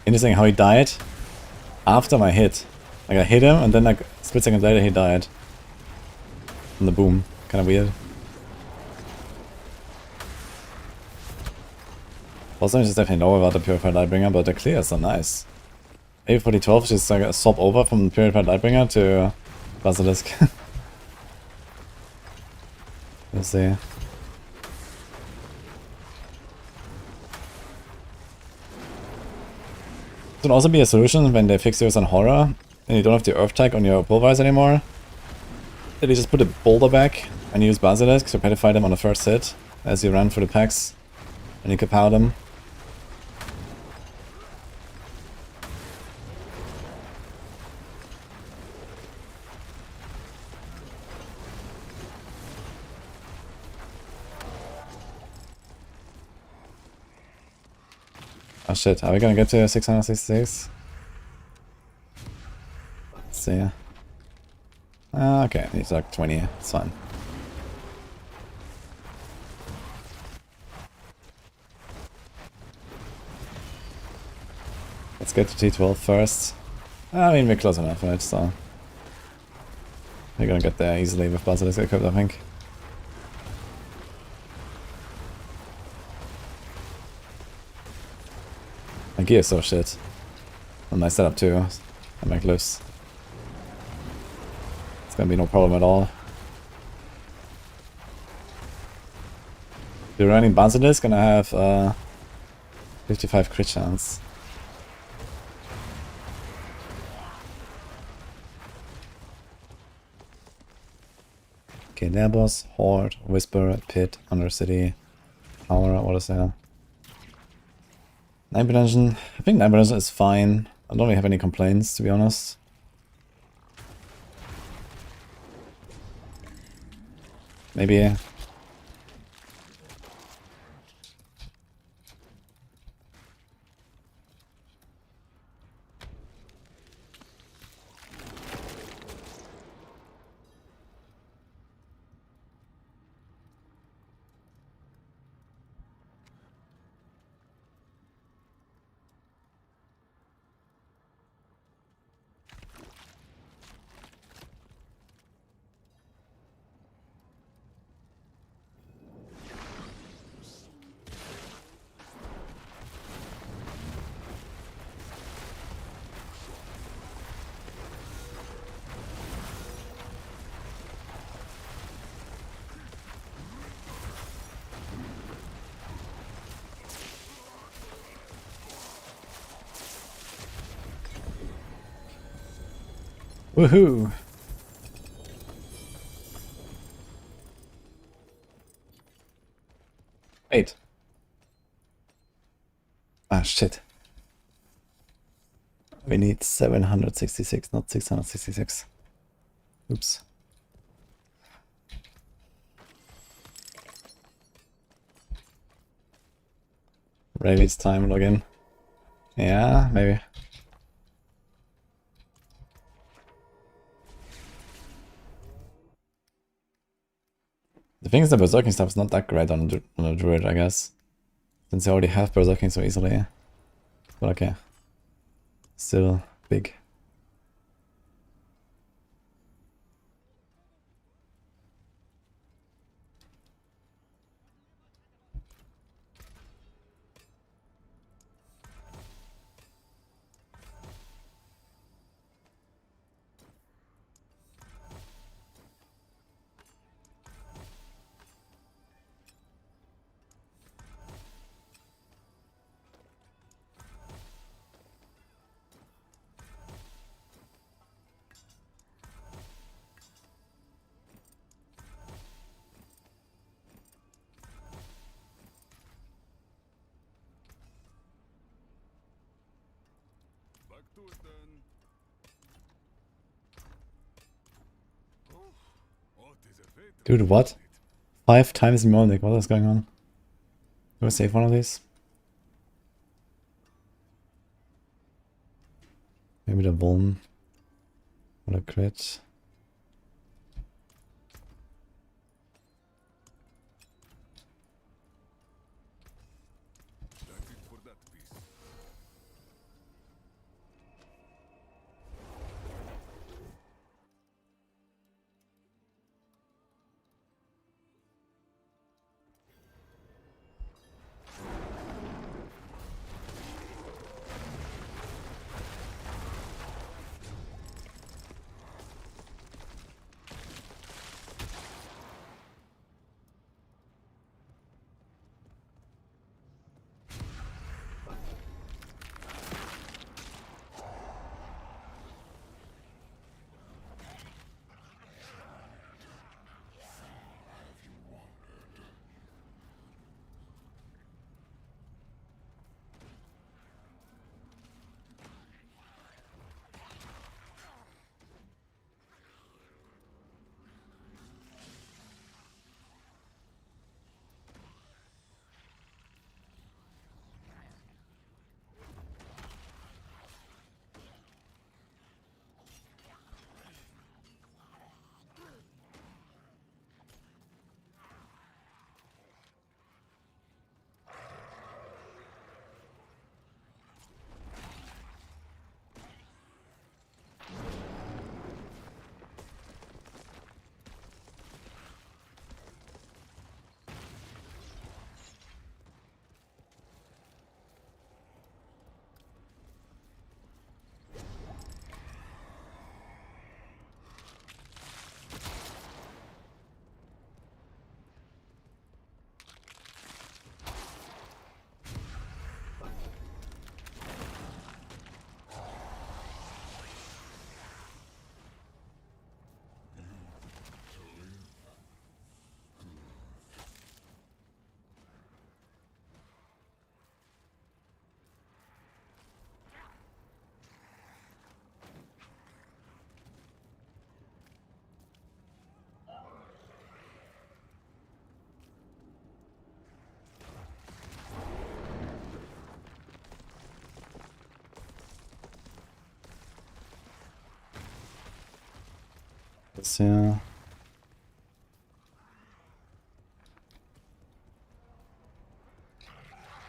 Interesting how he died after my hit. Like I hit him and then like split seconds later he died. From the boom. Kinda weird. Also I just definitely know about the Purified Lightbringer, but the clears are nice. Maybe for the 12 just like a swap over from Purified Lightbringer to Basilisk. We'll see. It can also be a solution when they fix yours on horror and you don't have the earth tag on your pulverize anymore. That you just put a boulder back and use Basilisk to petrify them on the first hit as you run through the packs and you can power them. Oh shit, are we gonna get to 666? Let's see. Okay, I need like 20, it's fine. Let's get to T12 first. I mean, we're close enough, right? So we're gonna get there easily with Basilisk equipped, I think. My gear is so shit. And my setup too. And my glyphs. It's gonna be no problem at all. If you're running Basilisk, gonna have 55 crit chance. Okay, there boss, Horde, Whisper, Pit, Undercity, Tower, what is there? Night Dungeon. I think Night Dungeon is fine. I don't really have any complaints, to be honest. Maybe. Woohoo! Wait. Ah, shit. We need 766, not 666. Oops. Ravi's time login. Yeah, maybe. The thing is, the berserking stuff is not that great on a druid, I guess. Since I already have berserking so easily. But okay. Still big. Back to it then. Oh, what is a fate? Dude, what? 5 times Mjolnir, what is going on? Do I save one of these? Maybe the Vuln. What a crit. That's it for that piece. this here.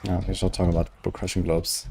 Yeah, we should talk about book crushing globes.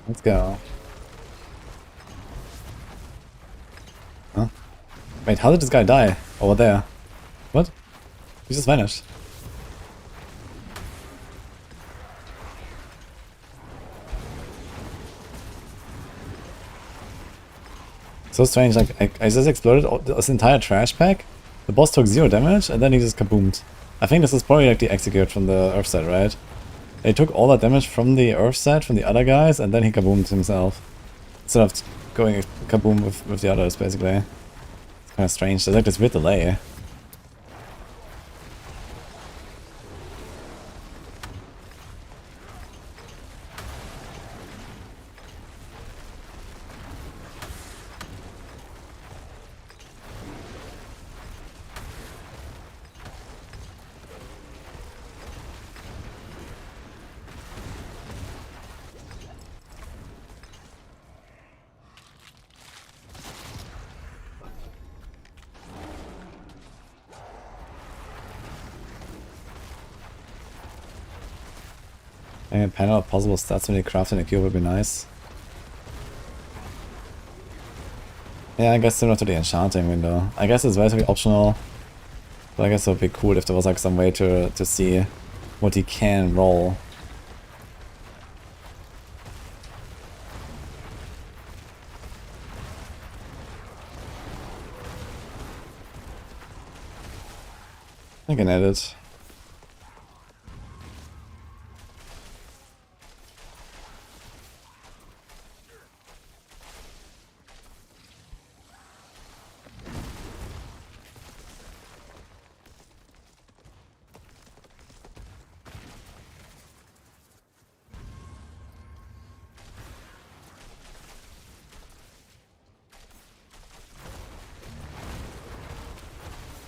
Let's go. Huh? Wait, how did this guy die? Over there. What? He just vanished. So strange, like, I just exploded this entire trash pack, the boss took 0 damage, and then he just kaboomed. I think this is probably like the execute from the Earth set, right? They took all that damage from the Earth set, from the other guys, and then he kaboomed himself. Instead of going kaboom with the others, basically. It's kind of strange, there's like this weird delay. A panel of possible stats when you craft an EQ would be nice. Yeah, I guess similar to the enchanting window. I guess it's relatively optional, but I guess it would be cool if there was like some way to see what he can roll. I can edit.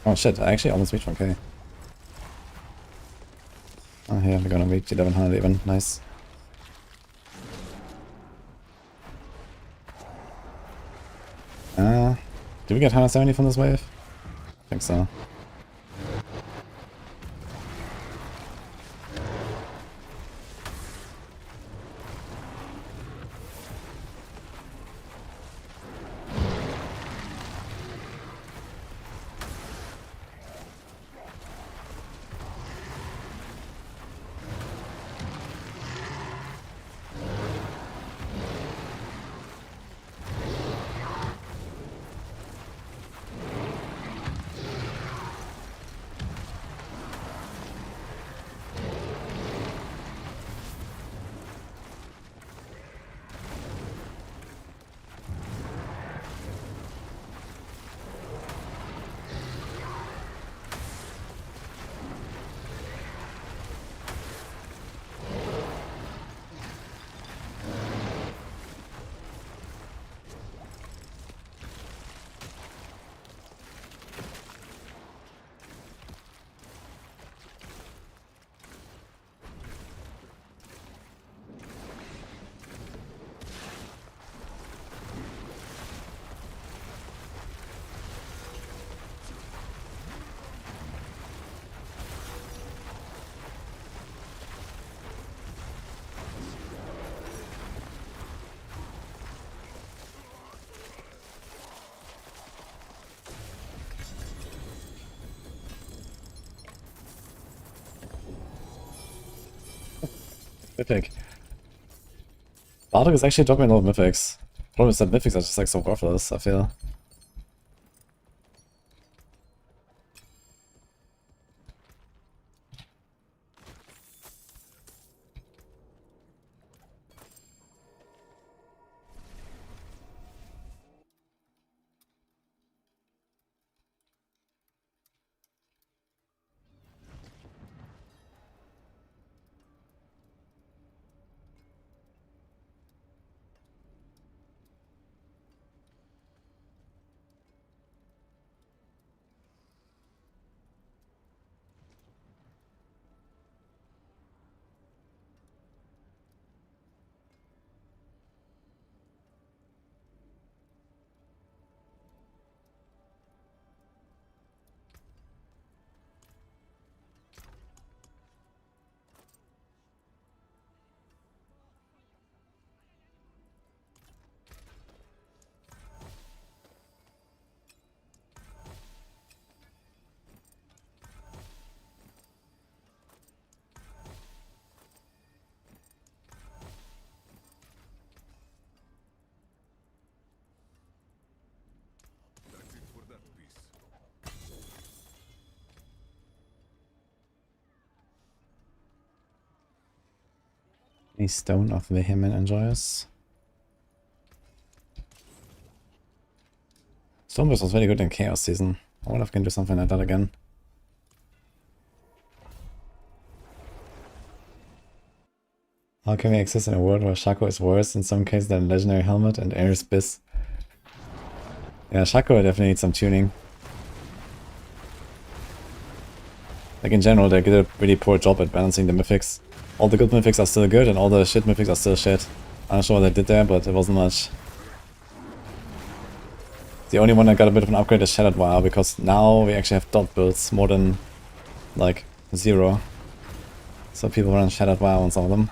Oh shit, I actually almost reached 1k. Oh yeah, we're gonna reach 1100 even, nice. Did we get 170 from this wave? I think so. Mythic. Bardock is actually dropping a lot of mythics. Problem is that mythics are just like so worthless, I feel. That's it for that piece. Any Stone of Vehement Enjoyers. Stormburst was very good in Chaos Season. I wonder if I can do something like that again. How can we exist in a world where Shaco is worse in some cases than Legendary Helmet and Air's Biz? Yeah, Shaco definitely needs some tuning. Like in general, they did a really poor job at balancing the mythics. All the good mythics are still good and all the shit mythics are still shit. I'm not sure what they did there, but it wasn't much. The only one that got a bit of an upgrade is Shattered Wire, because now we actually have dot builds more than, like, 0. So people run Shattered Wire on some of them.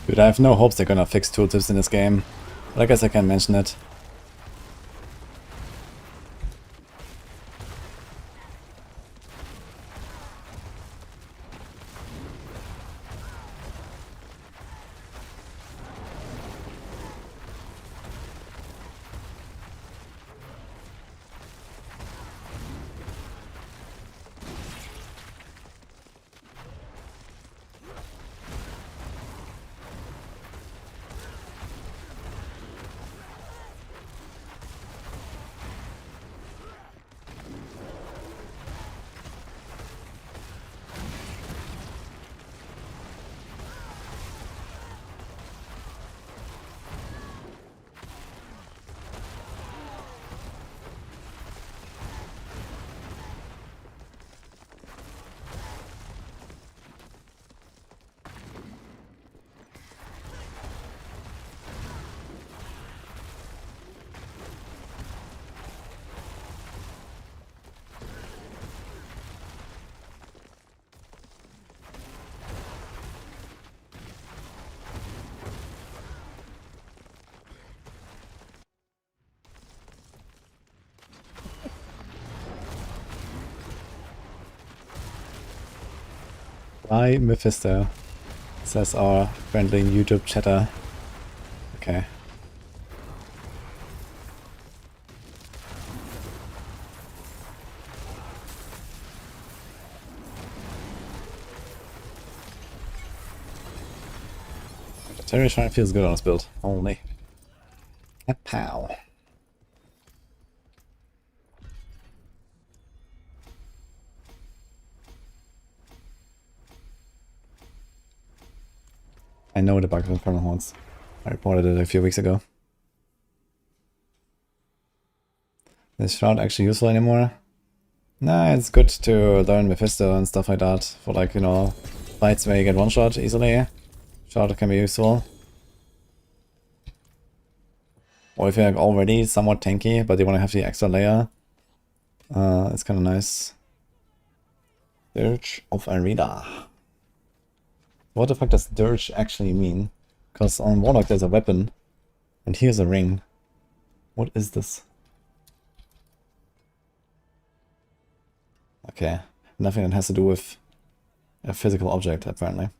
Dude, I have no hopes they're gonna fix tooltips in this game. But I guess I can mention it. Why Mephisto? Says our friendly YouTube chatter. Okay. The Terry Shrine feels good on this build. Only. A pow. I know the bug of Infernal Horns. I reported it a few weeks ago. Is Shroud actually useful anymore? Nah, it's good to learn Mephisto and stuff like that for, like, you know, fights where you get one shot easily. Shroud can be useful. Or if you're like already somewhat tanky, but you want to have the extra layer, it's kind of nice. Dirge of Arena. What the fuck does Dirge actually mean? Because on Warlock there's a weapon, and here's a ring. What is this? Okay, nothing that has to do with a physical object, apparently.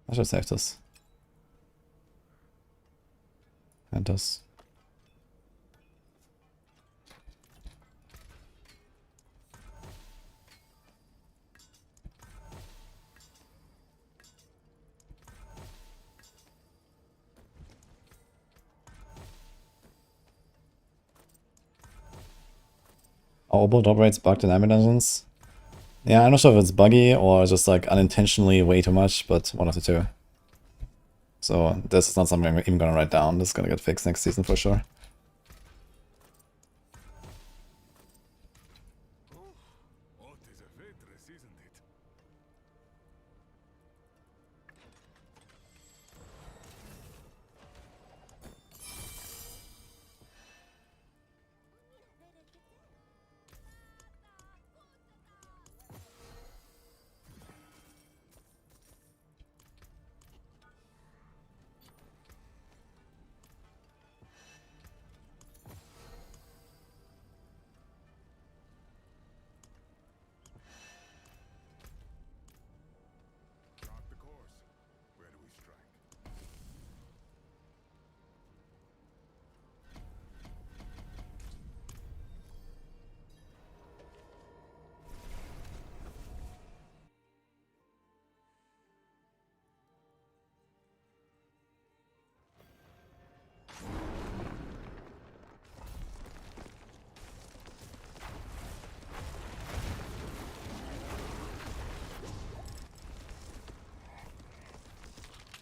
I should save this. And this. Are Obel drop rates bugged in Amber Dungeons? Yeah, I'm not sure if it's buggy or just like unintentionally way too much, but one of the two. So this is not something I'm even gonna write down. This is gonna get fixed next season for sure. What is a waitress, isn't it? Chart the course. Where do we strike?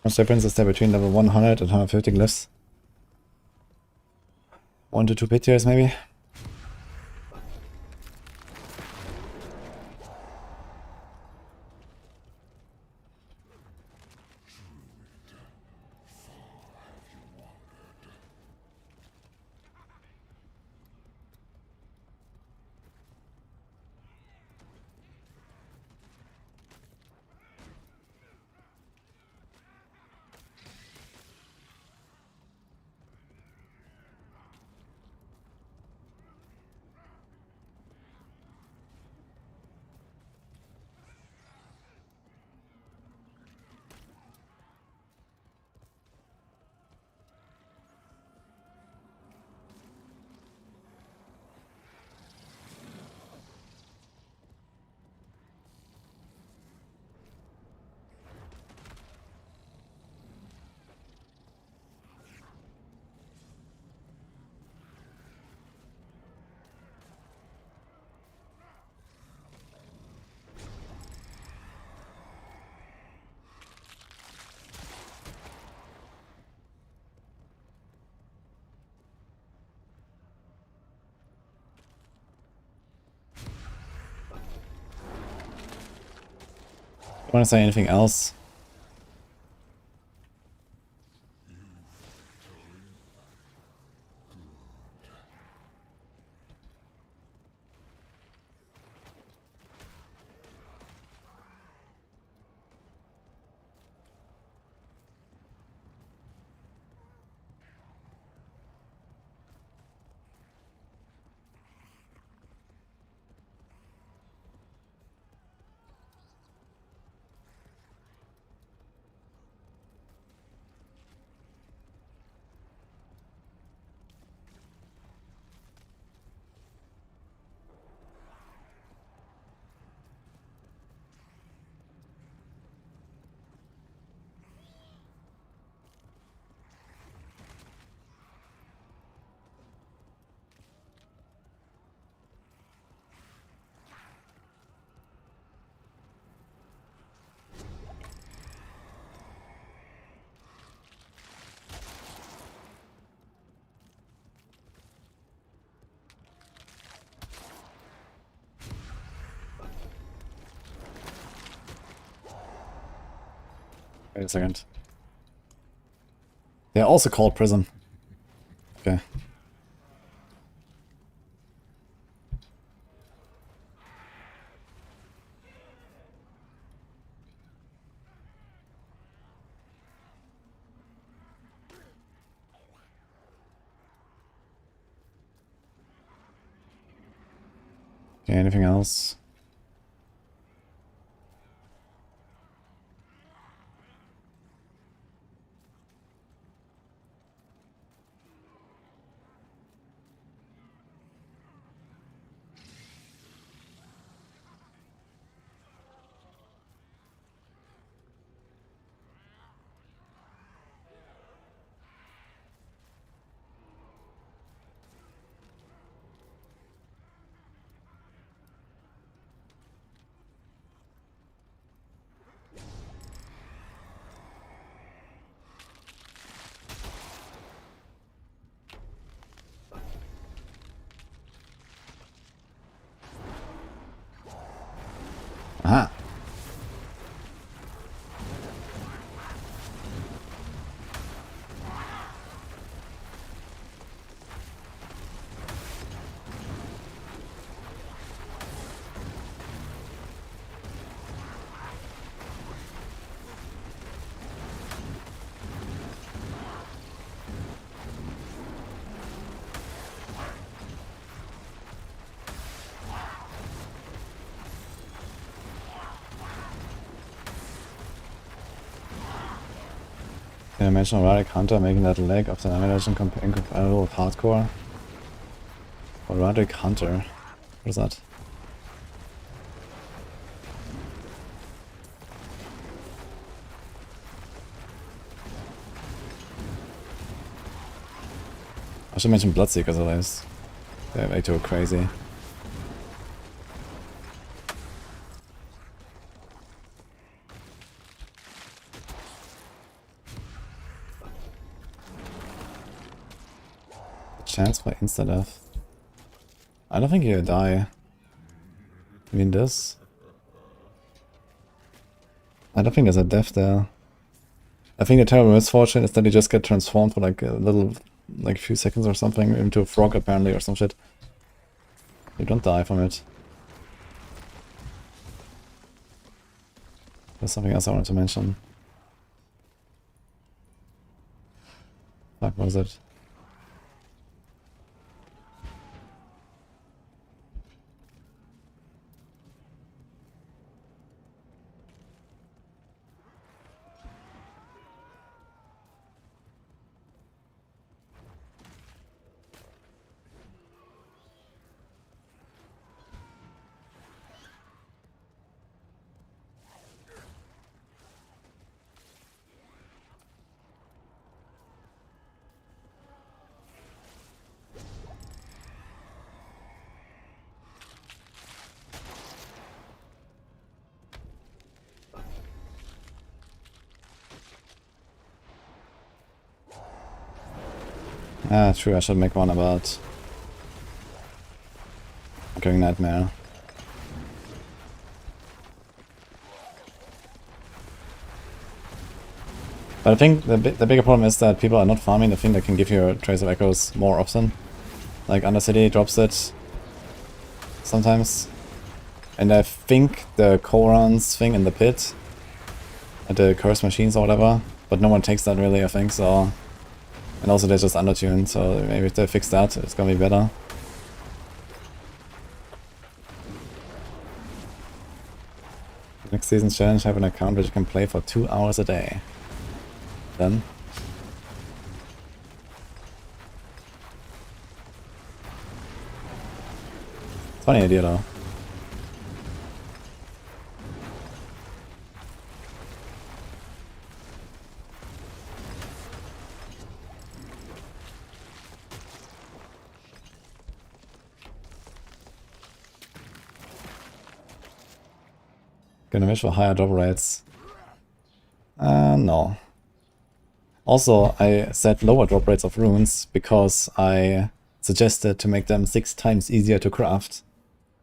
What's the difference is there between level 100 and 150 glyphs? 1 to 2 pit tiers maybe? Want to say anything else? Wait a second. They're also called Prism. Okay. Okay, anything else? Aha! Can you imagine a Radic Hunter making that leg of the animation incompatible with hardcore? Or Radic Hunter? What is that? I should mention Bloodseekers at least. They're way too crazy. Chance for insta-death. I don't think he'll die. I mean this. I don't think there's a death there. I think the terrible misfortune is that he just get transformed for like a little, like a few seconds or something into a frog apparently or some shit. You don't die from it. There's something else I wanted to mention. Fuck, what was it? Ah, true, I should make one about Going Nightmare. But I think the bigger problem is that people are not farming the thing that can give you Trace of Echoes more often. Like Undercity drops it sometimes. And I think the Korans thing in the pit, the Curse Machines or whatever, but no one takes that really, I think, so... And also they're just undertuned, so maybe if they fix that, it's gonna be better. Next season's challenge, have an account which you can play for 2 hours a day. Then. Funny idea though. Gonna wish for higher drop rates. No. Also, I set lower drop rates of runes because I suggested to make them 6 times easier to craft.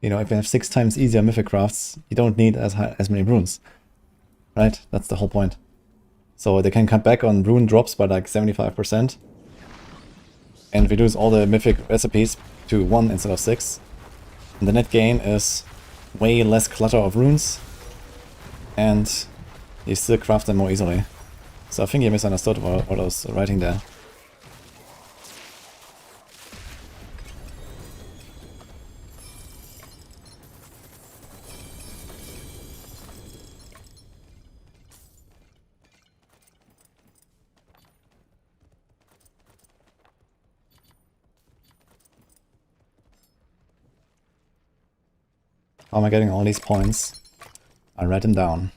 You know, if you have 6 times easier mythic crafts, you don't need as many runes. Right? That's the whole point. So they can cut back on rune drops by like 75%. And reduce all the mythic recipes to 1 instead of 6. And the net gain is way less clutter of runes. And you still craft them more easily. So I think you misunderstood what I was writing there. How am I getting all these points? I write them down.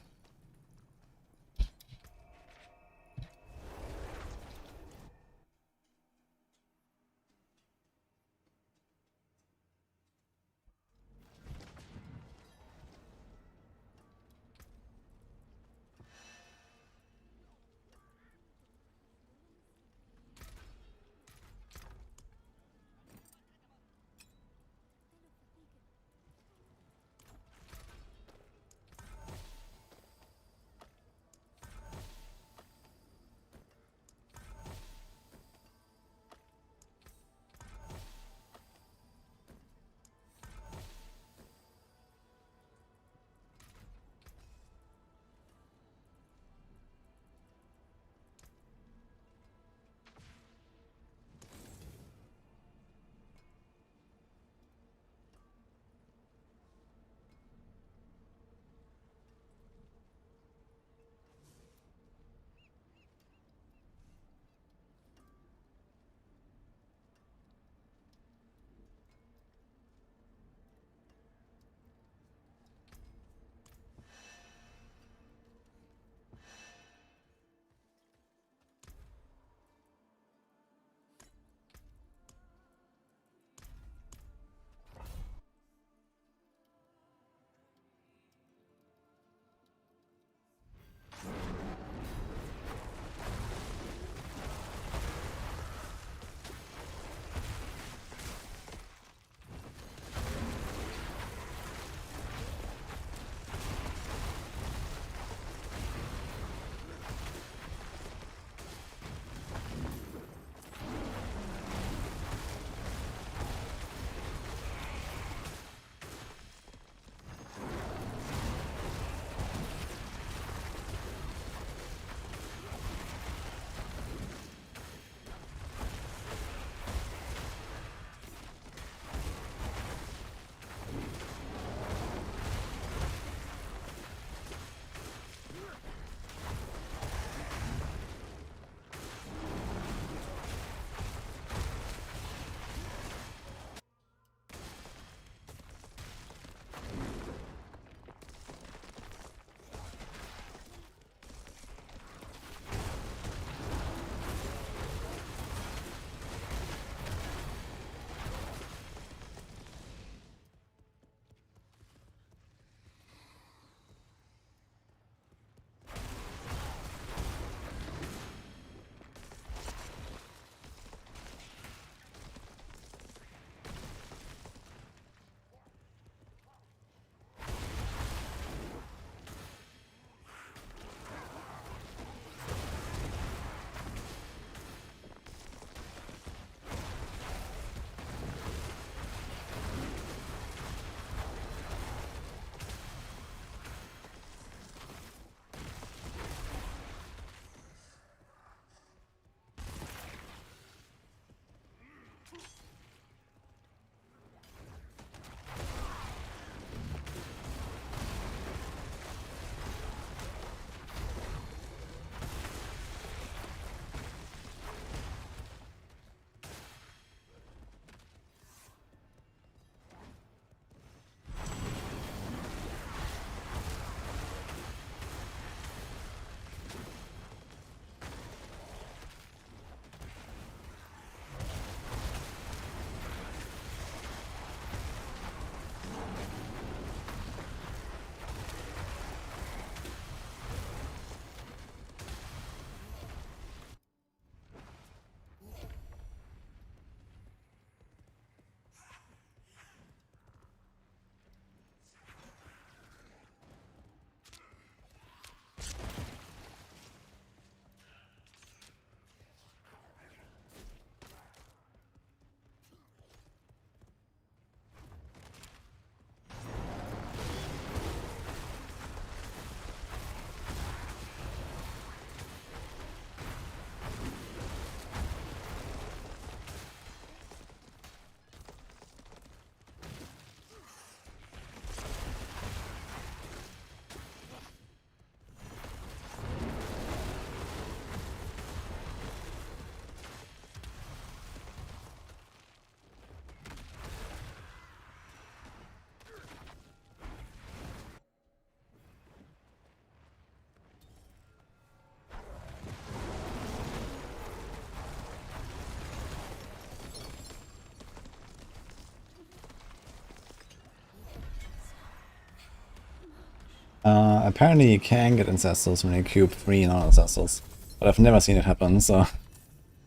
Apparently you can get Ancestors when you cube 3 non-Ancestors. But I've never seen it happen, so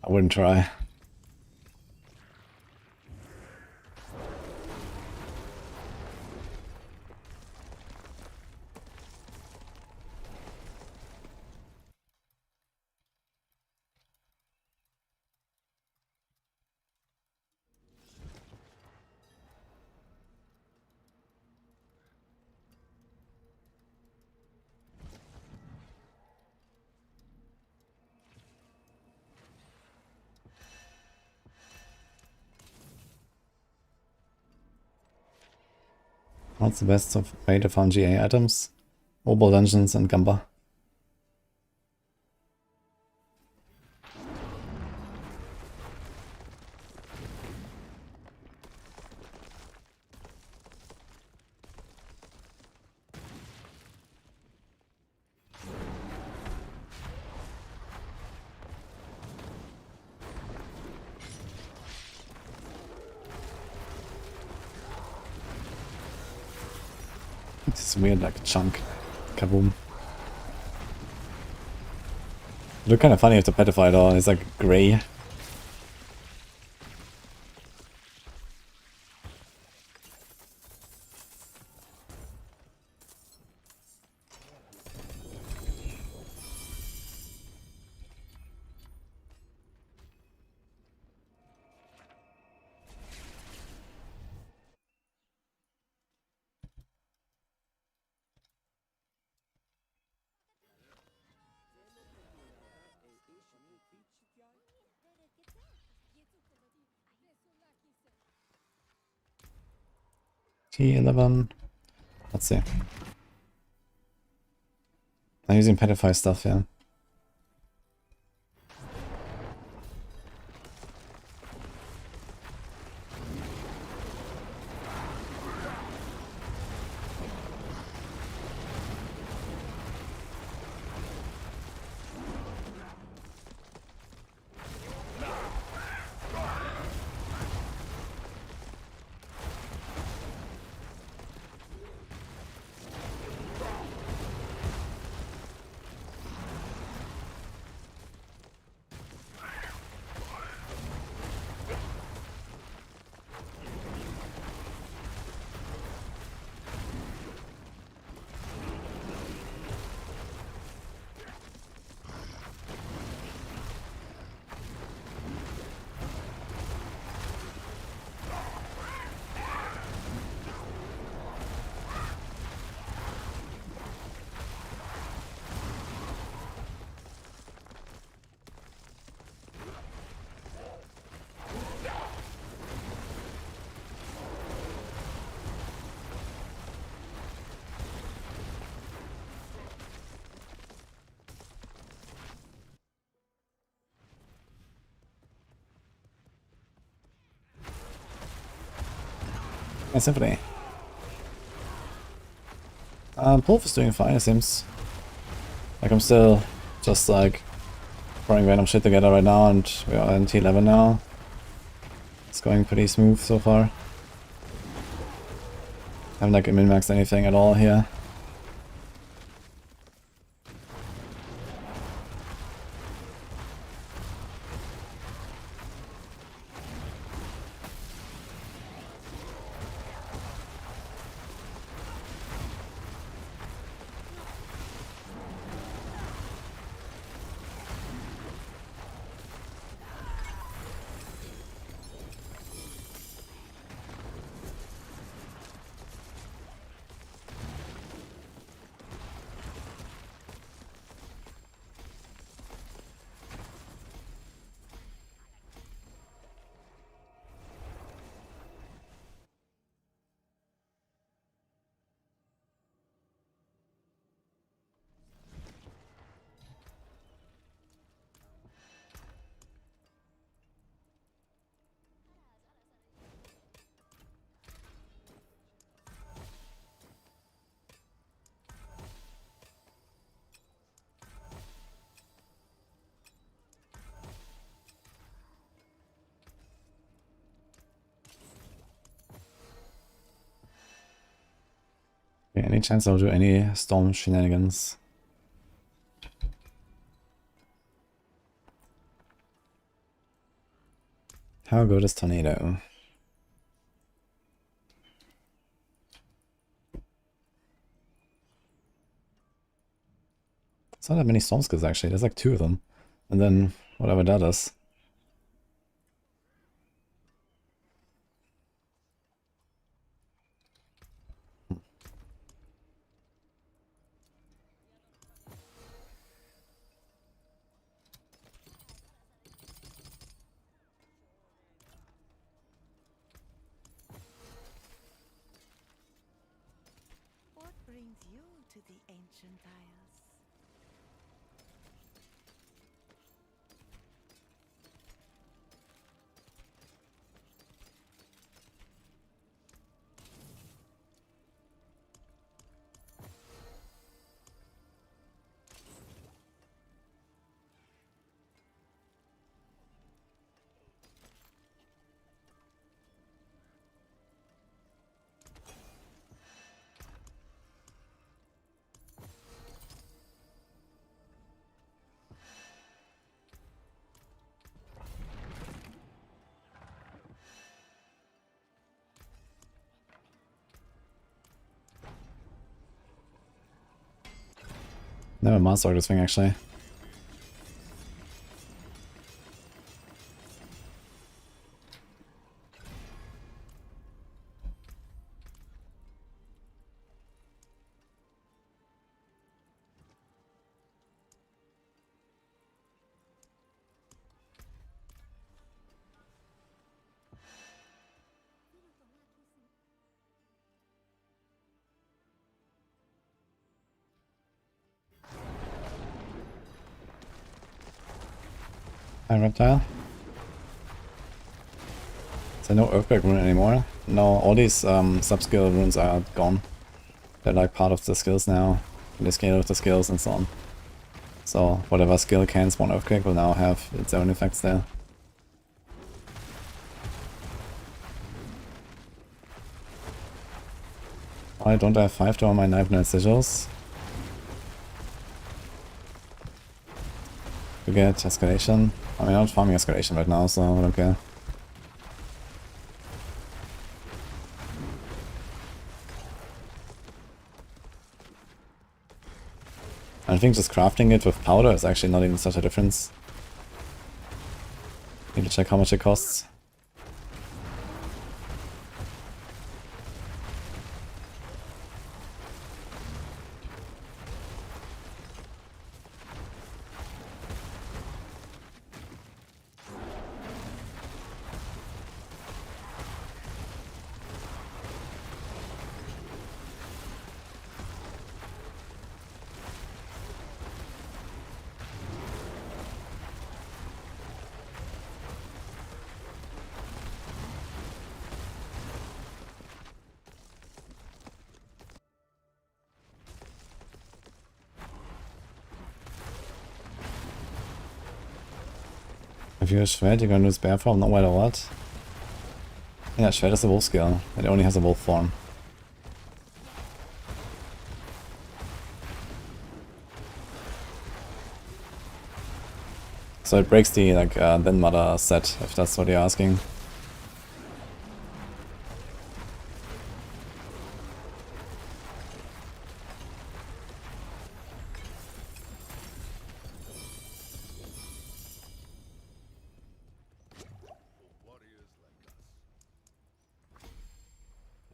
I wouldn't try. What's the best way to find GA items? Mobile Dungeons and Gamba. It's weird, like a chunk. Kaboom. Look kind of funny with the petrified though, it's like grey. T11. Let's see. I'm using petrify stuff, yeah. Nice Symphony. Wolf is doing fine, it seems. Like I'm still just like throwing random shit together right now, and we are in T11 now. It's going pretty smooth so far. Haven't like min-maxed anything at all here. any chance I'll do any storm shenanigans? How good is Tornado? It's not that many storm skills actually, there's like 2 of them. And then whatever that is. What brings you to the ancient isles? Never mastered this thing actually. Hi Reptile. Is there no Earthquake rune anymore? No, all these sub-skill runes are gone. They're like part of the skills now. They scale with the skills and so on. So whatever skill can spawn Earthquake will now have its own effects there. Why don't I have 5 to all my knife and sigils? To get escalation. I mean, I'm not farming escalation right now, so I don't care. I think just crafting it with powder is actually not even such a difference. Need to check how much it costs. If you use Shred, you're gonna lose bear form no matter what. Yeah, Shred is a wolf skill. It only has a wolf form. So it breaks the like then mother set, if that's what you're asking.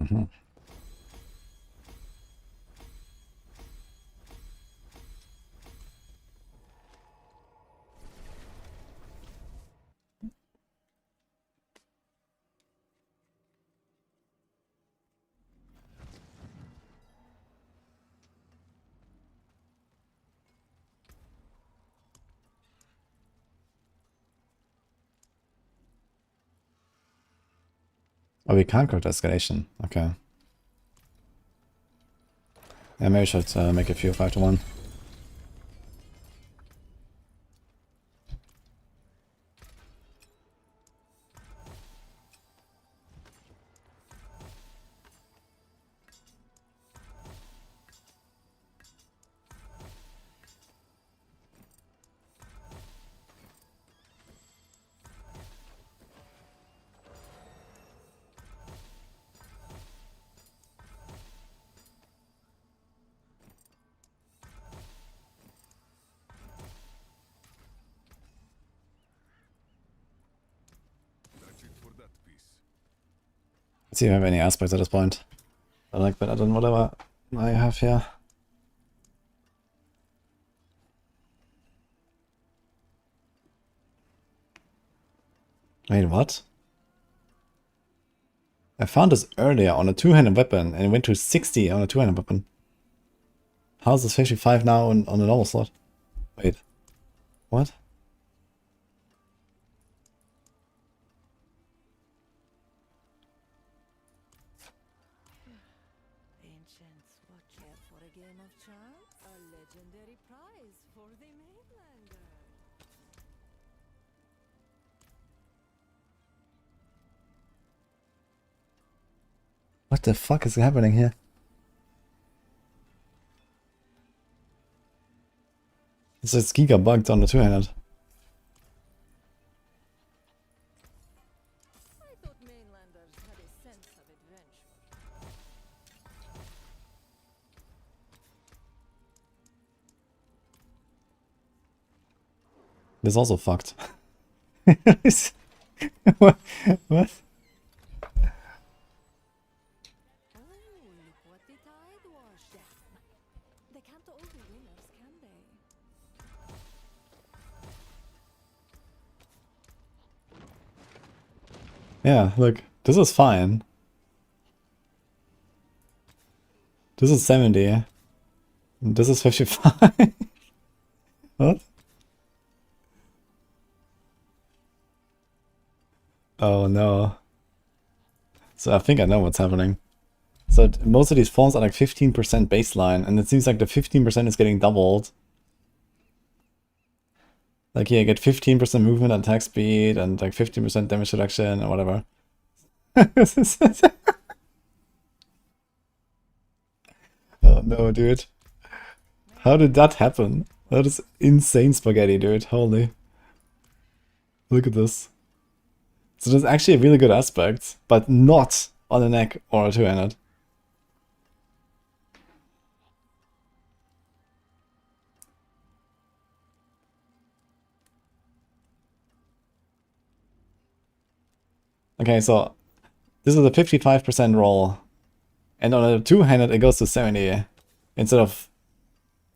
Mhm. Oh, we can't craft escalation. Okay. Yeah, maybe we should make a few 5 to 1. Let's see if I have any aspects at this point. I like better than whatever I have here. Wait, what? I found this earlier on a two-handed weapon and it went to 60 on a two-handed weapon. How is this 55 now on the normal slot? Wait. What? Ancients, what Care for a game of chance? A legendary prize for the mainlander. What the fuck is happening here? This is giga bugged on the two-handed. I thought mainlanders had a sense of adventure. This is also fucked. What? What? Oh, look what the tide washed down. They can't all be winners, can they? Yeah, look, this is fine. This is 70. This is 55. What? Oh no. So I think I know what's happening. So most of these forms are like 15% baseline, and it seems like the 15% is getting doubled. Like here, you get 15% movement and attack speed, and like 15% damage reduction, or whatever. Oh no, dude. How did that happen? That is insane spaghetti, dude. Holy. Look at this. So there's actually a really good aspect, but not on the neck or a two-handed. Okay, so this is a 55% roll. And on a two-handed it goes to 70 instead of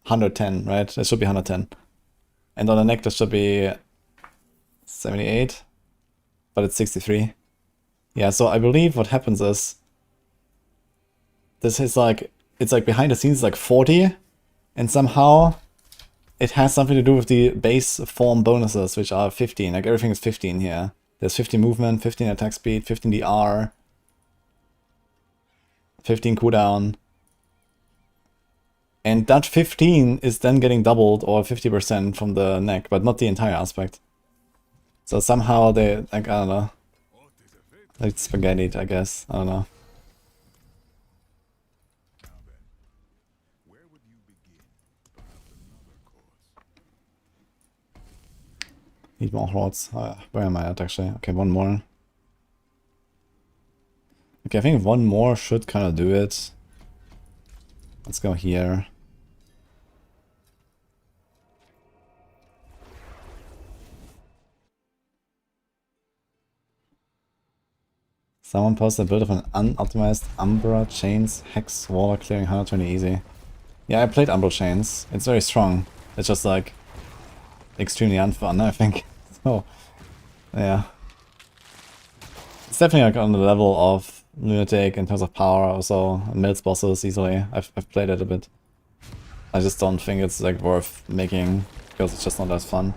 110, right? It should be 110. And on the neck that should be 78, but it's 63. Yeah, so I believe what happens is this is like, it's like behind the scenes like 40, and somehow it has something to do with the base form bonuses, which are 15. Like everything is 15 here. There's 15 movement, 15 attack speed, 15 DR, 15 cooldown. And that 15 is then getting doubled, or 50% from the neck, but not the entire aspect. So somehow they, like, I don't know. Like spaghetti, I guess. I don't know. Where would you begin? Perhaps another course. Need more hordes. Where am I at, actually? Okay, one more. Okay, I think one more should kind of do it. Let's go here. Someone posted a build of an unoptimized Umbra Chains Hex Waller clearing 120 easy. Yeah, I played Umbra Chains. It's very strong. It's just like extremely unfun, I think. So, yeah. It's definitely like on the level of Lunatic in terms of power also, and melts bosses easily. I've played it a bit. I just don't think it's like worth making because it's just not as fun.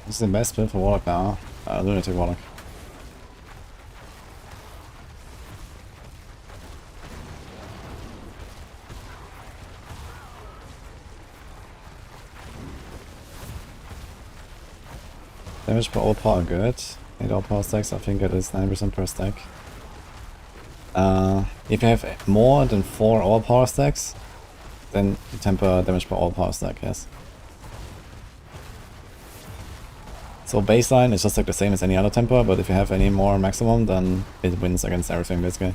This is the best build for Warlock now. Lunatic Warlock. Damage per overpower, good. 8 overpower stacks, I think it is 9% per stack. If you have more than 4 overpower stacks, then you temper damage per overpower stack, yes. So baseline is just like the same as any other temper, but if you have any more maximum, then it wins against everything basically.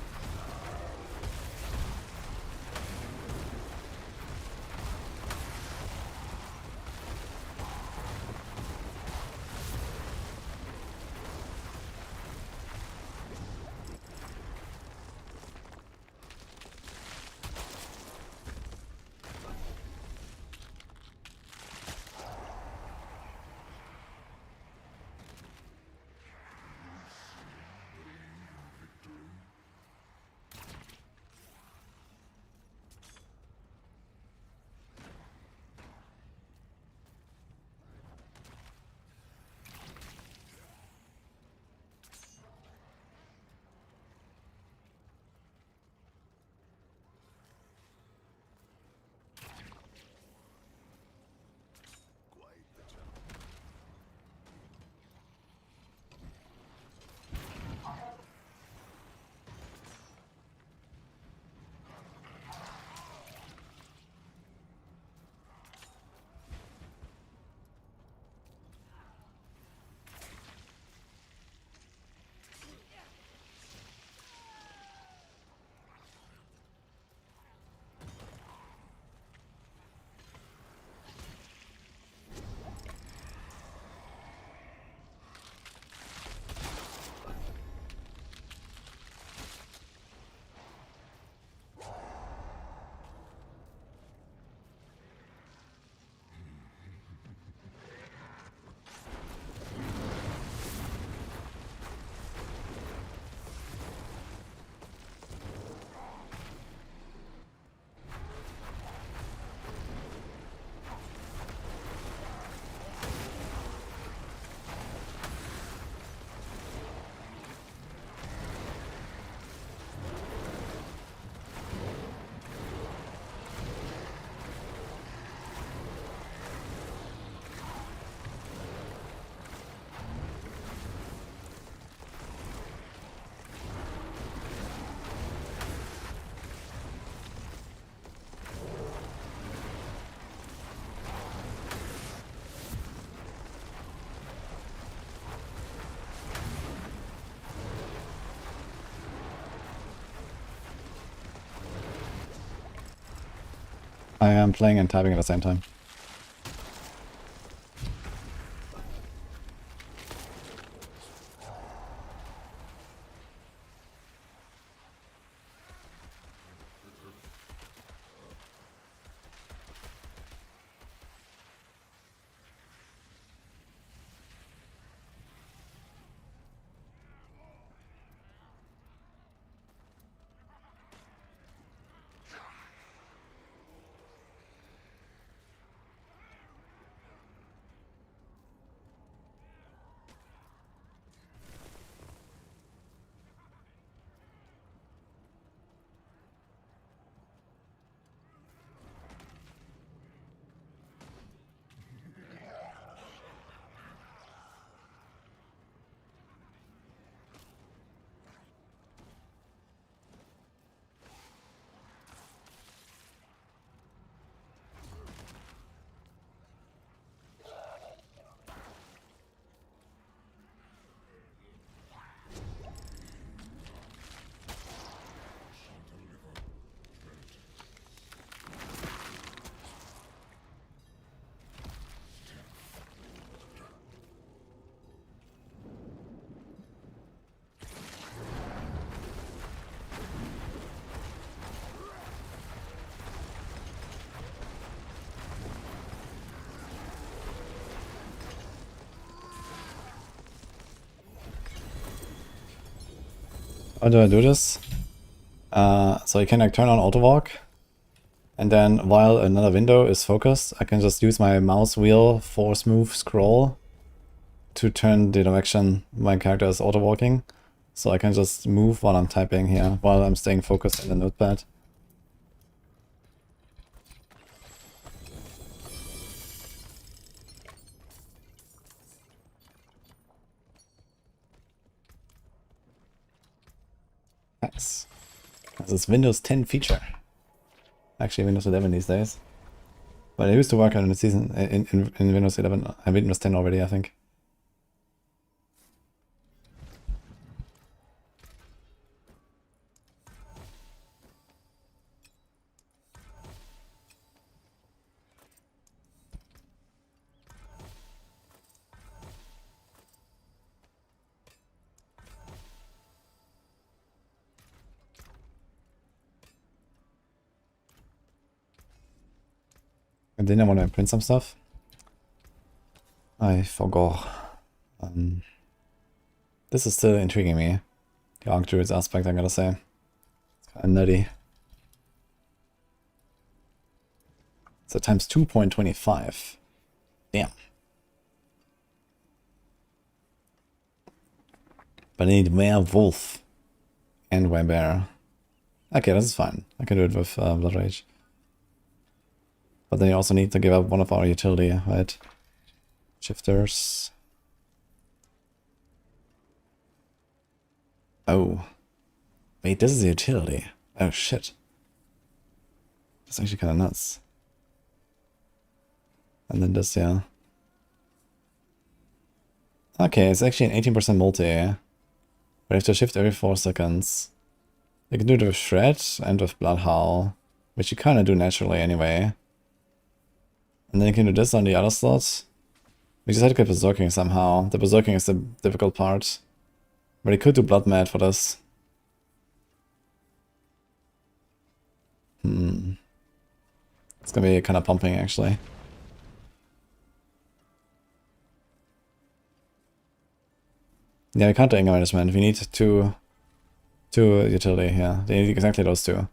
I am playing and typing at the same time. How do I do this? So I can like turn on auto walk, and then while another window is focused, I can just use my mouse wheel force move scroll to turn the direction my character is auto-walking. So I can just move while I'm typing here, while I'm staying focused in the notepad. Nice. This is Windows 10 feature. Actually Windows 11 these days. But I used to work on the season in Windows 11 and Windows 10 already, I think. And then I want to print some stuff. I forgot. This is still intriguing me. The Arc Druids aspect, I gotta say. It's kind of nutty. So times 2.25. Damn. But I need Werewolf and Werebear. Okay, this is fine. I can do it with Blood Rage. But then you also need to give up one of our utility, right? Shifters. Oh. Wait, this is a utility. Oh shit. That's actually kind of nuts. And then this, yeah. Okay, it's actually an 18% multi. But I have to shift every 4 seconds. You can do it with Shred and with Blood Howl, which you kind of do naturally anyway. And then you can do this on the other slots. We just had to get Berserking somehow. The Berserking is the difficult part. But you could do Blood Mad for this. It's gonna be kind of pumping actually. Yeah, we can't do Anger Management. We need two utility here. They need exactly those two.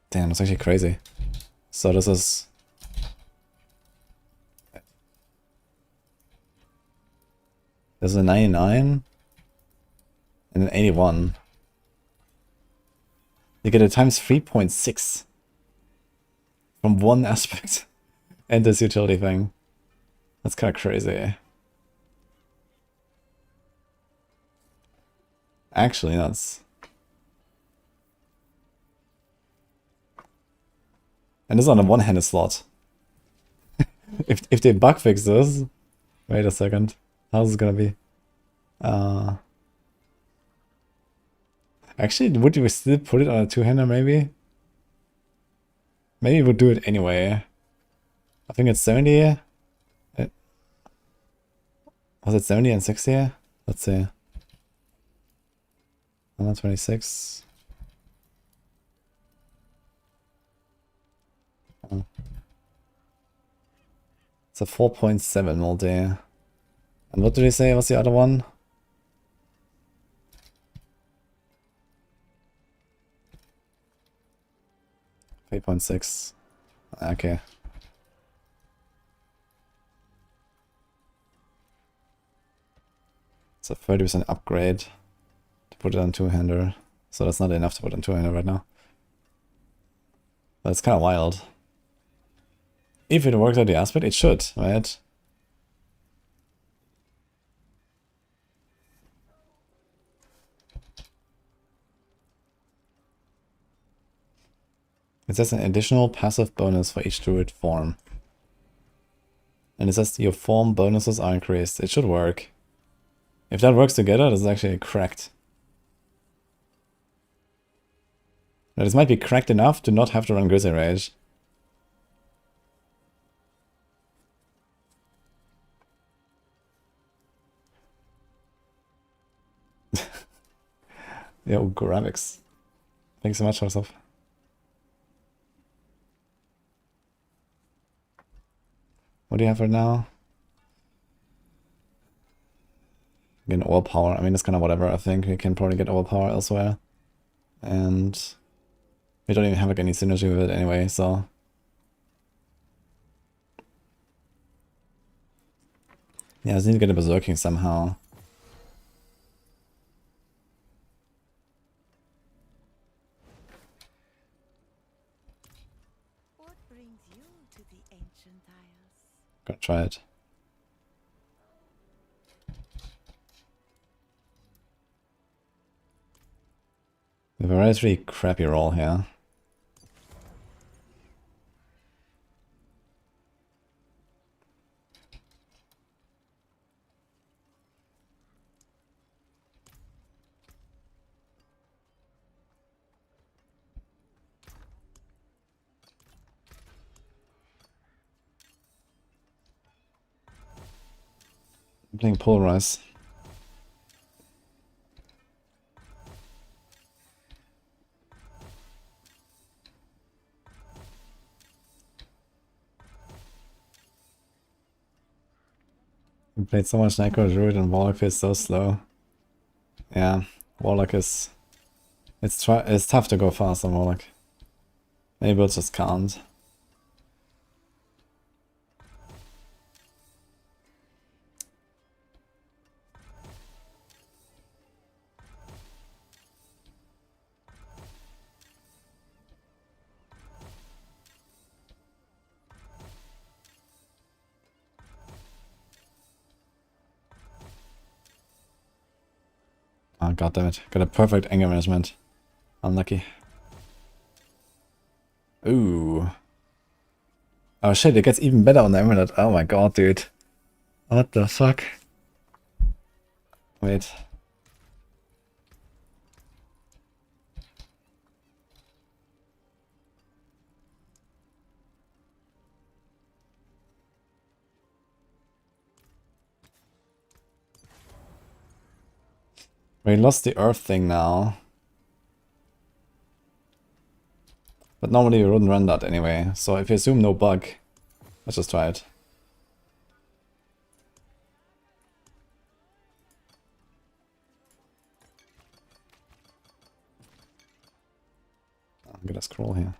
Damn, that's actually crazy. So this is... There's a 99 and an 81. You get a times 3.6 from one aspect and this utility thing. That's kind of crazy. Actually, that's... And this is on a one-handed slot. if they bug fix this... Wait a second. How's this gonna be? Actually, would we still put it on a two-hander maybe? Maybe we'll do it anyway. I think it's 70. Was it 70 and 60? Let's see. 126. It's a 4.7 multi. And what did he say was the other one? .6. Okay. It's a 30% upgrade to put it on two-hander. So that's not enough to put on two-hander right now. But it's kind of wild. If it works out the aspect, it should, right? It says an additional passive bonus for each druid form. And it says your form bonuses are increased. It should work. If that works together, this is actually cracked. Now, this might be cracked enough to not have to run Grizzly Rage. Yo, graphics. Thanks so much for yourself. What do you have right now? Again, overpower. I mean, it's kind of whatever. I think we can probably get overpower elsewhere. And we don't even have like any synergy with it anyway, so Yeah, I just need to get a berserking somehow. What brings you to the ancient isles? Gonna try it. We have a relatively crappy roll here. I'm playing Polarize. We played so much Necro, Druid, and Warlock feels so slow. Yeah, Warlock is... It's tough to go fast on Warlock. Maybe we'll just can't. Oh, god damn it. Got a perfect anger management. Unlucky. Ooh. Oh shit, it gets even better on the Emerald. Oh my god, dude. What the fuck? Wait. We lost the earth thing now. But normally we wouldn't run that anyway. So if you assume no bug, let's just try it. I'm gonna scroll here.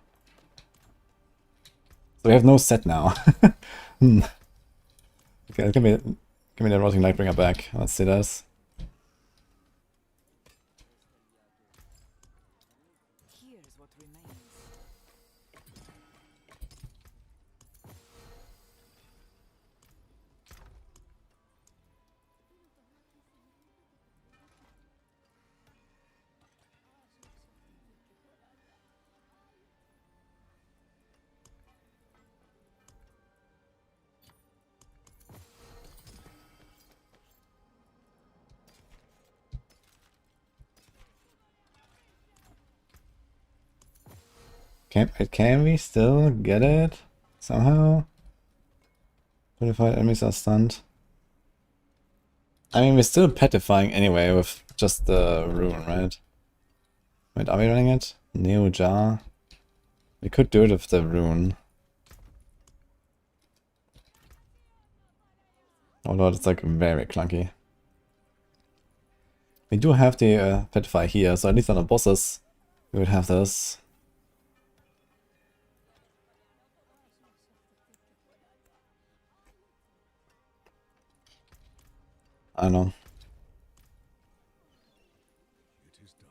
So we have no set now. Okay, give me the Rotting Lightbringer back. Let's see this. Here's what remains. Can we still get it? Somehow? 25 enemies are stunned. I mean, we're still petrifying anyway with just the rune, right? Wait, are we running it? Neo Jar? We could do it with the rune. Although it's like very clunky. We do have the petrify here, so at least on the bosses we would have this. I don't know. It is done.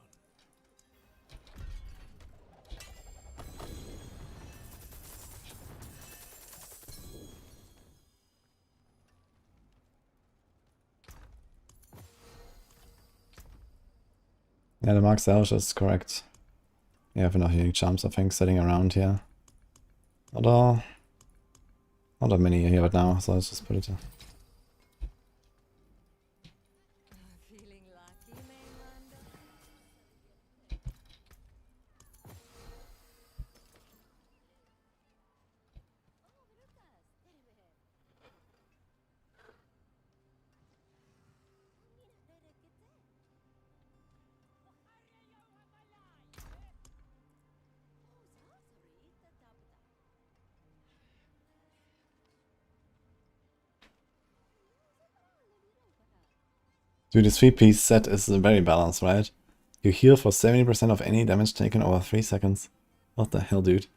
Yeah, the Mark Selch is correct. We have enough unique charms, I think, sitting around here. Although, not that many here right now, so let's just put it here. Feeling lucky, mainlander? Dude, this 3-piece set is very balanced, right? You heal for 70% of any damage taken over 3 seconds. What the hell, dude?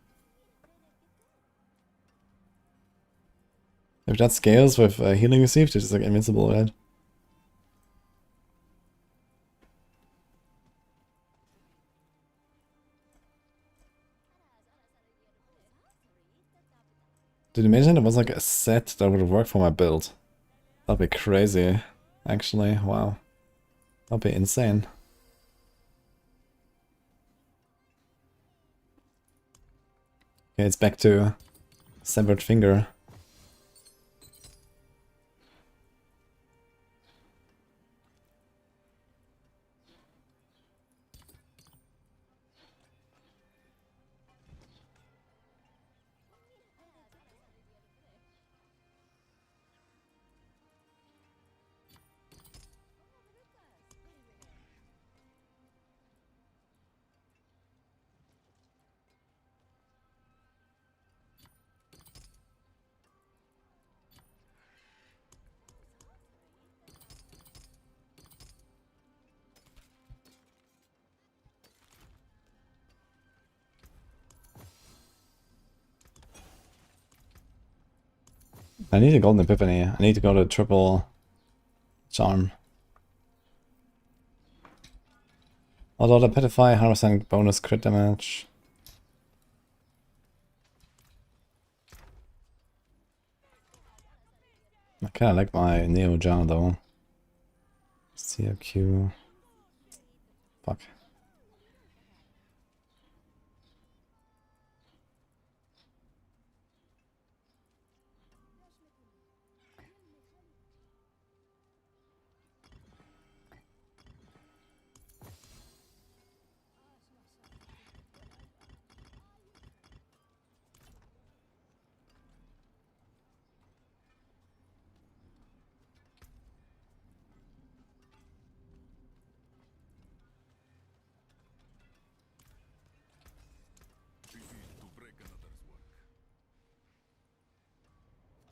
If that scales with healing received, it's just like invincible, right? Did you imagine it was like a set that would work for my build? That'd be crazy, actually. Wow. That'd be insane. Okay, it's back to severed finger. I need a golden epiphany. I need to go to triple charm. Although the petrify 100% bonus crit damage. I kinda like my Neo Jar though. COQ. Fuck.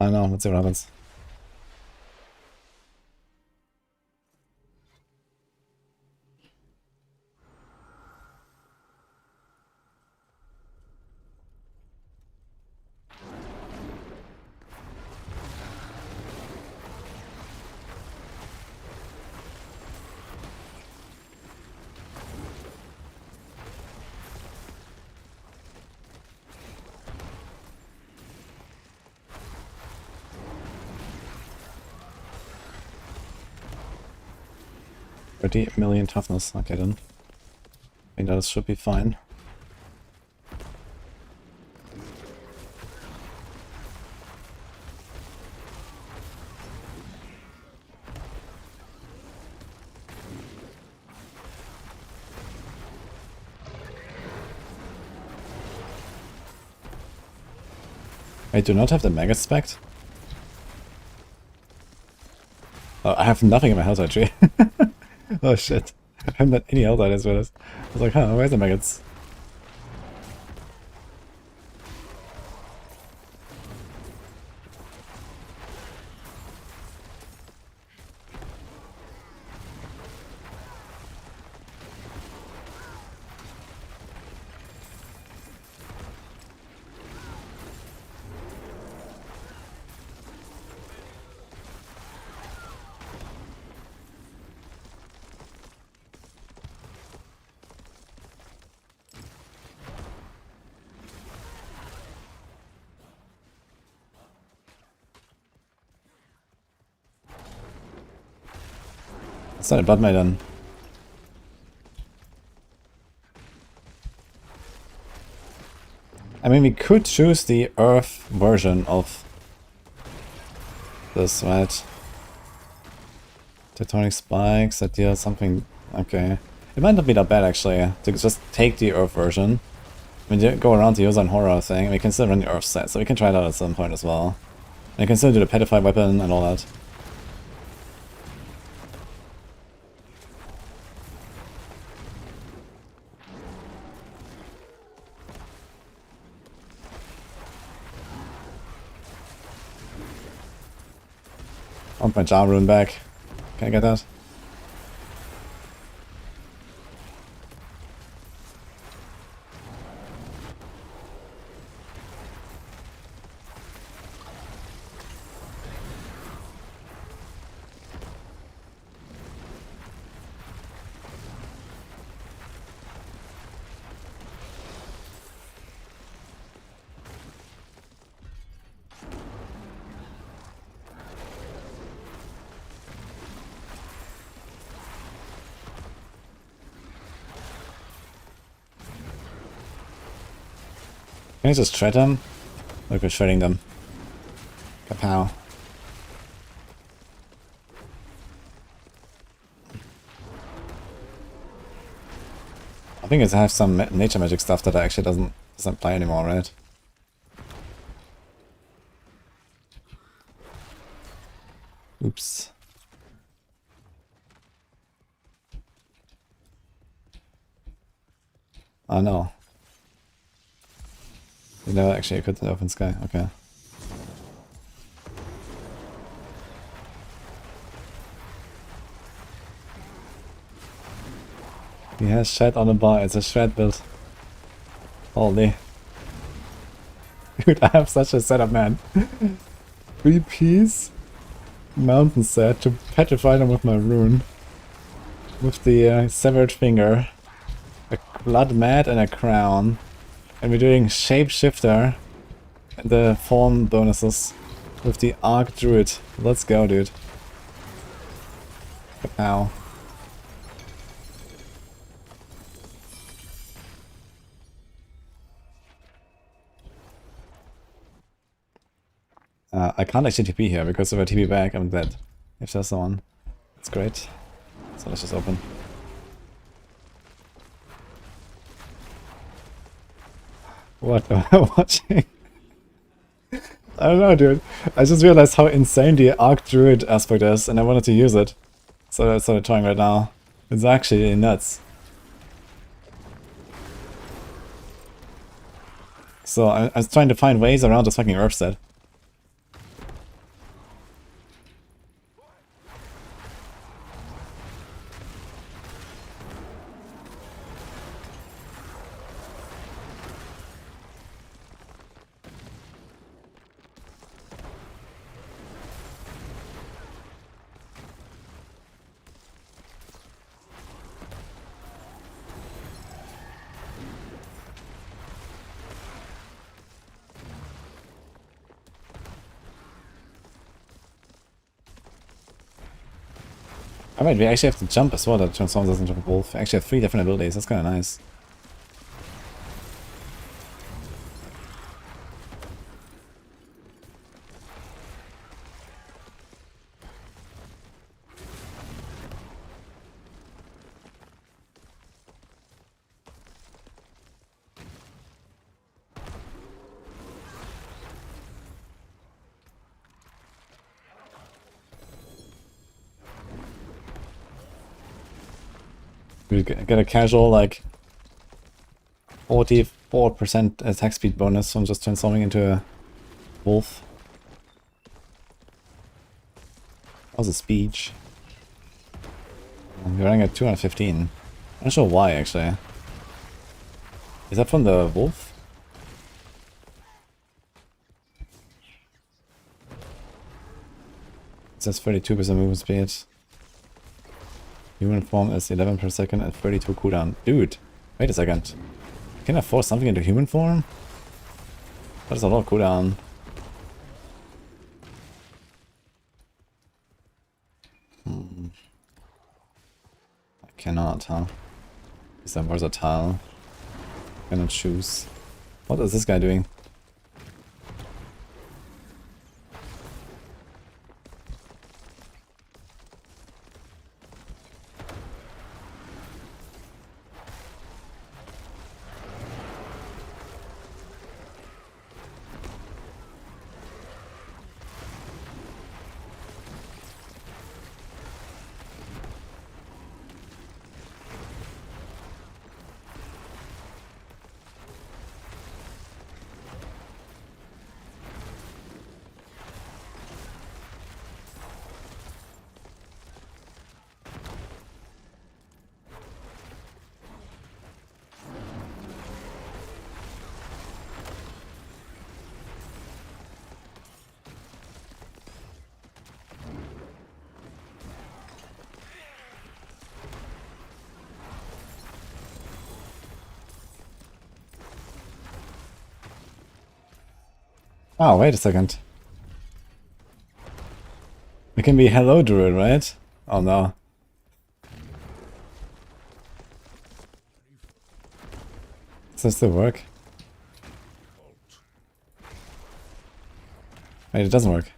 I know, let's see what happens. $30 million toughness. Okay then. I think that should be fine. I do not have the Mega Spect. Oh, I have nothing in my health tree. Oh shit. I haven't had any health items for this. I was like, huh, where's the maggots? It's not a blood maiden. I mean, we could choose the Earth version of this, right? Tectonic spikes that deal something. Okay. It might not be that bad actually to just take the Earth version. I mean, go around the Yosan Horror thing, and we can still run the Earth set, so we can try that at some point as well. And we can still do the Petrified weapon and all that. I want my Jar rune back. Can I get that? Can I just shred them? Look, we're shredding them. Kapow. I think I have some nature magic stuff that actually doesn't play anymore, right? Oops. Oh no. You know, actually, I could open sky. Okay. He has shed on the bar. It's a shred build. Holy. Dude, I have such a setup, man. 3-piece mountain set to petrify them with my rune. With the severed finger. A blood mat and a crown. And we're doing shapeshifter. And the form bonuses. With the arc druid. Let's go, dude. Ow. I can't actually TP here, because if I TP back, I'm dead. If there's someone. That's great. So let's just open. What am I watching? I don't know, dude. I just realized how insane the Arc Druid aspect is, and I wanted to use it. So that's what I'm trying right now. It's actually nuts. So I was trying to find ways around this fucking Earth set. Alright, we actually have to jump as well that transforms us into a wolf. We actually have 3 different abilities, that's kinda nice. We get a casual, like, 44% attack speed bonus from just transforming into a wolf. How's the speech? We're running at 215. I'm not sure why, actually. Is that from the wolf? It says 32% movement speed. Human form is 11 per second and 32 cooldown. Dude, wait a second. Can I force something into human form? That is a lot of cooldown. I cannot, huh? Is that versatile? Cannot choose. What is this guy doing? Oh, wait a second. It can be hello Druid, right? Oh no. Does this still work? Wait, it doesn't work.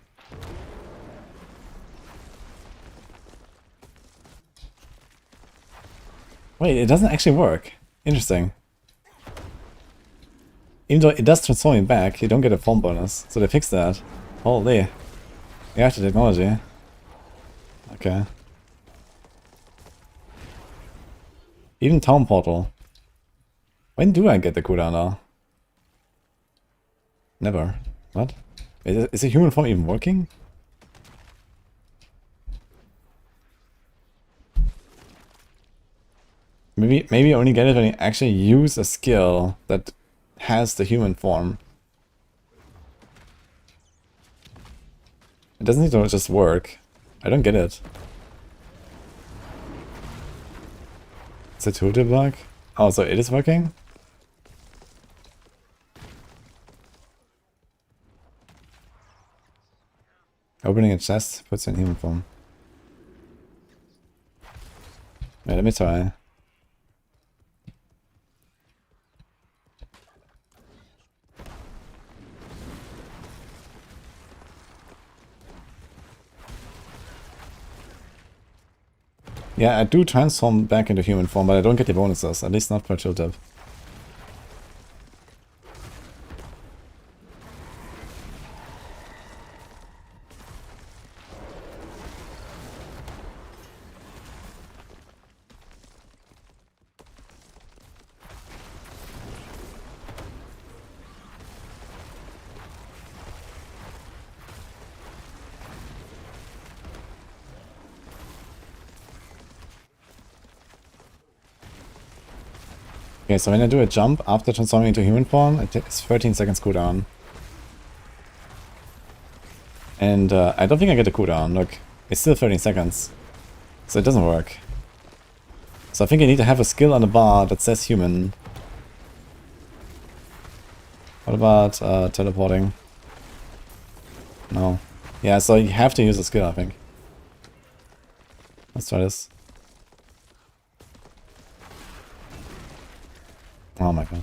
Wait, it doesn't actually work. Interesting. Even though it does transform him back, you don't get a form bonus. So they fixed that. Holy. Yeah, the technology. Okay. Even Town Portal. When do I get the cooldown now? Never. What? Is the human form even working? Maybe you only get it when you actually use a skill that has the human form. It doesn't need to just work. I don't get it. Is it tooltip bug? Oh, so it is working? Opening a chest puts you in human form. Wait, let me try. Yeah, I do transform back into human form, but I don't get the bonuses, at least not per tooltip. Okay, so when I do a jump after transforming into human form, it takes 13 seconds cooldown. And I don't think I get a cooldown. Look, it's still 13 seconds. So it doesn't work. So I think I need to have a skill on the bar that says human. What about teleporting? No. Yeah, so you have to use a skill, I think. Let's try this. Oh my god.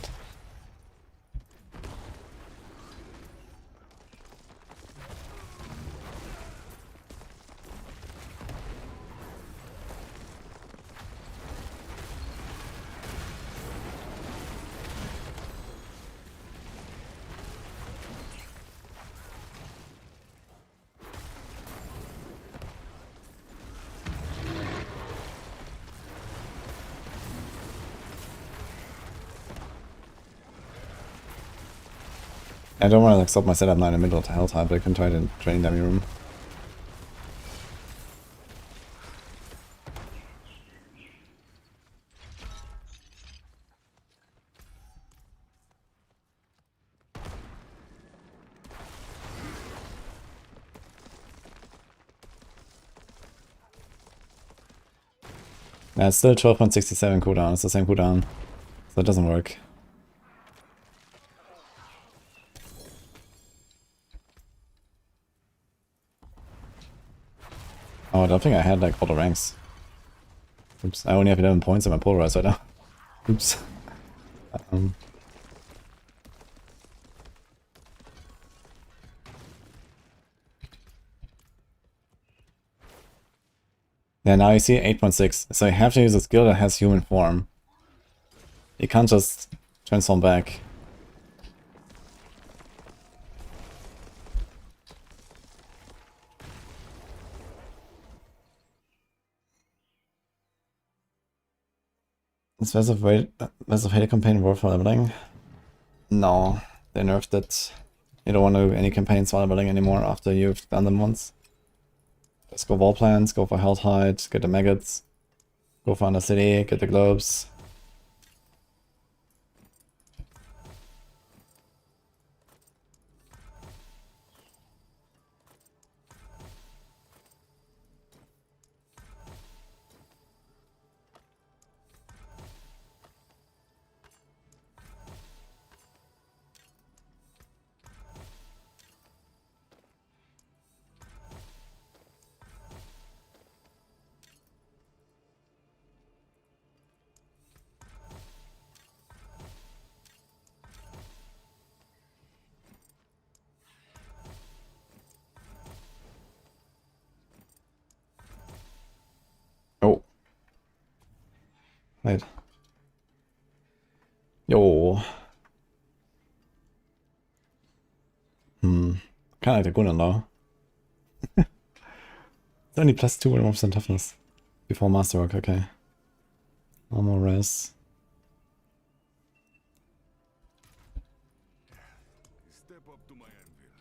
I don't want to like stop my setup now in the middle of the hell type, but I can try the training dummy room. Yeah, it's still 12.67 cooldown, it's the same cooldown. So it doesn't work. Oh, I don't think I had like all the ranks. Oops, I only have 11 points in my polarize right now. Oops. Yeah, now you see 8.6. So you have to use a skill that has human form. You can't just transform back. Is Versafade campaign worth leveling? No, they nerfed it. You don't want to do any campaigns while leveling anymore after you've done them once. Just go wall plans, go for Held Height, get the maggots, go for Undercity, get the globes. Wait. Yo. Kinda like the Gunnar though. It's only +2 and 1% toughness. Before Masterwork, okay. Normal res. Step up to my anvil.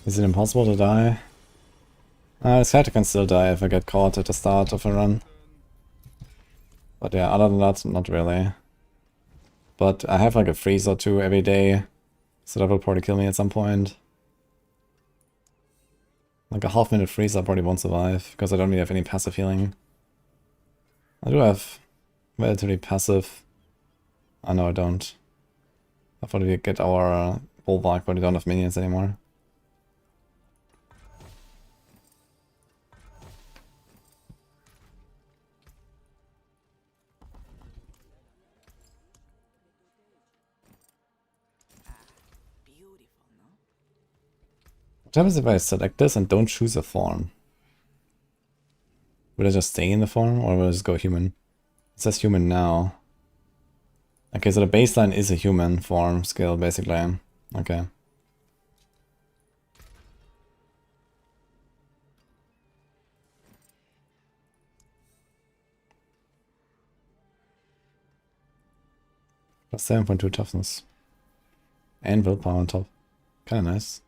Is it impossible to die? This character can still die if I get caught at the start of a run. But yeah, other than that, not really. But I have like a freeze or two every day, so that will probably kill me at some point. Like a half-minute freeze I probably won't survive, because I don't really have any passive healing. I do have relatively passive... Oh no, I don't. I thought we get our Bulwark, but we don't have minions anymore. Beautiful, no? What happens if I select this and don't choose a form? Will I just stay in the form, or will I just go human? It says human now. Okay, so the baseline is a human form skill, basically. Okay. Plus 7.2 toughness. And willpower on top. Kinda nice.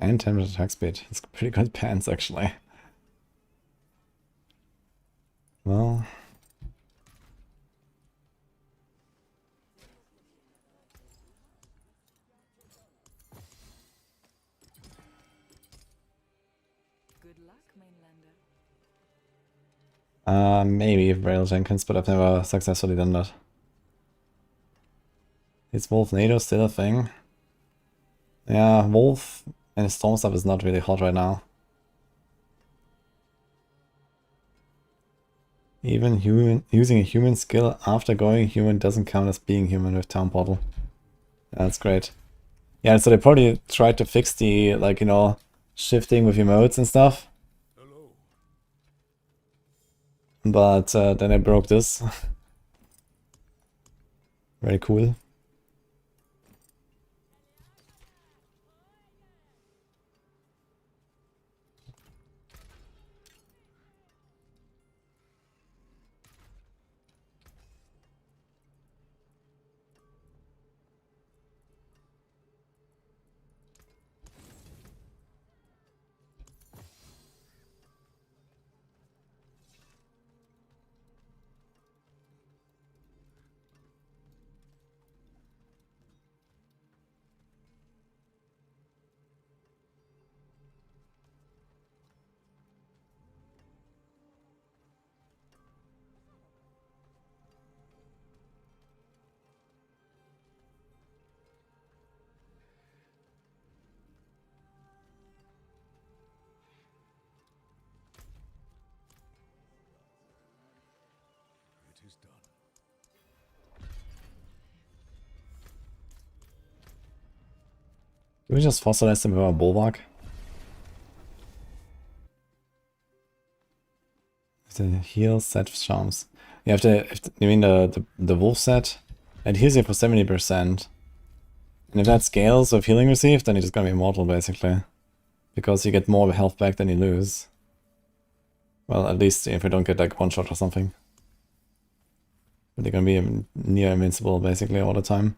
And 10 attack speed. It's pretty good pants, actually. Well... Good luck, mainlander. Maybe Rail Jenkins, but I've never successfully done that. Is Wolf NATO still a thing? Yeah, Wolf and his storm stuff is not really hot right now. Even using a human skill after going human doesn't count as being human with Town Portal. That's great. Yeah, so they probably tried to fix the, like, you know, shifting with emotes and stuff. Hello. But then I broke this. Very cool. It is done. Do we just fossilize them with our Bulwark? The heal set charms. You have to, you mean the wolf set? It heals you for 70%. And if that scales with healing received, then you're just gonna be immortal basically. Because you get more health back than you lose. Well, at least if you don't get like one shot or something. But you're gonna be near invincible basically all the time.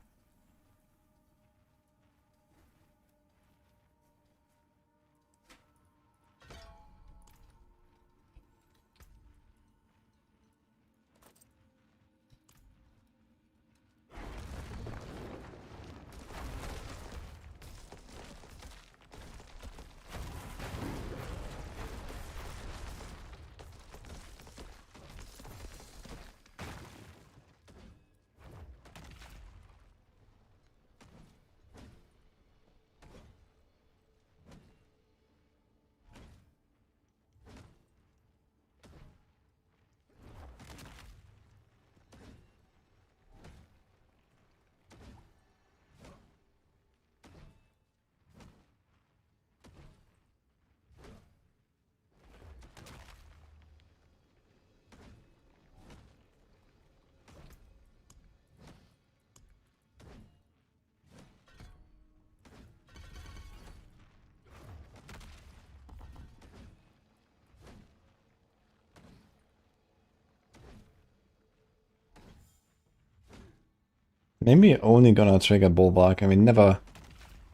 Maybe only gonna trigger Bulwark, and we never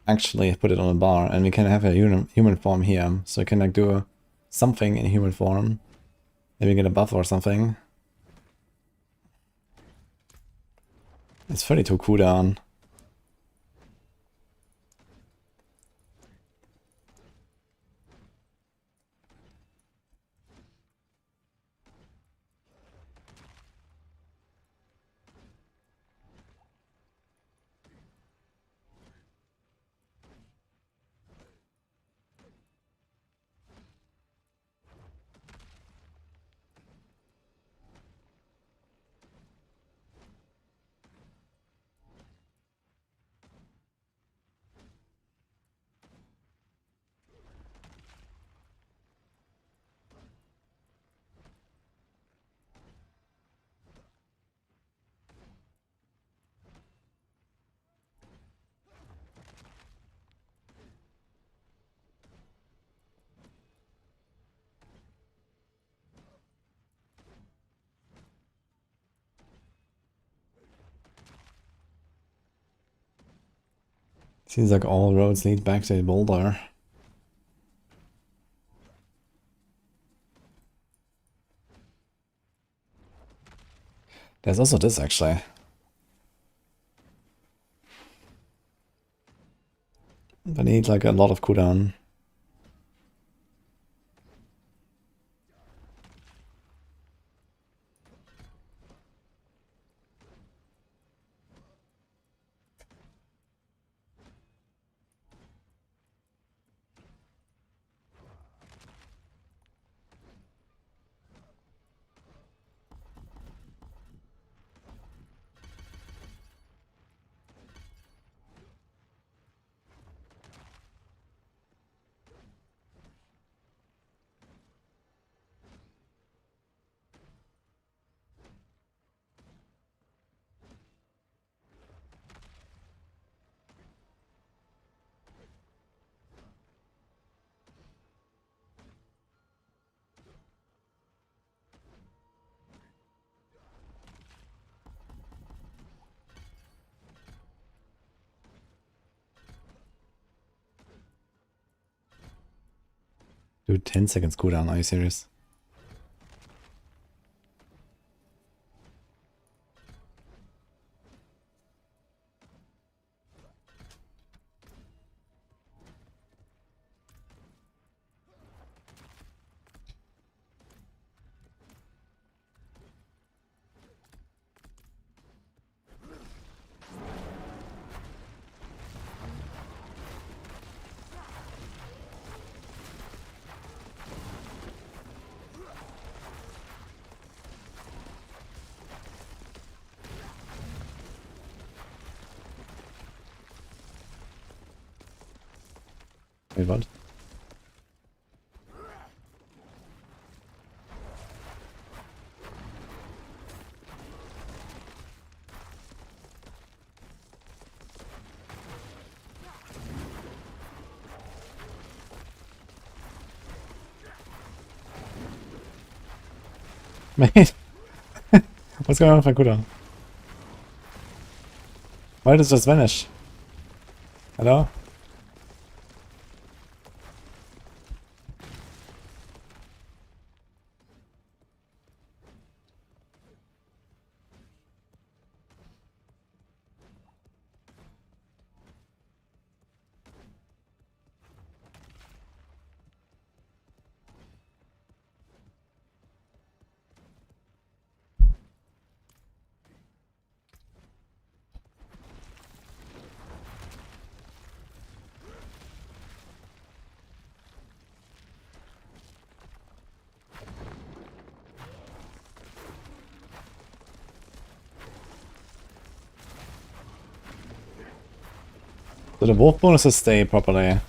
actually put it on a bar, and we can have a human form here, so we can like do something in human form. Maybe get a buff or something. It's 32 cooldown. Seems like all roads lead back to the boulder. There's also this actually. But need like a lot of cooldown. Dude, 10 seconds cooldown, are you serious? Wait, what? Mate, what's going on with my cooldown? Why did it just vanish? Hello? So the wolf bonuses stay properly.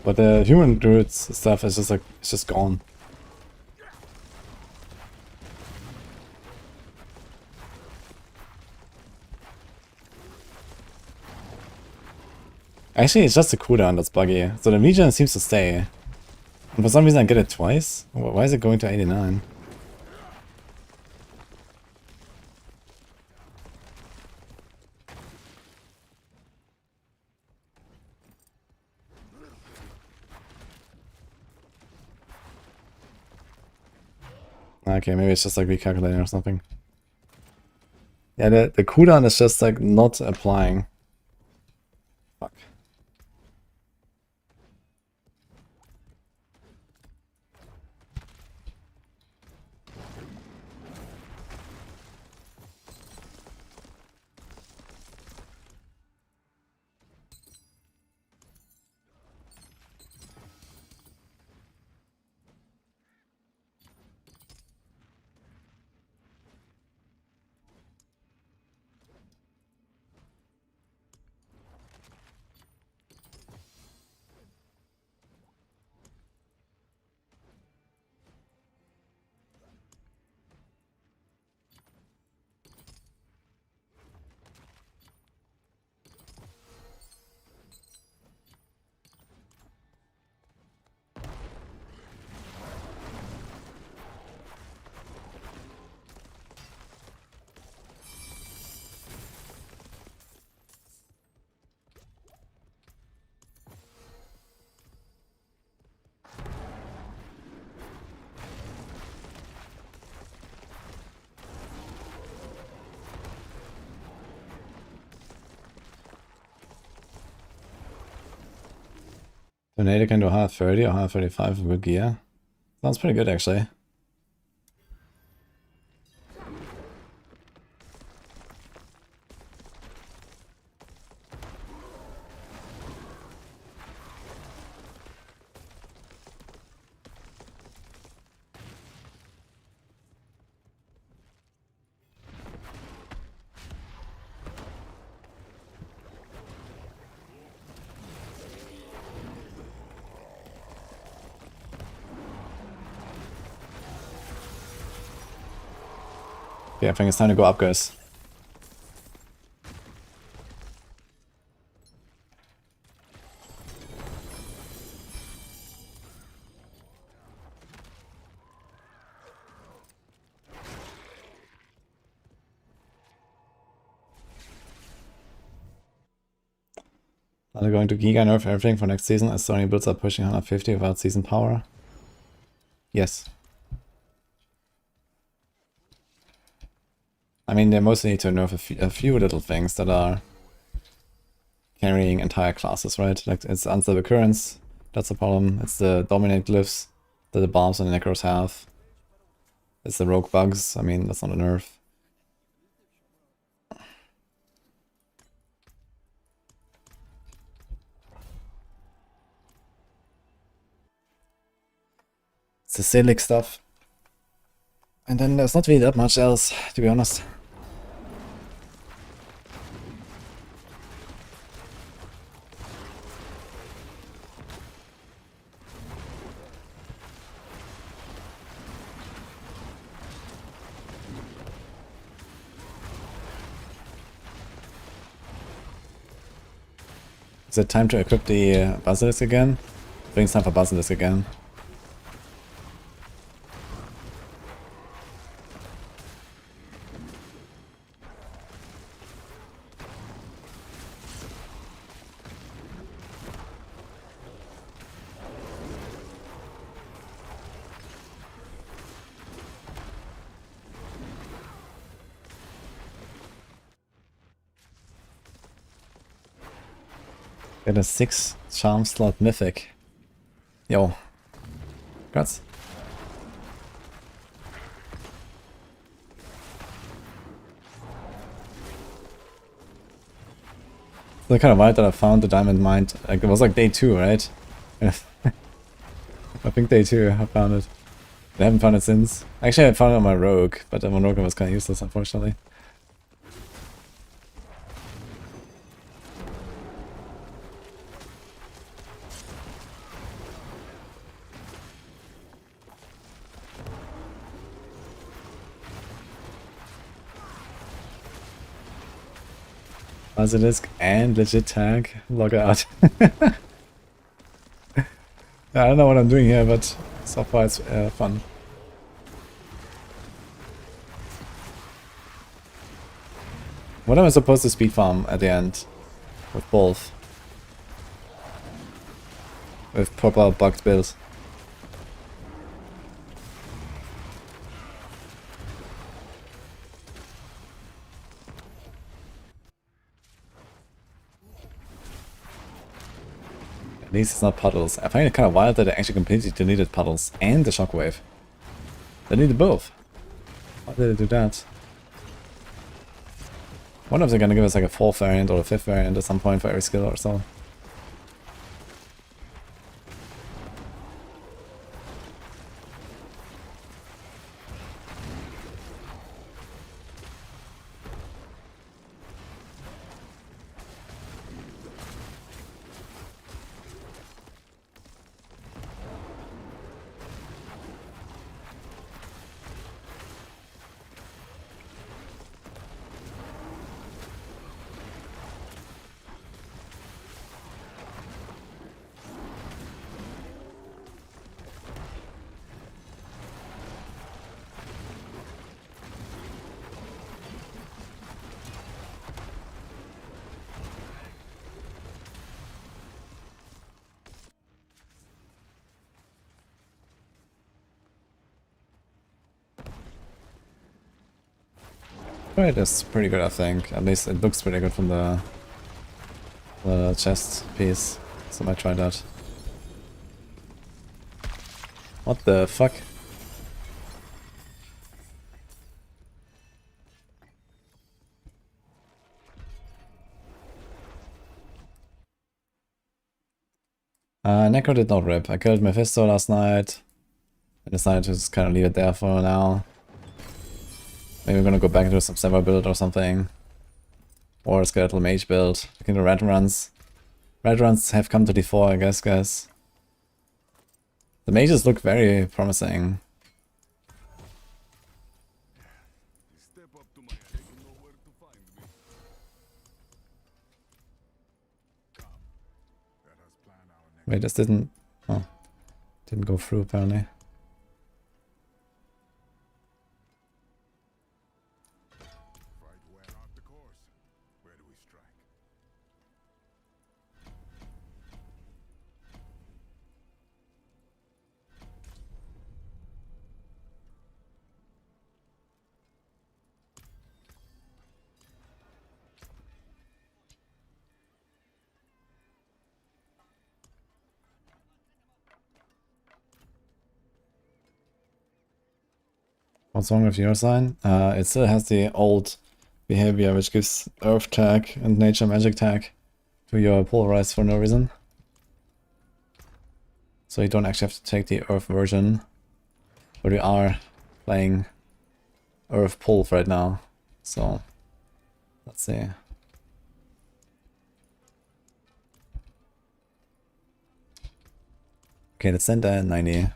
But the human druids stuff is just like, it's just gone. Actually, it's just the cooldown that's buggy. So the regen seems to stay. And for some reason I get it twice? Why is it going to 89? Okay, maybe it's just like recalculating or something. Yeah, the cooldown is just like not applying. Fuck. Tornado can do 130 or 135 with gear. Sounds pretty good actually. Okay, I think it's time to go up, guys. Are they going to Giga nerf everything for next season as Sony builds are pushing 150 without season power? Yes. I mean, they mostly need to nerf a few little things that are carrying entire classes, right? Like, it's unstable currents, that's a problem. It's the dominate glyphs that the bombs and the necros have. It's the rogue bugs, I mean, that's not a nerf. It's the Silic stuff. And then there's not really that much else, to be honest. Is it time to equip the Basilisk again? I think it's time for Basilisk again. Get a 6 charm slot mythic. Yo. Congrats. It's kind of wild that I found the diamond mine. Like, it was like day 2, right? I think day 2 I found it. I haven't found it since. Actually, I found it on my rogue, but my rogue was kind of useless, unfortunately. Basilisk and legit tag. Log out. I don't know what I'm doing here, but so far it's fun. What am I supposed to speed farm at the end? With both? With proper bugged builds. At least it's not puddles. I find it kind of wild that they actually completely deleted puddles and the shockwave. They needed both. Why did they do that? One of them gonna give us like a 4th variant or a 5th variant at some point for every skill or so. Right, that's pretty good, I think. At least it looks pretty good from the chest piece. So I might try that. What the fuck? Necro did not rip. I killed Mephisto last night. I decided to just kind of leave it there for now. Maybe we're gonna go back into some Sever build or something. Or a Skeletal Mage build. We can do red runs. Red runs have come to the fore, I guess, guys. The mages look very promising. Step up to my head, you know where to find me. Come. Let us plan our next. Wait, this didn't... Oh. Didn't go through, apparently. Fight wear out the course. Where do we strike? What's wrong with your sign? It still has the old behavior which gives earth tag and nature magic tag to your pulverize for no reason. So you don't actually have to take the earth version. But we are playing earth pulv right now. So let's see. Okay, let's send that at 90.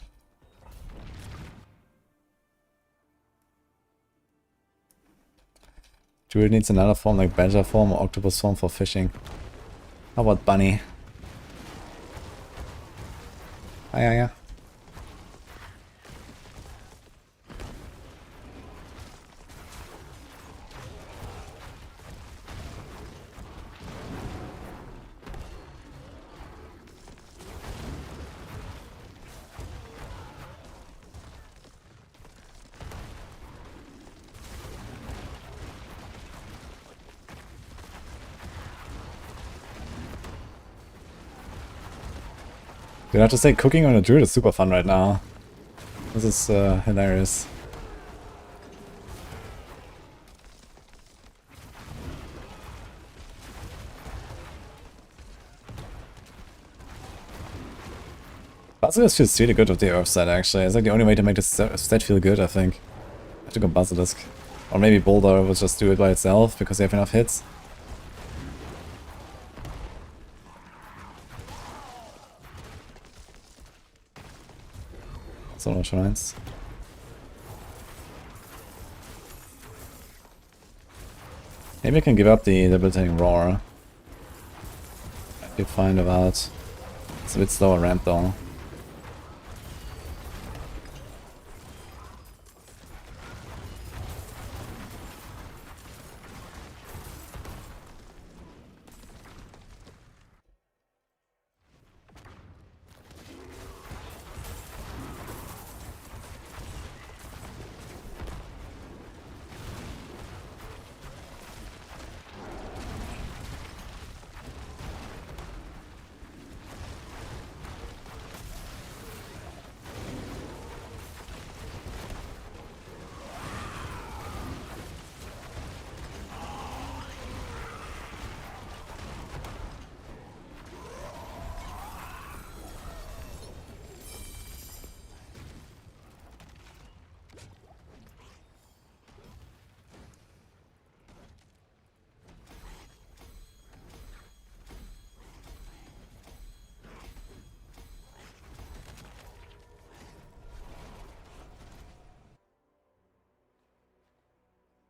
Druid needs another form like badger form or octopus form for fishing. How about bunny? Yeah. Dude, I have to say, cooking on a druid is super fun right now. This is hilarious. Basilisk feels really good with the earth side, actually. It's like the only way to make this set feel good, I think. I have to go Basilisk. Or maybe Boulder will just do it by itself, because they have enough hits. Solo shrines. Maybe I can give up the debilitating roar. I'd be fine with that. It's a bit slower ramp though.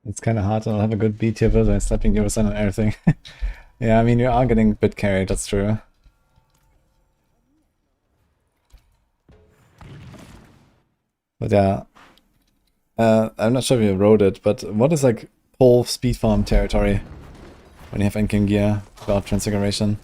It's kind of hard to have a good B tier build and slapping 0% on everything. Yeah, I mean, you are getting a bit carried, that's true. But yeah, I'm not sure if you wrote it, but what is like whole speed farm territory when you have Enkin gear without Transfiguration?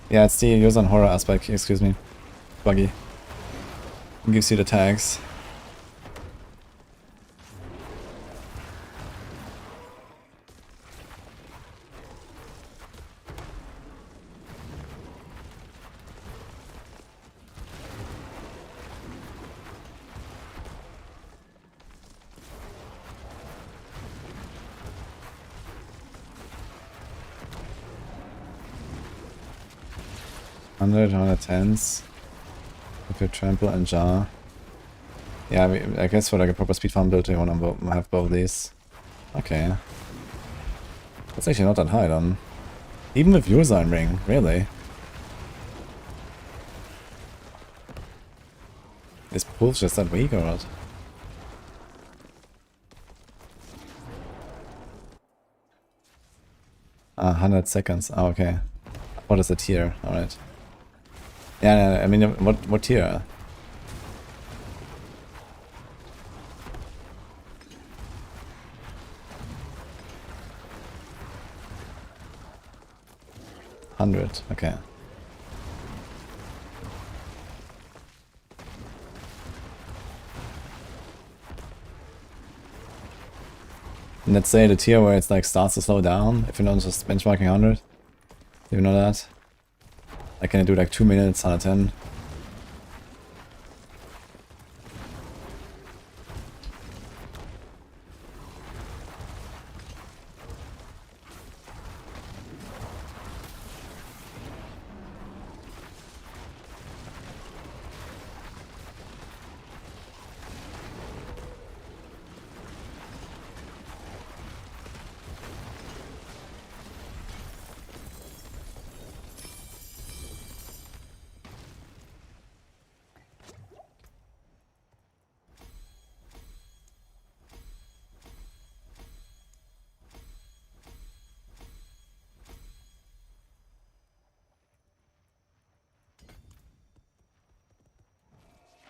Yeah, it's the user and horror aspect, excuse me. Buggy. It gives you the tags. Hundred, 110s. If you trample and jar. Yeah, I guess for like a proper speed farm build you wanna have both these. Okay. That's actually not that high then. Even with Urzine Ring, really? Is Pulse just that weak or what? Ah, 100 seconds. Ah, okay. What is the tier? Alright. Yeah, I mean, what tier? $100, okay. And let's say the tier where it's like starts to slow down, if you're not just benchmarking 100. Do you know that? Like, can I do like 2 minutes, 110?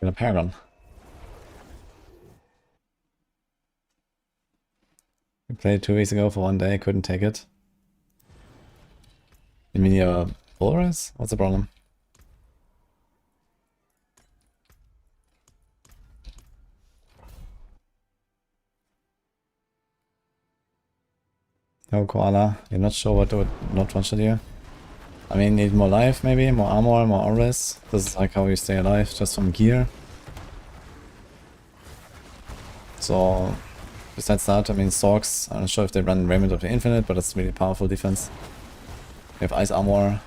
In a Paragon. We played 2 weeks ago for 1 day, couldn't take it. You mean your Polaris? What's the problem? No Koala, you're not sure what to not one should you? I mean, need more life maybe, more armor, more auras. This is like how you stay alive, just from gear. So, besides that, I mean, Storks, I'm not sure if they run Raiment of the Infinite, but it's really powerful defense. You have Ice Armor.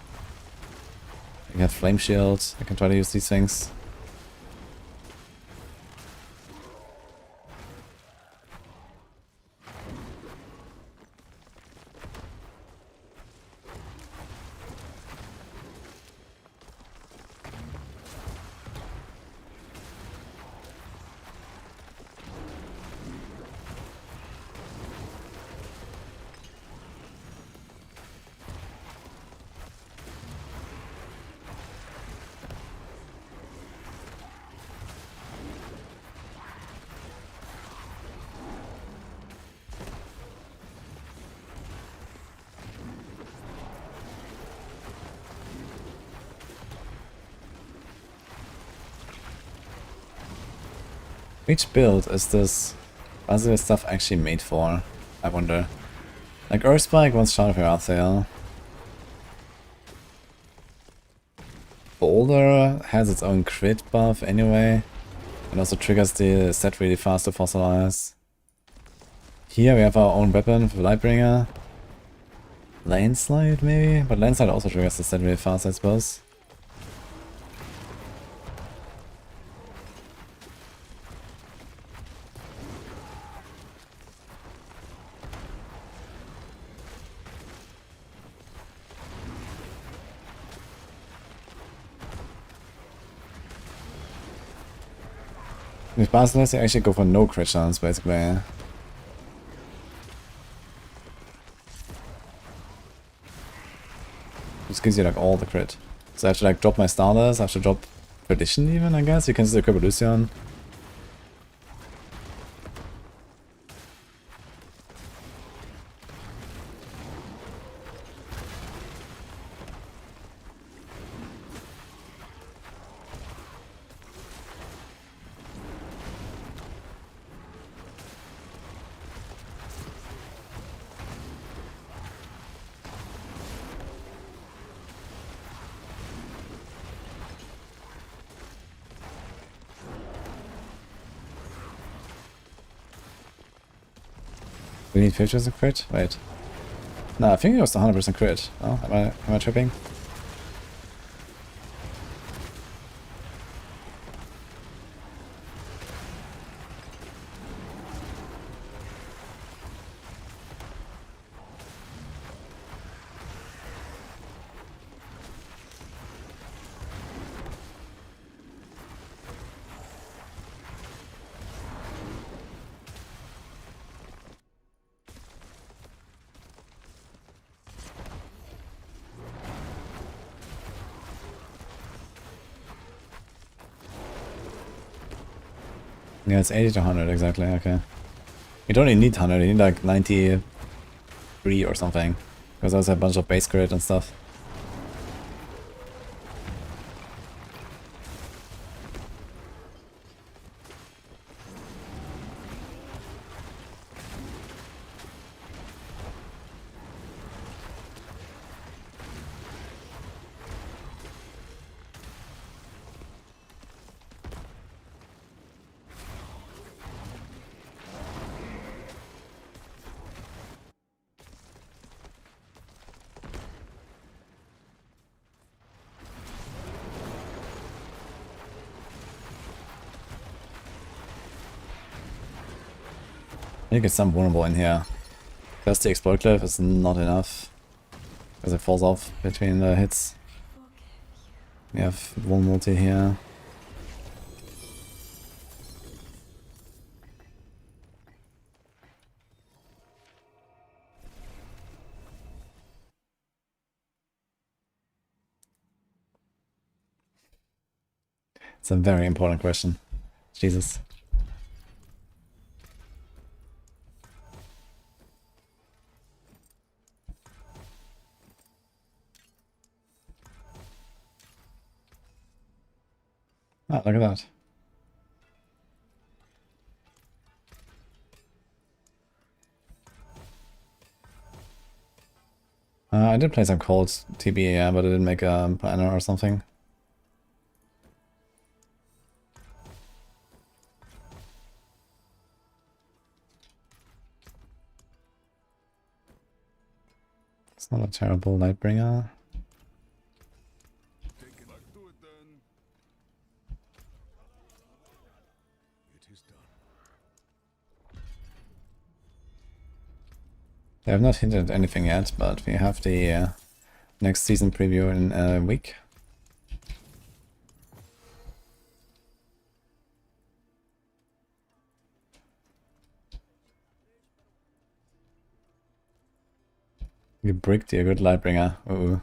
You have Flame Shield, I can try to use these things. Which build is this Basilisk stuff actually made for? I wonder. Like, Earthspike wants Shard of Earthale. Boulder has its own crit buff anyway. And also triggers the set really fast to fossilize. Here we have our own weapon for Lightbringer. Landslide maybe? But Landslide also triggers the set really fast, I suppose. With Basilisk, you actually go for no crit chance, basically. Just gives you like all the crit. So I have to like drop my starters, I have to drop Perdition even, I guess. You can still equip Evolution. We need 50% crit? Wait. No, I think it was 100% crit. Oh, am I tripping? Yeah, it's 80 to 100, exactly, okay. You don't even need 100, you need like 93 or something. Because there's a bunch of base crit and stuff. I think it's some vulnerable in here. Just the explode cliff is not enough. Because it falls off between the hits. We have vulnerability here. It's a very important question. Jesus. Ah, look at that. I did play some cold TBA, yeah, but I didn't make a planner or something. It's not a terrible Lightbringer. Take it back to it then. It is done. They have not hinted at anything yet, but we have the next season preview in a week. You bricked your good Lightbringer. Ooh.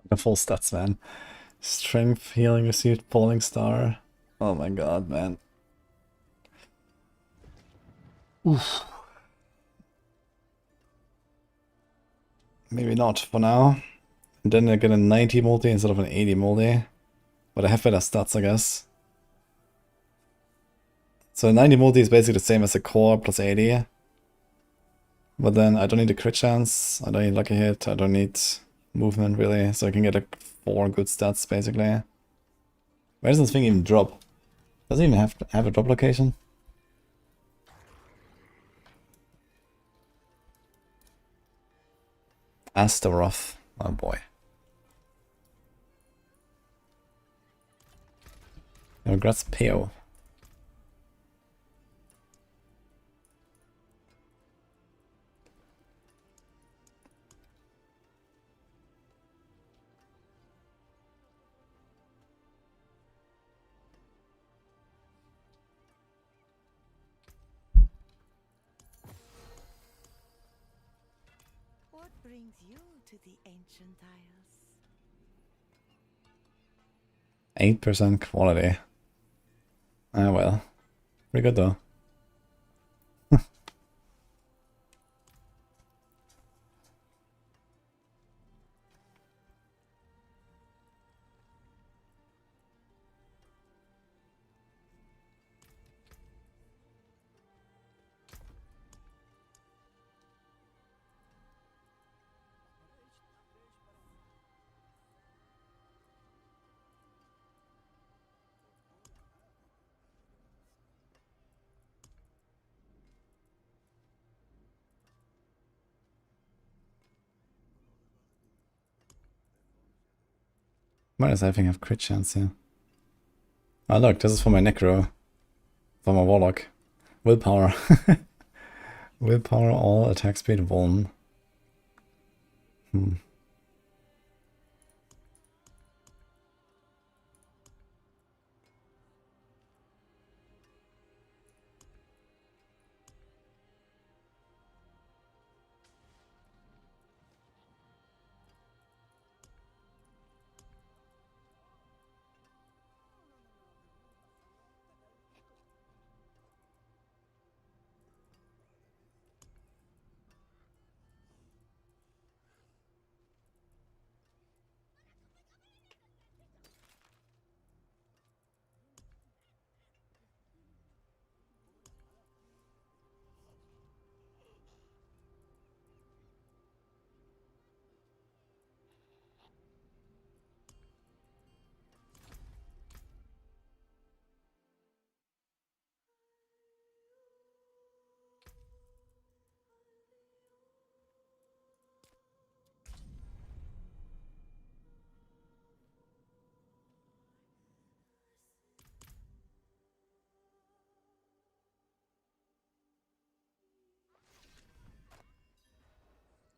The full stats, man. Strength, healing received, falling star. Oh my god, man. Oof. Maybe not for now. And then I get a 90 multi instead of an 80 multi. But I have better stats, I guess. So 90 multi is basically the same as a core plus 80. But then I don't need a crit chance, I don't need lucky hit, I don't need movement really, so I can get like 4 good stats basically. Where does this thing even drop? Does it even have a drop location? Astaroth. Oh boy. Regrets PO. What brings you to the ancient isles? 8% quality. Ah well. Pretty good though. Why does everything have crit chance here? Oh look, this is for my Necro. For my Warlock. Willpower. Willpower, all attack speed 1.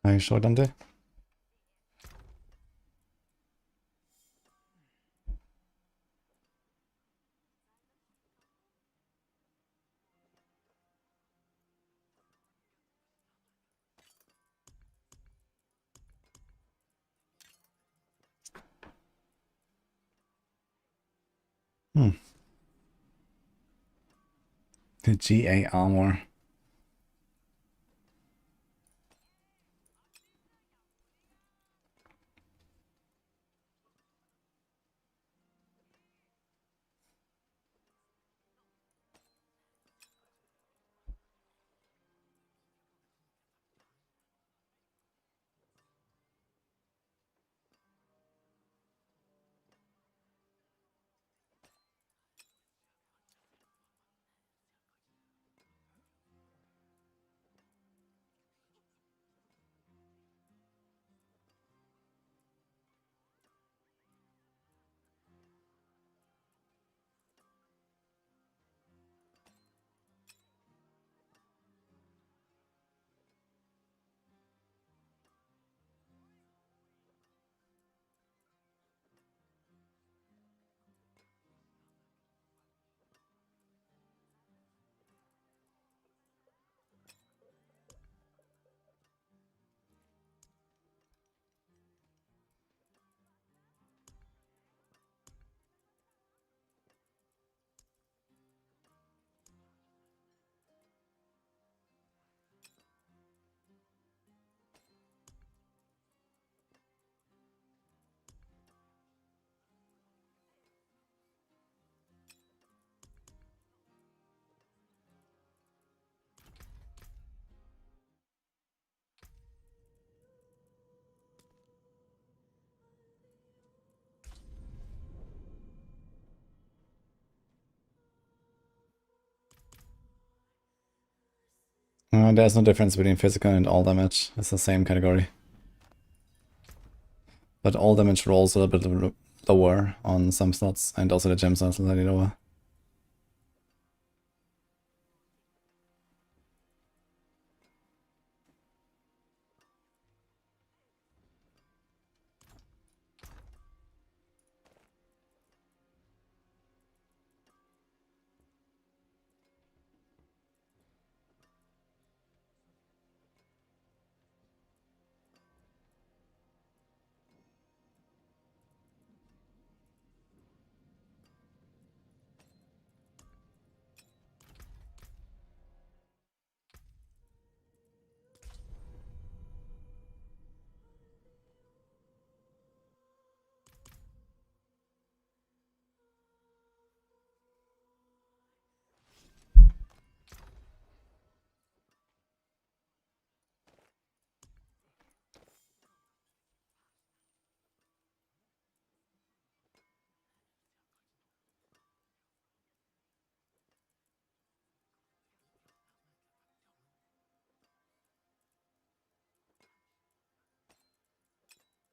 Are you sure, Dante? The GA armor. There's no difference between physical and all damage. It's the same category. But all damage rolls a little bit lower on some slots, and also the gems are slightly lower.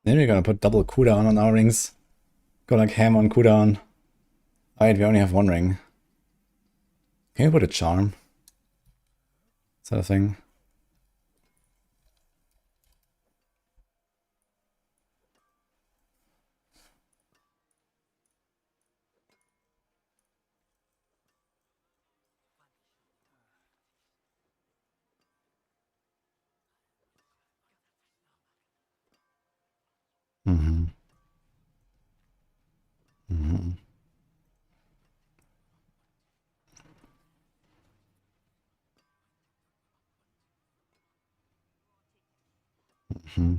Then we're gonna put double cooldown on our rings. Go like ham on cooldown. Alright, we only have one ring. Can we put a charm? Is that a thing? Mm-hmm. Mm-hmm. Mm-hmm.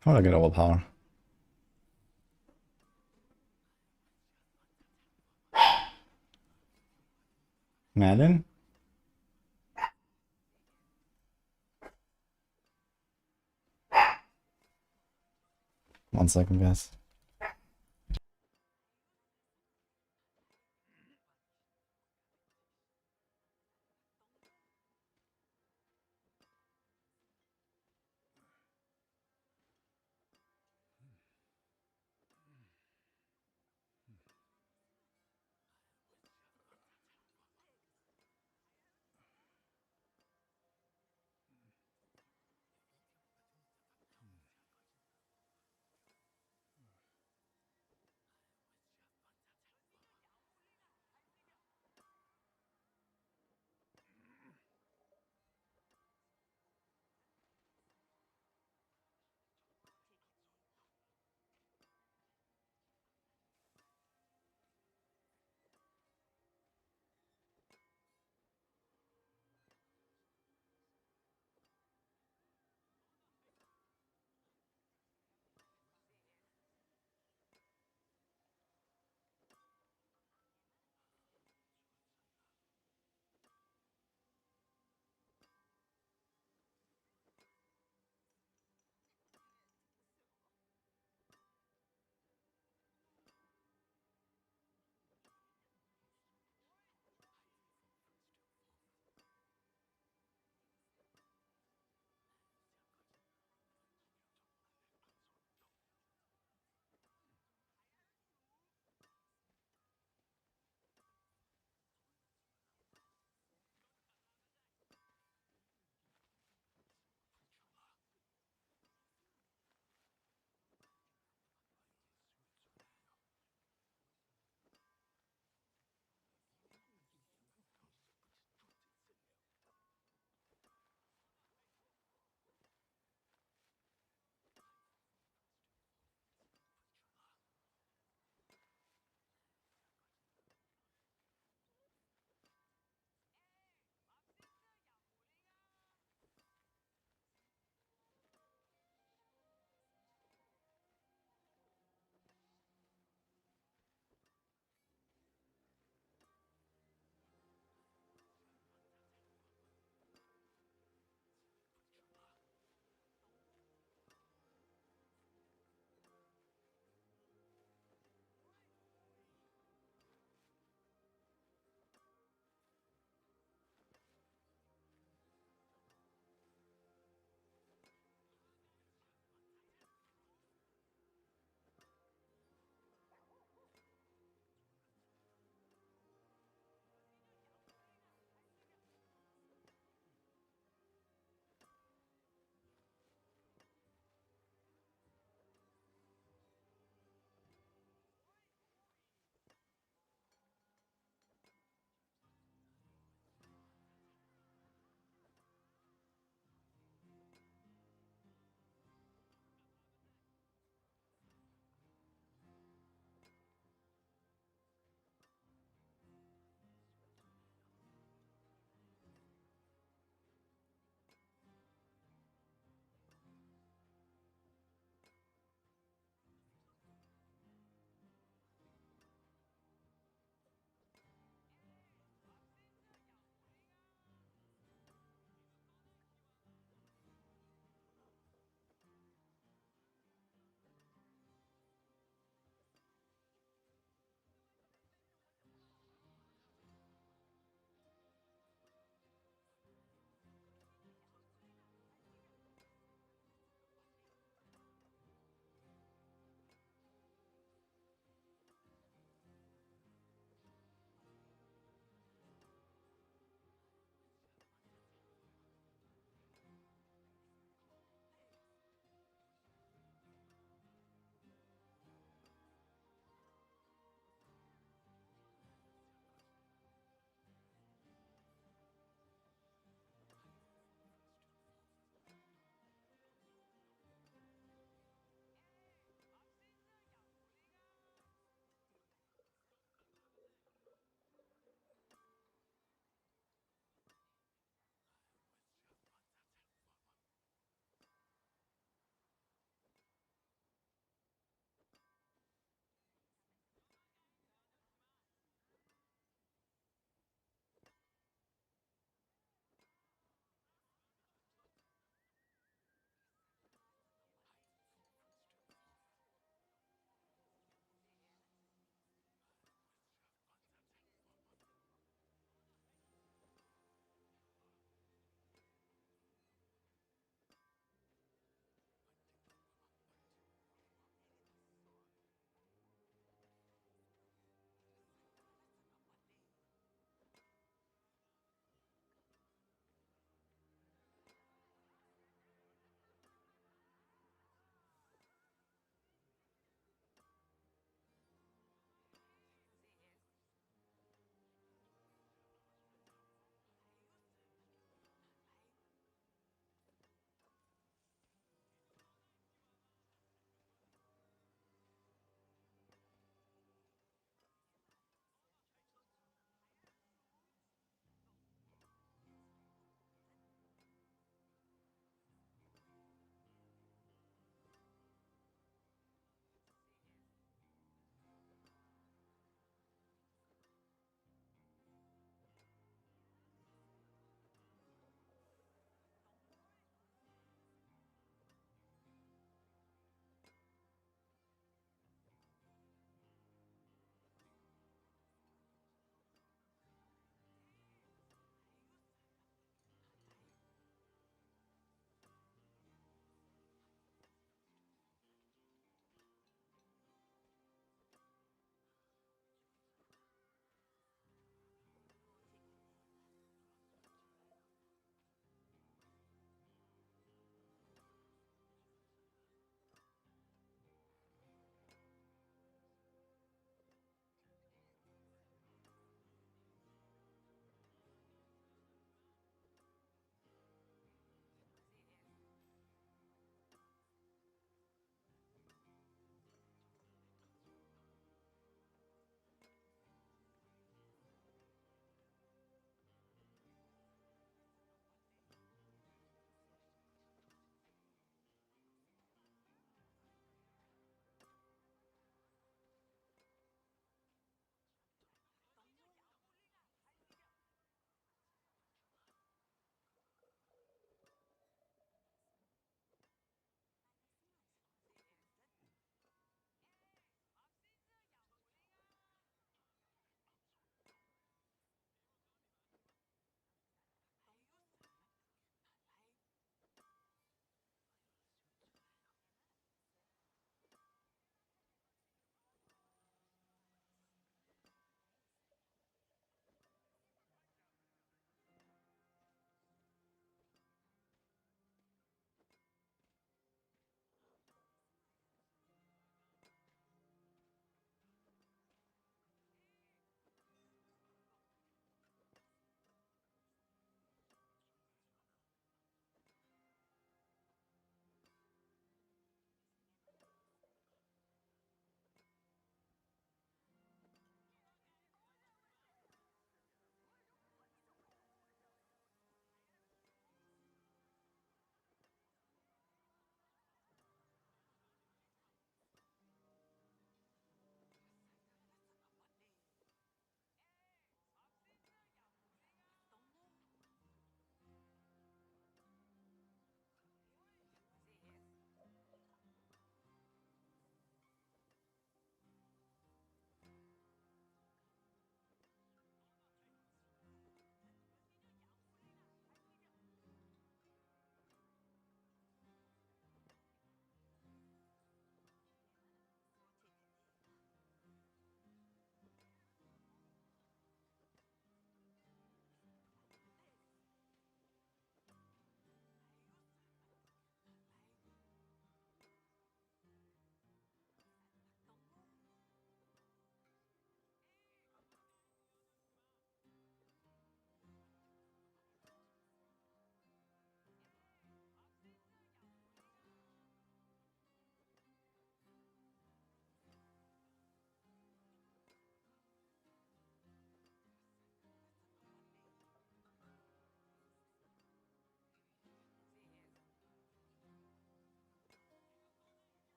How do I get overpower? Madden? 1 second, guys.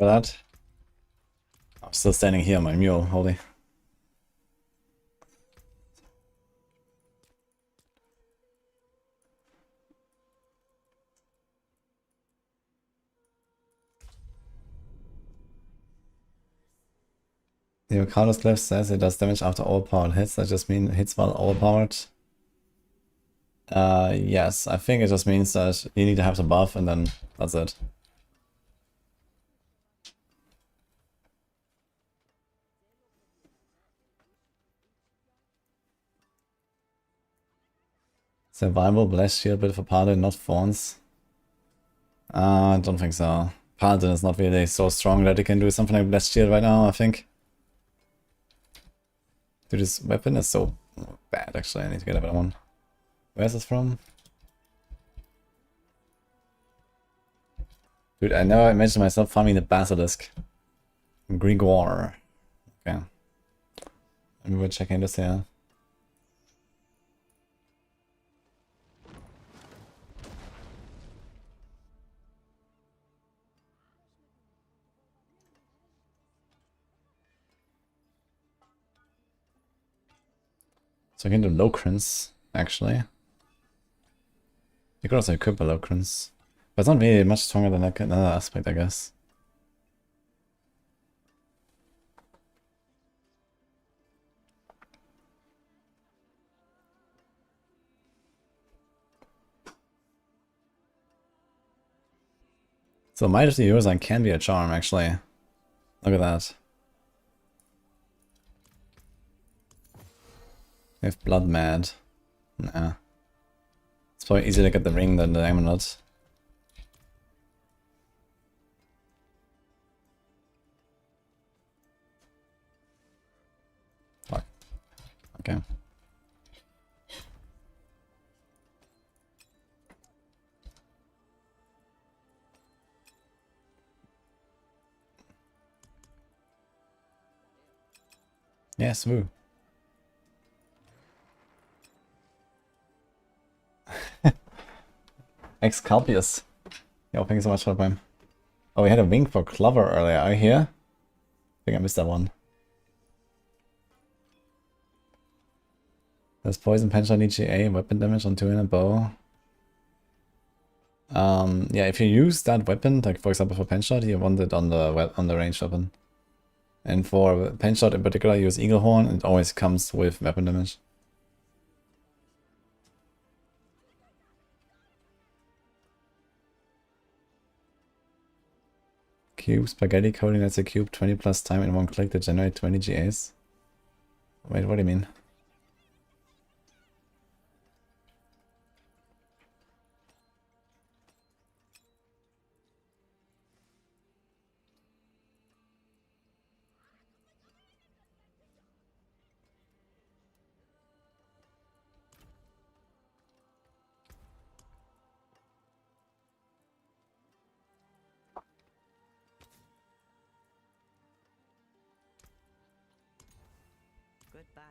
For that. I'm still standing here on my mule, holy. The Ricardo's glyph says it does damage after overpowered hits. That just means it hits while overpowered. Yes, I think it just means that you need to have the buff and then that's it. Survival, Blast Shield, bit of a Paladin, not Thorns. I don't think so. Paladin is not really so strong that it can do something like Blast Shield right now, I think. Dude, this weapon is so bad actually, I need to get a better one. Where's this from? Dude, I never imagined myself farming the Basilisk. Grigor. Okay. And we're checking this here. So I can do Locrans, actually. You could also equip a Locrans. But it's not really much stronger than like another aspect, I guess. So Might of the Eurozone can be a charm, actually. Look at that. We have Blood Mad. Nah. It's probably easier to get the ring than the amulet. Fuck. Okay. Yes, woo. Exculpius. Yo, thank you so much for the prime. Oh, we had a wink for Clover earlier. Are you here? I think I missed that one. Does Poison Penshot need GA weapon damage on 2 in a bow? Yeah, if you use that weapon, like for example for Penshot, you want it on the ranged weapon. And for Penshot in particular, use Eagle Horn, it always comes with weapon damage. Cube spaghetti coding, that's a cube 20 plus time in one click to generate 20 GAs. Wait, what do you mean? Goodbye.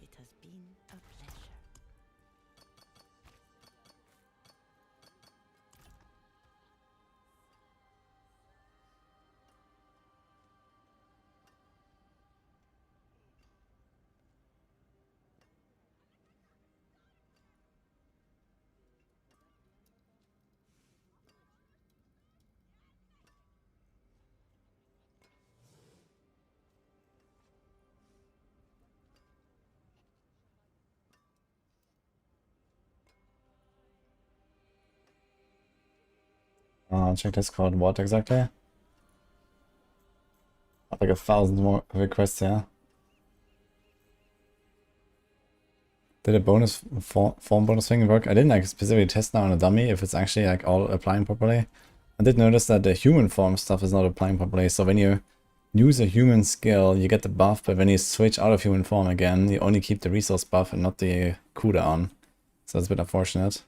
It has been a pleasure. Check Discord, what exactly? Like 1,000 more requests, yeah. Did a bonus form bonus thing work? I didn't like specifically test now on a dummy if it's actually like all applying properly. I did notice that the human form stuff is not applying properly, so when you use a human skill, you get the buff, but when you switch out of human form again, you only keep the resource buff and not the cooldown. So it's a bit unfortunate.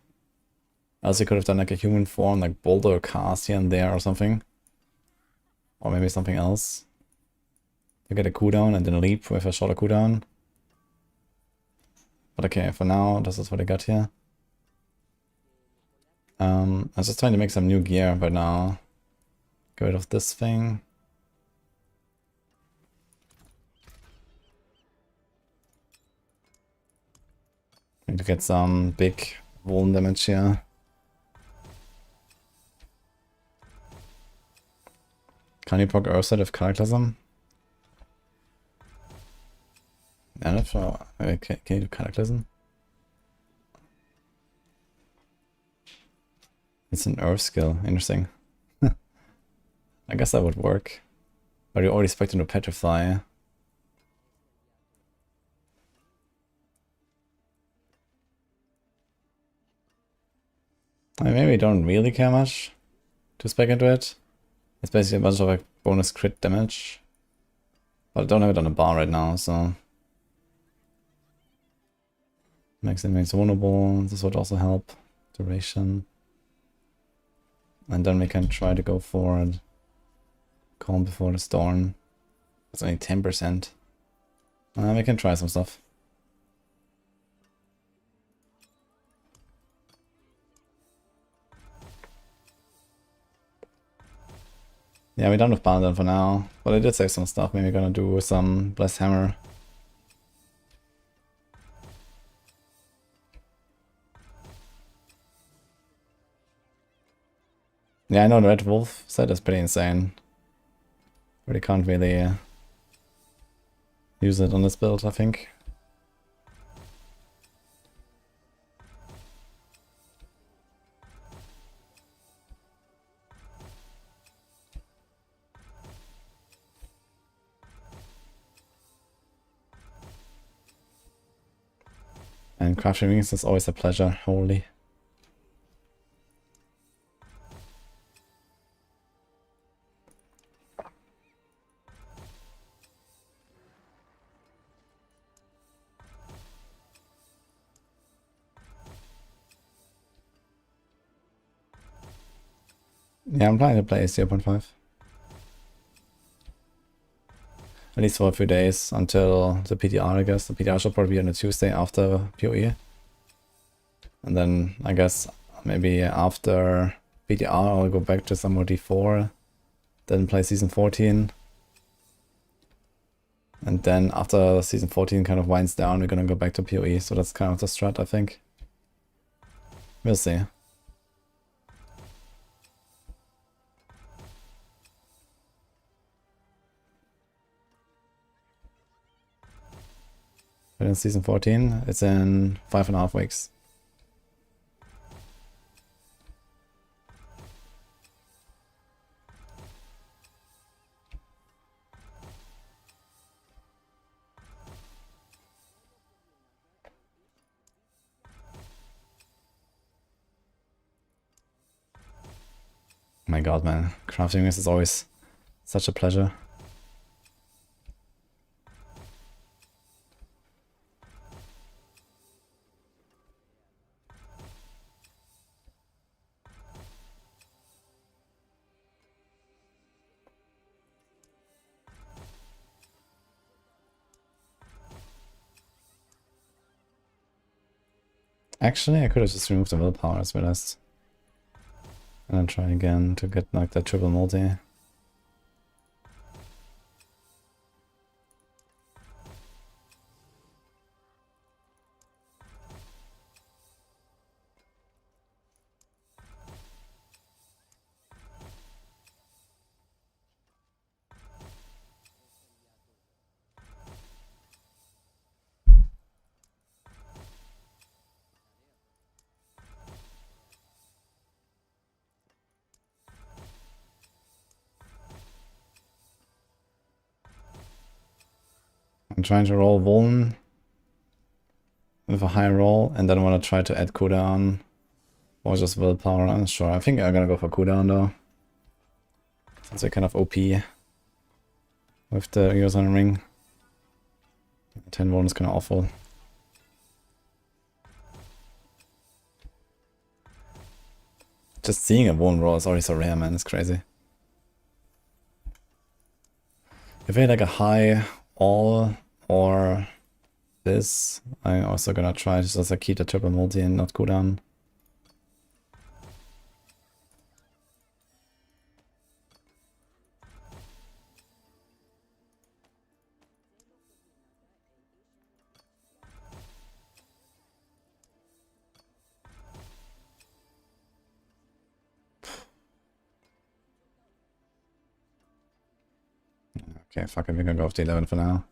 Else you could have done like a human form, like boulder cast here and there or something. Or maybe something else. You get a cooldown and then leap with a shorter cooldown. But okay, for now, this is what I got here. I was just trying to make some new gear right now. Get rid of this thing. Need to get some big wound damage here. Can you proc Ursa with Cataclysm? Yeah, that's can you do Cataclysm? It's an Earth skill, interesting. I guess that would work. But you're already expecting to petrify. I maybe don't really care much to spec into it. It's basically a bunch of like bonus crit damage. But I don't have it on a bar right now, so makes enemies vulnerable. This would also help. Duration. And then we can try to go for it. Calm before the storm. It's only 10%. We can try some stuff. Yeah, we're done with Paladin for now. But I did save some stuff. Maybe gonna do some Blessed Hammer. Yeah, I know the Red Wolf set is pretty insane. But you can't really use it on this build, I think. And crafting rings is always a pleasure, holy. Yeah, I'm planning to play 0.5. At least for a few days until the PTR, I guess. The PTR should probably be on a Tuesday after PoE. And then, I guess, maybe after PTR I'll go back to some more D4. Then play Season 14. And then after Season 14 kind of winds down, we're gonna go back to PoE. So that's kind of the strat, I think. We'll see. But in Season 14, it's in 5.5 weeks. Oh my god, man. Crafting this is always such a pleasure. Actually, I could have just removed the willpower as well as. And then try again to get like that triple multi. I'm trying to roll Vuln with a high roll, and then I want to try to add cooldown or just willpower. I'm not sure. I think I'm gonna go for cooldown though, since they're kind of OP with the Eurozone ring. 10 Vuln is kind of awful. Just seeing a Vuln roll is already so rare, man. It's crazy. If I had like a high all or this, I'm also gonna try to just like keep the triple multi and not cooldown. Okay, fuck it, we're gonna go with the 11 for now.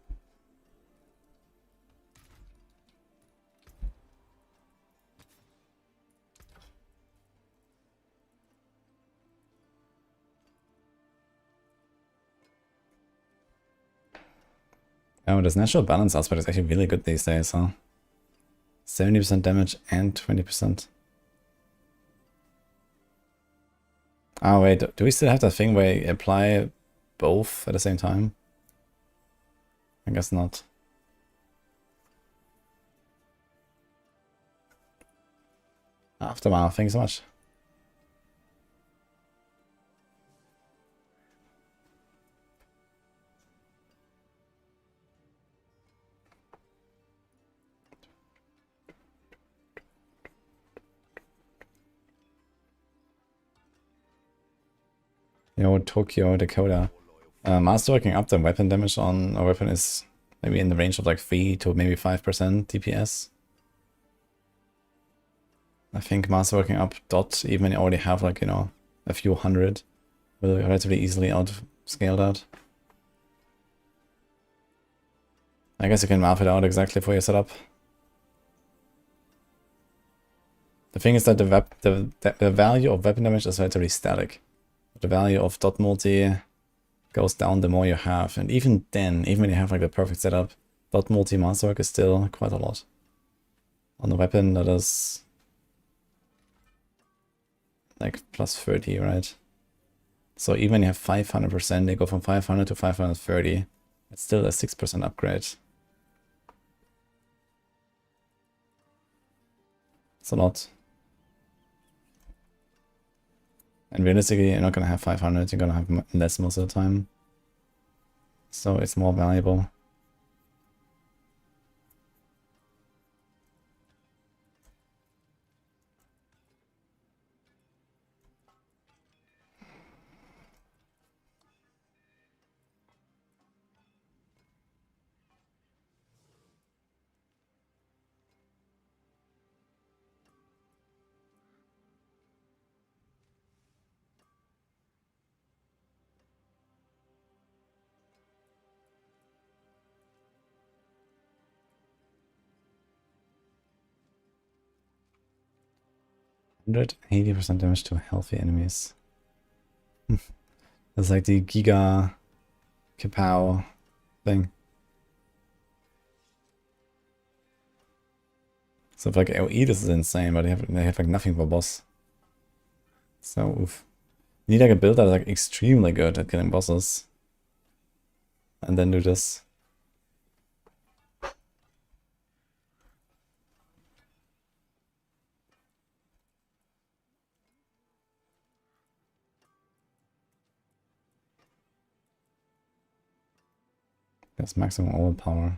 Oh, this natural balance aspect is actually really good these days, huh? 70% damage and 20%. Oh wait, do we still have that thing where you apply both at the same time? I guess not. Aftermath, thank you so much. Yo, Tokyo, Dakota. Masterworking up the weapon damage on a weapon is maybe in the range of like 3 to maybe 5% DPS. I think masterworking up dot, even when you already have like, you know, a few hundred, will relatively easily outscale that. I guess you can map it out exactly for your setup. The thing is that the value of weapon damage is relatively static. The value of dot multi goes down the more you have, and even then, even when you have like the perfect setup, dot multi masterwork is still quite a lot. On the weapon that is like plus 30, right? So even when you have 500%, they go from 500 to 530. It's still a 6% upgrade. It's a lot. And realistically, you're not going to have 500, you're going to have less most of the time. So it's more valuable. Hundred 80% damage to healthy enemies. That's like the Giga Kapow thing. So for like AoE, this is insane, but they have like nothing for boss. So oof. You need like a build that is like extremely good at killing bosses. And then do this. That's maximum overpower.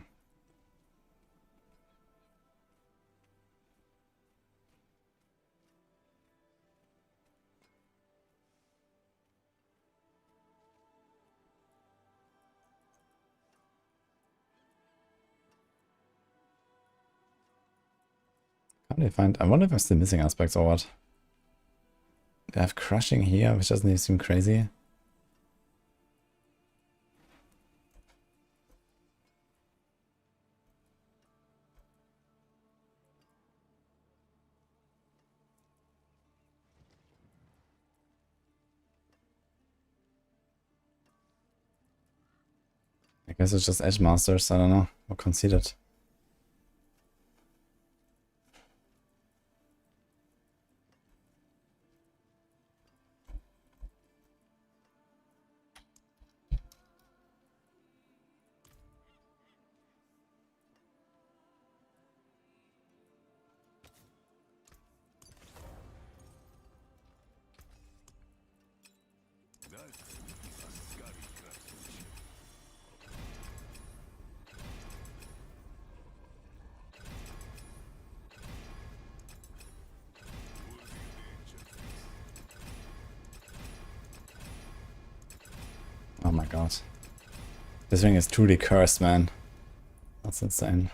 How do they find? I wonder if I'm still missing aspects or what. They have crushing here, which doesn't even seem crazy. I guess it's just Edge Masters, I don't know. Or conceded. Oh my god. This thing is truly cursed, man. That's insane.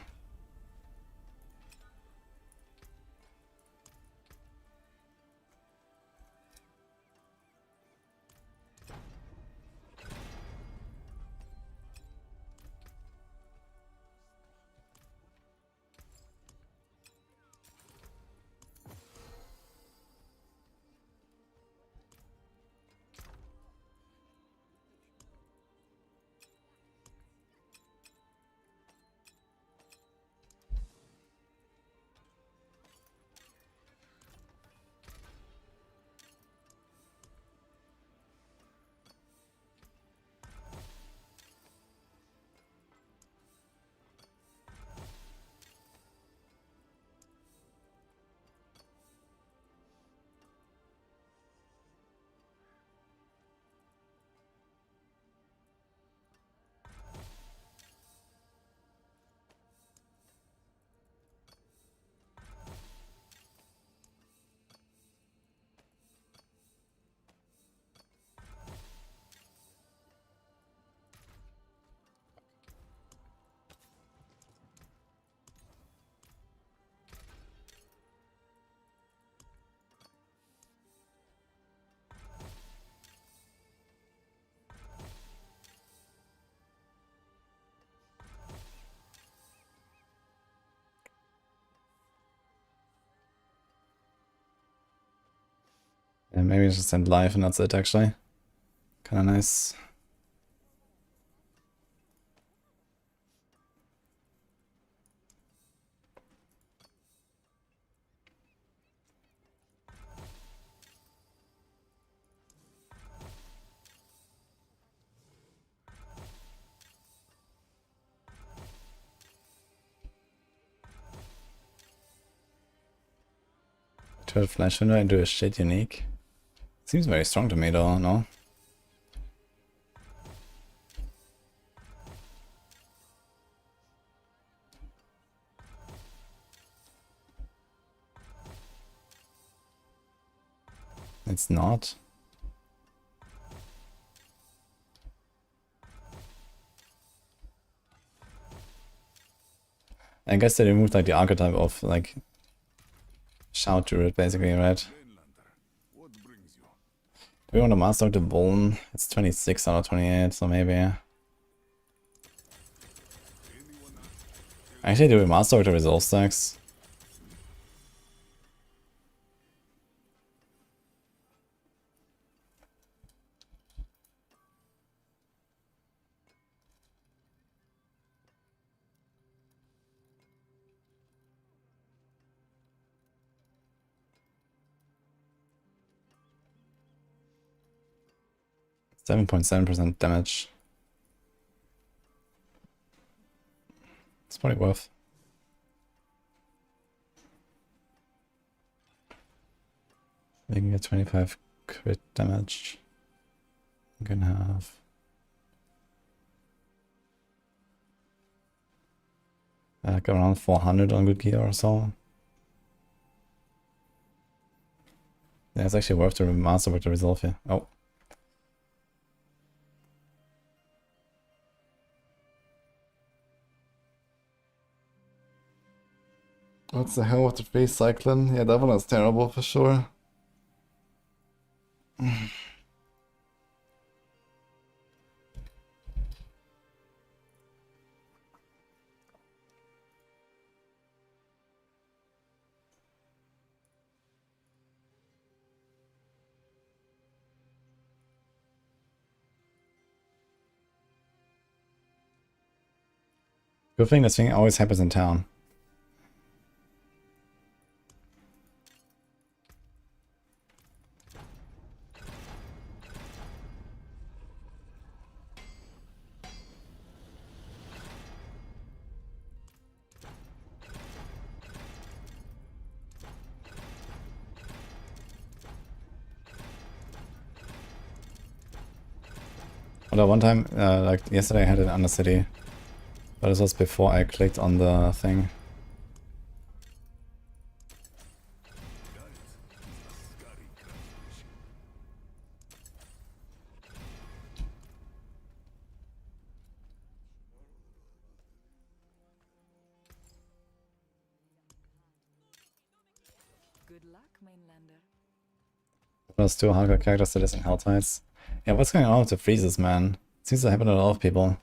And maybe just send live and that's it actually. Kinda nice. To a flash window and do a shit unique. Seems very strong to me though, no? It's not. I guess they removed like the archetype of like shout Druid basically, right? Mainlander, what brings you? Do we want to master the Bone? It's 26 out of 28, so maybe. Actually, do we master the resolve stacks? .7% damage. It's probably worth. We can get 25 crit damage. We can have like around 400 on good gear or so. Yeah, it's actually worth to master with the resolve here. Oh. What's the hell with the face cycling? Yeah, that one is terrible for sure. Good thing this thing always happens in town. Although one time, like yesterday I had an Undercity. But this was before I clicked on the thing. Good luck, mainlander. There's two hardcore characters that is in Hell Tides. Yeah, what's going on with the freezes, man? It seems to happen to a lot of people.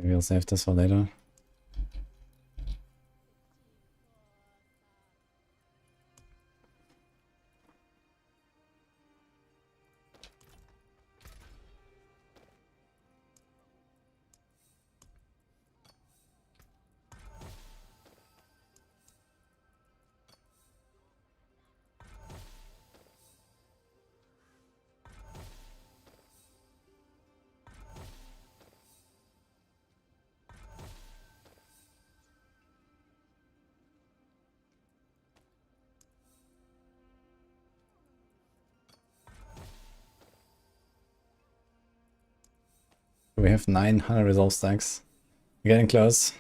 Maybe we'll save this for later. We have 900 resolve stacks. We're getting close.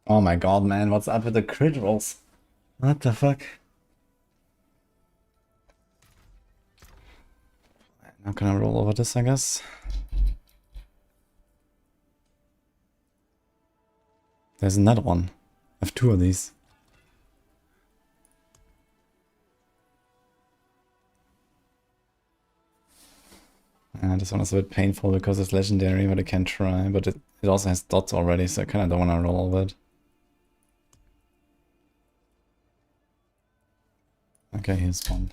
Oh my god, man, what's up with the crit rolls? What the fuck? Now can I roll over this, I guess? There's another one. I have 2 of these. This one is a bit painful because it's legendary, but I can try. But it also has dots already, so I kind of don't want to roll over it. Okay, here's one.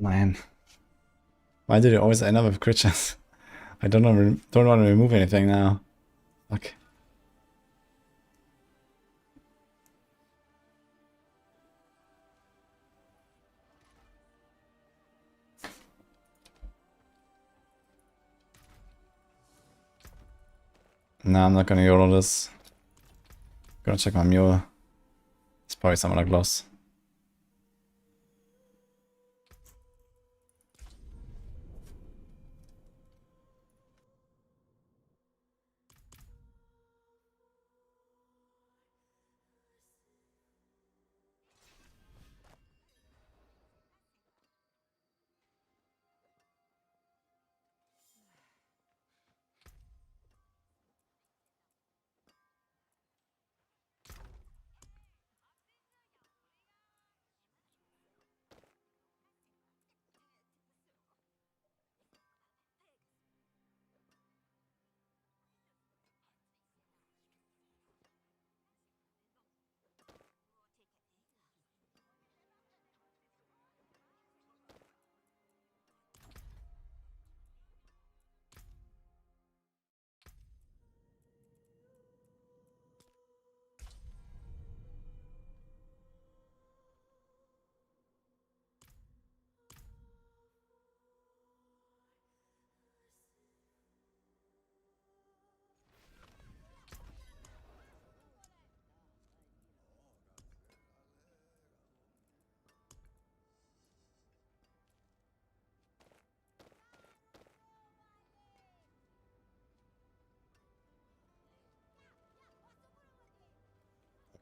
Man. Why did it always end up with crit chance? I don't want to remove anything now. Fuck. No, I'm not gonna YOLO this. Gonna check my mule. It's probably some other gloss.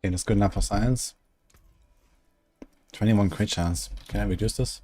Okay, that's good enough for science. 21 crit chance. Can I reduce this?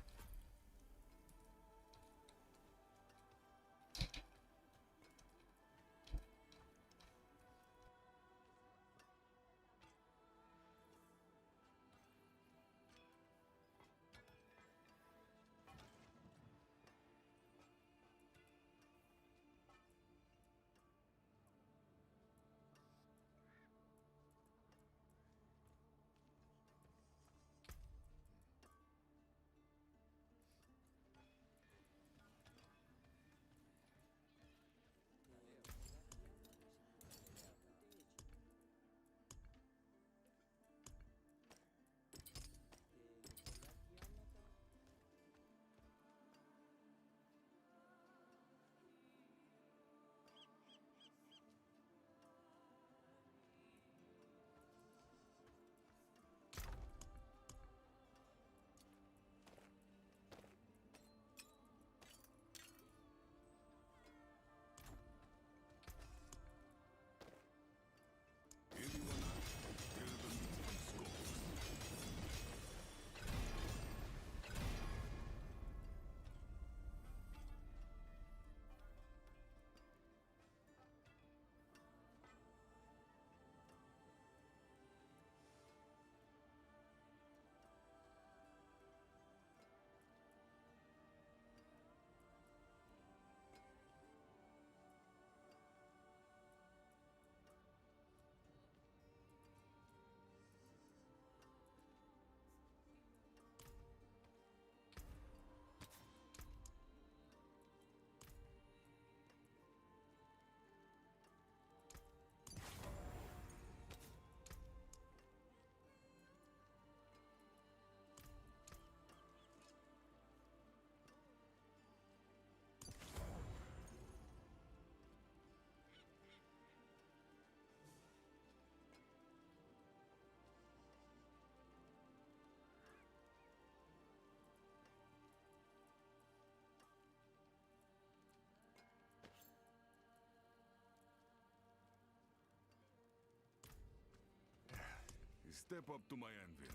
step up to my anvil.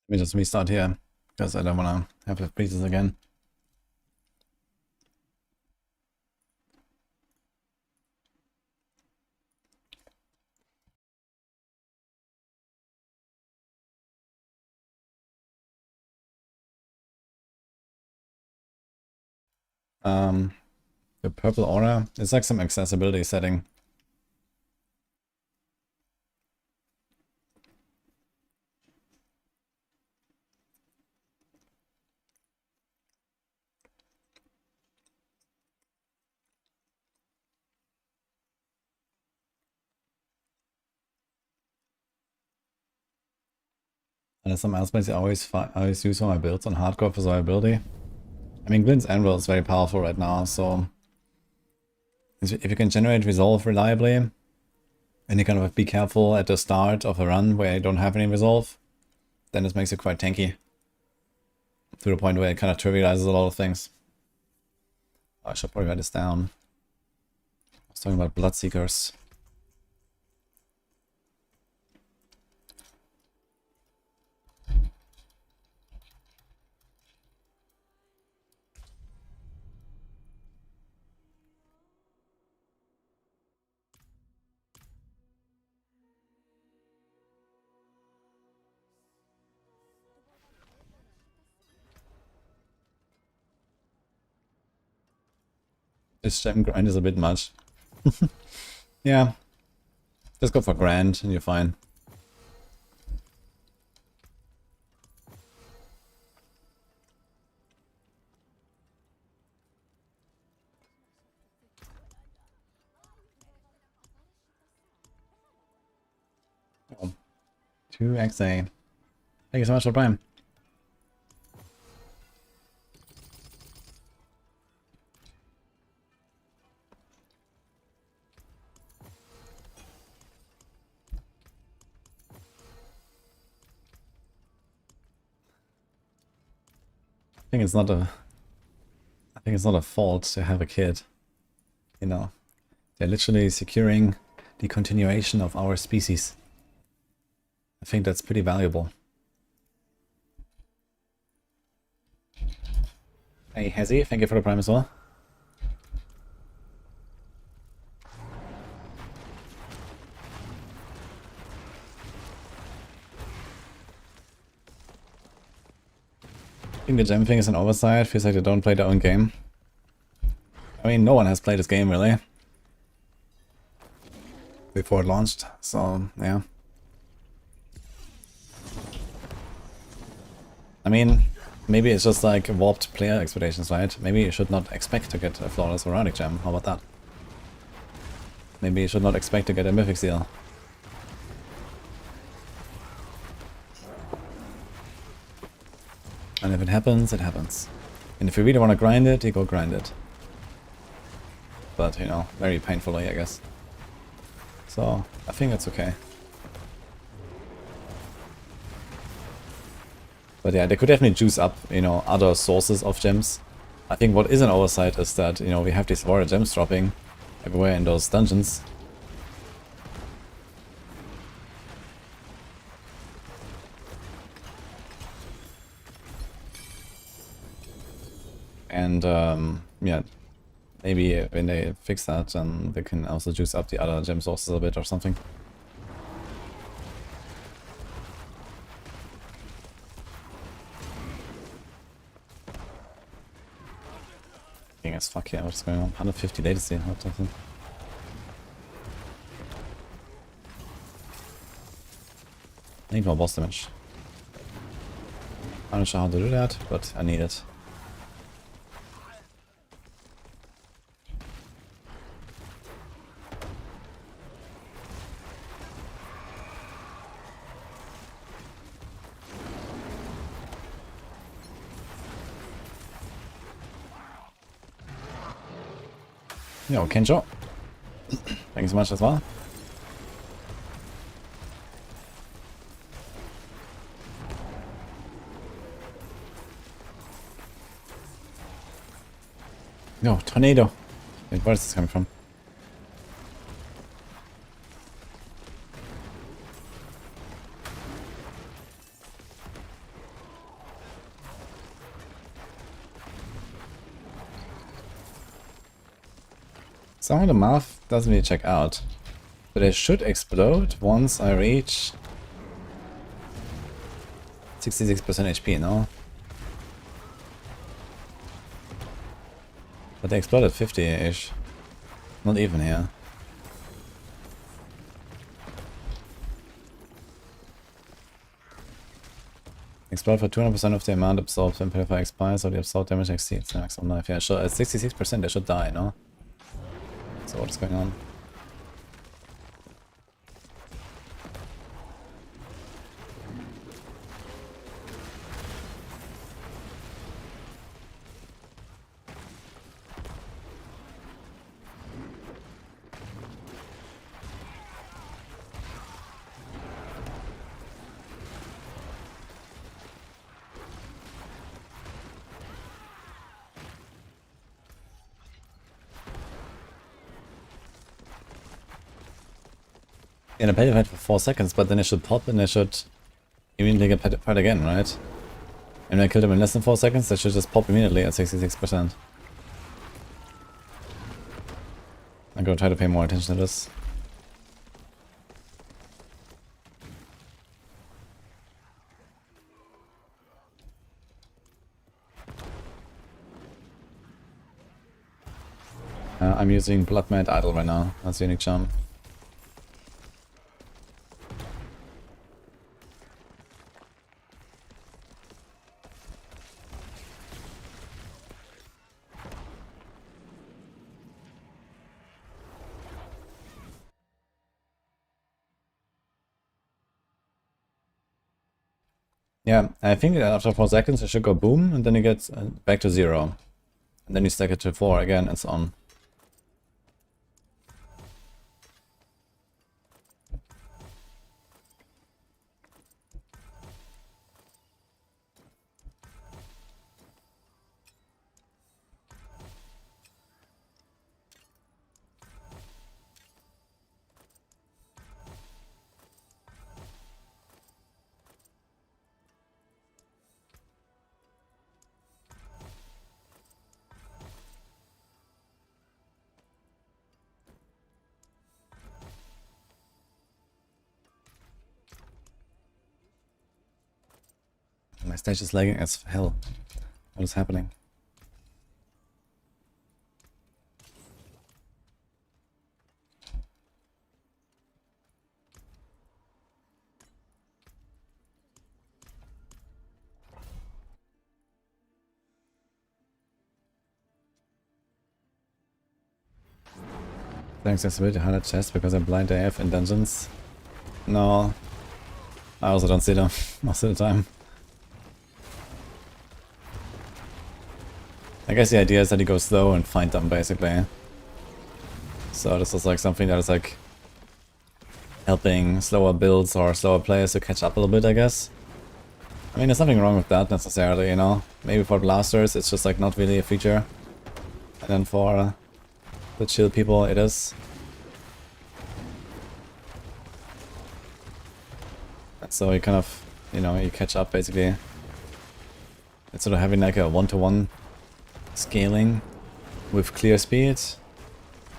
Let me just restart here, because I don't want to have the pieces again. The purple aura, it's like some accessibility setting. And in some aspects I always use for my builds on hardcore for survivability. I mean, Glint's Anvil is very powerful right now, so if you can generate resolve reliably, and you kind of be careful at the start of a run where you don't have any resolve, then this makes it quite tanky. To the point where it kind of trivializes a lot of things. I should probably write this down. I was talking about Bloodseekers. This gem grind is a bit much. Yeah. Just go for grand and you're fine. Oh. 2XA. Thank you so much for Prime. I think it's not a fault to have a kid. You know, they're literally securing the continuation of our species. I think that's pretty valuable. Hey Hezzy, thank you for the Prime as well. I think the gem thing is an oversight. Feels like they don't play their own game. I mean, no one has played this game really before it launched, so yeah. I mean, maybe it's just like warped player expectations, right? Maybe you should not expect to get a flawless Heraldic gem. How about that? Maybe you should not expect to get a mythic seal. And if it happens, it happens. And if you really want to grind it, you go grind it. But, you know, very painfully, I guess. So, I think that's okay. But yeah, they could definitely juice up, you know, other sources of gems. I think what is an oversight is that, you know, we have these Aura gems dropping everywhere in those dungeons. And, yeah, maybe when they fix that, then they can also juice up the other gem sources a bit or something. As fuck, yeah, what's going on? 150 latency, what does it? I need more boss damage. I'm not sure how to do that, but I need it. Yo, Kenjo. Thanks so much as well. No, tornado. Wait, where is this coming from? Somehow the math doesn't really check out. But it should explode once I reach 66% HP, no? But they exploded 50-ish. Not even here. Explode for 200% of the amount absorbed when Purify expires, so the absorbed damage exceeds the maximum life. Yeah, sure, at 66% they should die, no? So what's going on? Yeah, the pet fight for 4 seconds, but then it should pop and it should immediately get pet fight again, right? And when I killed him in less than 4 seconds, that should just pop immediately at 66%. I'm gonna try to pay more attention to this. I'm using Blood Mad Idol right now. That's the unique charm. Yeah, I think after 4 seconds it should go boom, and then you get back to 0. And then you stack it to 4 again, and so on. My stage is lagging as hell. What is happening? Thanks, accessibility 100 chests because I'm blind AF in dungeons. No. I also don't see them most of the time. I guess the idea is that you go slow and find them, basically. So this is like something that is like helping slower builds or slower players to catch up a little bit, I guess. I mean, there's nothing wrong with that necessarily, you know. Maybe for blasters it's just like not really a feature. And then for the chill people it is. And so you kind of, you know, you catch up basically. Instead of having like a one-to-one scaling with clear speed,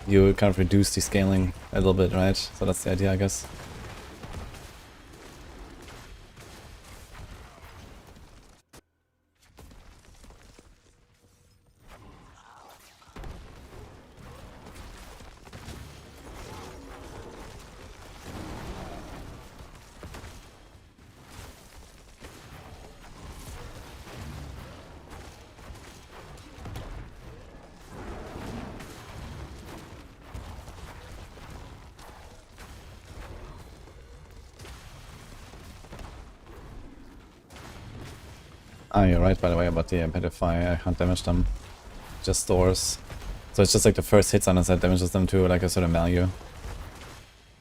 you kind of reduce the scaling a little bit, right? So that's the idea, I guess. Ah, you're right, by the way, about the Petrify. I can't damage them. Just stores. So it's just like the first hits unless that damages them to like a certain value.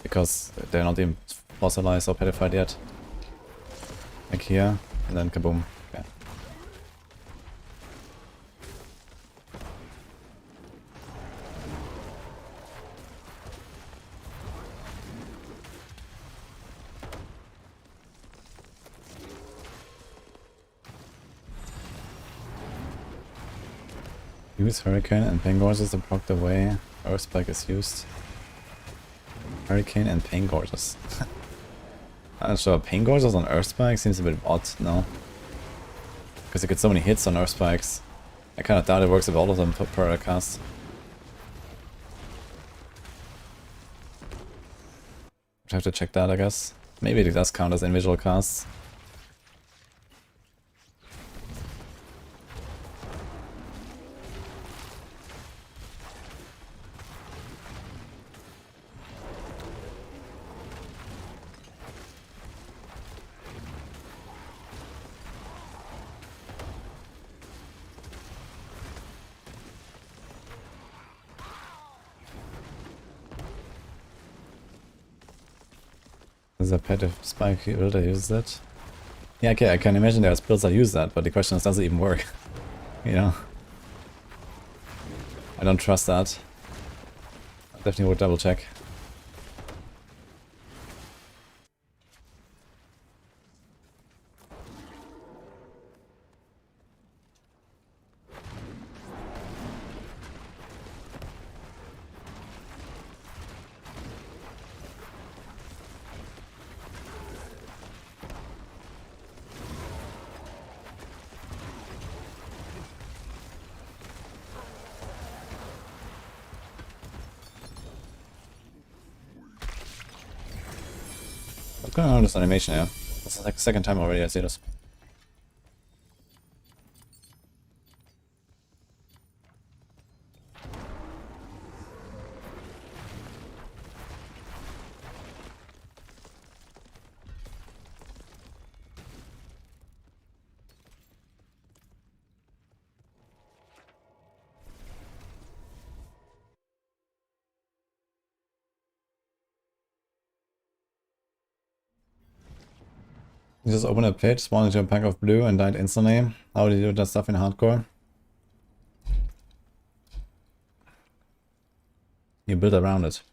Because they're not even fossilized or petrified yet. Like here, and then kaboom. Okay. Use Hurricane and Pain Gorges to block the way Earth Spike is used. Hurricane and Pain Gorges. I'm not sure, Pain Gorges on Earth Spike seems a bit odd, no? Because you get so many hits on Earth Spikes. I kind of doubt it works with all of them per cast. Would have to check that, I guess. Maybe it does count as individual casts. There's a pet if Spike builder uses it. Yeah, okay, I can imagine there's builds that use that, but the question is, does it even work? You know? I don't trust that. I definitely would double check. What's going on with this animation here? This is like the second time already I see this. You just opened a page, spawned into a pack of blue and died instantly. How do you do that stuff in hardcore? You build around it.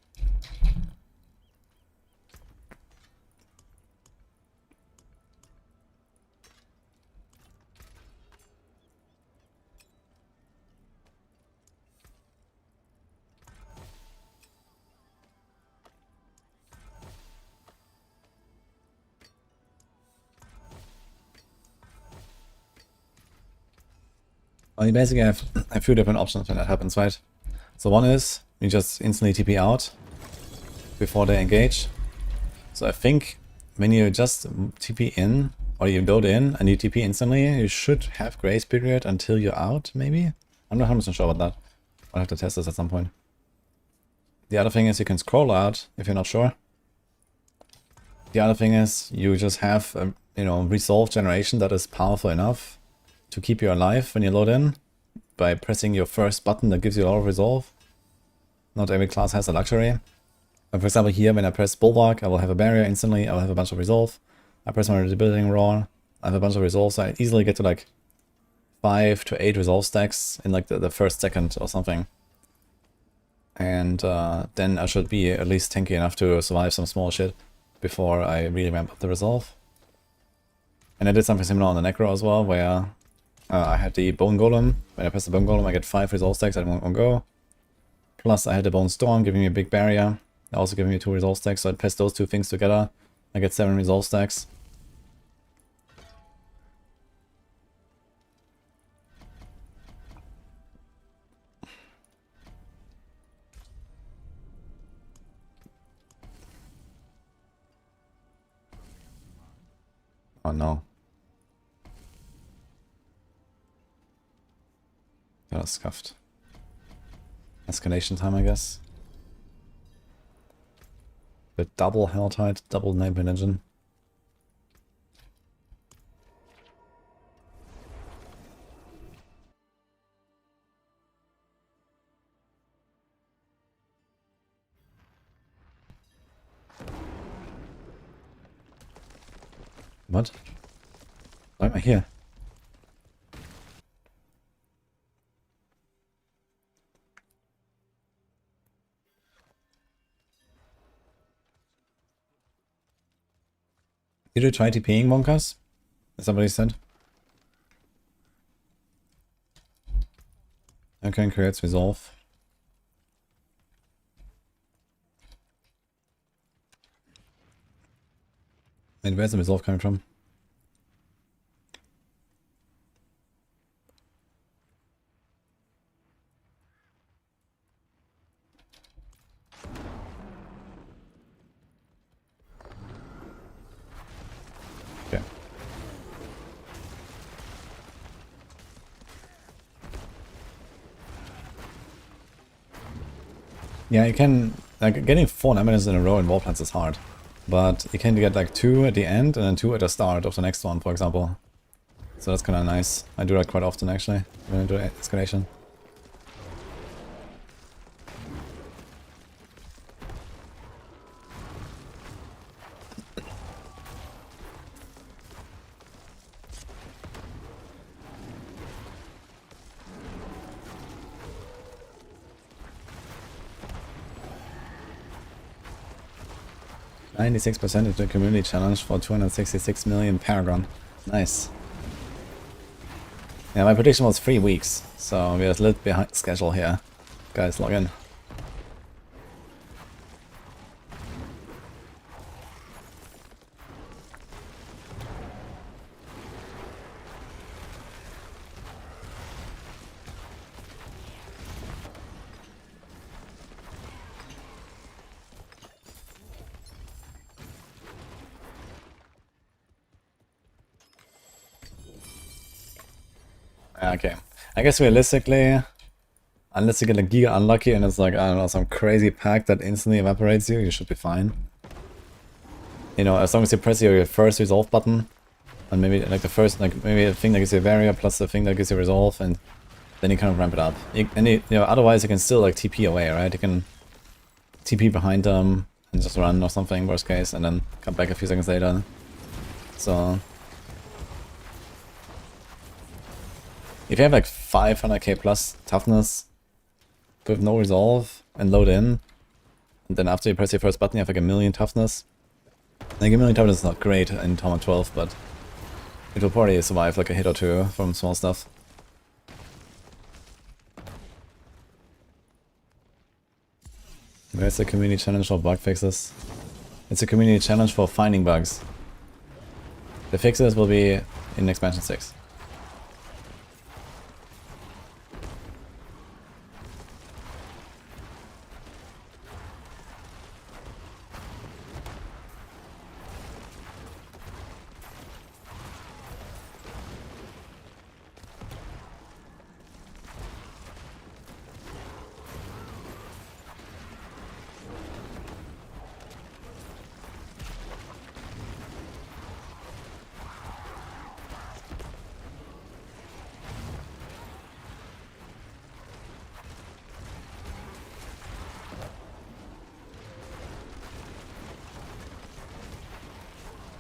Well, you basically have a few different options when that happens, right? So one is, you just instantly TP out before they engage. So I think when you just TP in, or you build in and you TP instantly, you should have grace period until you're out, maybe? I'm not 100% sure about that. I'll have to test this at some point. The other thing is you can scroll out if you're not sure. The other thing is you just have a, resolve generation that is powerful enough to keep you alive when you load in by pressing your first button that gives you a lot of resolve. Not every class has a luxury. But for example here, when I press Bulwark, I will have a barrier instantly, I will have a bunch of resolve. I press my debilitating roar, I have a bunch of resolve, so I easily get to like 5 to 8 resolve stacks in like the first second or something. And then I should be at least tanky enough to survive some small shit before I really ramp up the resolve. And I did something similar on the Necro as well, where I had the Bone Golem. When I press the Bone Golem, I get 5 resolve stacks at one go. Plus I had the Bone Storm giving me a big barrier, also giving me 2 resolve stacks, so I press those two things together, I get 7 resolve stacks. Oh no. Got scuffed. Escalation time, I guess. With double Helltide, double Nightmare Engine. What? Why am I here? Did you try TPing, Wonkas? As somebody said. Okay, creates resolve. And where's the resolve coming from? Okay. Yeah, you can, like, getting 4 eminence in a row in wall plants is hard. But you can get like 2 at the end and then 2 at the start of the next one, for example. So that's kind of nice. I do that quite often actually, when I do escalation. %96% of the community challenge for 266 million Paragon. Nice. Yeah, my prediction was 3 weeks, so we're a little behind schedule here. Guys, log in. Okay, I guess realistically, unless you get like giga unlucky and it's like, I don't know, some crazy pack that instantly evaporates you, you should be fine. You know, as long as you press your first resolve button, and maybe like the first, like maybe a thing that gives you a barrier plus the thing that gives you resolve, and then you kind of ramp it up. You know, otherwise you can still like TP away, right? You can TP behind them and just run or something, worst case, and then come back a few seconds later. So if you have like 500k plus toughness with no resolve and load in, and then after you press your first button you have like 1,000,000 toughness. Like 1,000,000 toughness is not great in Tomahawk 12, but it will probably survive like a hit or two from small stuff. Where's the community challenge for bug fixes? It's a community challenge for finding bugs. The fixes will be in expansion 6.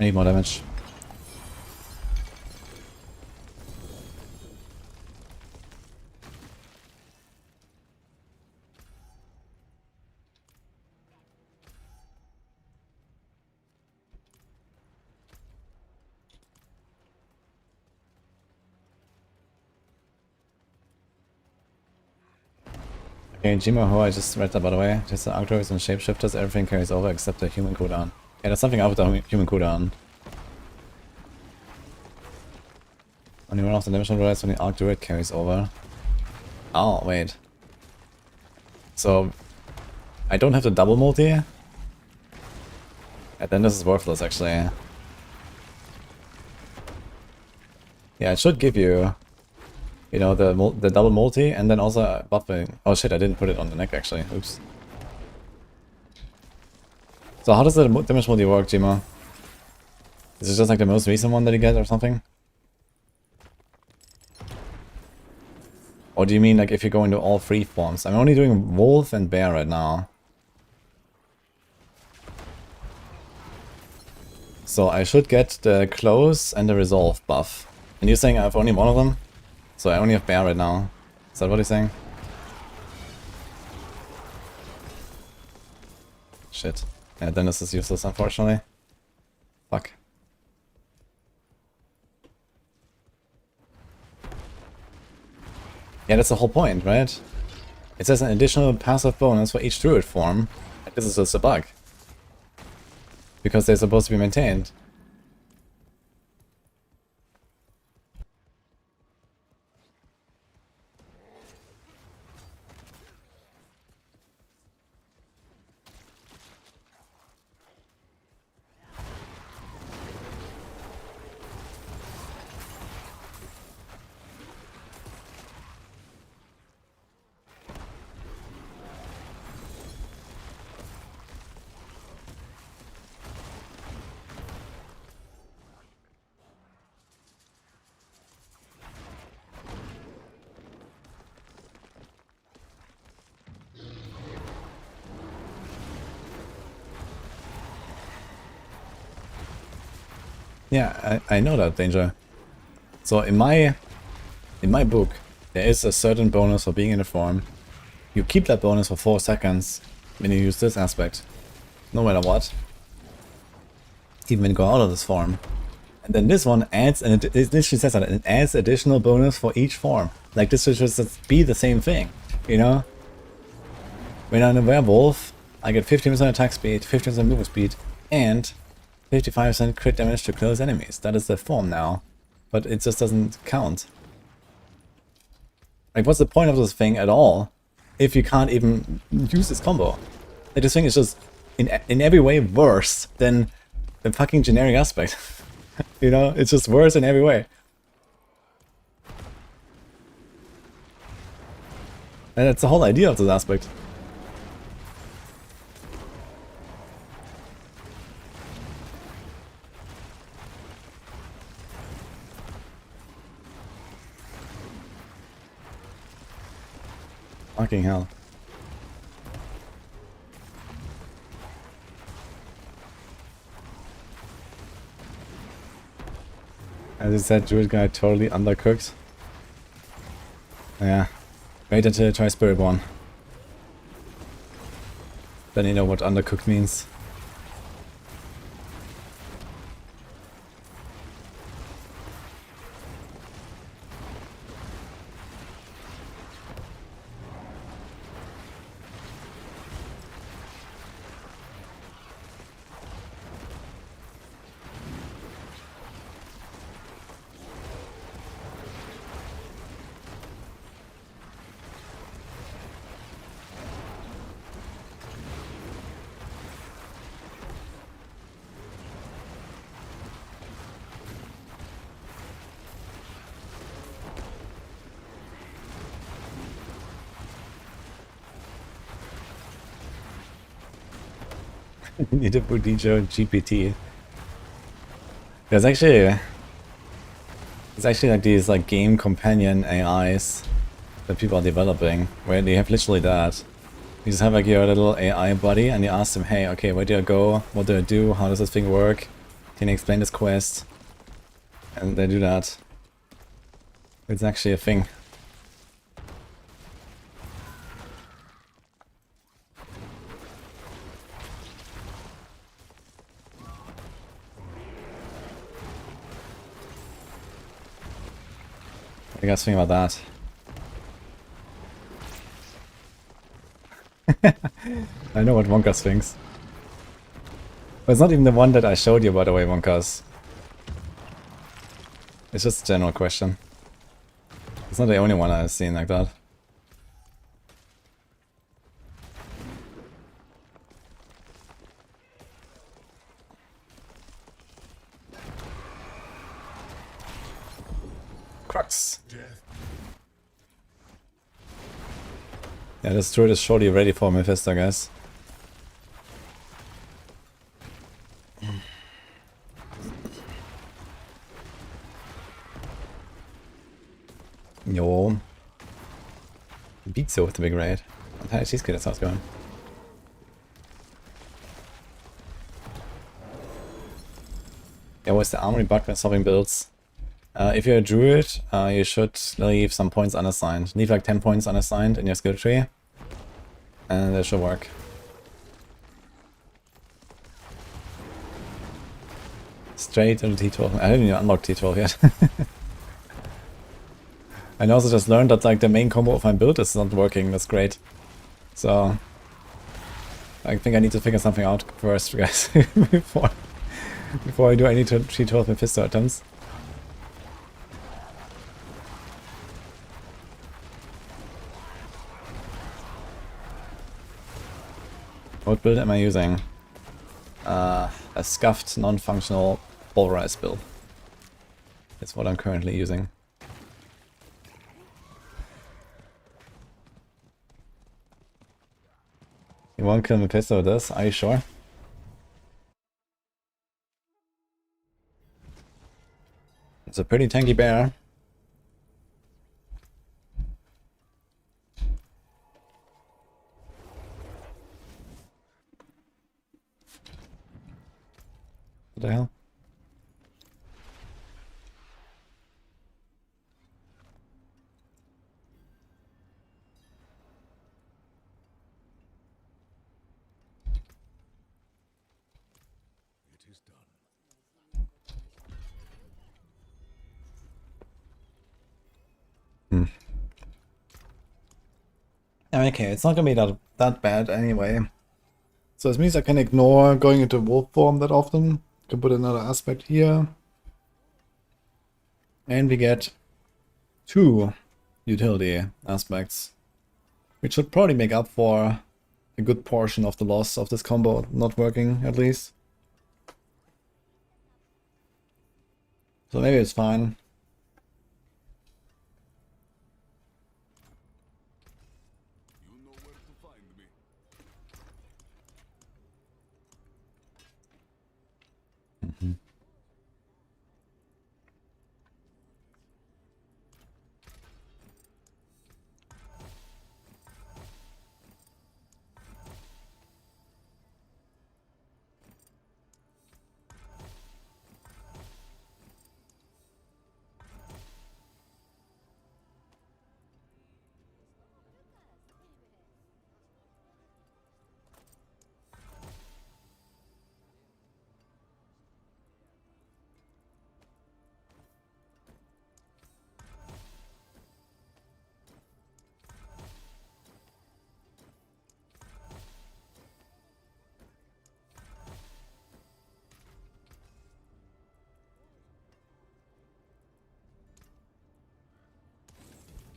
I need more damage. Okay, Jimo, I just read that by the way. Just the Arcturians and Shapeshifters, everything carries over except the human cooldown. Yeah, there's something up with the human cooldown. Only one of the dimensional droids when the Arc Druid carries over. Oh, wait. So, I don't have the double multi? And then this is worthless actually. Yeah, it should give you, you know, the double multi and then also buffing. Oh shit, I didn't put it on the neck actually. Oops. So how does the damage multi work, Jima? Is it just like the most recent one that you get or something? Or do you mean like if you go into all 3 forms? I'm only doing Wolf and Bear right now. So I should get the close and the resolve buff. And you're saying I have only one of them? So I only have bear right now. Is that what you're saying? Shit. Yeah, then this is useless, unfortunately. Fuck. Yeah, that's the whole point, right? It says an additional passive bonus for each druid form. This is just a bug. Because they're supposed to be maintained. Yeah, I know that danger. So in my book, there is a certain bonus for being in the form. You keep that bonus for 4 seconds when you use this aspect, no matter what. Even when you go out of this form. And then this one adds, and it literally says that it adds additional bonus for each form. Like this should just be the same thing, you know? When I'm a werewolf, I get 15% attack speed, 15% movement speed, and 55% crit damage to close enemies. That is the form now. But it just doesn't count. Like, what's the point of this thing at all if you can't even use this combo? Like, this thing is just in every way worse than the fucking generic aspect. You know, it's just worse in every way. And that's the whole idea of this aspect. Fucking hell. As I said, Druid guy totally undercooked. Yeah. Wait until I try Spirit One. Then you know what undercooked means. You need a wudijo GPT. There's actually like these like game companion AIs that people are developing where they have literally that. You just have like your little AI buddy and you ask them, hey, okay, where do I go? What do I do? How does this thing work? Can you explain this quest? And they do that. It's actually a thing. What do you guys think about that? I know what Wonkas thinks. But it's not even the one that I showed you, by the way, Wonkas. It's just a general question. It's not the only one I've seen like that. Crux. Yeah, this Druid is surely ready for Mephisto, guys. Jo. Beat so with the big raid. Und halt, schießt geht das ausgegangen. Yeah, with the armory bug when solving builds. If you're a druid, you should leave some points unassigned. Leave like 10 points unassigned in your skill tree. And that should work. Straight into T12. I didn't even unlock T12 yet. I also just learned that like the main combo of my build is not working. That's great. So I think I need to figure something out first, guys, before I do any T12 Mephisto attempts. What build am I using? A scuffed, non-functional pulverized build. That's what I'm currently using. You won't kill Mephisto with this, are you sure? It's a pretty tanky bear. What the hell? It is done. Okay, it's not gonna be that bad anyway. So this means I can ignore going into wolf form that often. Can put another aspect here. And we get 2 utility aspects, which should probably make up for a good portion of the loss of this combo not working, at least. So maybe it's fine. You know where to find me.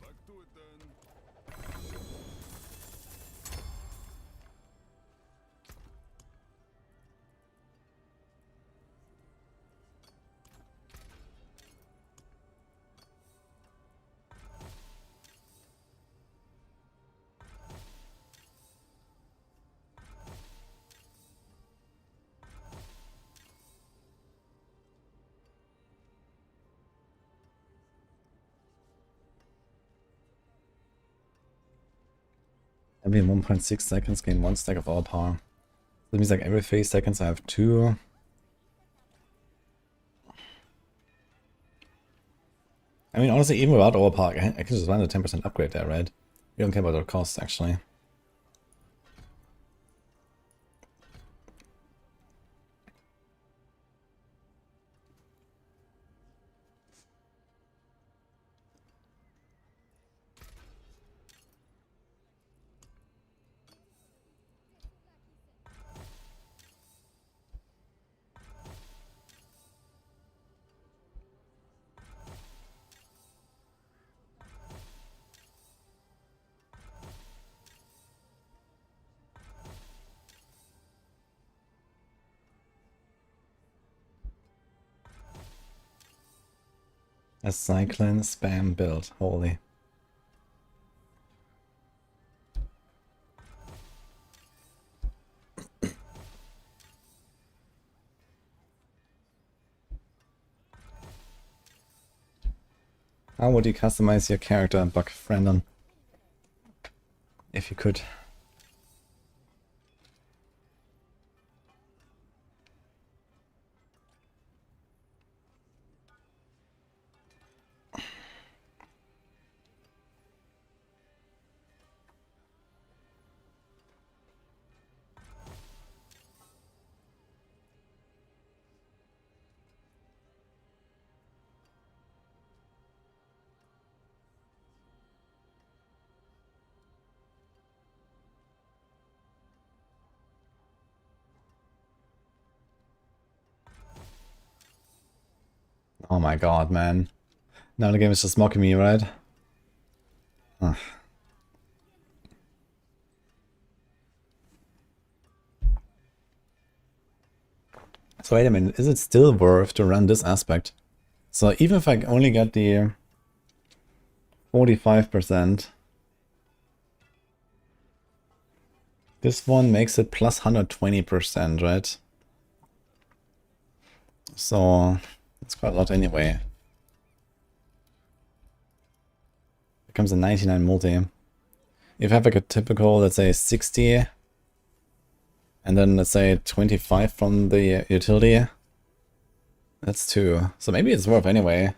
Back to it then. Every 1.6 seconds gain 1 stack of all power. That means like every 3 seconds I have 2. I mean, honestly, even without overpower, I can just run a 10% upgrade there, right? We don't care about the cost, actually. A cyclone spam build, holy. How would you customize your character, Buck Brandon? If you could. Oh my god, man. Now the game is just mocking me, right? Ugh. So wait a minute, is it still worth to run this aspect? So even if I only get the 45%, this one makes it plus 120%, right? So it's quite a lot anyway. It comes a 99 multi. If I have like a typical, let's say 60, and then let's say 25 from the utility, that's 2. So maybe it's worth anyway.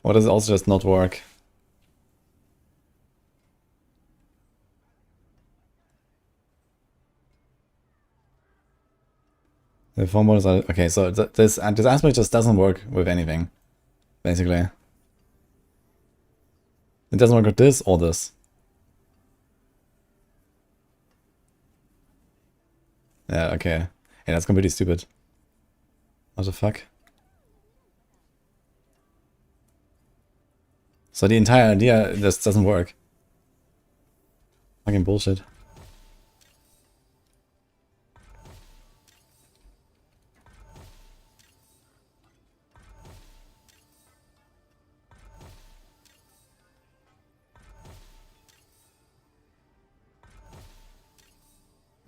Or does it also just not work? The form bonus are, okay, so this aspect just doesn't work with anything, basically. It doesn't work with this or this. Yeah, okay. Yeah, that's completely stupid. What the fuck? So the entire idea just doesn't work. Fucking bullshit.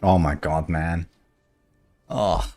Oh my god, man. Oh.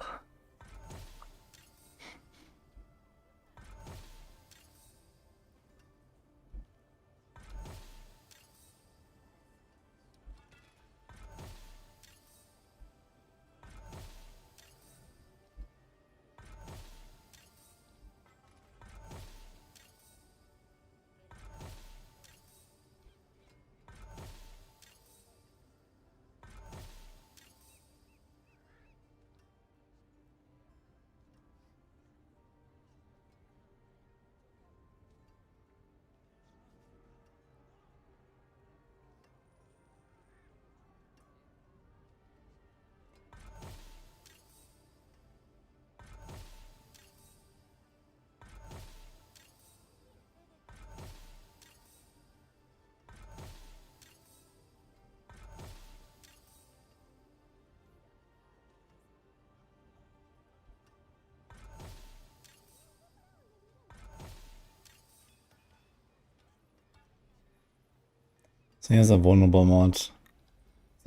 So here's a vulnerable mod. So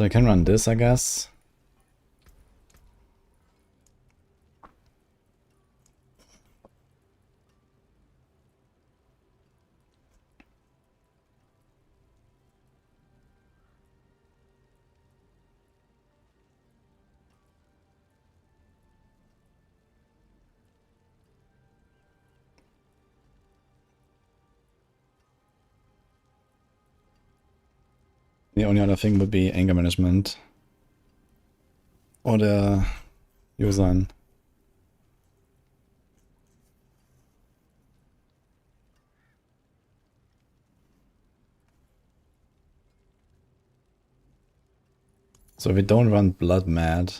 I can run this, I guess. The only other thing would be anger management. Or the user. So if we don't run Blood Mad,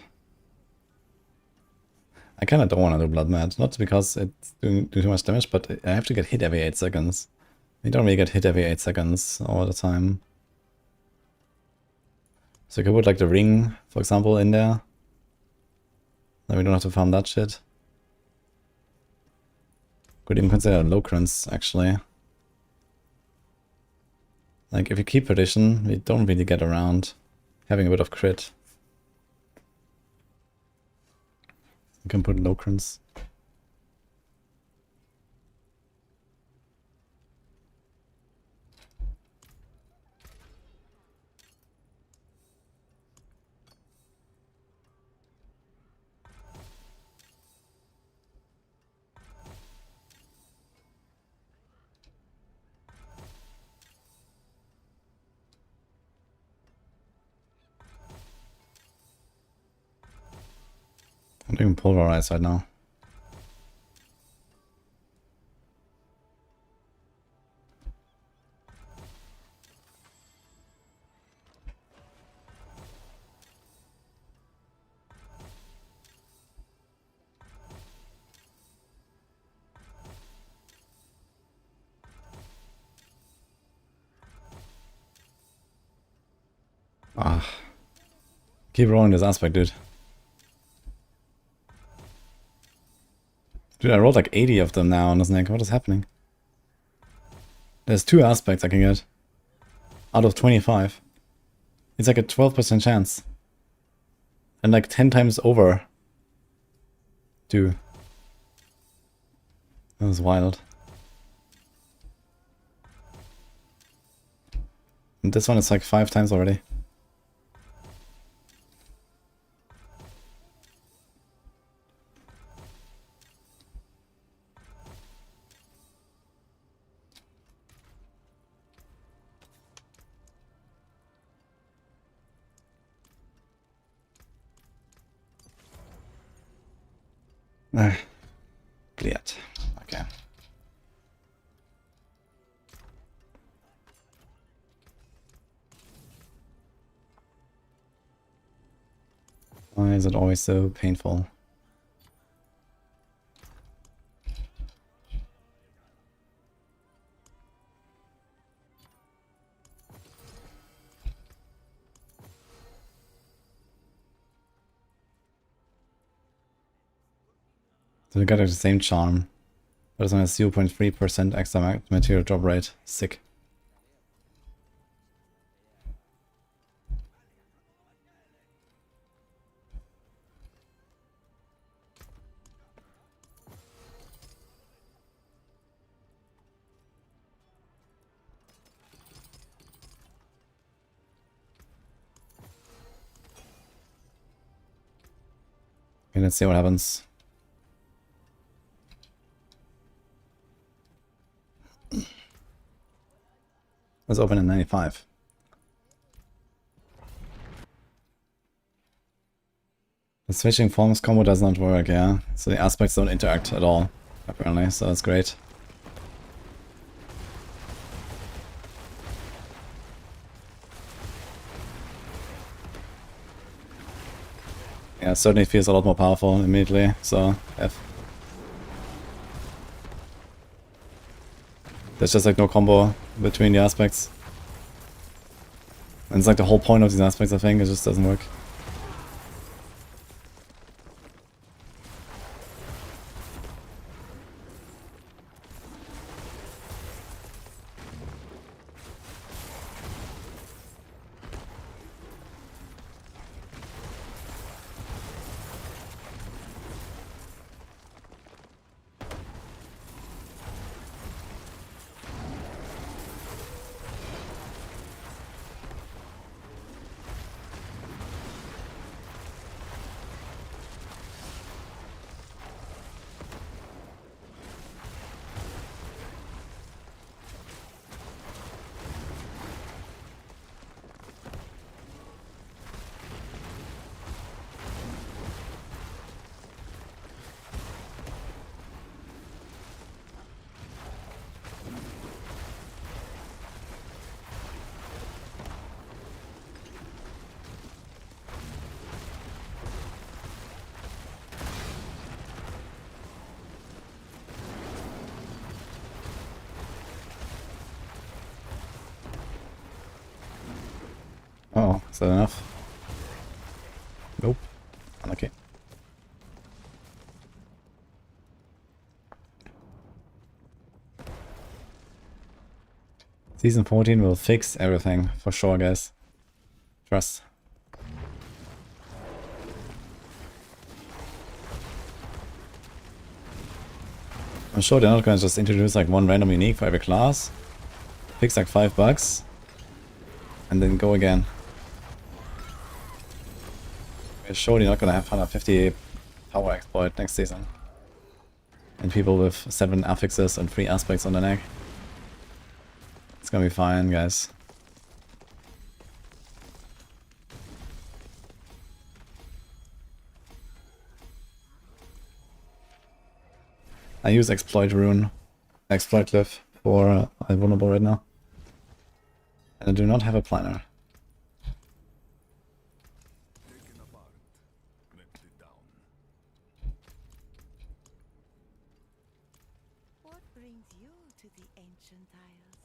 I kind of don't want to do Blood Mad. Not because it's doing too much damage, but I have to get hit every 8 seconds. We don't really get hit every 8 seconds all the time. So I could put like the ring, for example, in there. Then we don't have to farm that shit. Could even consider Locrans, actually. Like, if you keep Perdition, we don't really get around having a bit of crit. You can put Locrans. I'm doing Pulverize right now. Ah. Keep rolling this aspect, dude. Dude, I rolled like 80 of them now on this neck. What is happening? There's 2 aspects I can get. Out of 25. It's like a 12% chance. And like 10 times over. Dude. That was wild. And this one is like 5 times already. Cleared. Okay. Why is it always so painful? So we got the same charm, but it's only 0.3% extra material drop rate. Sick. Okay, let's see what happens. Let's open at 95. The switching forms combo does not work, yeah. So the aspects don't interact at all, apparently, so that's great. Yeah, it certainly feels a lot more powerful immediately, so F. There's just like no combo between the aspects. And it's like the whole point of these aspects, I think, it just doesn't work. Oh, is that enough? Nope. Unlucky. Season 14 will fix everything, for sure, guys. Trust. I'm sure they're not gonna just introduce like one random unique for every class, fix like 5 bugs, and then go again. We're surely not gonna have 150 power exploit next season. And people with 7 affixes and 3 aspects on the neck. It's gonna be fine, guys. I use exploit rune, exploit glyph for vulnerable right now. And I do not have a planner. Taken apart, melted down. What brings you to the ancient isles?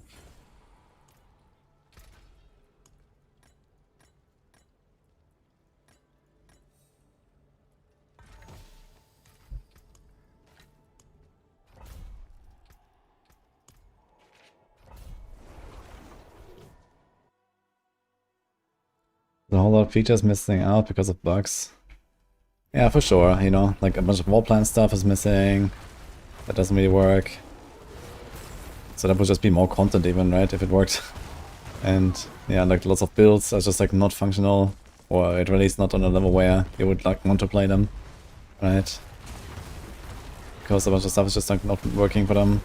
about features missing out because of bugs. Yeah, for sure, you know, like a bunch of wall plan stuff is missing. That doesn't really work. So that would just be more content even, right, if it worked. And yeah, like lots of builds are just like not functional, or at least not on a level where you would like want to play them, right? Because a bunch of stuff is just like not working for them.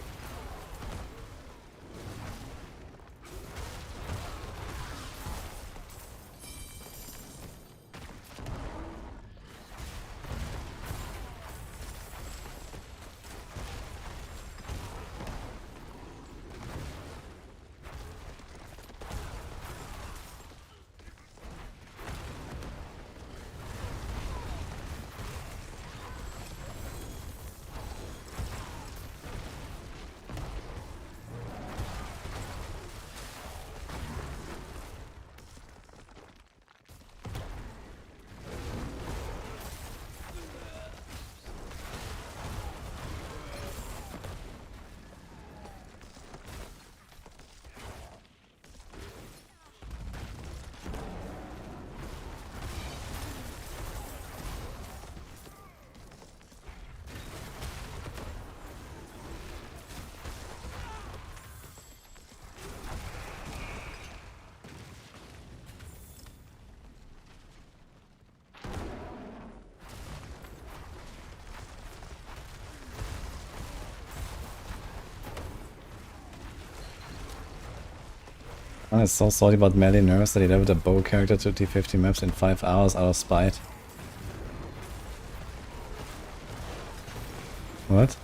I was so sorry about melee nerfs that he leveled a bow character to T50 maps in 5 hours out of spite. What?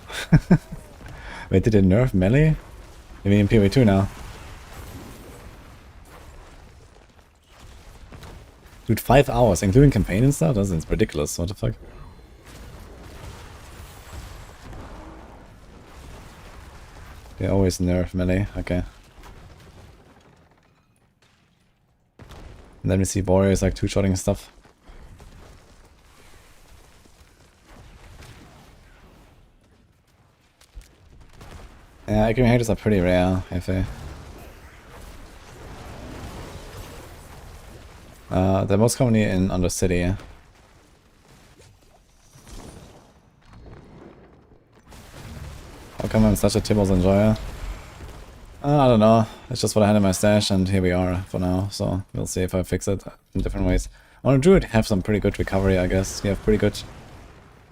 Wait, did it nerf melee? You mean in PoE2 now? Dude, 5 hours, including campaign and stuff? That's ridiculous, what the fuck? They always nerf melee, okay. And then we see warriors like two-shotting stuff. Yeah, accurate haters are pretty rare, if they... they're most commonly in Undercity. How come I'm such a Tibbles enjoyer? I don't know, it's just what I had in my stash and here we are for now, so we'll see if I fix it in different ways. On a Druid have some pretty good recovery, I guess. You have pretty good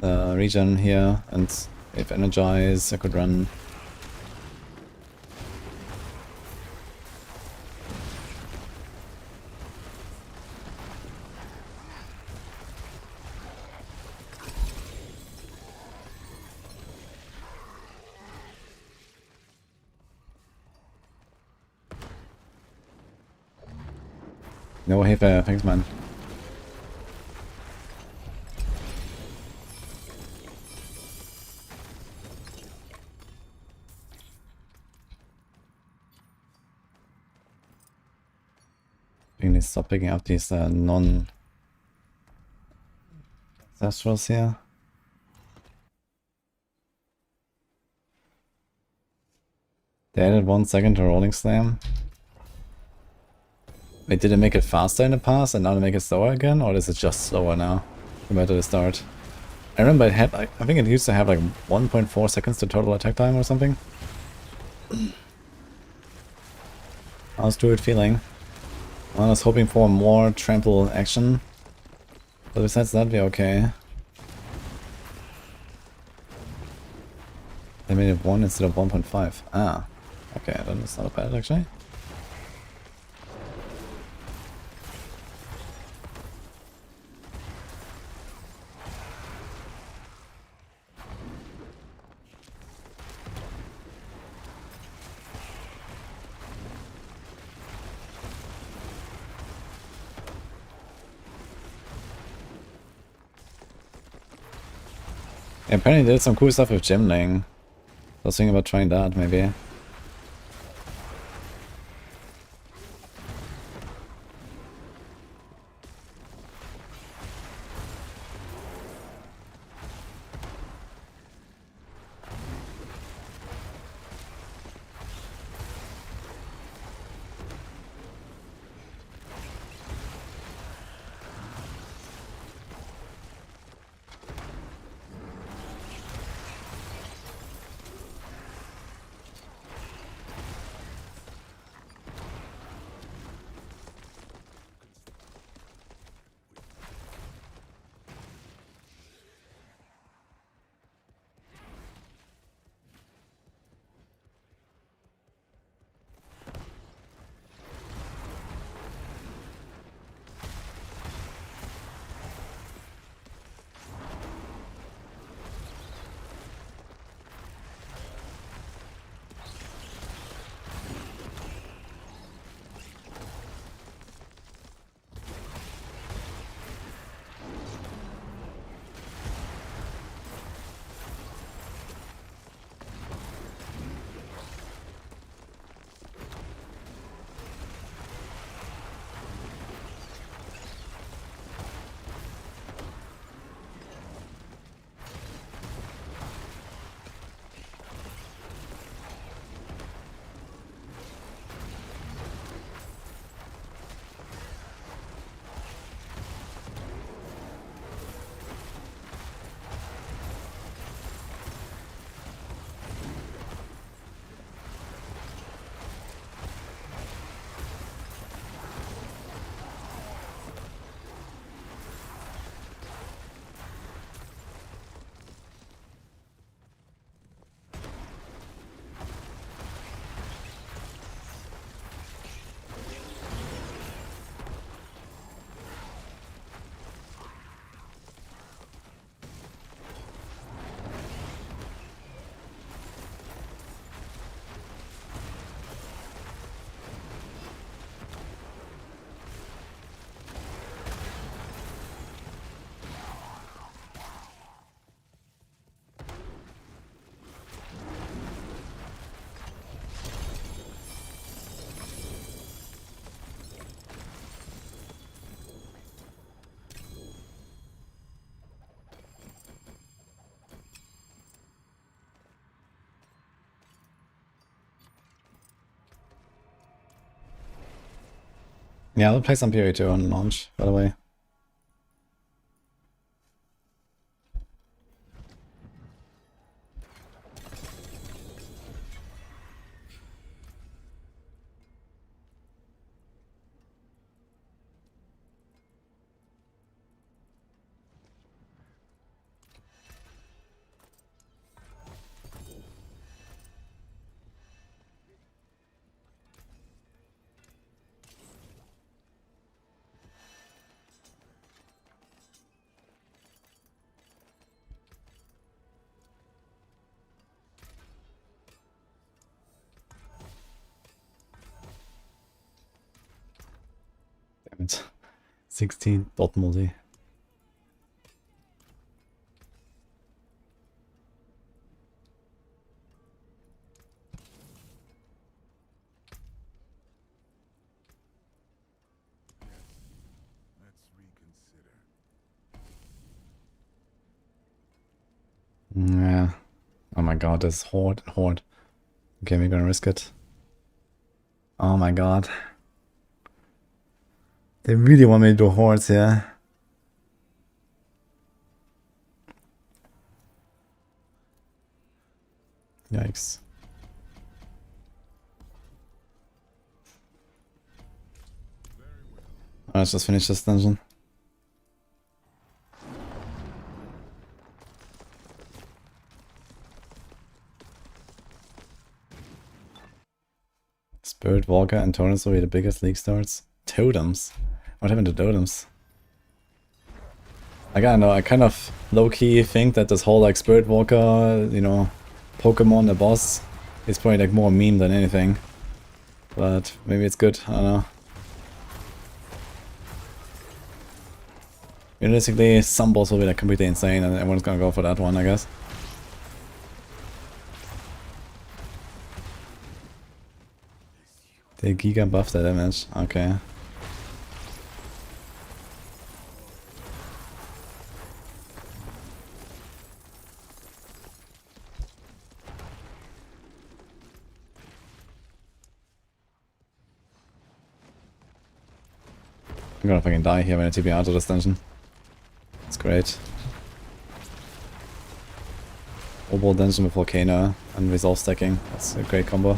regen here, and if Energize I could run. No, hey, thanks, man. I need to stop picking up these non-ancestrals here. They added 1 second to Rolling Slam. Wait, did it make it faster in the past and now they make it slower again? Or is it just slower now compared to the start? I remember it had, I think it used to have like 1.4 seconds to total attack time or something. How's Druid feeling? Well, I was hoping for more trample action. But besides that, we're okay. They made it 1 instead of 1.5. Ah, okay, then it's not bad actually. Yeah, apparently they did some cool stuff with gem laying. I was thinking about trying that, maybe. Yeah, I'll play some PoE2 on launch, by the way. Damn it. 16 dot multi. Let's reconsider. Yeah. Oh my god, this horde and horde. Okay, we're gonna risk it. Oh my god. They really want me to do hordes here. Yikes. Let's just finish this dungeon. Spirit Walker and Torrents will be the biggest league starts. Totems? What happened to totems? Like, I don't know, I kind of low-key think that this whole like Spirit Walker, you know, Pokemon, the boss, is probably like more a meme than anything. But maybe it's good, I don't know. Realistically, some boss will be like completely insane and everyone's gonna go for that one, I guess. They giga buff the damage, okay. I'm gonna fucking die here when I TP out of this dungeon. It's great. Oboe dungeon with Volcano and resolve stacking. That's a great combo.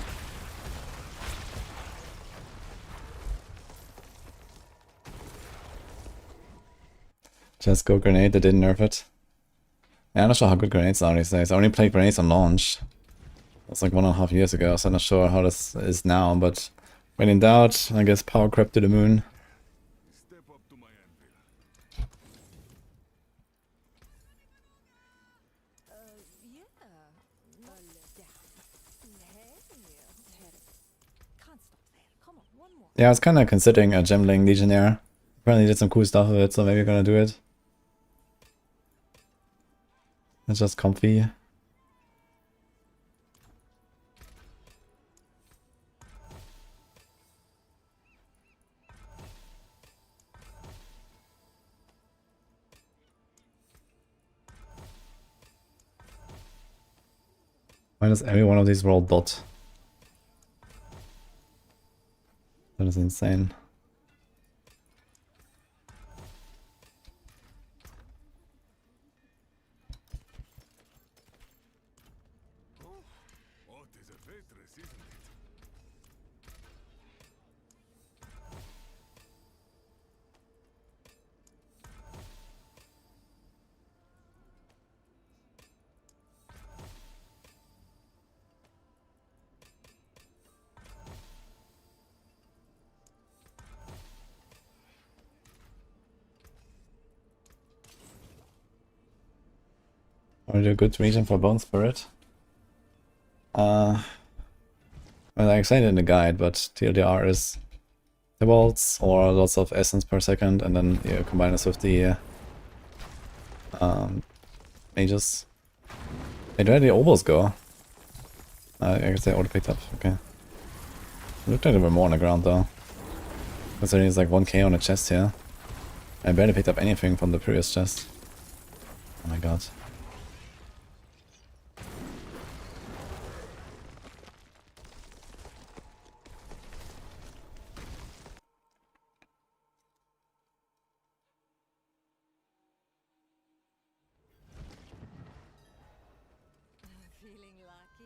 Just go grenade, they didn't nerf it. Yeah, I'm not sure how good grenades are these days. I only played grenades on launch. That's like 1.5 years ago, so I'm not sure how this is now, but when in doubt, I guess power creep to the moon. Step up to my anvil. Yeah. Can't stop there. Come on, one more. Yeah, I was kind of considering a Gemling Legionnaire. Apparently did some cool stuff with it, so maybe I'm gonna do it. It's just comfy. Why does every one of these roll dot? That is insane. What is a Vetris, isn't it? Are you a good region for Bone Spirit? Well, I explained it in the guide, but TLDR is the bolts or lots of essence per second, and then you combine this with the mages. Hey, where did the oboes go? I guess they already picked up, okay. It looked like there were more on the ground though. Considering it's like 1k on a chest here. I barely picked up anything from the previous chest. Oh my god.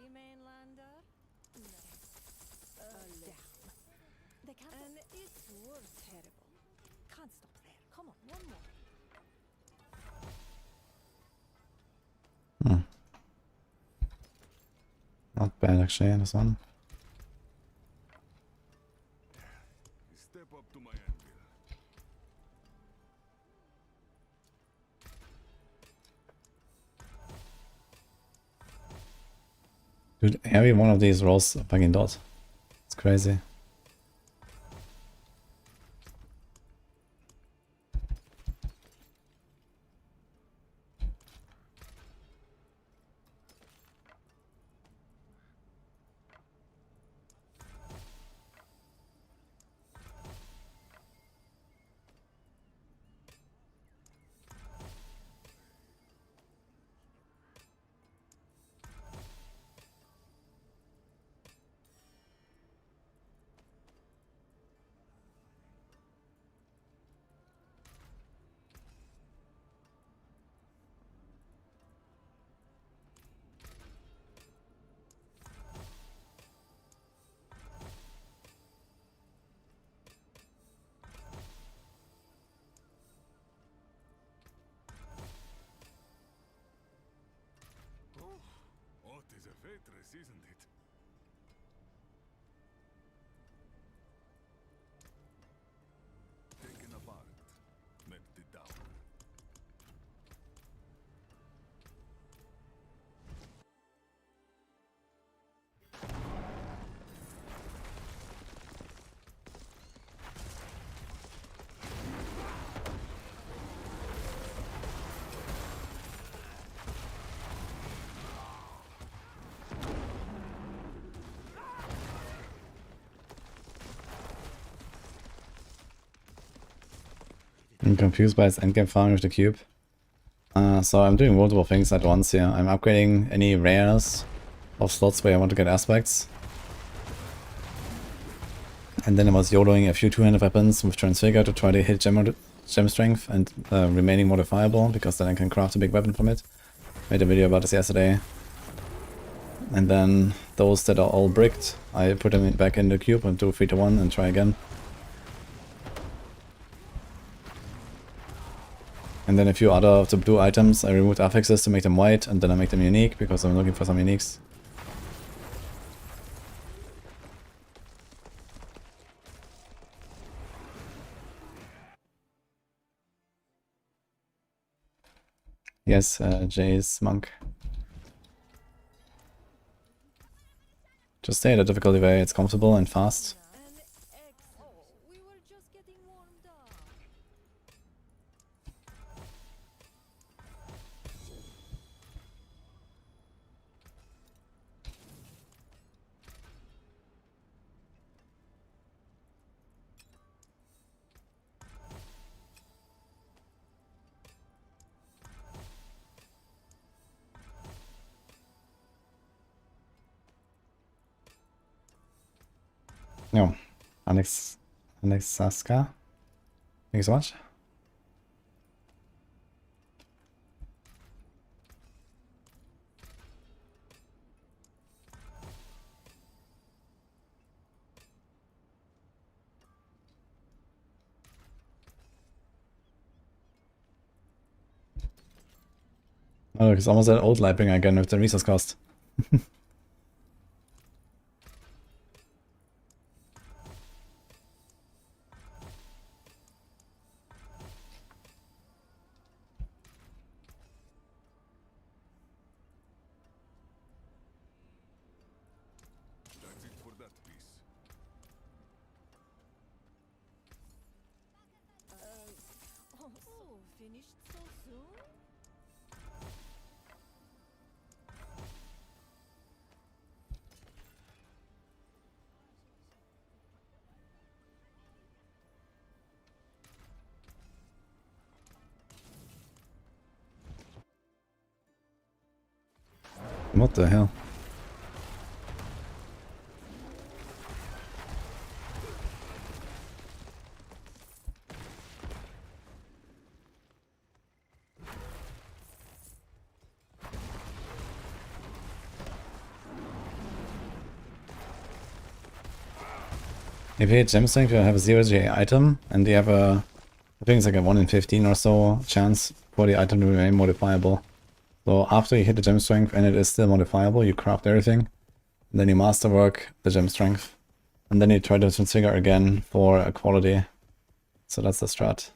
mainlander? No. Down. They can't. And it's worth terrible. Can't stop there. Come on, one more. Not bad actually, this one. Step up to my anvil. Dude, every one of these rolls a fucking dot. It's crazy. Oh, it is a waitress, isn't it? Taken apart, melted down. I'm confused by its endgame farming with the cube. So I'm doing multiple things at once here. I'm upgrading any rares of slots where I want to get aspects. And then I was YOLOing a few two-handed weapons with Transfigure to try to hit gem strength and remaining modifiable, because then I can craft a big weapon from it. Made a video about this yesterday. And then those that are all bricked, I put them back in the cube and do 3 to 1 and try again. And then a few other of the blue items, I removed affixes to make them white, and then I make them unique, because I'm looking for some uniques. Yes, Jay's monk. Just stay at a difficulty where it's comfortable and fast. And Exile. We were just getting warmed up. No. Alex Saska. Thank you so much. Oh, look, it's almost that old Lightbringer again with the resource cost. That's it for that piece. Oh, finished so soon? What the hell? If you hit Gem Strength, you have a 0 item, and you have a, I think it's like a 1 in 15 or so chance for the item to remain modifiable. So after you hit the Gem Strength and it is still modifiable, you craft everything, and then you masterwork the Gem Strength, and then you try to transfigure again for a quality. So that's the strat.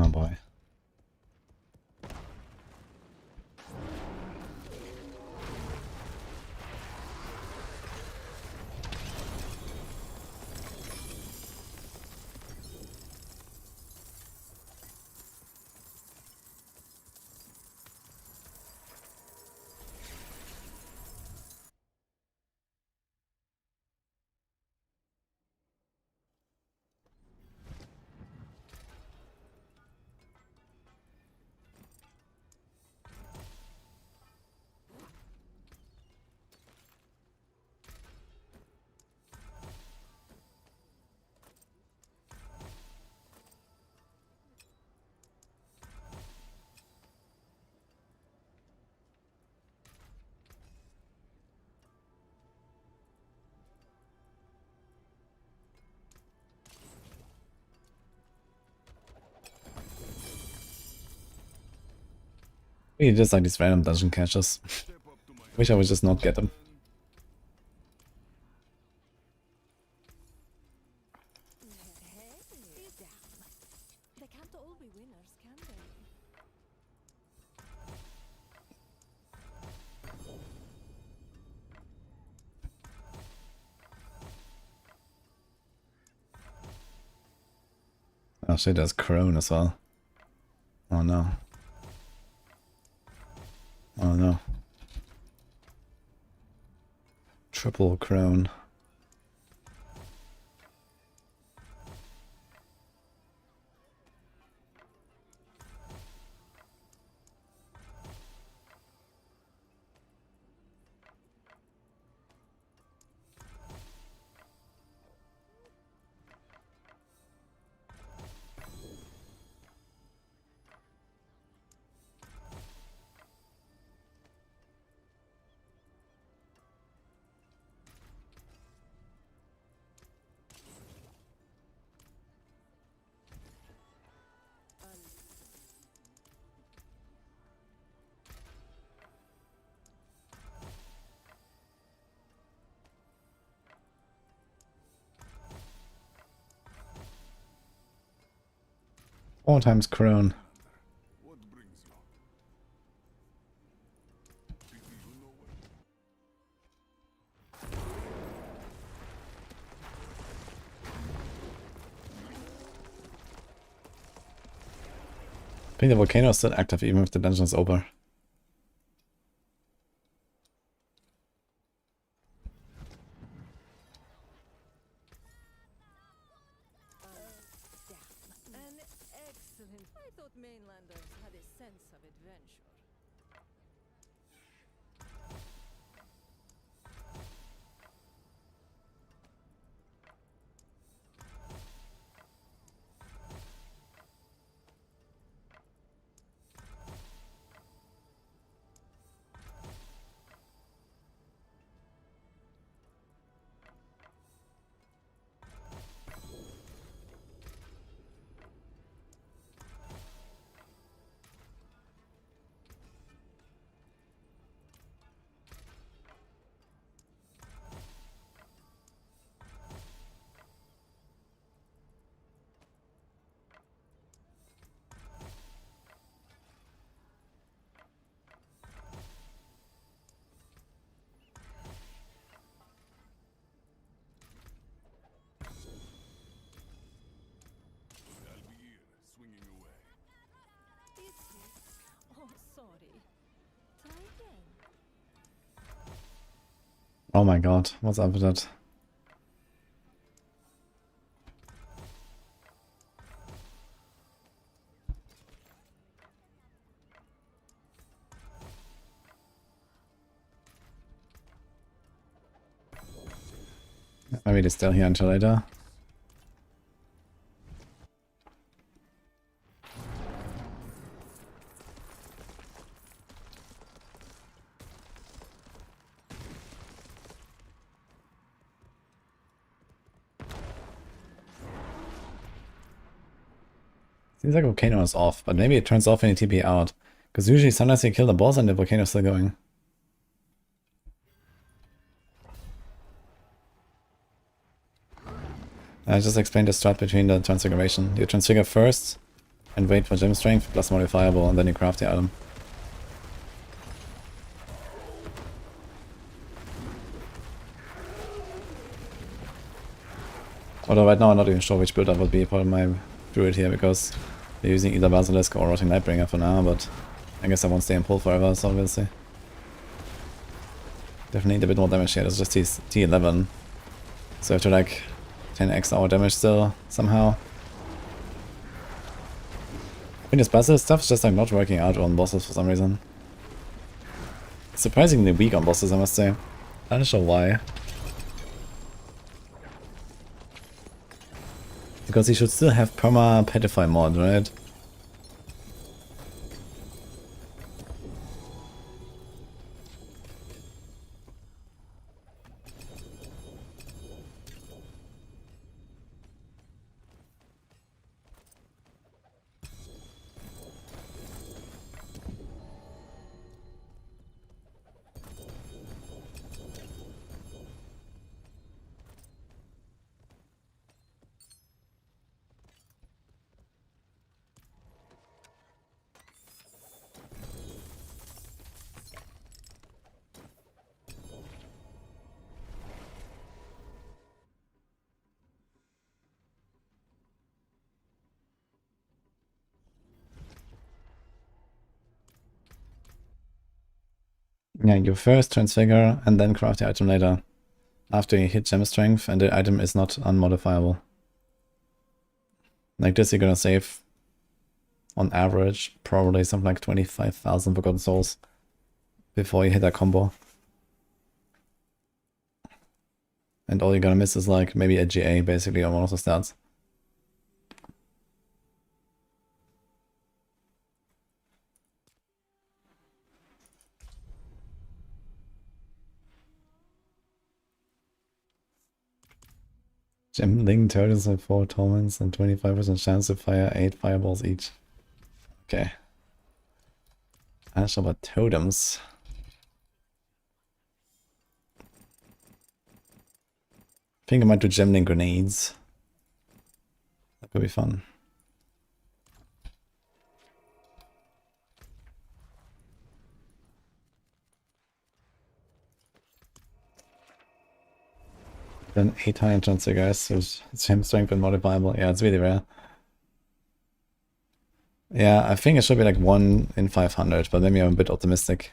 Oh boy. Really just like these random dungeon catches. Wish I would just not get them. Hey, damn. They can't all be winners, can they? Oh shit, there's Crone as well. Oh no. Oh no. Triple Crone. Four times Crone. What brings you? Do you know what? I think the volcano is still active even if the dungeon is over. Damn. An excellent. I thought mainlanders had a sense of adventure. Oh my god, what's up with that? Maybe they're still here until later. Seems like Volcano is off, but maybe it turns off when you TP out. Because usually sometimes you kill the boss and the Volcano is still going. I just explained the strat between the transfiguration. You transfigure first and wait for gem strength plus modifiable and then you craft the item. Although right now I'm not even sure which build up would be part of my Druid here because they're using either Basilisk or Rotting Nightbringer for now, but I guess I won't stay in pull forever, so we'll see. Definitely need a bit more damage here, it's just T11. So I have to like 10x our damage still, somehow. I think this Basilisk stuff's just like not working out on bosses for some reason. It's surprisingly weak on bosses, I must say. I'm not sure why. Because he should still have perma petrify mod, right? Yeah, you first transfigure and then craft the item later. After you hit gem strength and the item is not unmodifiable. Like this you're gonna save, on average, probably something like 25,000 Forgotten Souls before you hit that combo. And all you're gonna miss is like maybe a GA basically on one of the stats. Gem Link turtles have 4 torments and 25% chance to fire 8 fireballs each. Okay. I'm not sure about totems. I think I might do Gem Link grenades. That could be fun. Then 800 chance, guys. So gem strength and modifiable. Yeah, it's really rare. Yeah, I think it should be like 1 in 500, but maybe I'm a bit optimistic.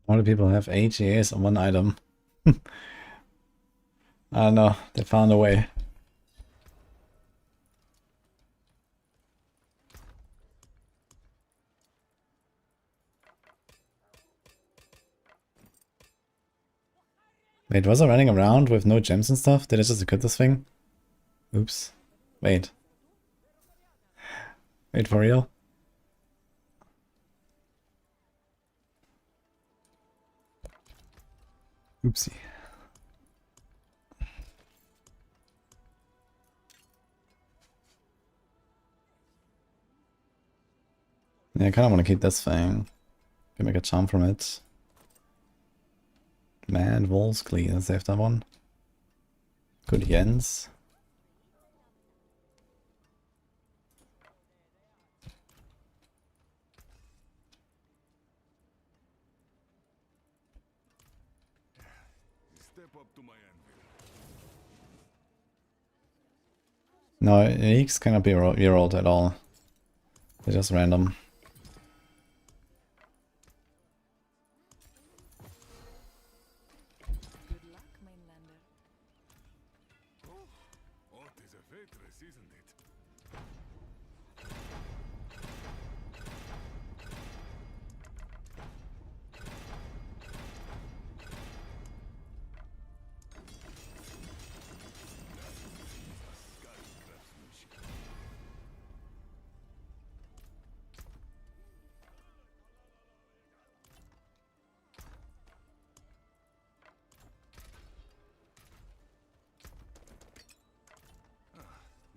Why do people have 8 GAs on one item? I don't know, they found a way. Wait, was I running around with no gems and stuff? Did I just equip this thing? Oops. Wait. Wait, for real? Oopsie. Yeah, I kind of want to keep this thing. Can make a charm from it. Mad Wolves Clean, let's save that one. Good Jens. Step up to my anvil. No, Eeks cannot be rerolled at all. They're just random. Good luck, mainlander. Oh, it is a waitress, isn't it?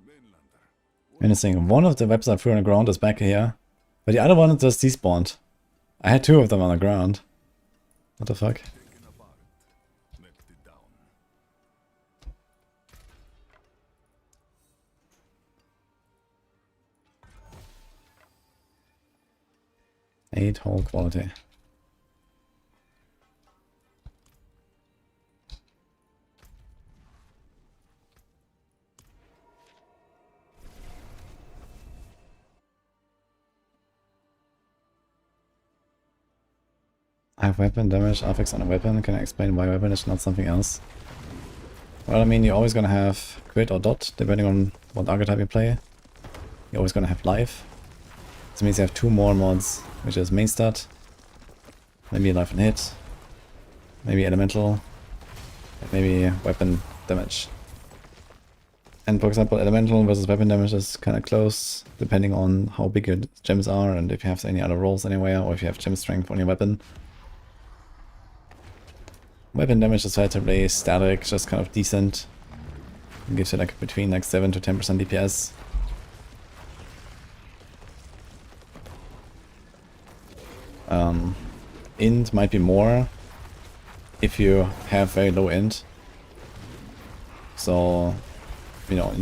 Mainlander. Interesting. One of the webs I threw on the ground is back here. But the other one just despawned. I had 2 of them on the ground. What the fuck? Taken apart. Melted down. 8 whole quality. I have weapon damage, affix on a weapon. Can I explain why weapon is not something else? Well, I mean, you're always gonna have crit or dot, depending on what archetype you play. You're always gonna have life. This means you have 2 more mods, which is main stat, maybe life and hit, maybe elemental, and maybe weapon damage. And for example, elemental versus weapon damage is kind of close, depending on how big your gems are and if you have any other rolls anywhere, or if you have gem strength on your weapon. Weapon damage is relatively static, just kind of decent. It gives you like between like 7 to 10% DPS. Int might be more if you have very low int. So, you know,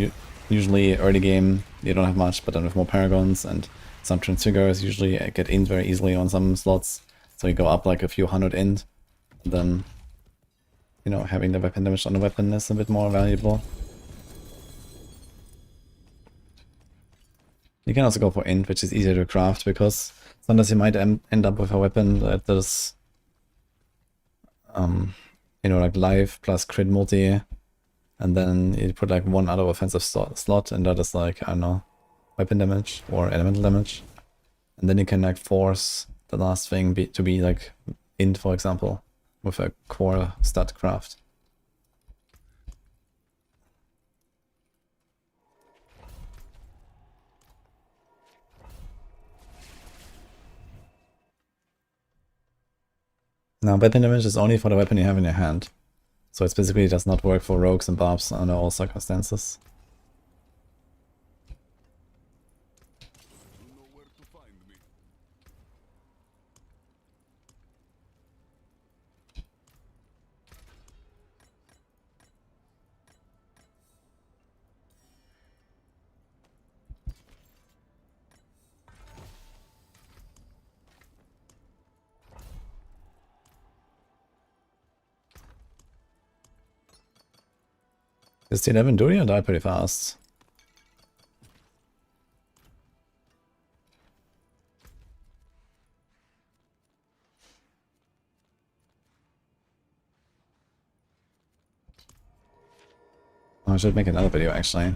usually early game you don't have much, but then with more paragons and some transfigures usually get int very easily on some slots. So you go up like a few hundred int, and then, you know, having the weapon damage on the weapon is a bit more valuable. You can also go for int, which is easier to craft, because sometimes you might end up with a weapon that does, you know, like life plus crit multi, and then you put like one other offensive slot, and that is like, I don't know, weapon damage or elemental damage. And then you can like force the last thing to be like int, for example, with a core stat craft. Now, weapon damage is only for the weapon you have in your hand. So it basically does not work for rogues and barbs under all circumstances. You know where to find me. Is the 11 do you die pretty fast? I should make another video actually.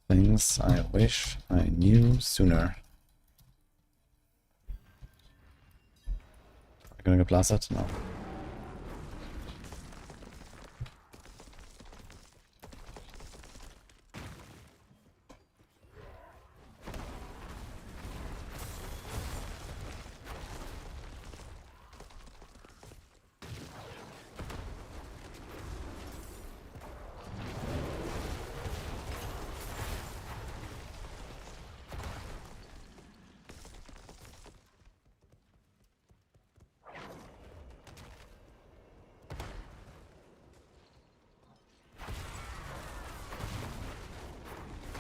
Things I wish I knew sooner. Are we gonna get blasted? No.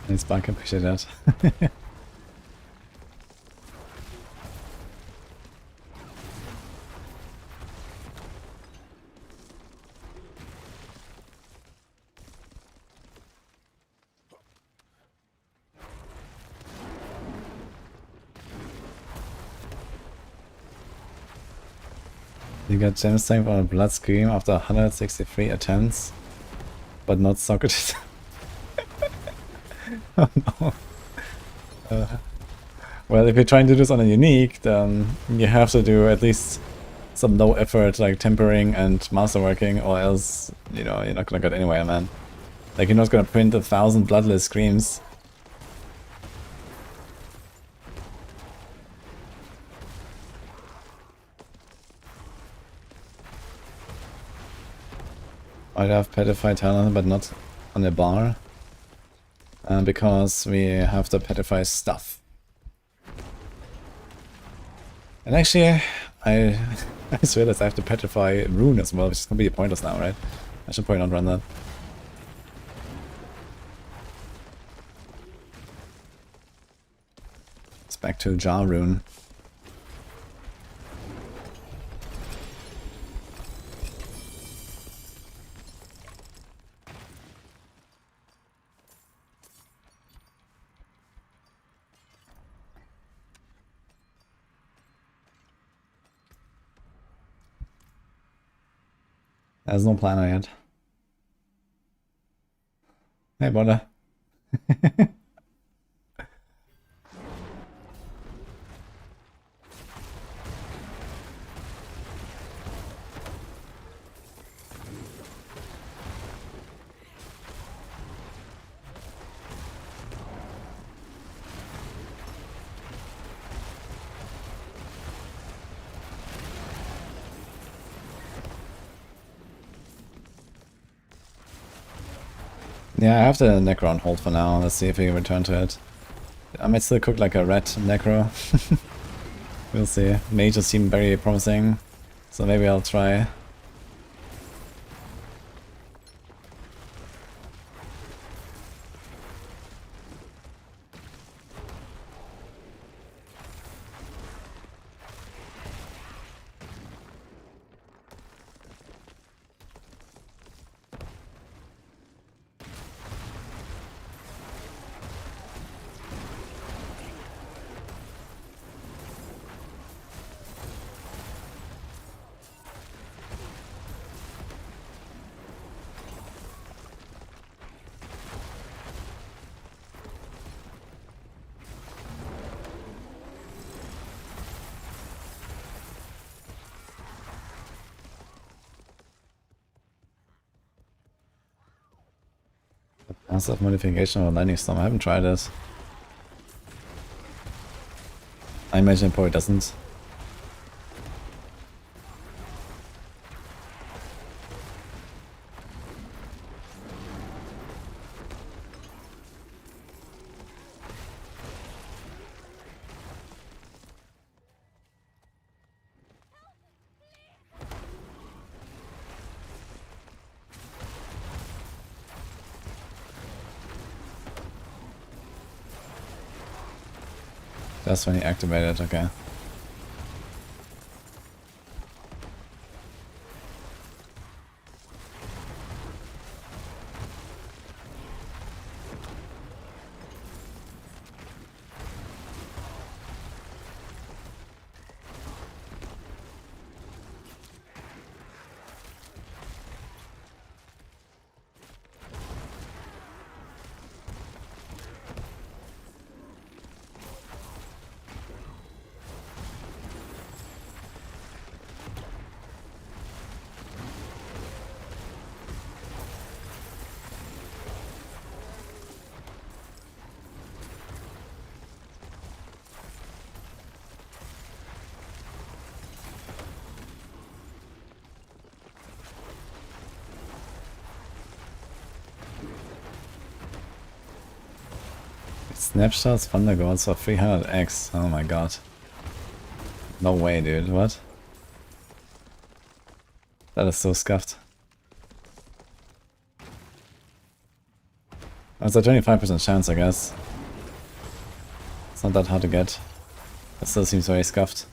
Thanks, Bike, appreciate that. You got James tank on a blood scream after 163 attempts, but not socketed. Oh no. Well, if you're trying to do this on a unique, then you have to do at least some low effort like tempering and masterworking, or else, you know, you're not gonna get anywhere, man. Like, you're not gonna print 1,000 bloodless screams. I'd have Petrify talent, but not on a bar. Because we have the Petrify stuff. And actually, I just realized I have to Petrify rune as well, which is completely pointless now, right? I should probably not run that. It's back to Jar rune. There's no planner yet. Hey, brother. Yeah, I have the Necro on hold for now. Let's see if we can return to it. I might still cook like a red Necro. We'll see. Mages seem very promising, so maybe I'll try. Massive modification of a lightning storm. I haven't tried it. I imagine it probably doesn't. That's when you activate it, okay. Snapshots, Thunder Gods for 300x. Oh my god. No way, dude. What? That is so scuffed. That's a 25% chance, I guess. It's not that hard to get. It still seems very scuffed.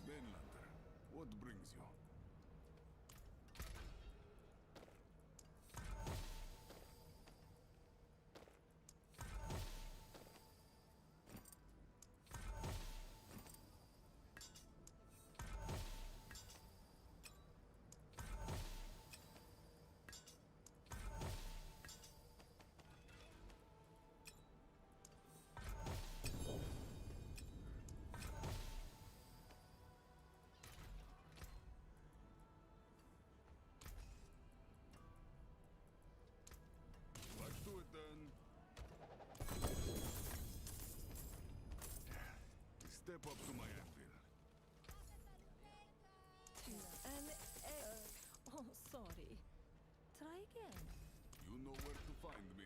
Mainlander, what brings you? Let's do it then. Step up to my anvil. Oh, sorry. Try again. You know where to find me.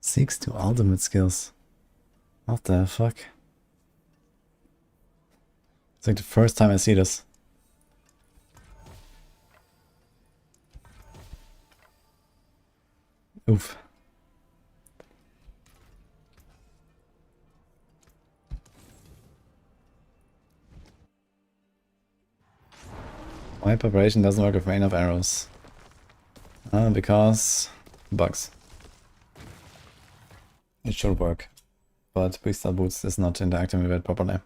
Seeks to ultimate skills. What the fuck? It's like the first time I see this. Oof. Why preparation doesn't work with rain of arrows? Because bugs. It should work, but Priester Boots is not interacting with it properly.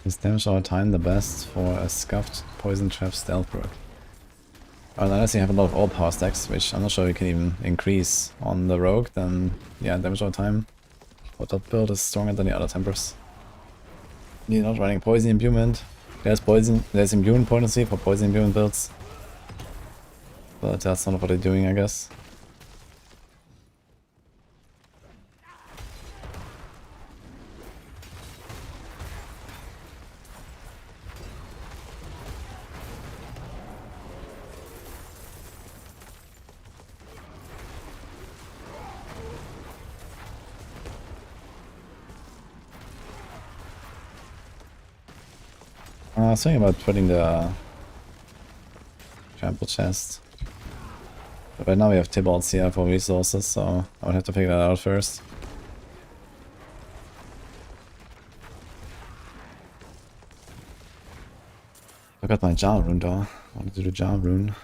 Is damage over time the best for a scuffed poison trap stealth work? Unless you have a lot of all power stacks, which I'm not sure you can even increase on the rogue, then yeah, damage over time for that build is stronger than the other tempers. You're not running poison imbuement. There's immune potency for poison imbuement builds. But that's not what they're doing, I guess. I was thinking about putting the trample chest. But right now we have Tibalds here for resources, so I would have to figure that out first. I got my Jar rune though. I want to do the Jar rune.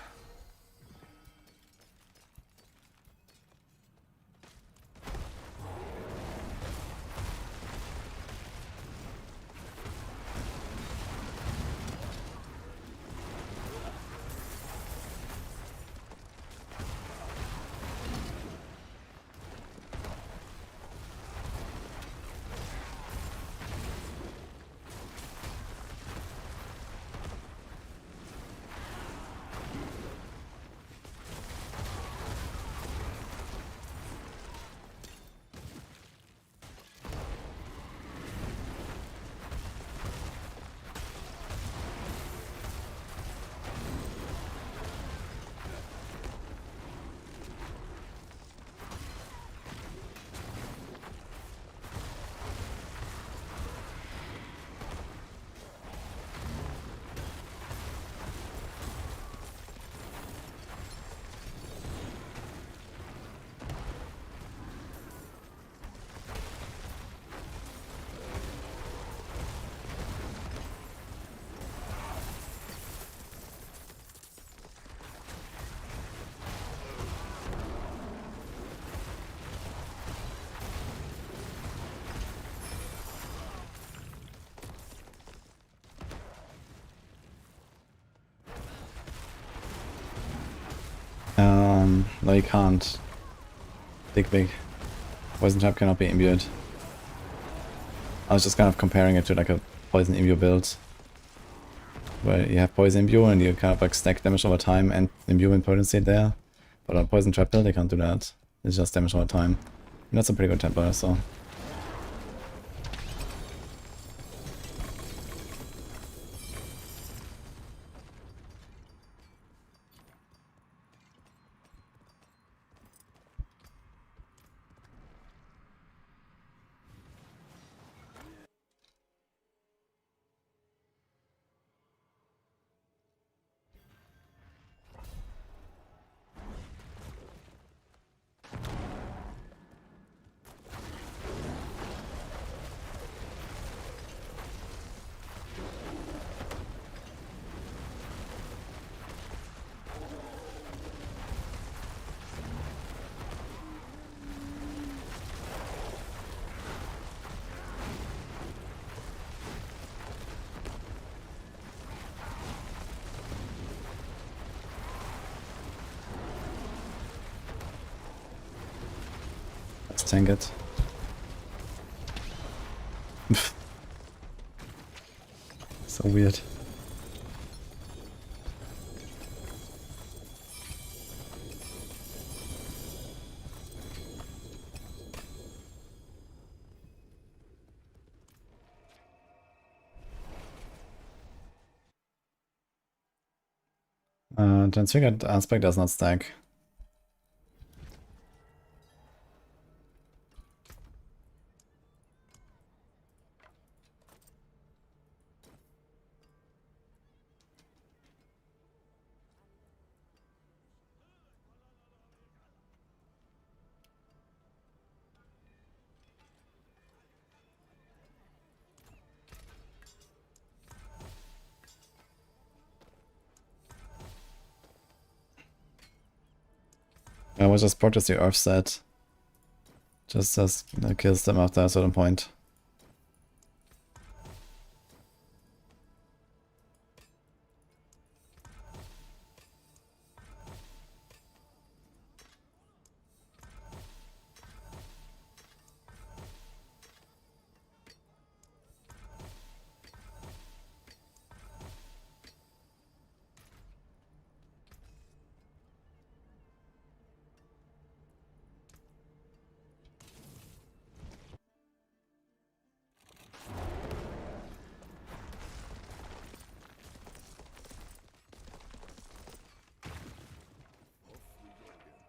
No, you can't. Big. Poison trap cannot be imbued. I was just kind of comparing it to like a poison imbue build, where you have poison imbue and you kind of like stack damage over time and imbue and potency there. But on poison trap build, you can't do that. It's just damage over time. And that's a pretty good tempo, so. Let's tank it. So weird. Transfigured aspect does not stack. I will just practice the earth set. Just kills them after a certain point.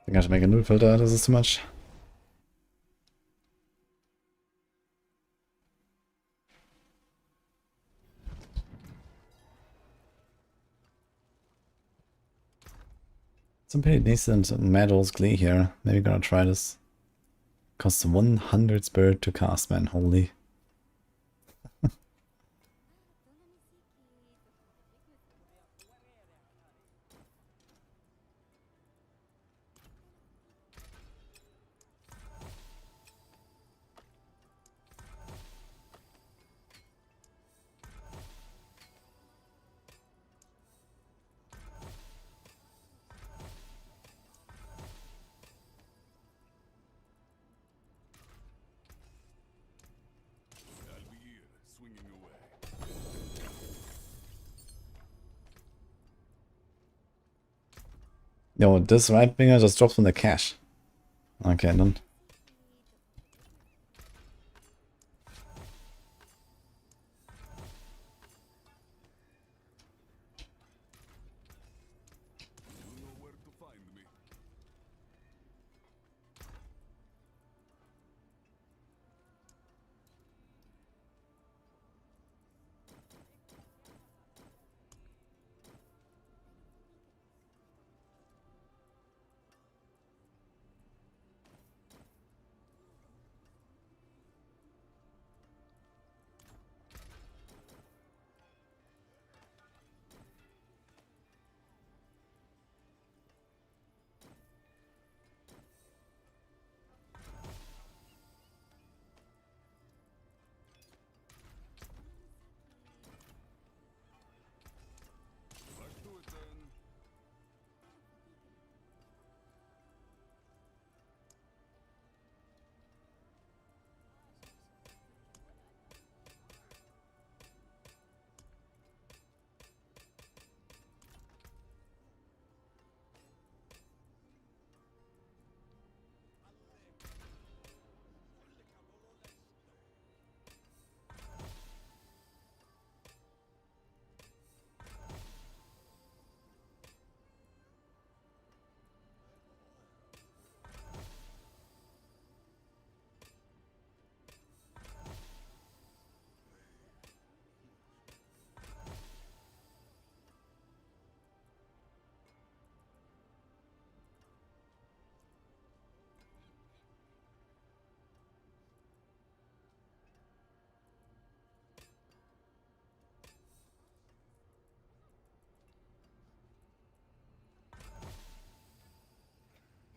I think I should make a null filter, this is too much. Some pretty decent medals glee here. Maybe gonna try this. Costs 100 spirit to cast, man. Holy. I'll be here, swinging away. Yo, this right winger just drops from the cache. Okay, then. You know where to find me.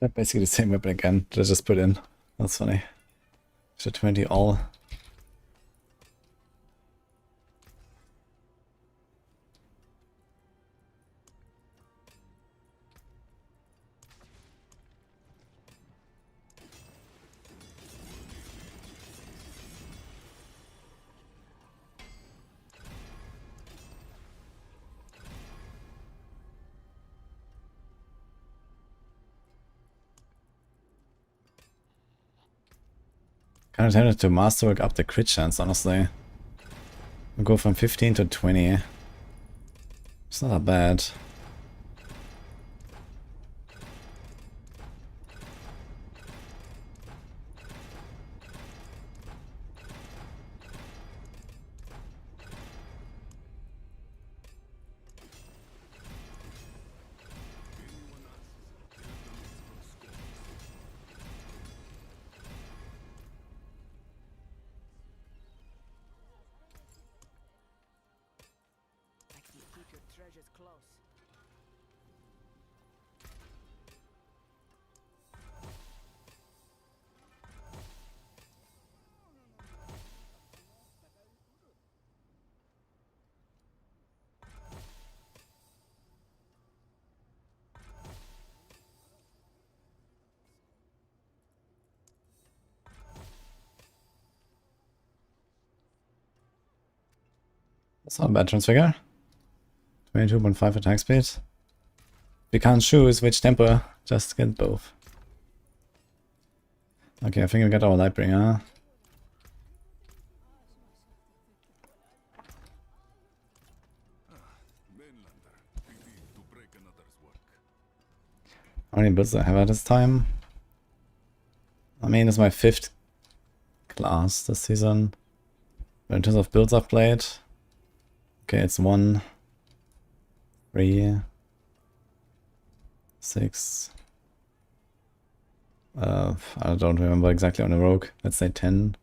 Basically the same weapon again that I just put in. That's funny. So 20 all. Kind of tempted to masterwork up the crit chance, honestly. We'll go from 15 to 20. It's not that bad. Keep your treasures close. That's not a bad transfigure. 22.5 attack speed. We can't choose which tempo, just get both. Okay, I think we got our Lightbringer. Mainlander, pity to break another's work. How many builds do I have at this time? I mean, it's my 5th class this season. But in terms of builds I've played, okay, it's 1, 3, 6. I don't remember exactly on the rogue. Let's say 10.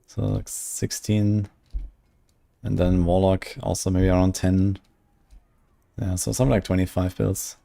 So like 16. And then Warlock also maybe around 10. Yeah, so something like 25 builds.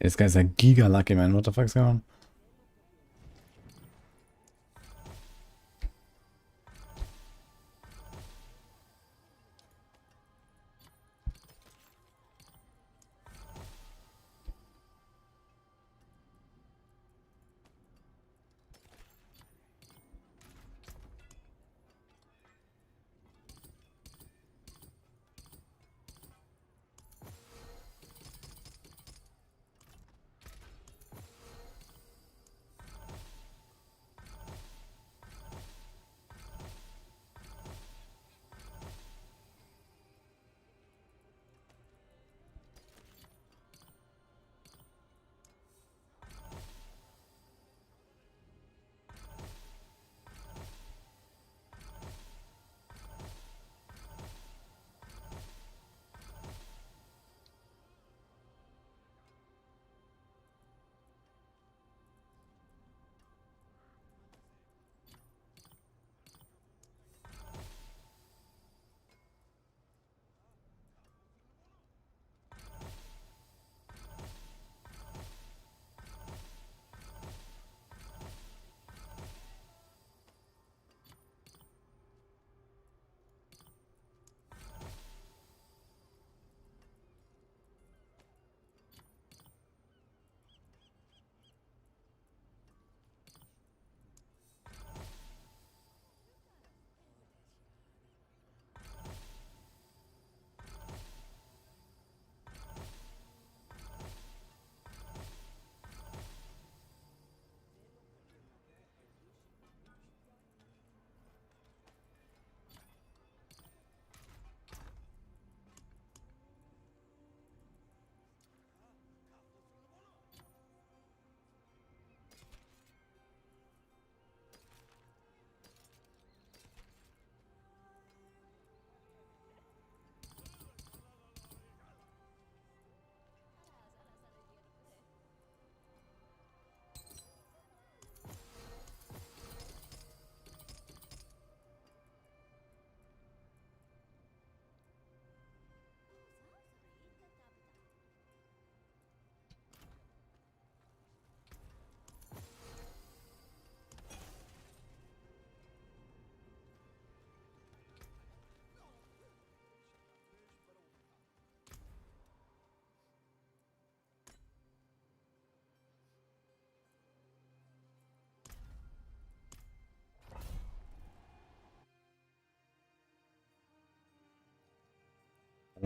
This guy's a giga lucky, man. What the fuck's going on?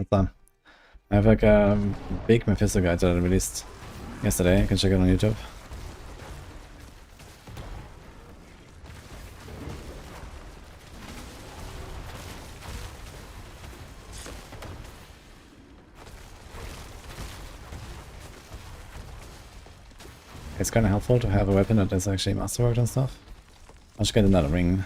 What's that? I have like a big Mephisto guide that I released yesterday. You can check it on YouTube. It's kind of helpful to have a weapon that is actually masterworked and stuff. I should get another ring.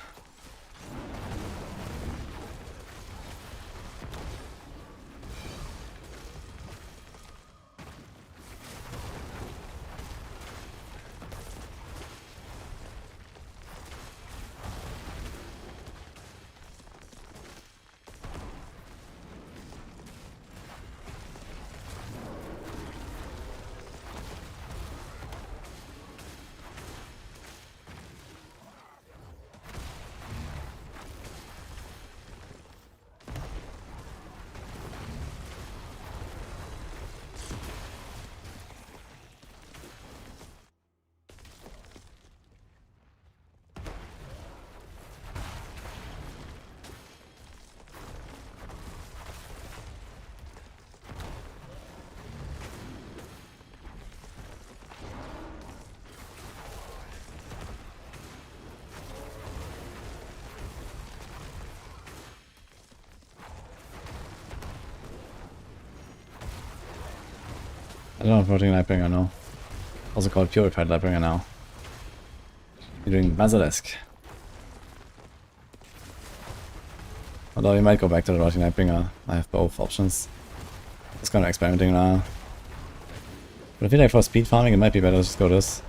I don't know if Rotting Lightbringer now. Also called Purified Lightbringer now. You're doing Basilisk. Although you might go back to the Rotting Lightbringer. I have both options. Just kind of experimenting now. But I feel like for speed farming it might be better to just go this.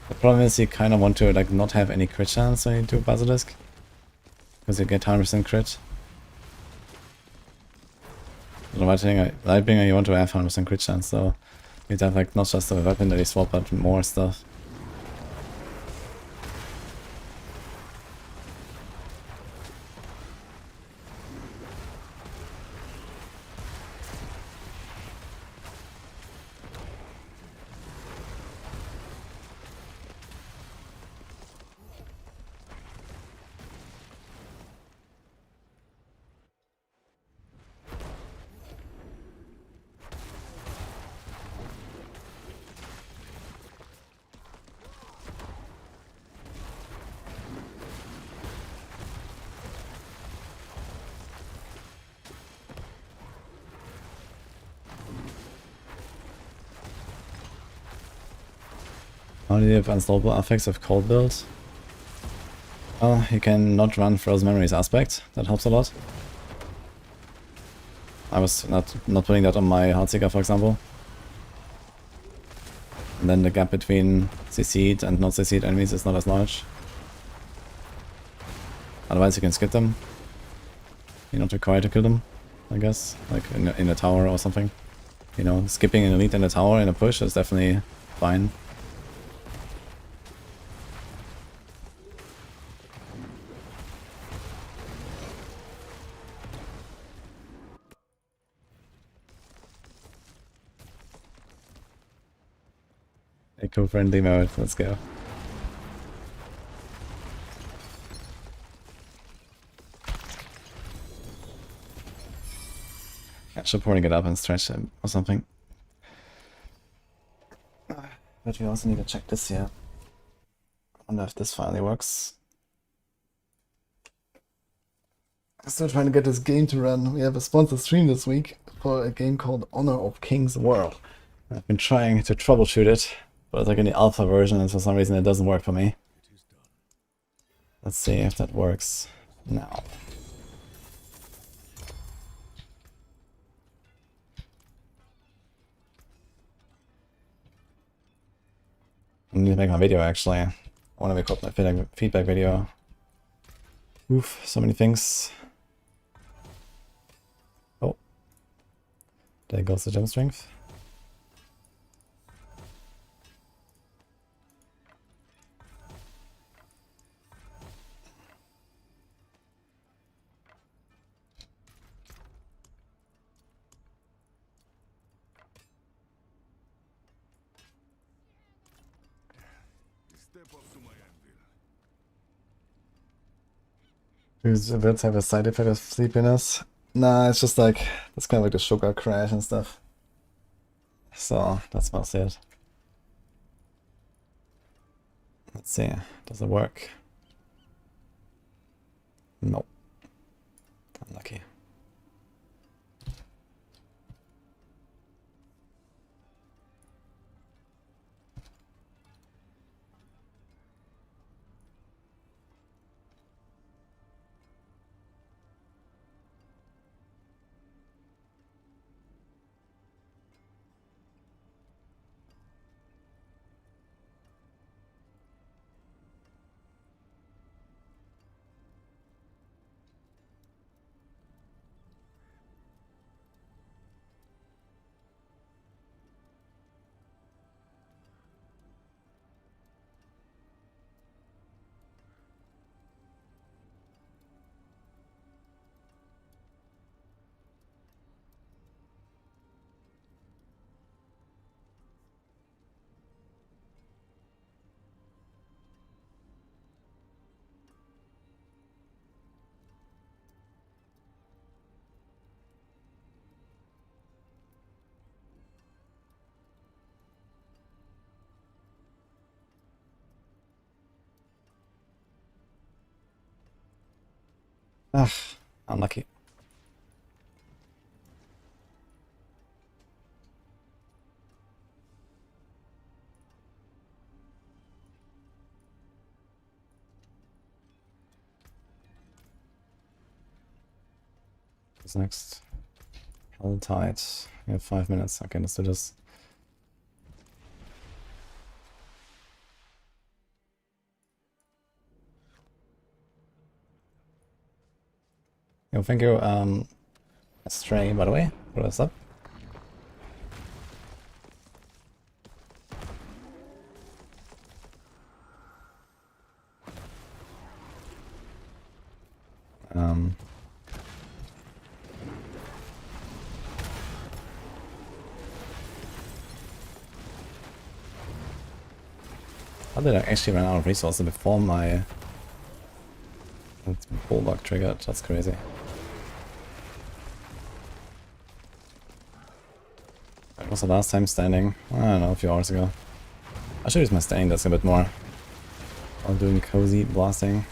The problem is you kind of want to like not have any crit chance when you do Basilisk. Because you get 100% crit. The Lightbringer you want to have 100% crit chance, so you'd have like not just a weapon that you swap but more stuff. How do you have unstoppable effects of cold build? Well, you can not run Frozen Memories aspect. That helps a lot. I was not putting that on my Heartseeker, for example. And then the gap between CC'd and not CC'd enemies is not as large. Otherwise you can skip them. You're not required to kill them, I guess. Like in a tower or something. You know, skipping an elite in a tower in a push is definitely fine. Eco-friendly mode, let's go. I should probably get up and stretch him or something. But we also need to check this here. I wonder if this finally works. I'm still trying to get this game to run. We have a sponsored stream this week for a game called Honor of Kings World. I've been trying to troubleshoot it, but it's like in the alpha version and for some reason it doesn't work for me. Let's see if that works now. I need to make my video actually. I want to record my feedback video. Oof, so many things. Oh. There goes the gem strength. Step up to my anvil. These events have a side effect of sleepiness. Nah, it's just like, it's kind of like the sugar crash and stuff. So, that's mostly it. Let's see, does it work? Nope. Unlucky. Ah, unlucky. What's next? Hell Tide. We have 5 minutes. Okay, let's do this. Yo, thank you, Stray, by the way. What is up? How did I actually run out of resources before my bulldog triggered? That's crazy. That was the last time standing. I don't know, a few hours ago. I should use my standing desk a bit more while doing cozy blasting.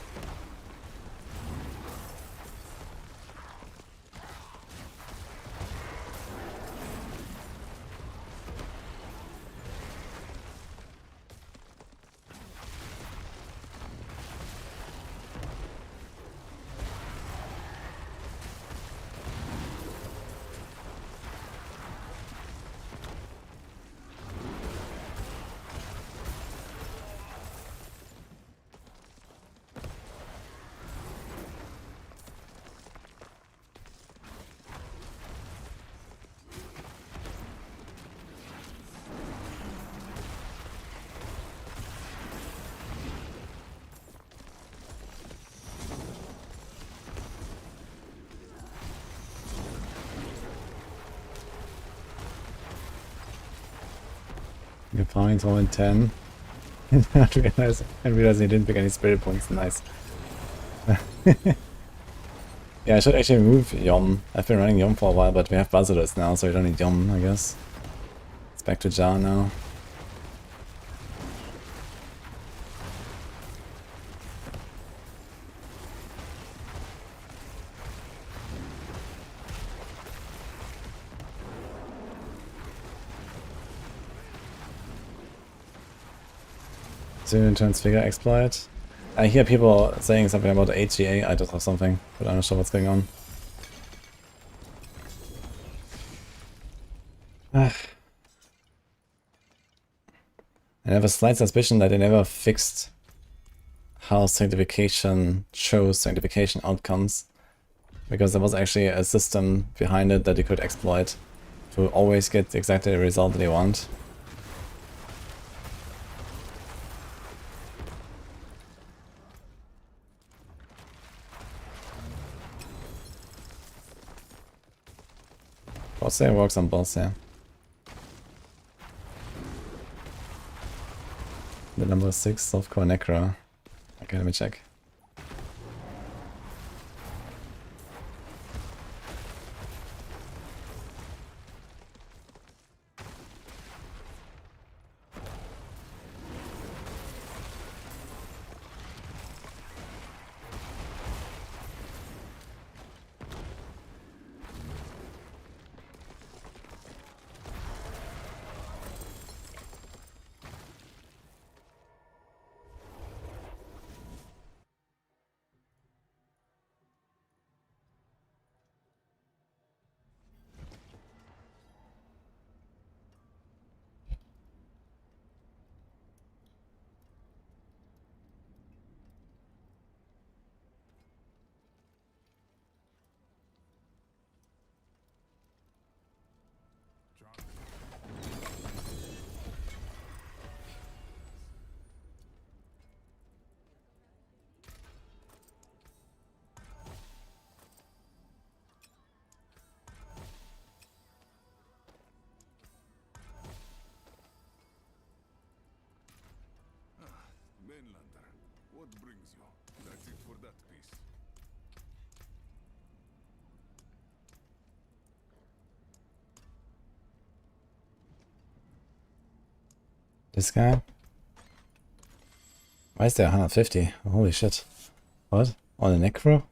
Your points all in 10. I realized he didn't pick any spirit points. Nice. Yeah, I should actually move Yom. I've been running Yom for a while, but we have Basilisk now, so we don't need Yom, I guess. It's back to Jar now. Zero Transfigure exploit. I hear people saying something about the HGA items or something, but I'm not sure what's going on. I have a slight suspicion that they never fixed how sanctification shows sanctification outcomes, because there was actually a system behind it that you could exploit to always get exactly the result that you want. Boss there works on boss, yeah. The number 6, softcore necro. Okay, let me check. What brings you? That's it for that piece. This guy? Why is there 150? Holy shit. What? On a necro?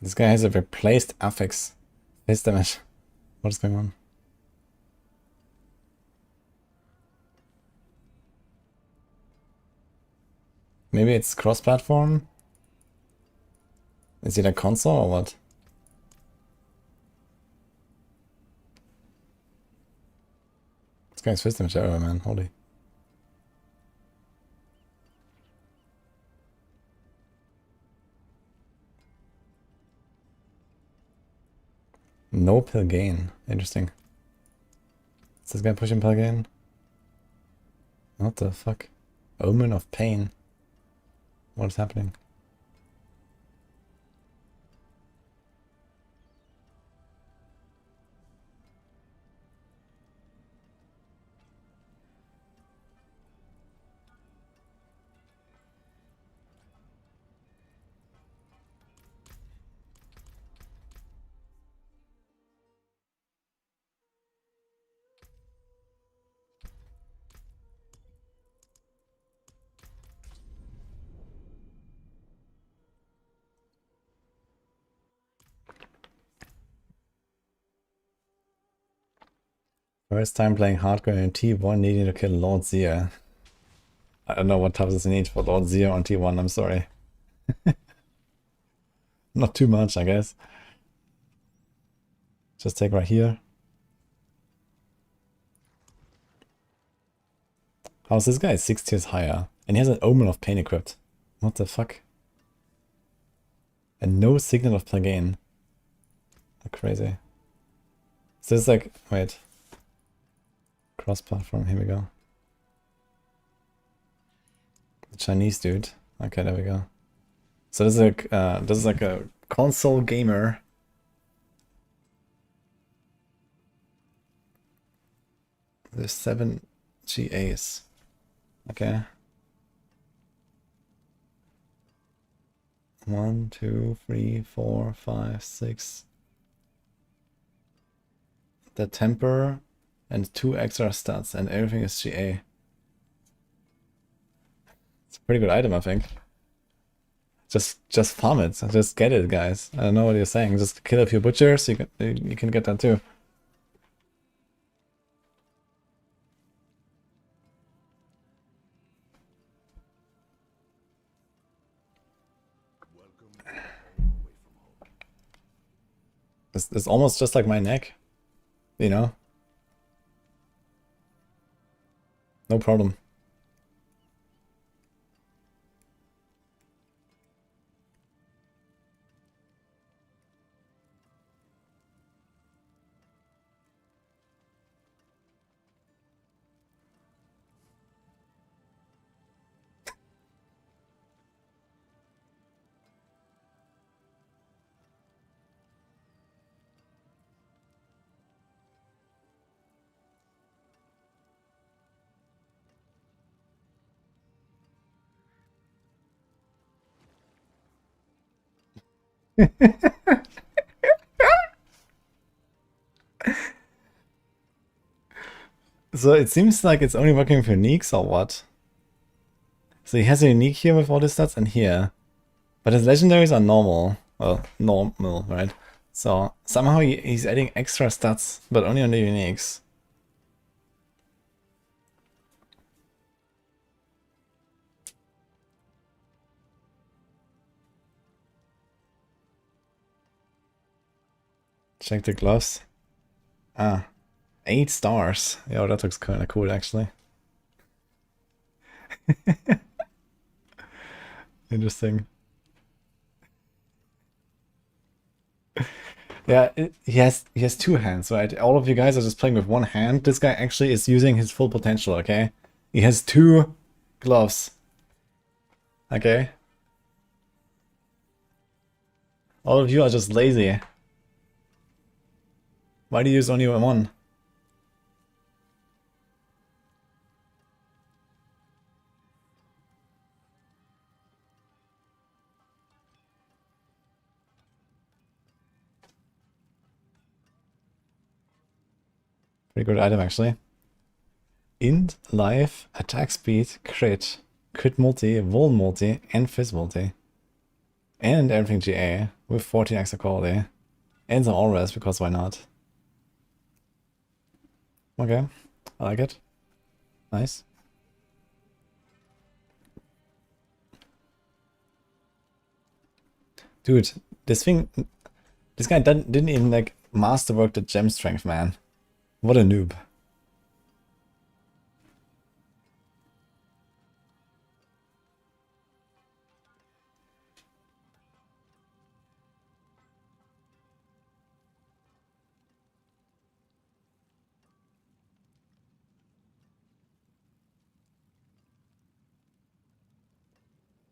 This guy has a replaced affix. Face damage. What is going on? Maybe it's cross-platform? Is it a console or what? This guy's face damage error, man. Holy. No Pilgain. Interesting. Is this guy pushing Pilgain? What the fuck? Omen of Pain. What is happening? First time playing hardcore in T1 needing to kill Lord Zia. I don't know what toughness you need for Lord Zia on T1, I'm sorry. Not too much, I guess. Just take right here. How's this guy? 6 tiers higher. And he has an Omen of Pain equipped. What the fuck? And no Signal of Plagain. Crazy. So it's like, wait. Cross-platform, here we go. The Chinese dude. Okay, there we go. So this is like a console gamer. There's 7 GAs. Okay. 1, 2, 3, 4, 5, 6. The temper and 2 extra stats and everything is GA. It's a pretty good item, I think. Just farm it. Just get it, guys. I don't know what you're saying. Just kill a few butchers. You can get that too. It's almost just like my neck, you know? No problem. So it seems like it's only working for uniques or what? So he has a unique here with all his stats and here. But his legendaries are normal. Well, normal, right? So somehow he's adding extra stats, but only on the uniques. Check the gloves. Ah, 8 stars. Yeah, that looks kind of cool, actually. Interesting. Yeah, he has 2 hands, right? All of you guys are just playing with 1 hand. This guy actually is using his full potential, okay? He has 2 gloves. Okay? All of you are just lazy. Why do you use only 1? Pretty good item, actually. Int, life, attack speed, crit multi, vol multi, and fizz multi. And everything GA with 14 extra quality. And some all res, because why not? Okay, I like it. Nice. Dude, this guy didn't even like masterwork the gem strength, man. What a noob.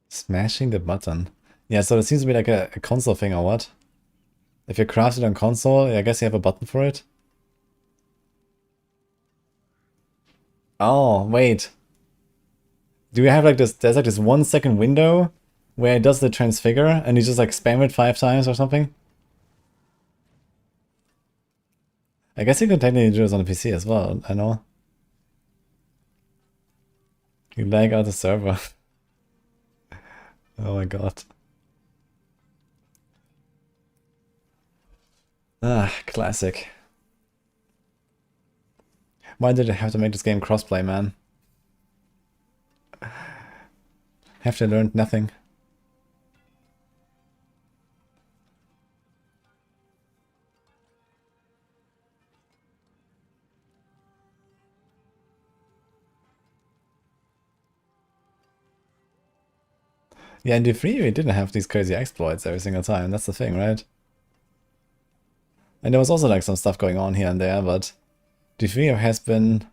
Smashing the button. Yeah, so it seems to be like a console thing or what? If you craft it on console, I guess you have a button for it. Oh, wait. Do we have like this, there's like this 1 second window where it does the transfigure and you just like spam it 5 times or something? I guess you could technically do this on the PC as well, I know. You lag out the server. Oh my god. Ah, classic. Why did I have to make this game crossplay, man? Have to learn nothing. Yeah, in D3 we didn't have these crazy exploits every single time, that's the thing, right? And there was also like some stuff going on here and there, but D3 has been,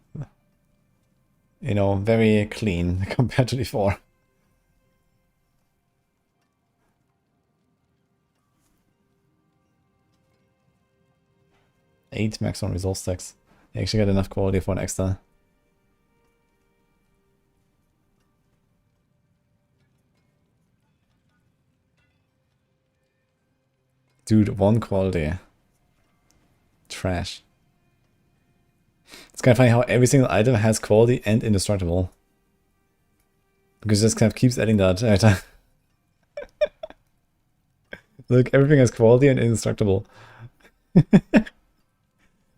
you know, very clean compared to D4. Eight maximum resource stacks. You actually got enough quality for an extra. Dude, 1 quality. Trash. It's kind of funny how every single item has quality and indestructible. Because it just kind of keeps adding that every time. Look, everything has quality and indestructible.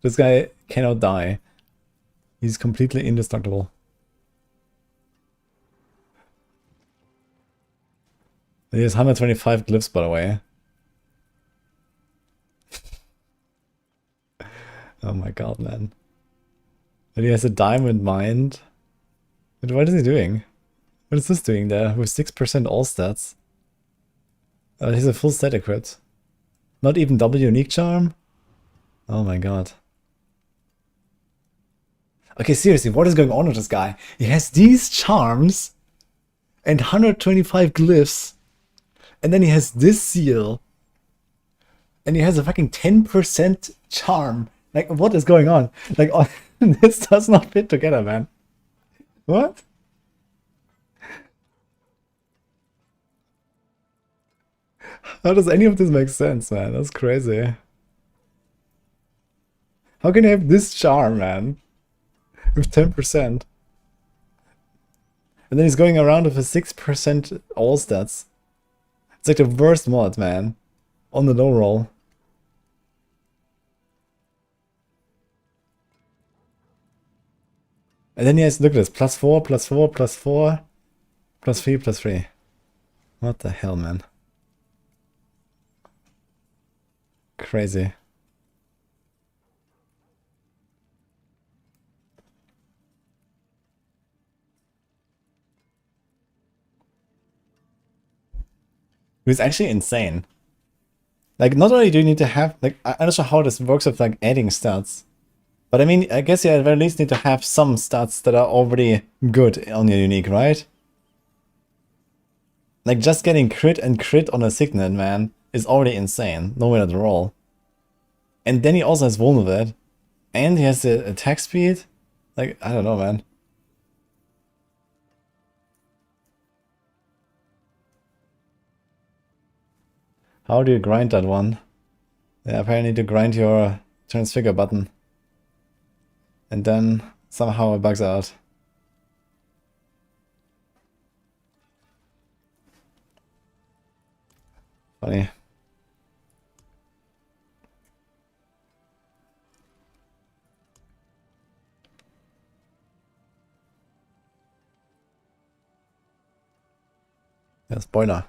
This guy cannot die. He's completely indestructible. He has 125 glyphs, by the way. Oh my god, man. And he has a diamond mind. But what is he doing? What is this doing there with 6% all stats? He's a full stat equipped. Not even double unique charm? Oh my god. Okay, seriously, what is going on with this guy? He has these charms and 125 glyphs, and then he has this seal, and he has a fucking 10% charm. Like, what is going on? Like, this does not fit together, man. What? How does any of this make sense, man? That's crazy. How can you have this charm, man? With 10%. And then he's going around with a 6% all stats. It's like the worst mod, man. On the low roll. And then he has, look at this, +4, +4, +4, +3, +3. What the hell, man? Crazy. It's actually insane. Like, not only do you need to have, like, I'm not sure how this works with, like, adding stats. But I mean, I guess you at the very least need to have some stats that are already good on your unique, right? Like, just getting crit and crit on a signet, man, is already insane, no matter the roll. And then he also has vulnerable, and he has the attack speed. Like, I don't know, man. How do you grind that one? Yeah, apparently to grind your transfigure button. and then somehow it bugs out. Funny. Ja, Spoiler.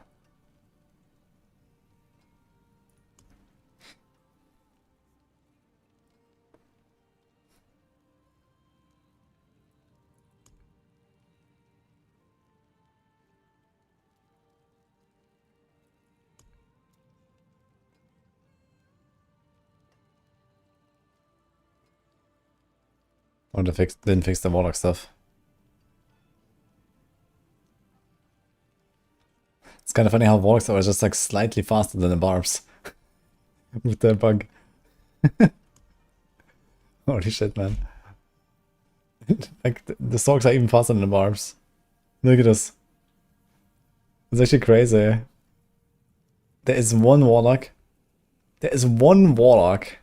Und didn't fix the Warlock stuff. It's kind of funny how Warlocks are just like slightly faster than the Barbs. With their bug. Holy shit, man. Like, the Storks are even faster than the Barbs. Look at this. It's actually crazy. There is one Warlock. There is one Warlock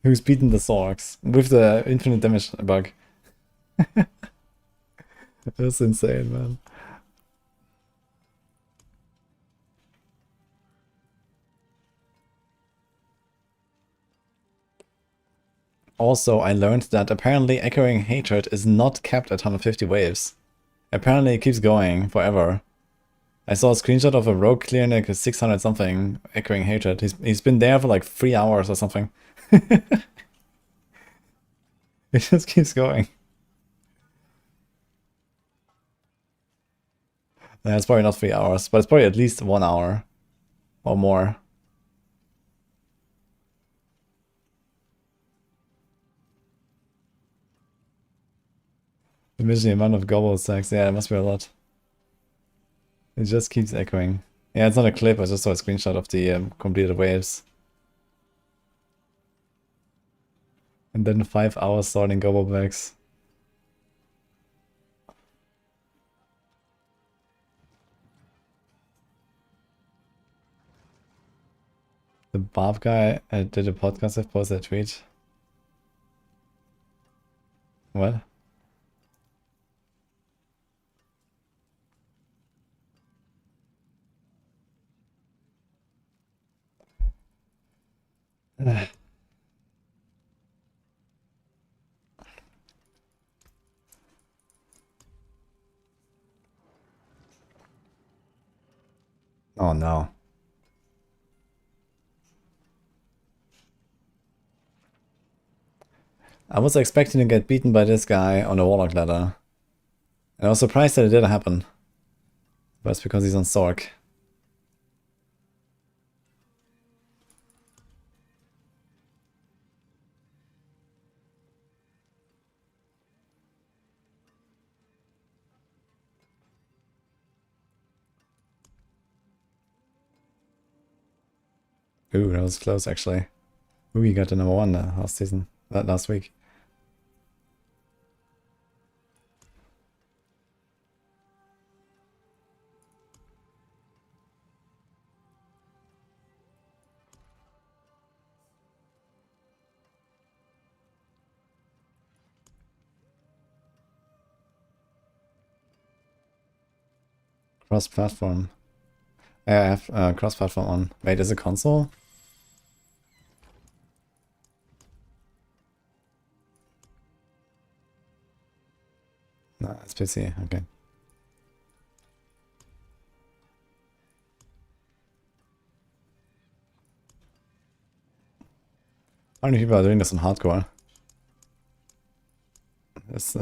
who's beaten the Storks with the infinite damage bug. That's insane, man. Also, I learned that apparently Echoing Hatred is not capped at 150 waves. Apparently it keeps going forever. I saw a screenshot of a rogue clearing like 600 something Echoing Hatred. He's been there for like 3 hours or something. It just keeps going. Yeah, it's probably not 3 hours, but it's probably at least 1 hour or more. Imagine the amount of gobble sacks. Yeah, it must be a lot. It just keeps echoing. Yeah, it's not a clip, I just saw a screenshot of the completed waves. And then 5 hours sorting gobble bags. The Barb guy did a podcast, I've posted a tweet. What? Oh no. I was expecting to get beaten by this guy on a Warlock ladder. And I was surprised that it didn't happen. But it's because he's on Sork. Ooh, that was close actually. Ooh, you got the #1 last season. Last week. Cross-platform. Yeah, I have cross-platform on. Wait, is it console? No, it's PC, okay. How many people are doing this on hardcore? It's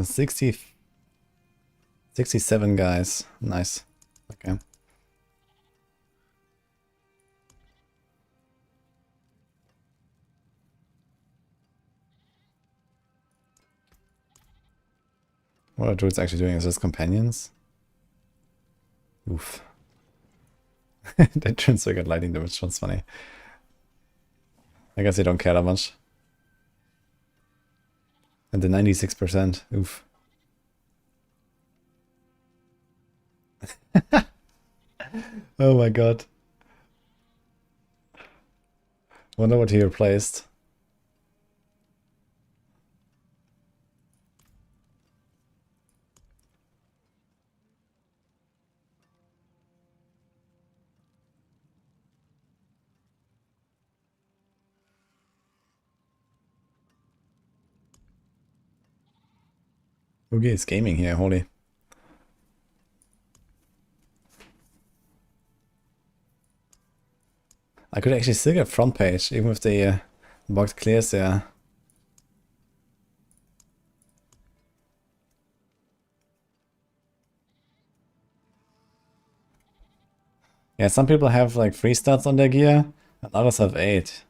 67 guys. Nice. Okay. What are Druids actually doing? Is this companions? Oof. They transfigured lightning damage, that's funny. I guess they don't care that much. And the 96%. Oof. Oh my god. Wonder what he replaced. Who is gaming here, holy. I could actually still get front page, even if the box clears there. Yeah, some people have like 3 stats on their gear, and others have 8.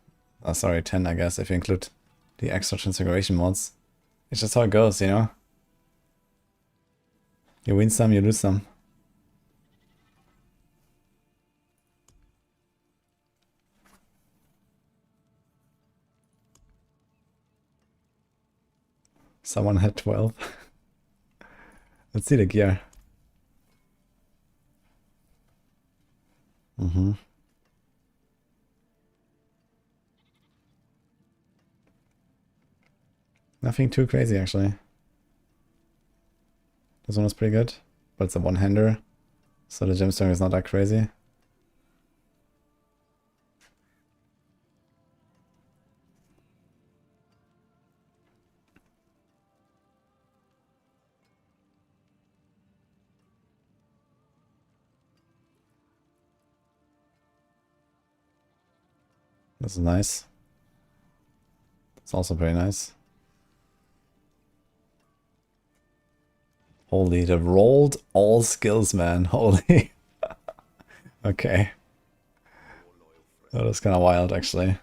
Oh, sorry, 10 I guess, if you include the extra transfiguration mods. It's just how it goes, you know? You win some, you lose some. Someone had 12. Let's see the gear. Nothing too crazy, actually. This one was pretty good, but it's a one-hander, so the gemstone is not that crazy. This is nice. It's also very nice. Holy, the rolled all skills, man. Holy. Okay. That was kind of wild, actually.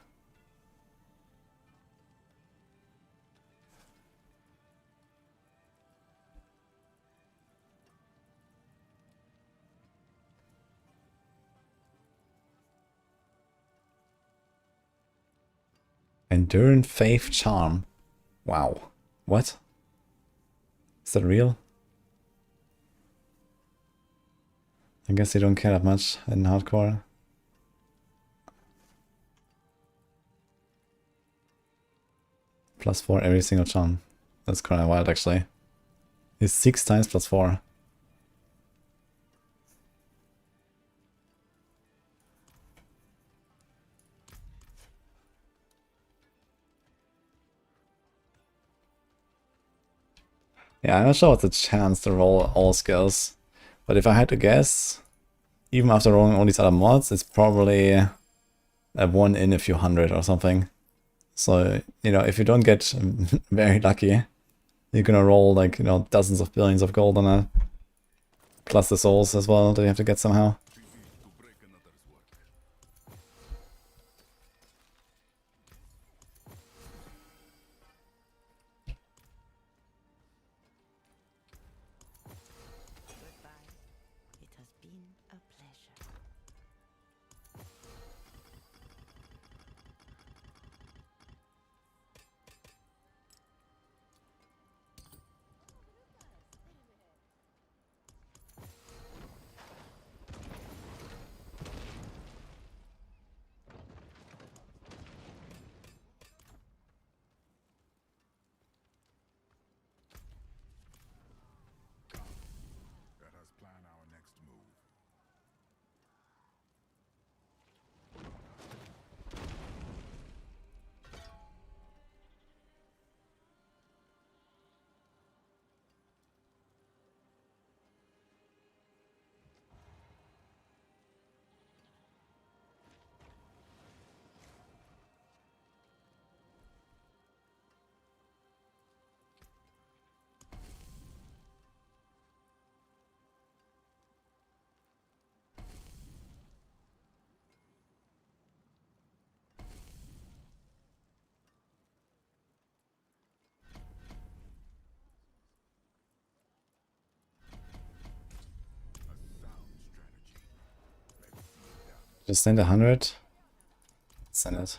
Endurant Faith Charm. Wow. What? Is that real? I guess they don't care that much in hardcore. +4 every single charm. That's kind of wild, actually. It's 6 times +4. Yeah, I'm not sure what's the chance to roll all skills, but if I had to guess, even after rolling all these other mods, it's probably a 1 in a few hundred or something. So, you know, if you don't get very lucky, you're gonna roll like, you know, dozens of billions of gold on it. Plus the souls as well that you have to get somehow. Goodbye. It has been a pleasure. Let us plan our next move. Just send 100. Send it.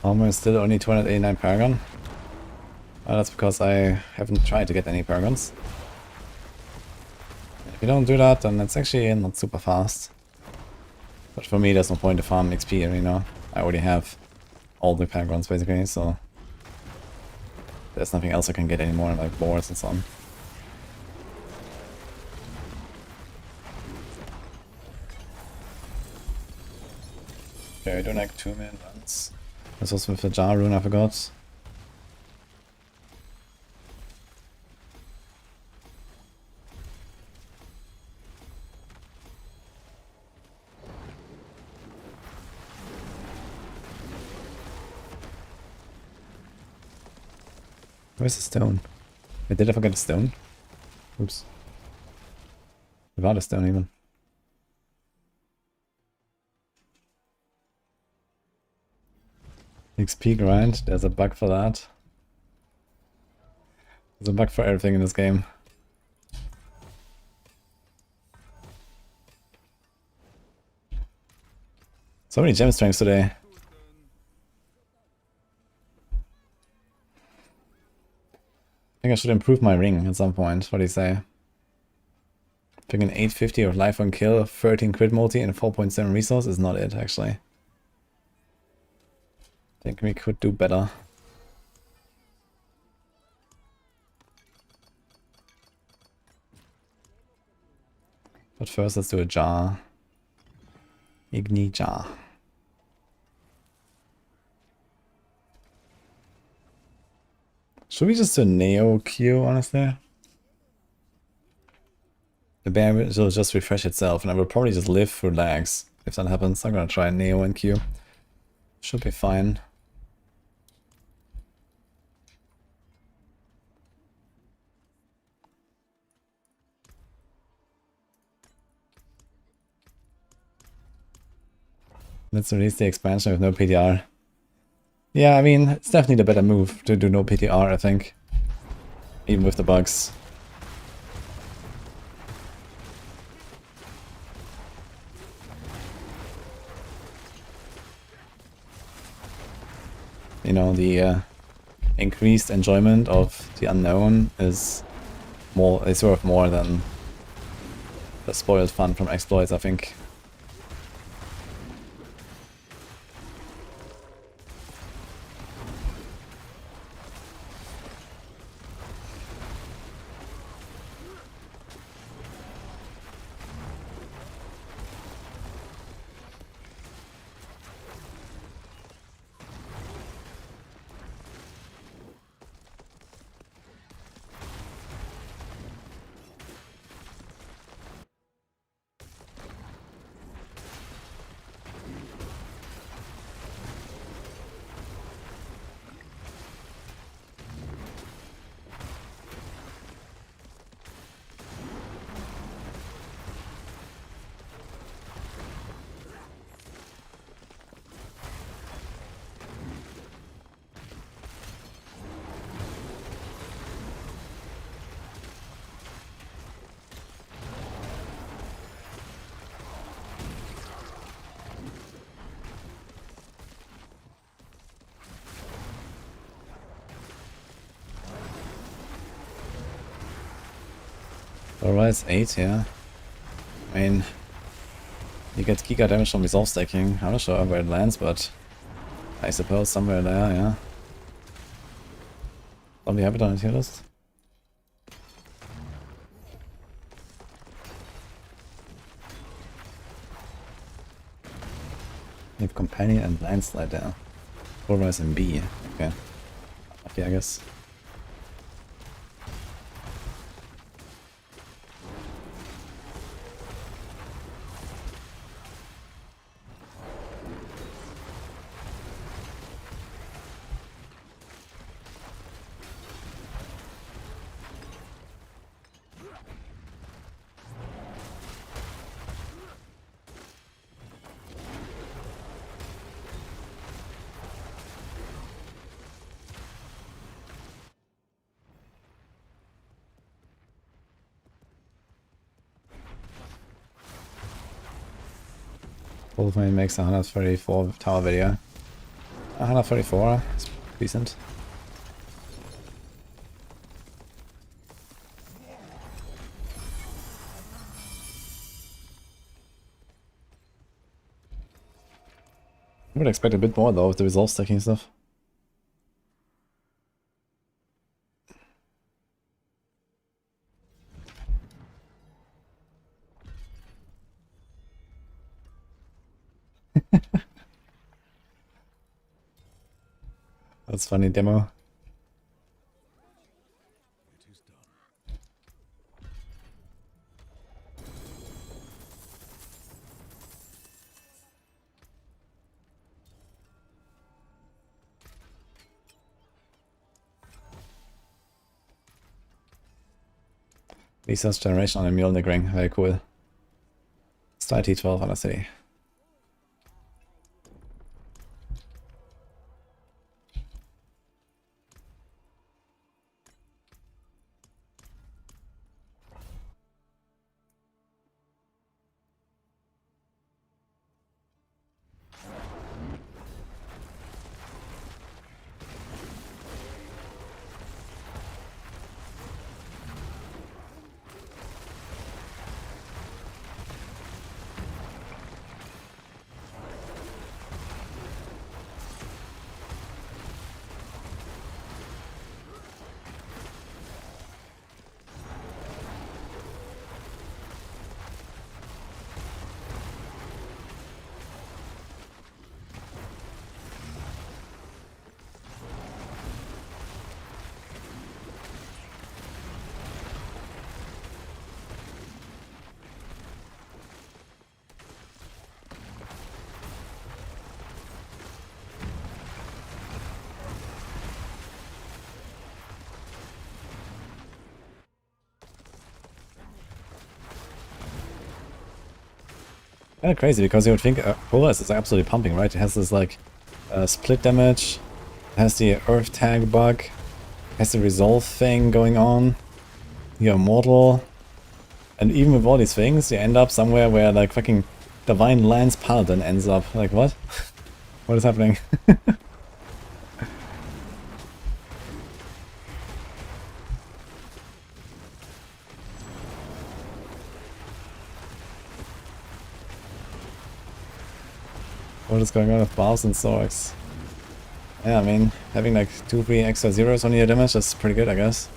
Armor is still only 289 Paragon. That's because I haven't tried to get any Paragons. If you don't do that, then it's actually not super fast. But for me, there's no point to farm XP, you know. I already have all the Paragons basically, so there's nothing else I can get anymore, like boards and so on. Okay, we're doing like 2 million runs. This was with the jar rune, I forgot. Where's the stone? Wait, did I forget a stone? Oops. Without a stone even. XP grind, there's a bug for that. There's a bug for everything in this game. So many gem strengths today. I think I should improve my ring at some point. What do you say? I think an 850 of life on kill, 13 crit multi, and 4.7 resource is not it, actually. I think we could do better. But first, let's do a jar. Igni jar. Should we just do Neo Q, honestly? The bear will just refresh itself, and I will probably just live through lags. If that happens, I'm gonna try Neo and Q. Should be fine. Let's release the expansion with no PTR. Yeah, I mean, it's definitely the better move to do no PTR, I think. Even with the bugs. You know, the increased enjoyment of the unknown is worth more than the spoiled fun from exploits, I think. Alright, it's 8, yeah. I mean, you get Giga damage from resolve stacking. I'm not sure where it lands, but I suppose somewhere there, yeah. Probably have it on the tier list. Leave Companion and Landslide there. Pulverize in B. Okay. Okay, I guess. Wolfman makes a 134 tower video. 134, it's decent. I would expect a bit more though with the resolve stacking stuff. That's funny demo. It is done. Lisa's generation on a Mjolnir ring, very cool. Style T12 on the city. Kind of crazy because you would think Horus is absolutely pumping, right? It has this like split damage, has the earth tag bug, has the resolve thing going on. You're immortal, and even with all these things, you end up somewhere where like fucking Divine Lance Paladin ends up. Like what? What is happening? What is going on with bows and swords? Yeah, I mean, having like 2-3 extra zeros on your damage is pretty good, I guess.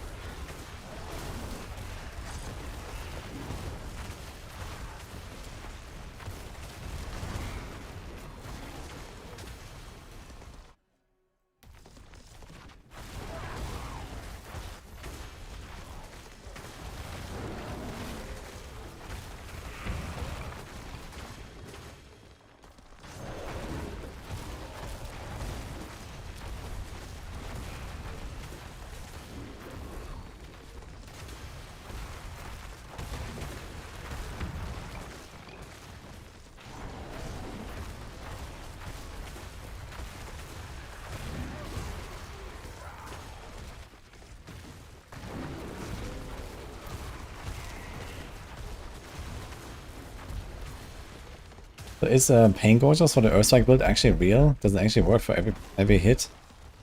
So is Pain Gorges for the Earthstrike build actually real? Does it actually work for every hit?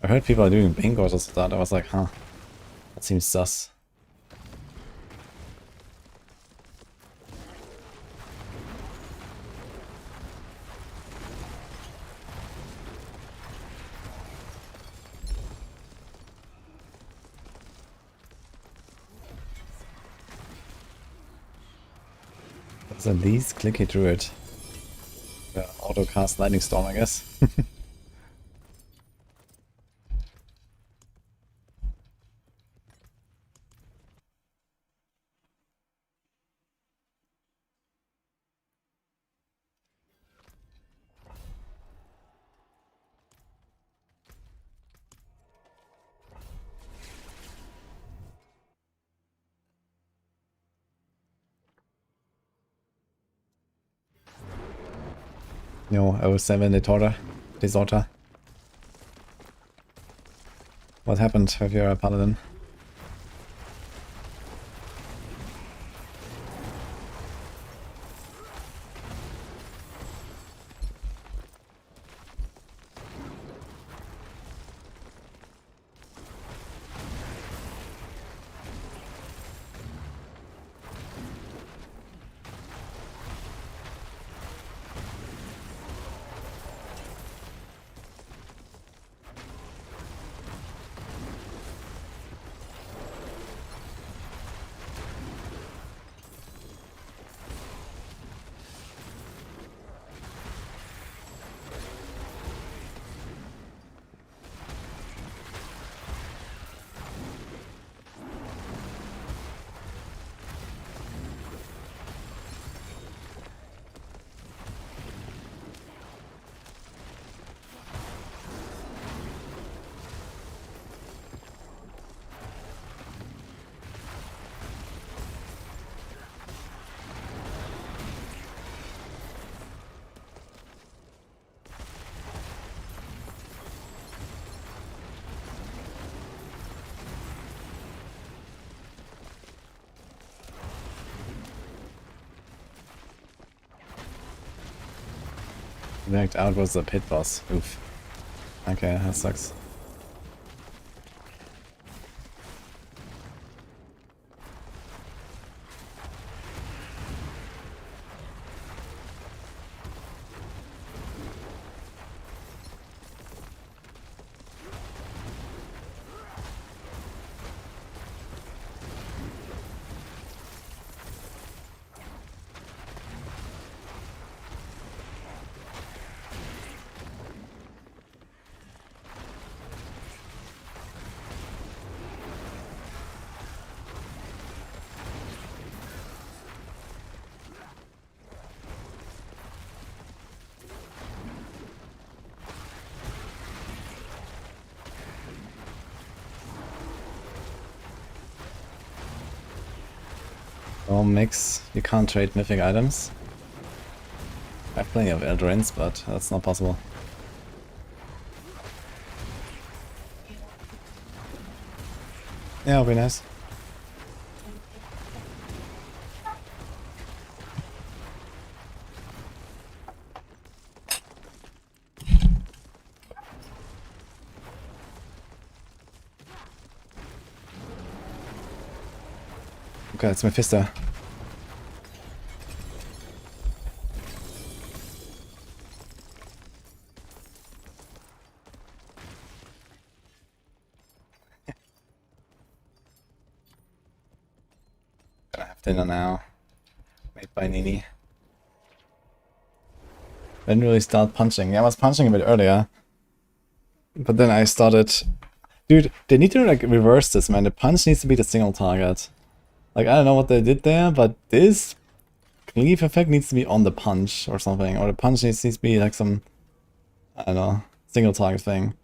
I heard people are doing Pain Gorges with that. I was like, huh, that seems sus. There's at least clicky Druid. Auto cast Lightning Storm, I guess. No, 07 Disorder. What happened with your paladin? Backed out was the pit boss. Oof. Okay, that sucks. Oh, mix. You can't trade mythic items. I have plenty of Eldrins, but that's not possible. Yeah, it'll be nice. Okay, it's Mephisto. Gonna have dinner now. Made by Nini. Didn't really start punching. Yeah, I was punching a bit earlier. But then I started... Dude, they need to like reverse this, man. The punch needs to be the single target. Like, I don't know what they did there, but this cleave effect needs to be on the punch or something. Or the punch needs to be like some, I don't know, single target thing.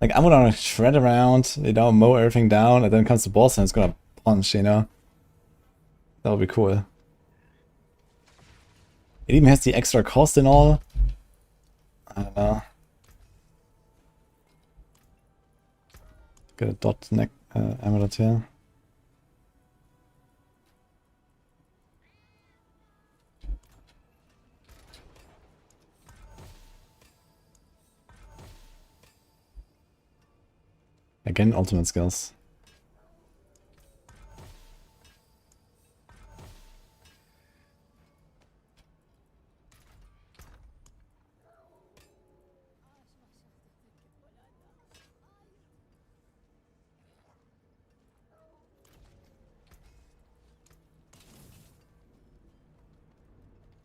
Like, I'm gonna shred around, you know, mow everything down, and then comes the boss and it's gonna punch, you know? That would be cool. It even has the extra cost and all. I don't know. Get a dot neck amulet here. Again, ultimate skills.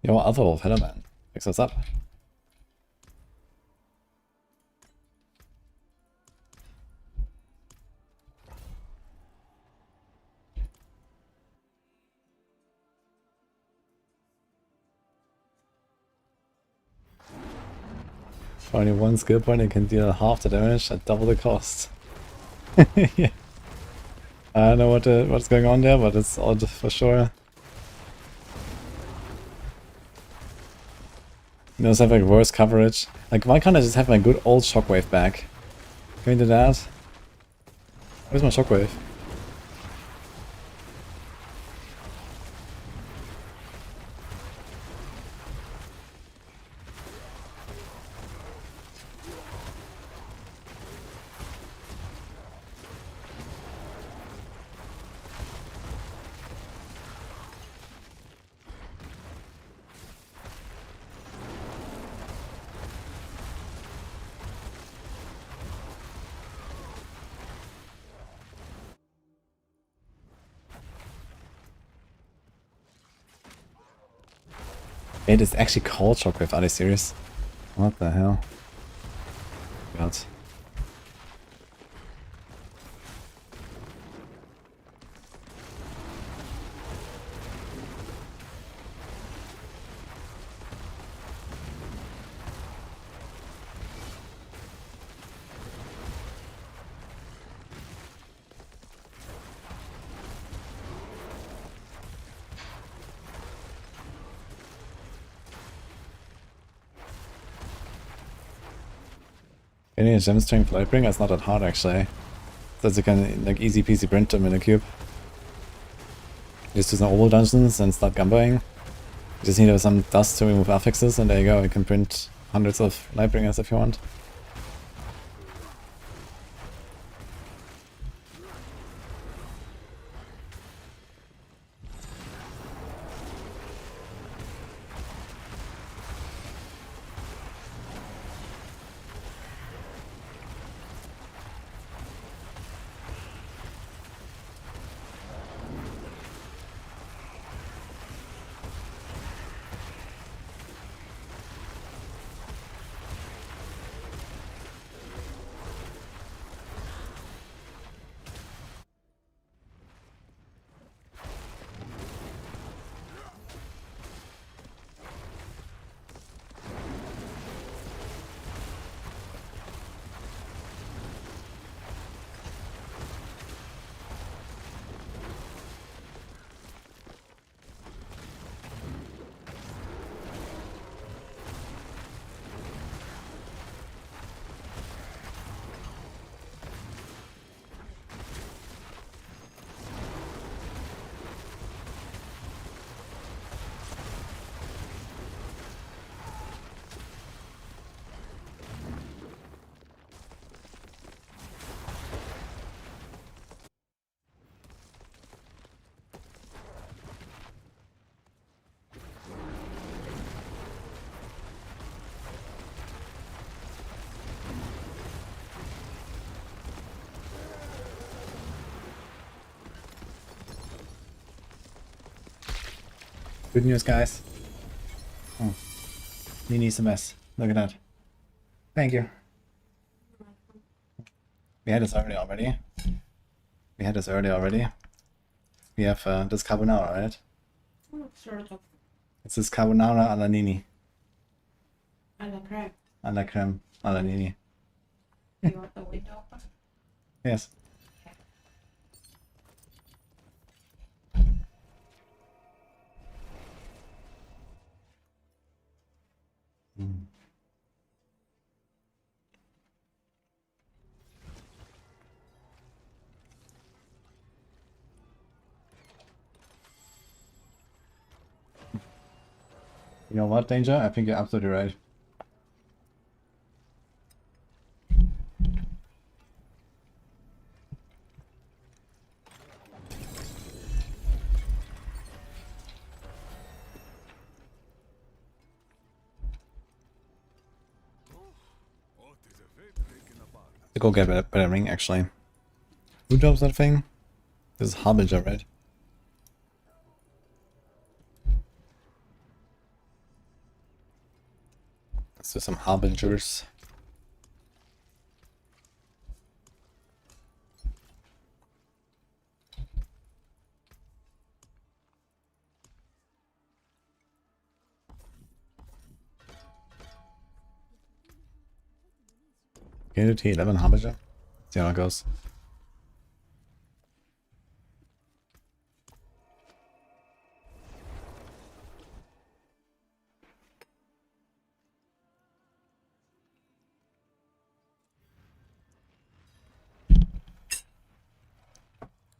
Yo, Alpha Wolf, hello man. Fix us up. For only one skill point, it can deal half the damage at double the cost. Yeah. I don't know what's going on there, but it's odd for sure. You know, have like worse coverage. Like, why can't I just have my good old shockwave back? Can we do that? Where's my shockwave? It is actually called Shockwave, are they serious? What the hell? God. Getting a gem strength Lightbringer is not that hard actually. So you can like easy peasy print them in a cube. Just do some oval dungeons and start gumboing. Just need some dust to remove affixes, and there you go. You can print hundreds of Lightbringers if you want. Good news, guys. Oh, Nini's a mess. Look at that. Thank you. We had this already. We had this already. We have this carbonara, right? Sort of. It's this carbonara alla Nini. I like crab. Alla creme alla Nini. You want the window open? Yes. You know what, Danger? I think you're absolutely right. To go get a better ring, actually. Who drops that thing? This is Harbinger, right? Let's do some Harbingers. Okay, do T11 Harbinger. See how it goes.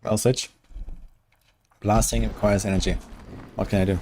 Well, Sitch. Blasting requires energy. What can I do?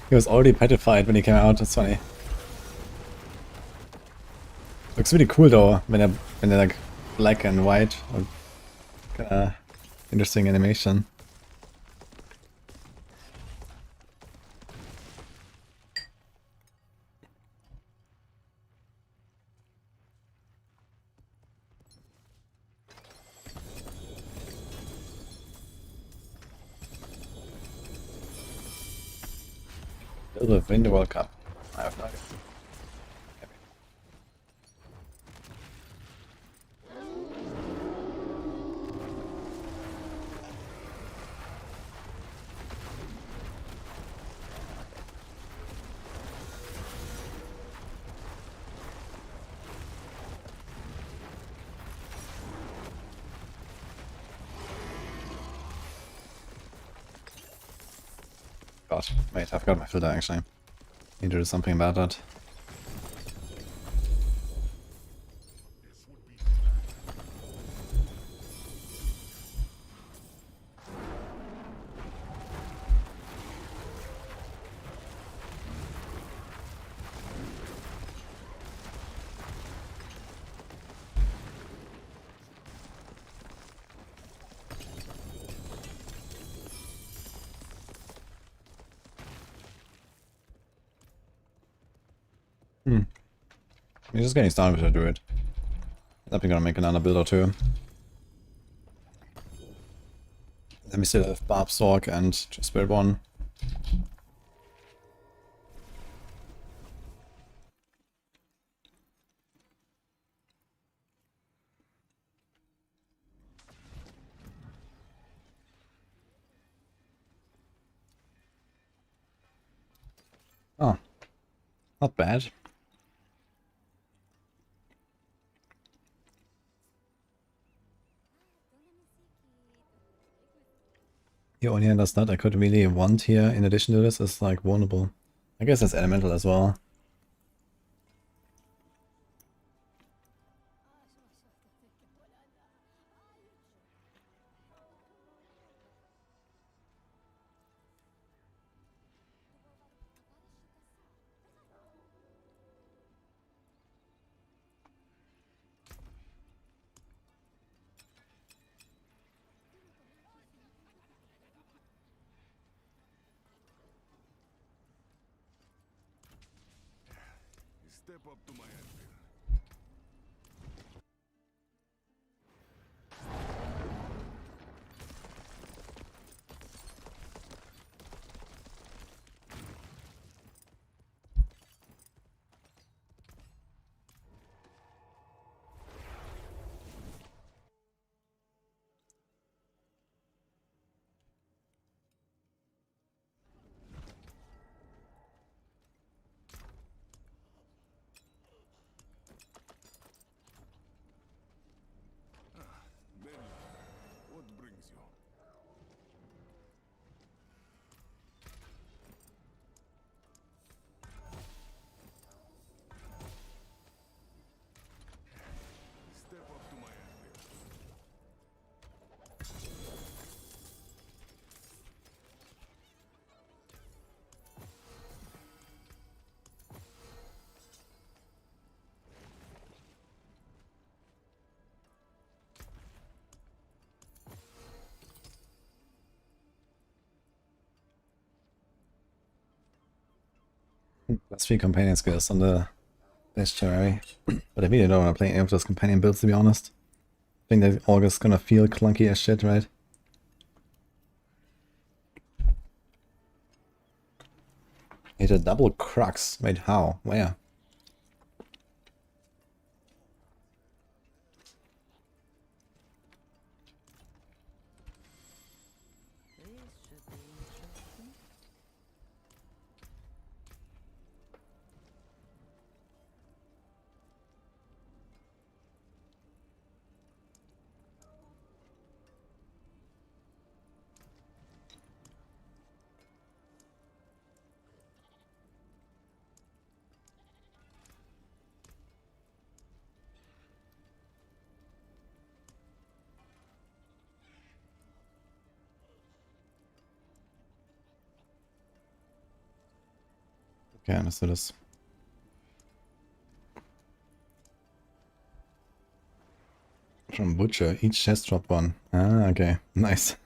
He was already petrified when he came out, that's funny. Looks really cool though, when they're like black and white. Kinda interesting animation. Will we win the World Cup? I have no idea. God, wait, I've got my filter actually. Need to do something about that. We're just getting started with the Druid. Definitely gonna make another build or two. Then we still have Barb Stork and Spirit One. Oh, not bad. The only other stat I could really want here in addition to this is like vulnerable. I guess that's elemental as well. Step up to my anvil. What brings you? Step up to my anvil. Plus 3 companion skills on the legendary. But I really don't want to play any of those companion builds, to be honest. I think that August gonna feel clunky as shit, right? Need a double crux. Wait, how? Where? This should be interesting. Okay, let's do this. From Butcher, each chest drop one. Ah, okay. Nice.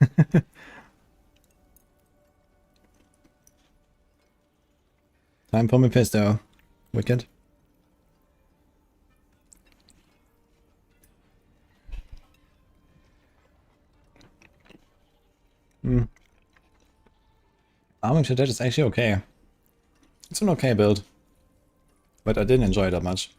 Time for Mephisto. Wicked. Arming to that is actually okay. It's an okay build. But I didn't enjoy it that much.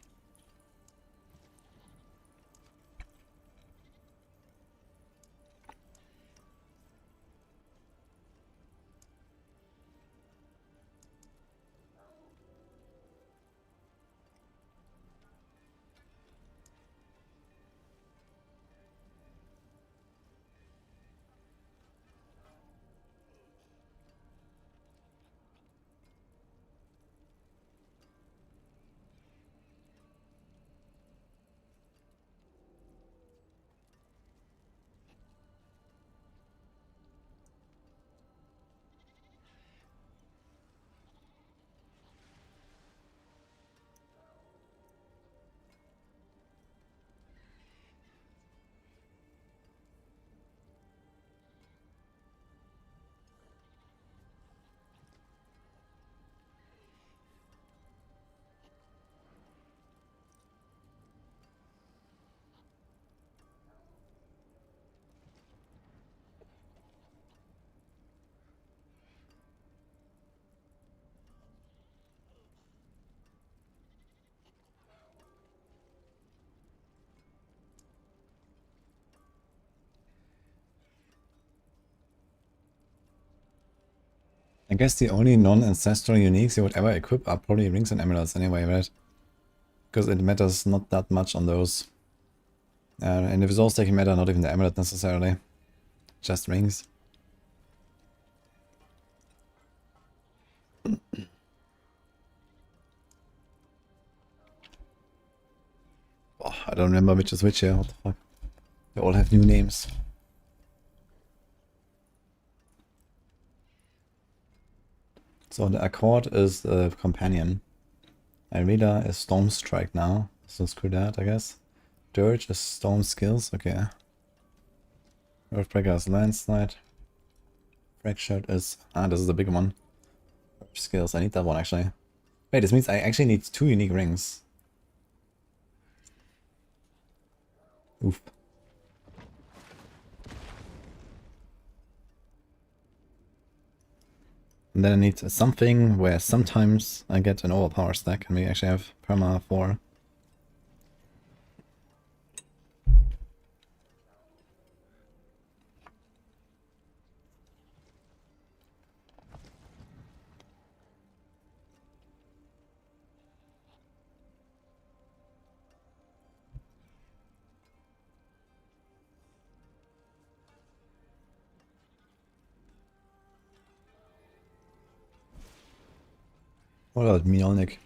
I guess the only non-ancestral uniques you would ever equip are probably rings and amulets anyway, right? Because it matters not that much on those. And if it's all stacking matter, not even the amulet necessarily. Just rings. Oh, I don't remember which is which here, what the fuck. They all have new names. So the Accord is the companion. Irida is Storm Strike now, so screw that, I guess. Dirge is Storm Skills, okay. Earthbreaker is Landslide. Fractured is... this is the big one. Skills, I need that one actually. Wait, this means I actually need 2 unique rings. Oof. And then I need something where sometimes I get an overpower stack and we actually have perma 4. What about Mjolnir?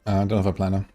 I don't have a planner.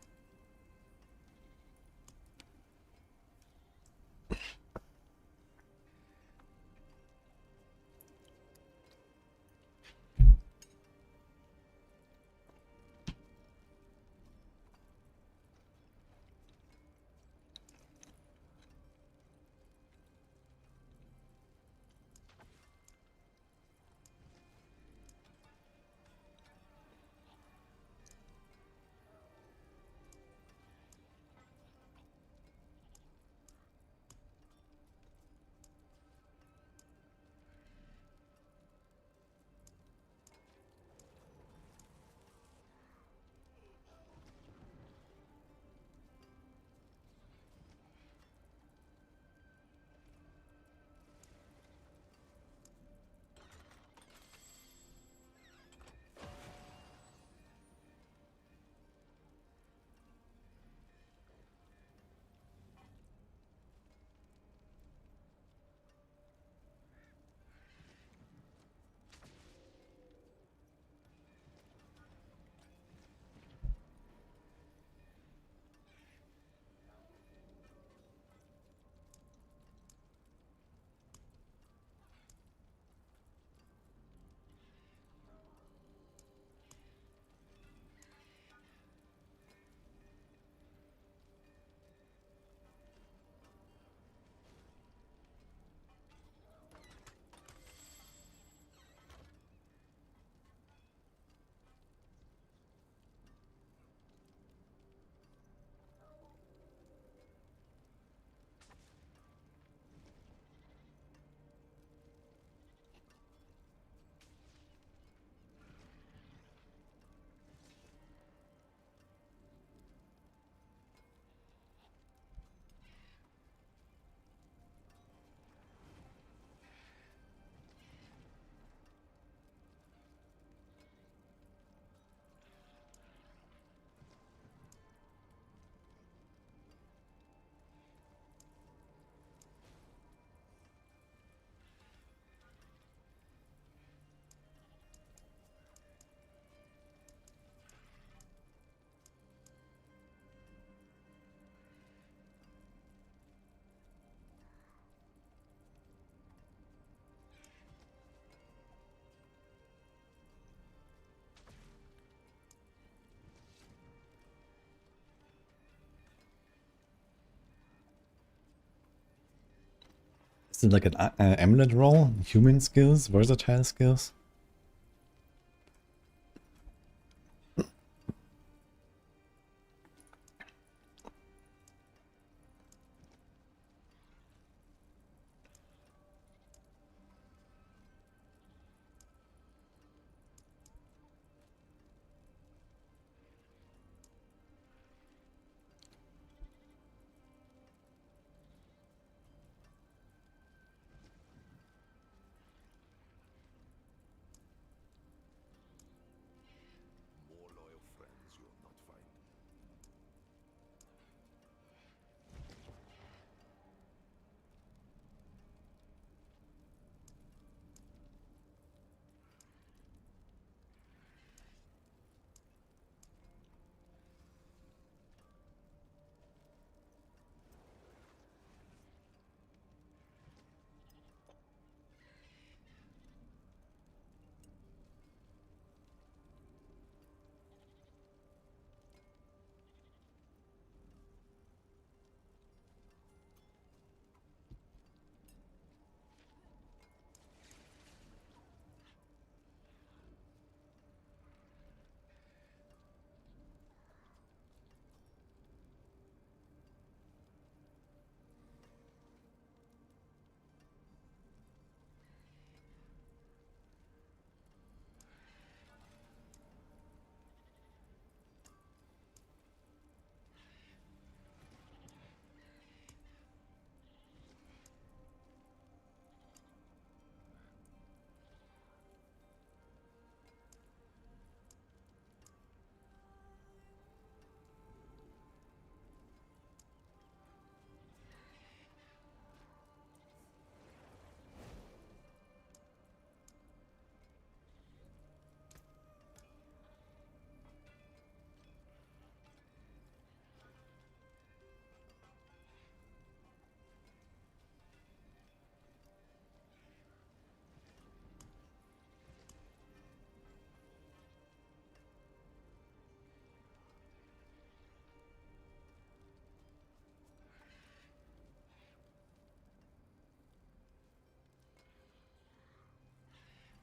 Is it like an amulet roll? Human skills? Versatile skills?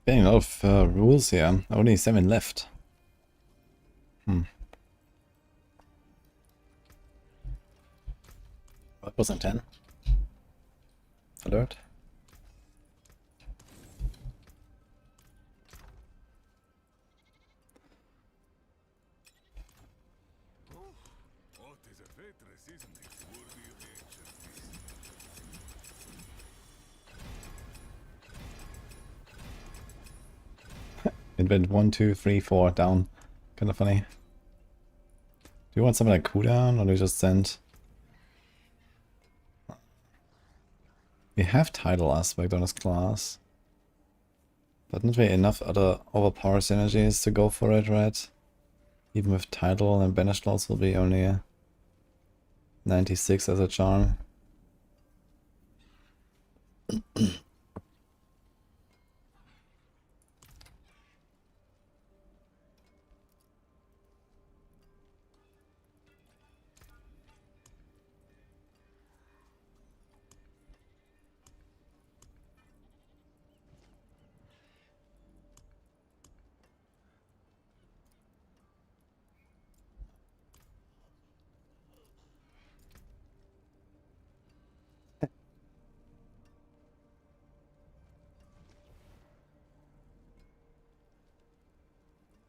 Getting a lot of rules here. Only 7 left. What was on 10? Alert. What is a waitress, isn't it? Worthy of the ancient feast. It went 1, 2, 3, 4 down. Kind of funny. Do you want something like cooldown or do you just send? We have title aspect on this class. But not really enough other overpower synergies to go for it, right? Even with title and banish loss will be only 96 as a charm.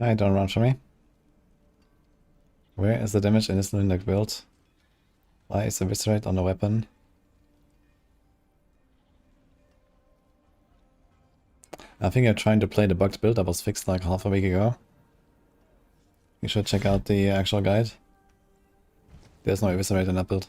Alright, don't run for me. Where is the damage in this Lundak build? Why is the Viscerate on the weapon? I think I'm trying to play the bugged build that was fixed like half a week ago. You should check out the actual guide. There's no Eviscerate in that build.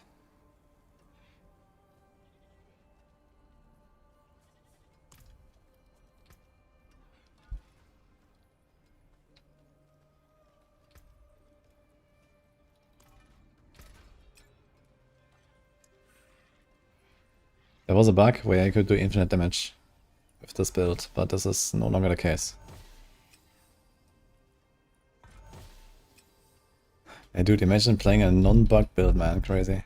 There was a bug where I could do infinite damage with this build, but this is no longer the case. Hey dude, imagine playing a non-bug build, man, crazy.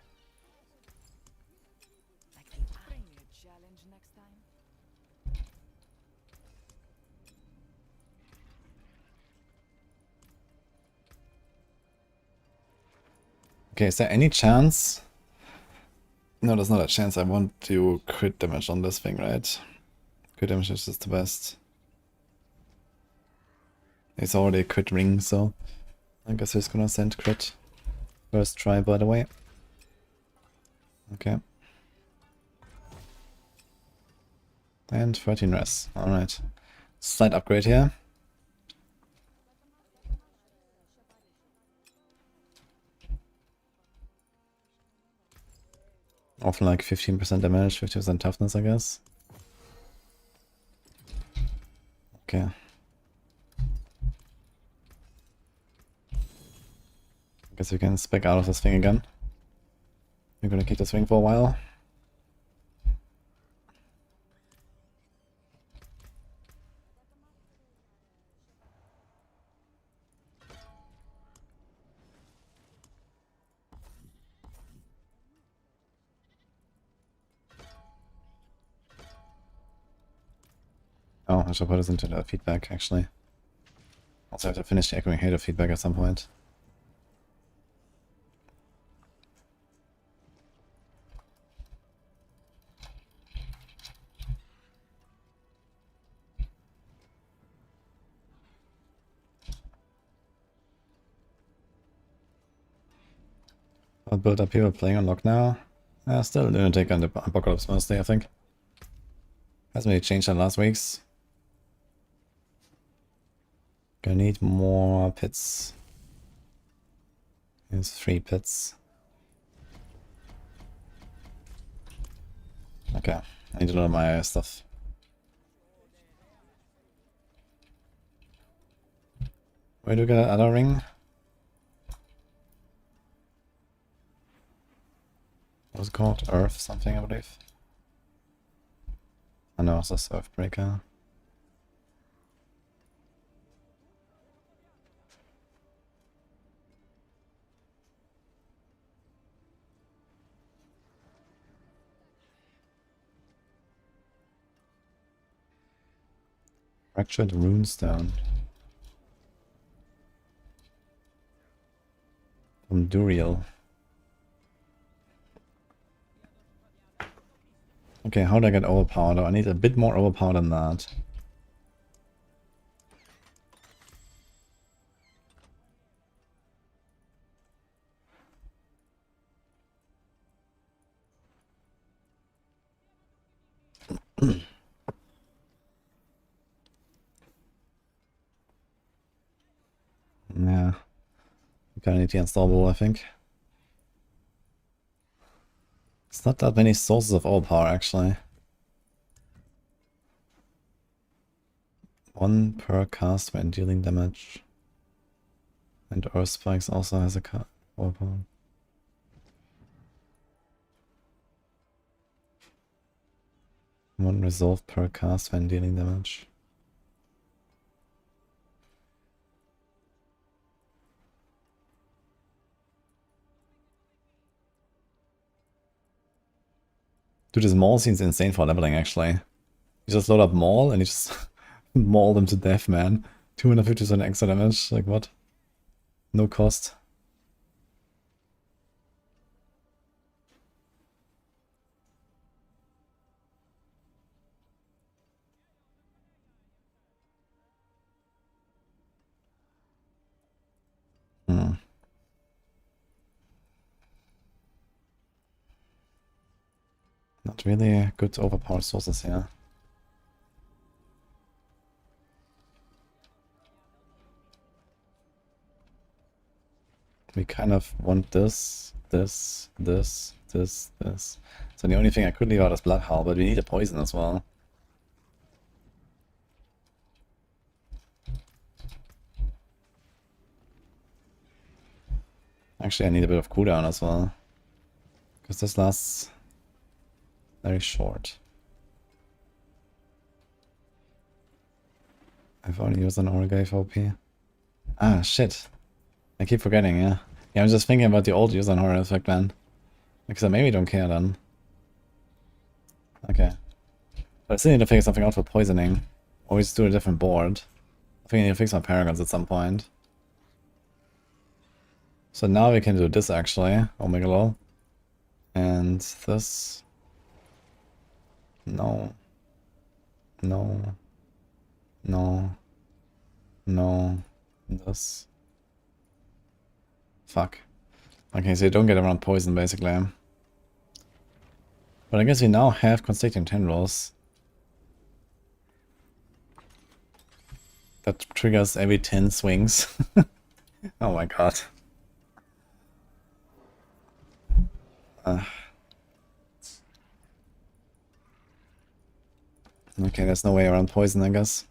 Bring me a challenge next time. Okay, is there any chance? No, there's not a chance. I want to crit damage on this thing, right? Crit damage is just the best. It's already a crit ring, so I guess he's gonna send crit. First try, by the way. Okay. And 13 res. Alright. Slight upgrade here. Often like 15% damage, 50% toughness, I guess. Okay. Guess we can spec out of this thing again. We're gonna keep this thing for a while. Oh, I should put this into the feedback, actually. Also have to finish the echoing hater feedback at some point. What build up people playing on lock now? Still Lunatic and Apocalypse mostly, I think. Hasn't really changed in last weeks. Gonna need more pits. Here's 3 pits. Okay, I need to learn my stuff. Where do we get another ring? What was it called? Earth something, I believe. I know, it's this Earthbreaker. Fractured runestone. From Duriel. Okay, how do I get overpowered? I need a bit more overpowered than that. Yeah. Kinda need the unstoppable, I think. It's not that many sources of overpower, actually. One per cast when dealing damage. And Earth Spikes also has a overpower. One resolve per cast when dealing damage. Dude, this maul seems insane for leveling, actually. You just load up maul and you just maul them to death, man. 250% extra damage, like what? No cost. Hmm. Not really good overpowered sources here. We kind of want this. So the only thing I could leave out is Bloodhowl, but we need a poison as well. Actually, I need a bit of cooldown as well. Because this lasts very short. I've only used an Orgave OP. Ah, shit. I keep forgetting, yeah. Yeah, I'm just thinking about the old user horror effect, man. Because I maybe don't care then. Okay. But I still need to figure something out for poisoning. Always do a different board. I think I need to fix my paragons at some point. So now we can do this actually. Omega lol. And this. No. No. No. No. This. Fuck. Okay, so you don't get around poison basically. But I guess we now have Constricting Tendrils. That triggers every 10 swings. Oh my god. Okay, there's no way around poison, I guess.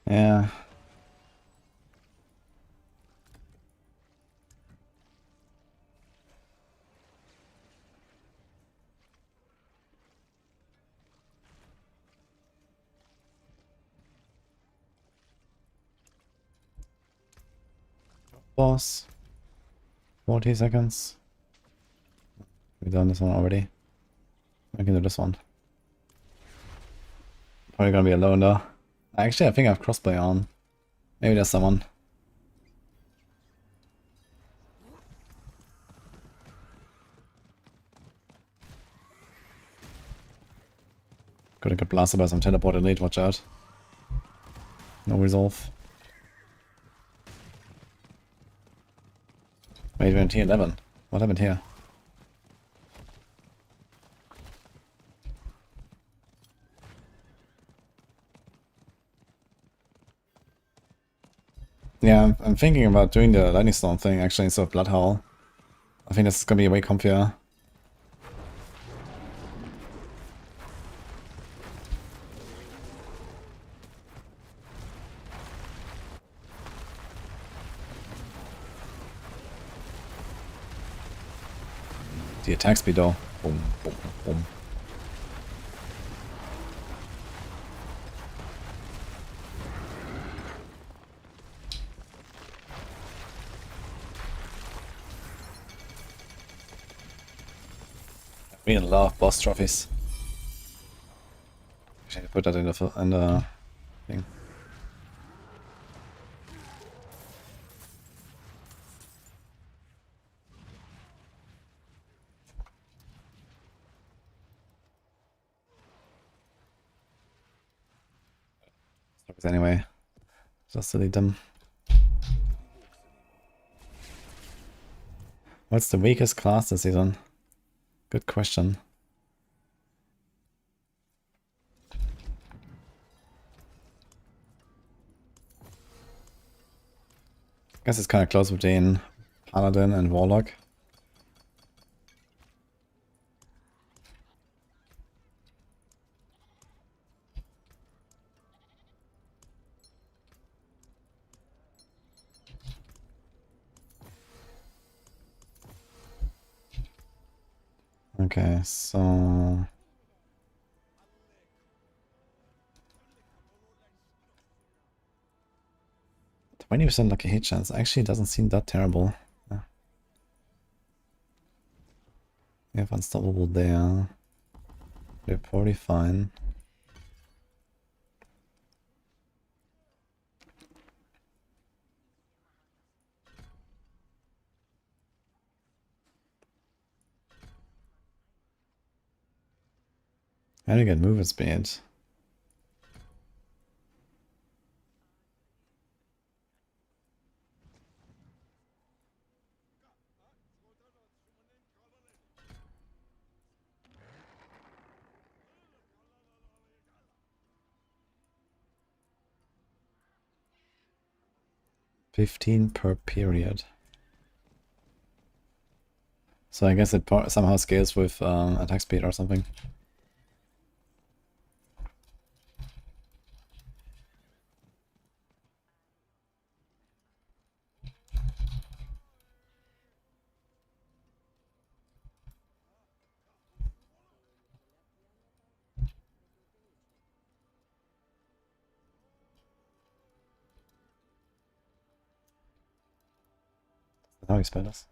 Yeah. Boss. 40 seconds. We've done this one already. We can do this one. Probably gonna be alone though. Actually, I think I have crossplay on. Maybe there's someone. Gonna get blasted by some teleport elite, watch out. No resolve. Wait, we're in tier 11. What happened here? Yeah, I'm thinking about doing the Lightning Storm thing actually instead of Bloodhowl. I think that's gonna be way comfier. The attack speed though. Boom, boom, boom. I really love boss trophies. I should put that in the thing. Anyway, just delete them. What's the weakest class this season? Good question. I guess it's kind of close between Paladin and Warlock. Okay, so 20% lucky hit chance. Actually, it doesn't seem that terrible. Yeah. We have unstoppable there. We're pretty fine. How do you get movement speed? $15 per period. So I guess it somehow scales with attack speed or something. How you spell this?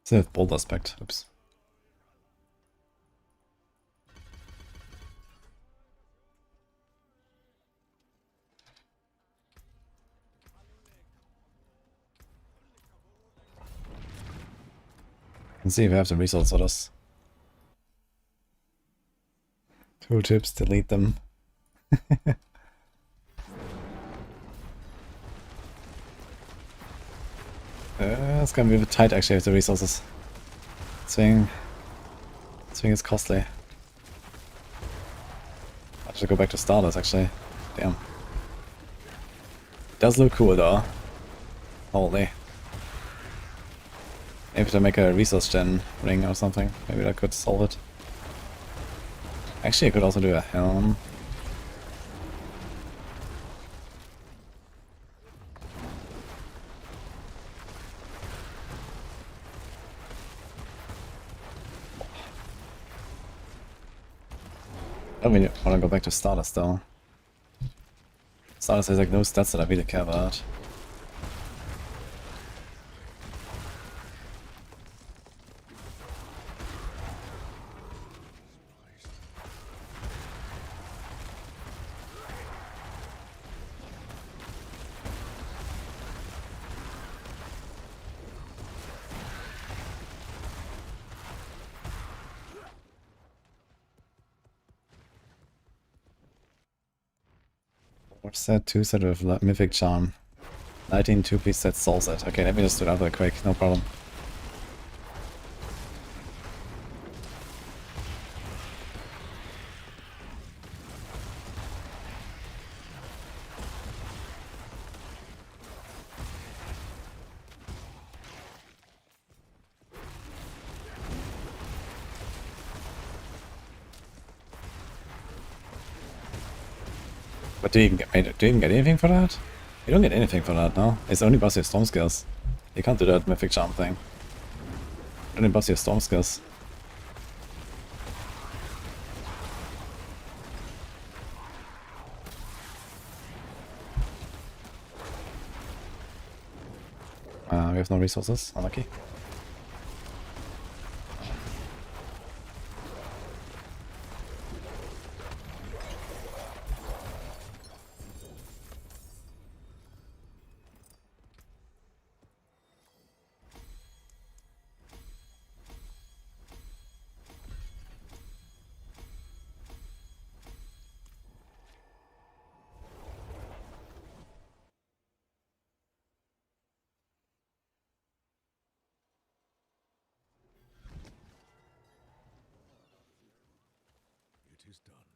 So with bold aspect. Oops. Let's see if we have the results for this. Tooltips, delete them. It's gonna be a bit tight actually with the resources. Swing is costly. I should go back to starters actually. Damn. It does look cool though. Holy. Maybe to make a resource gen ring or something. Maybe that could solve it. Actually, I could also do a helm. I don't really want to go back to starters though. Starters has like no stats that I really care about. What's that? 2 set with Mythic Charm. 19 2-piece set soul set. Okay, let me just do that real quick, no problem. But do you even get anything for that? You don't get anything for that, no? It's only buffs your storm skills. You can't do that Mythic Charm thing. It only buffs your storm skills. We have no resources. Unlucky. It is done.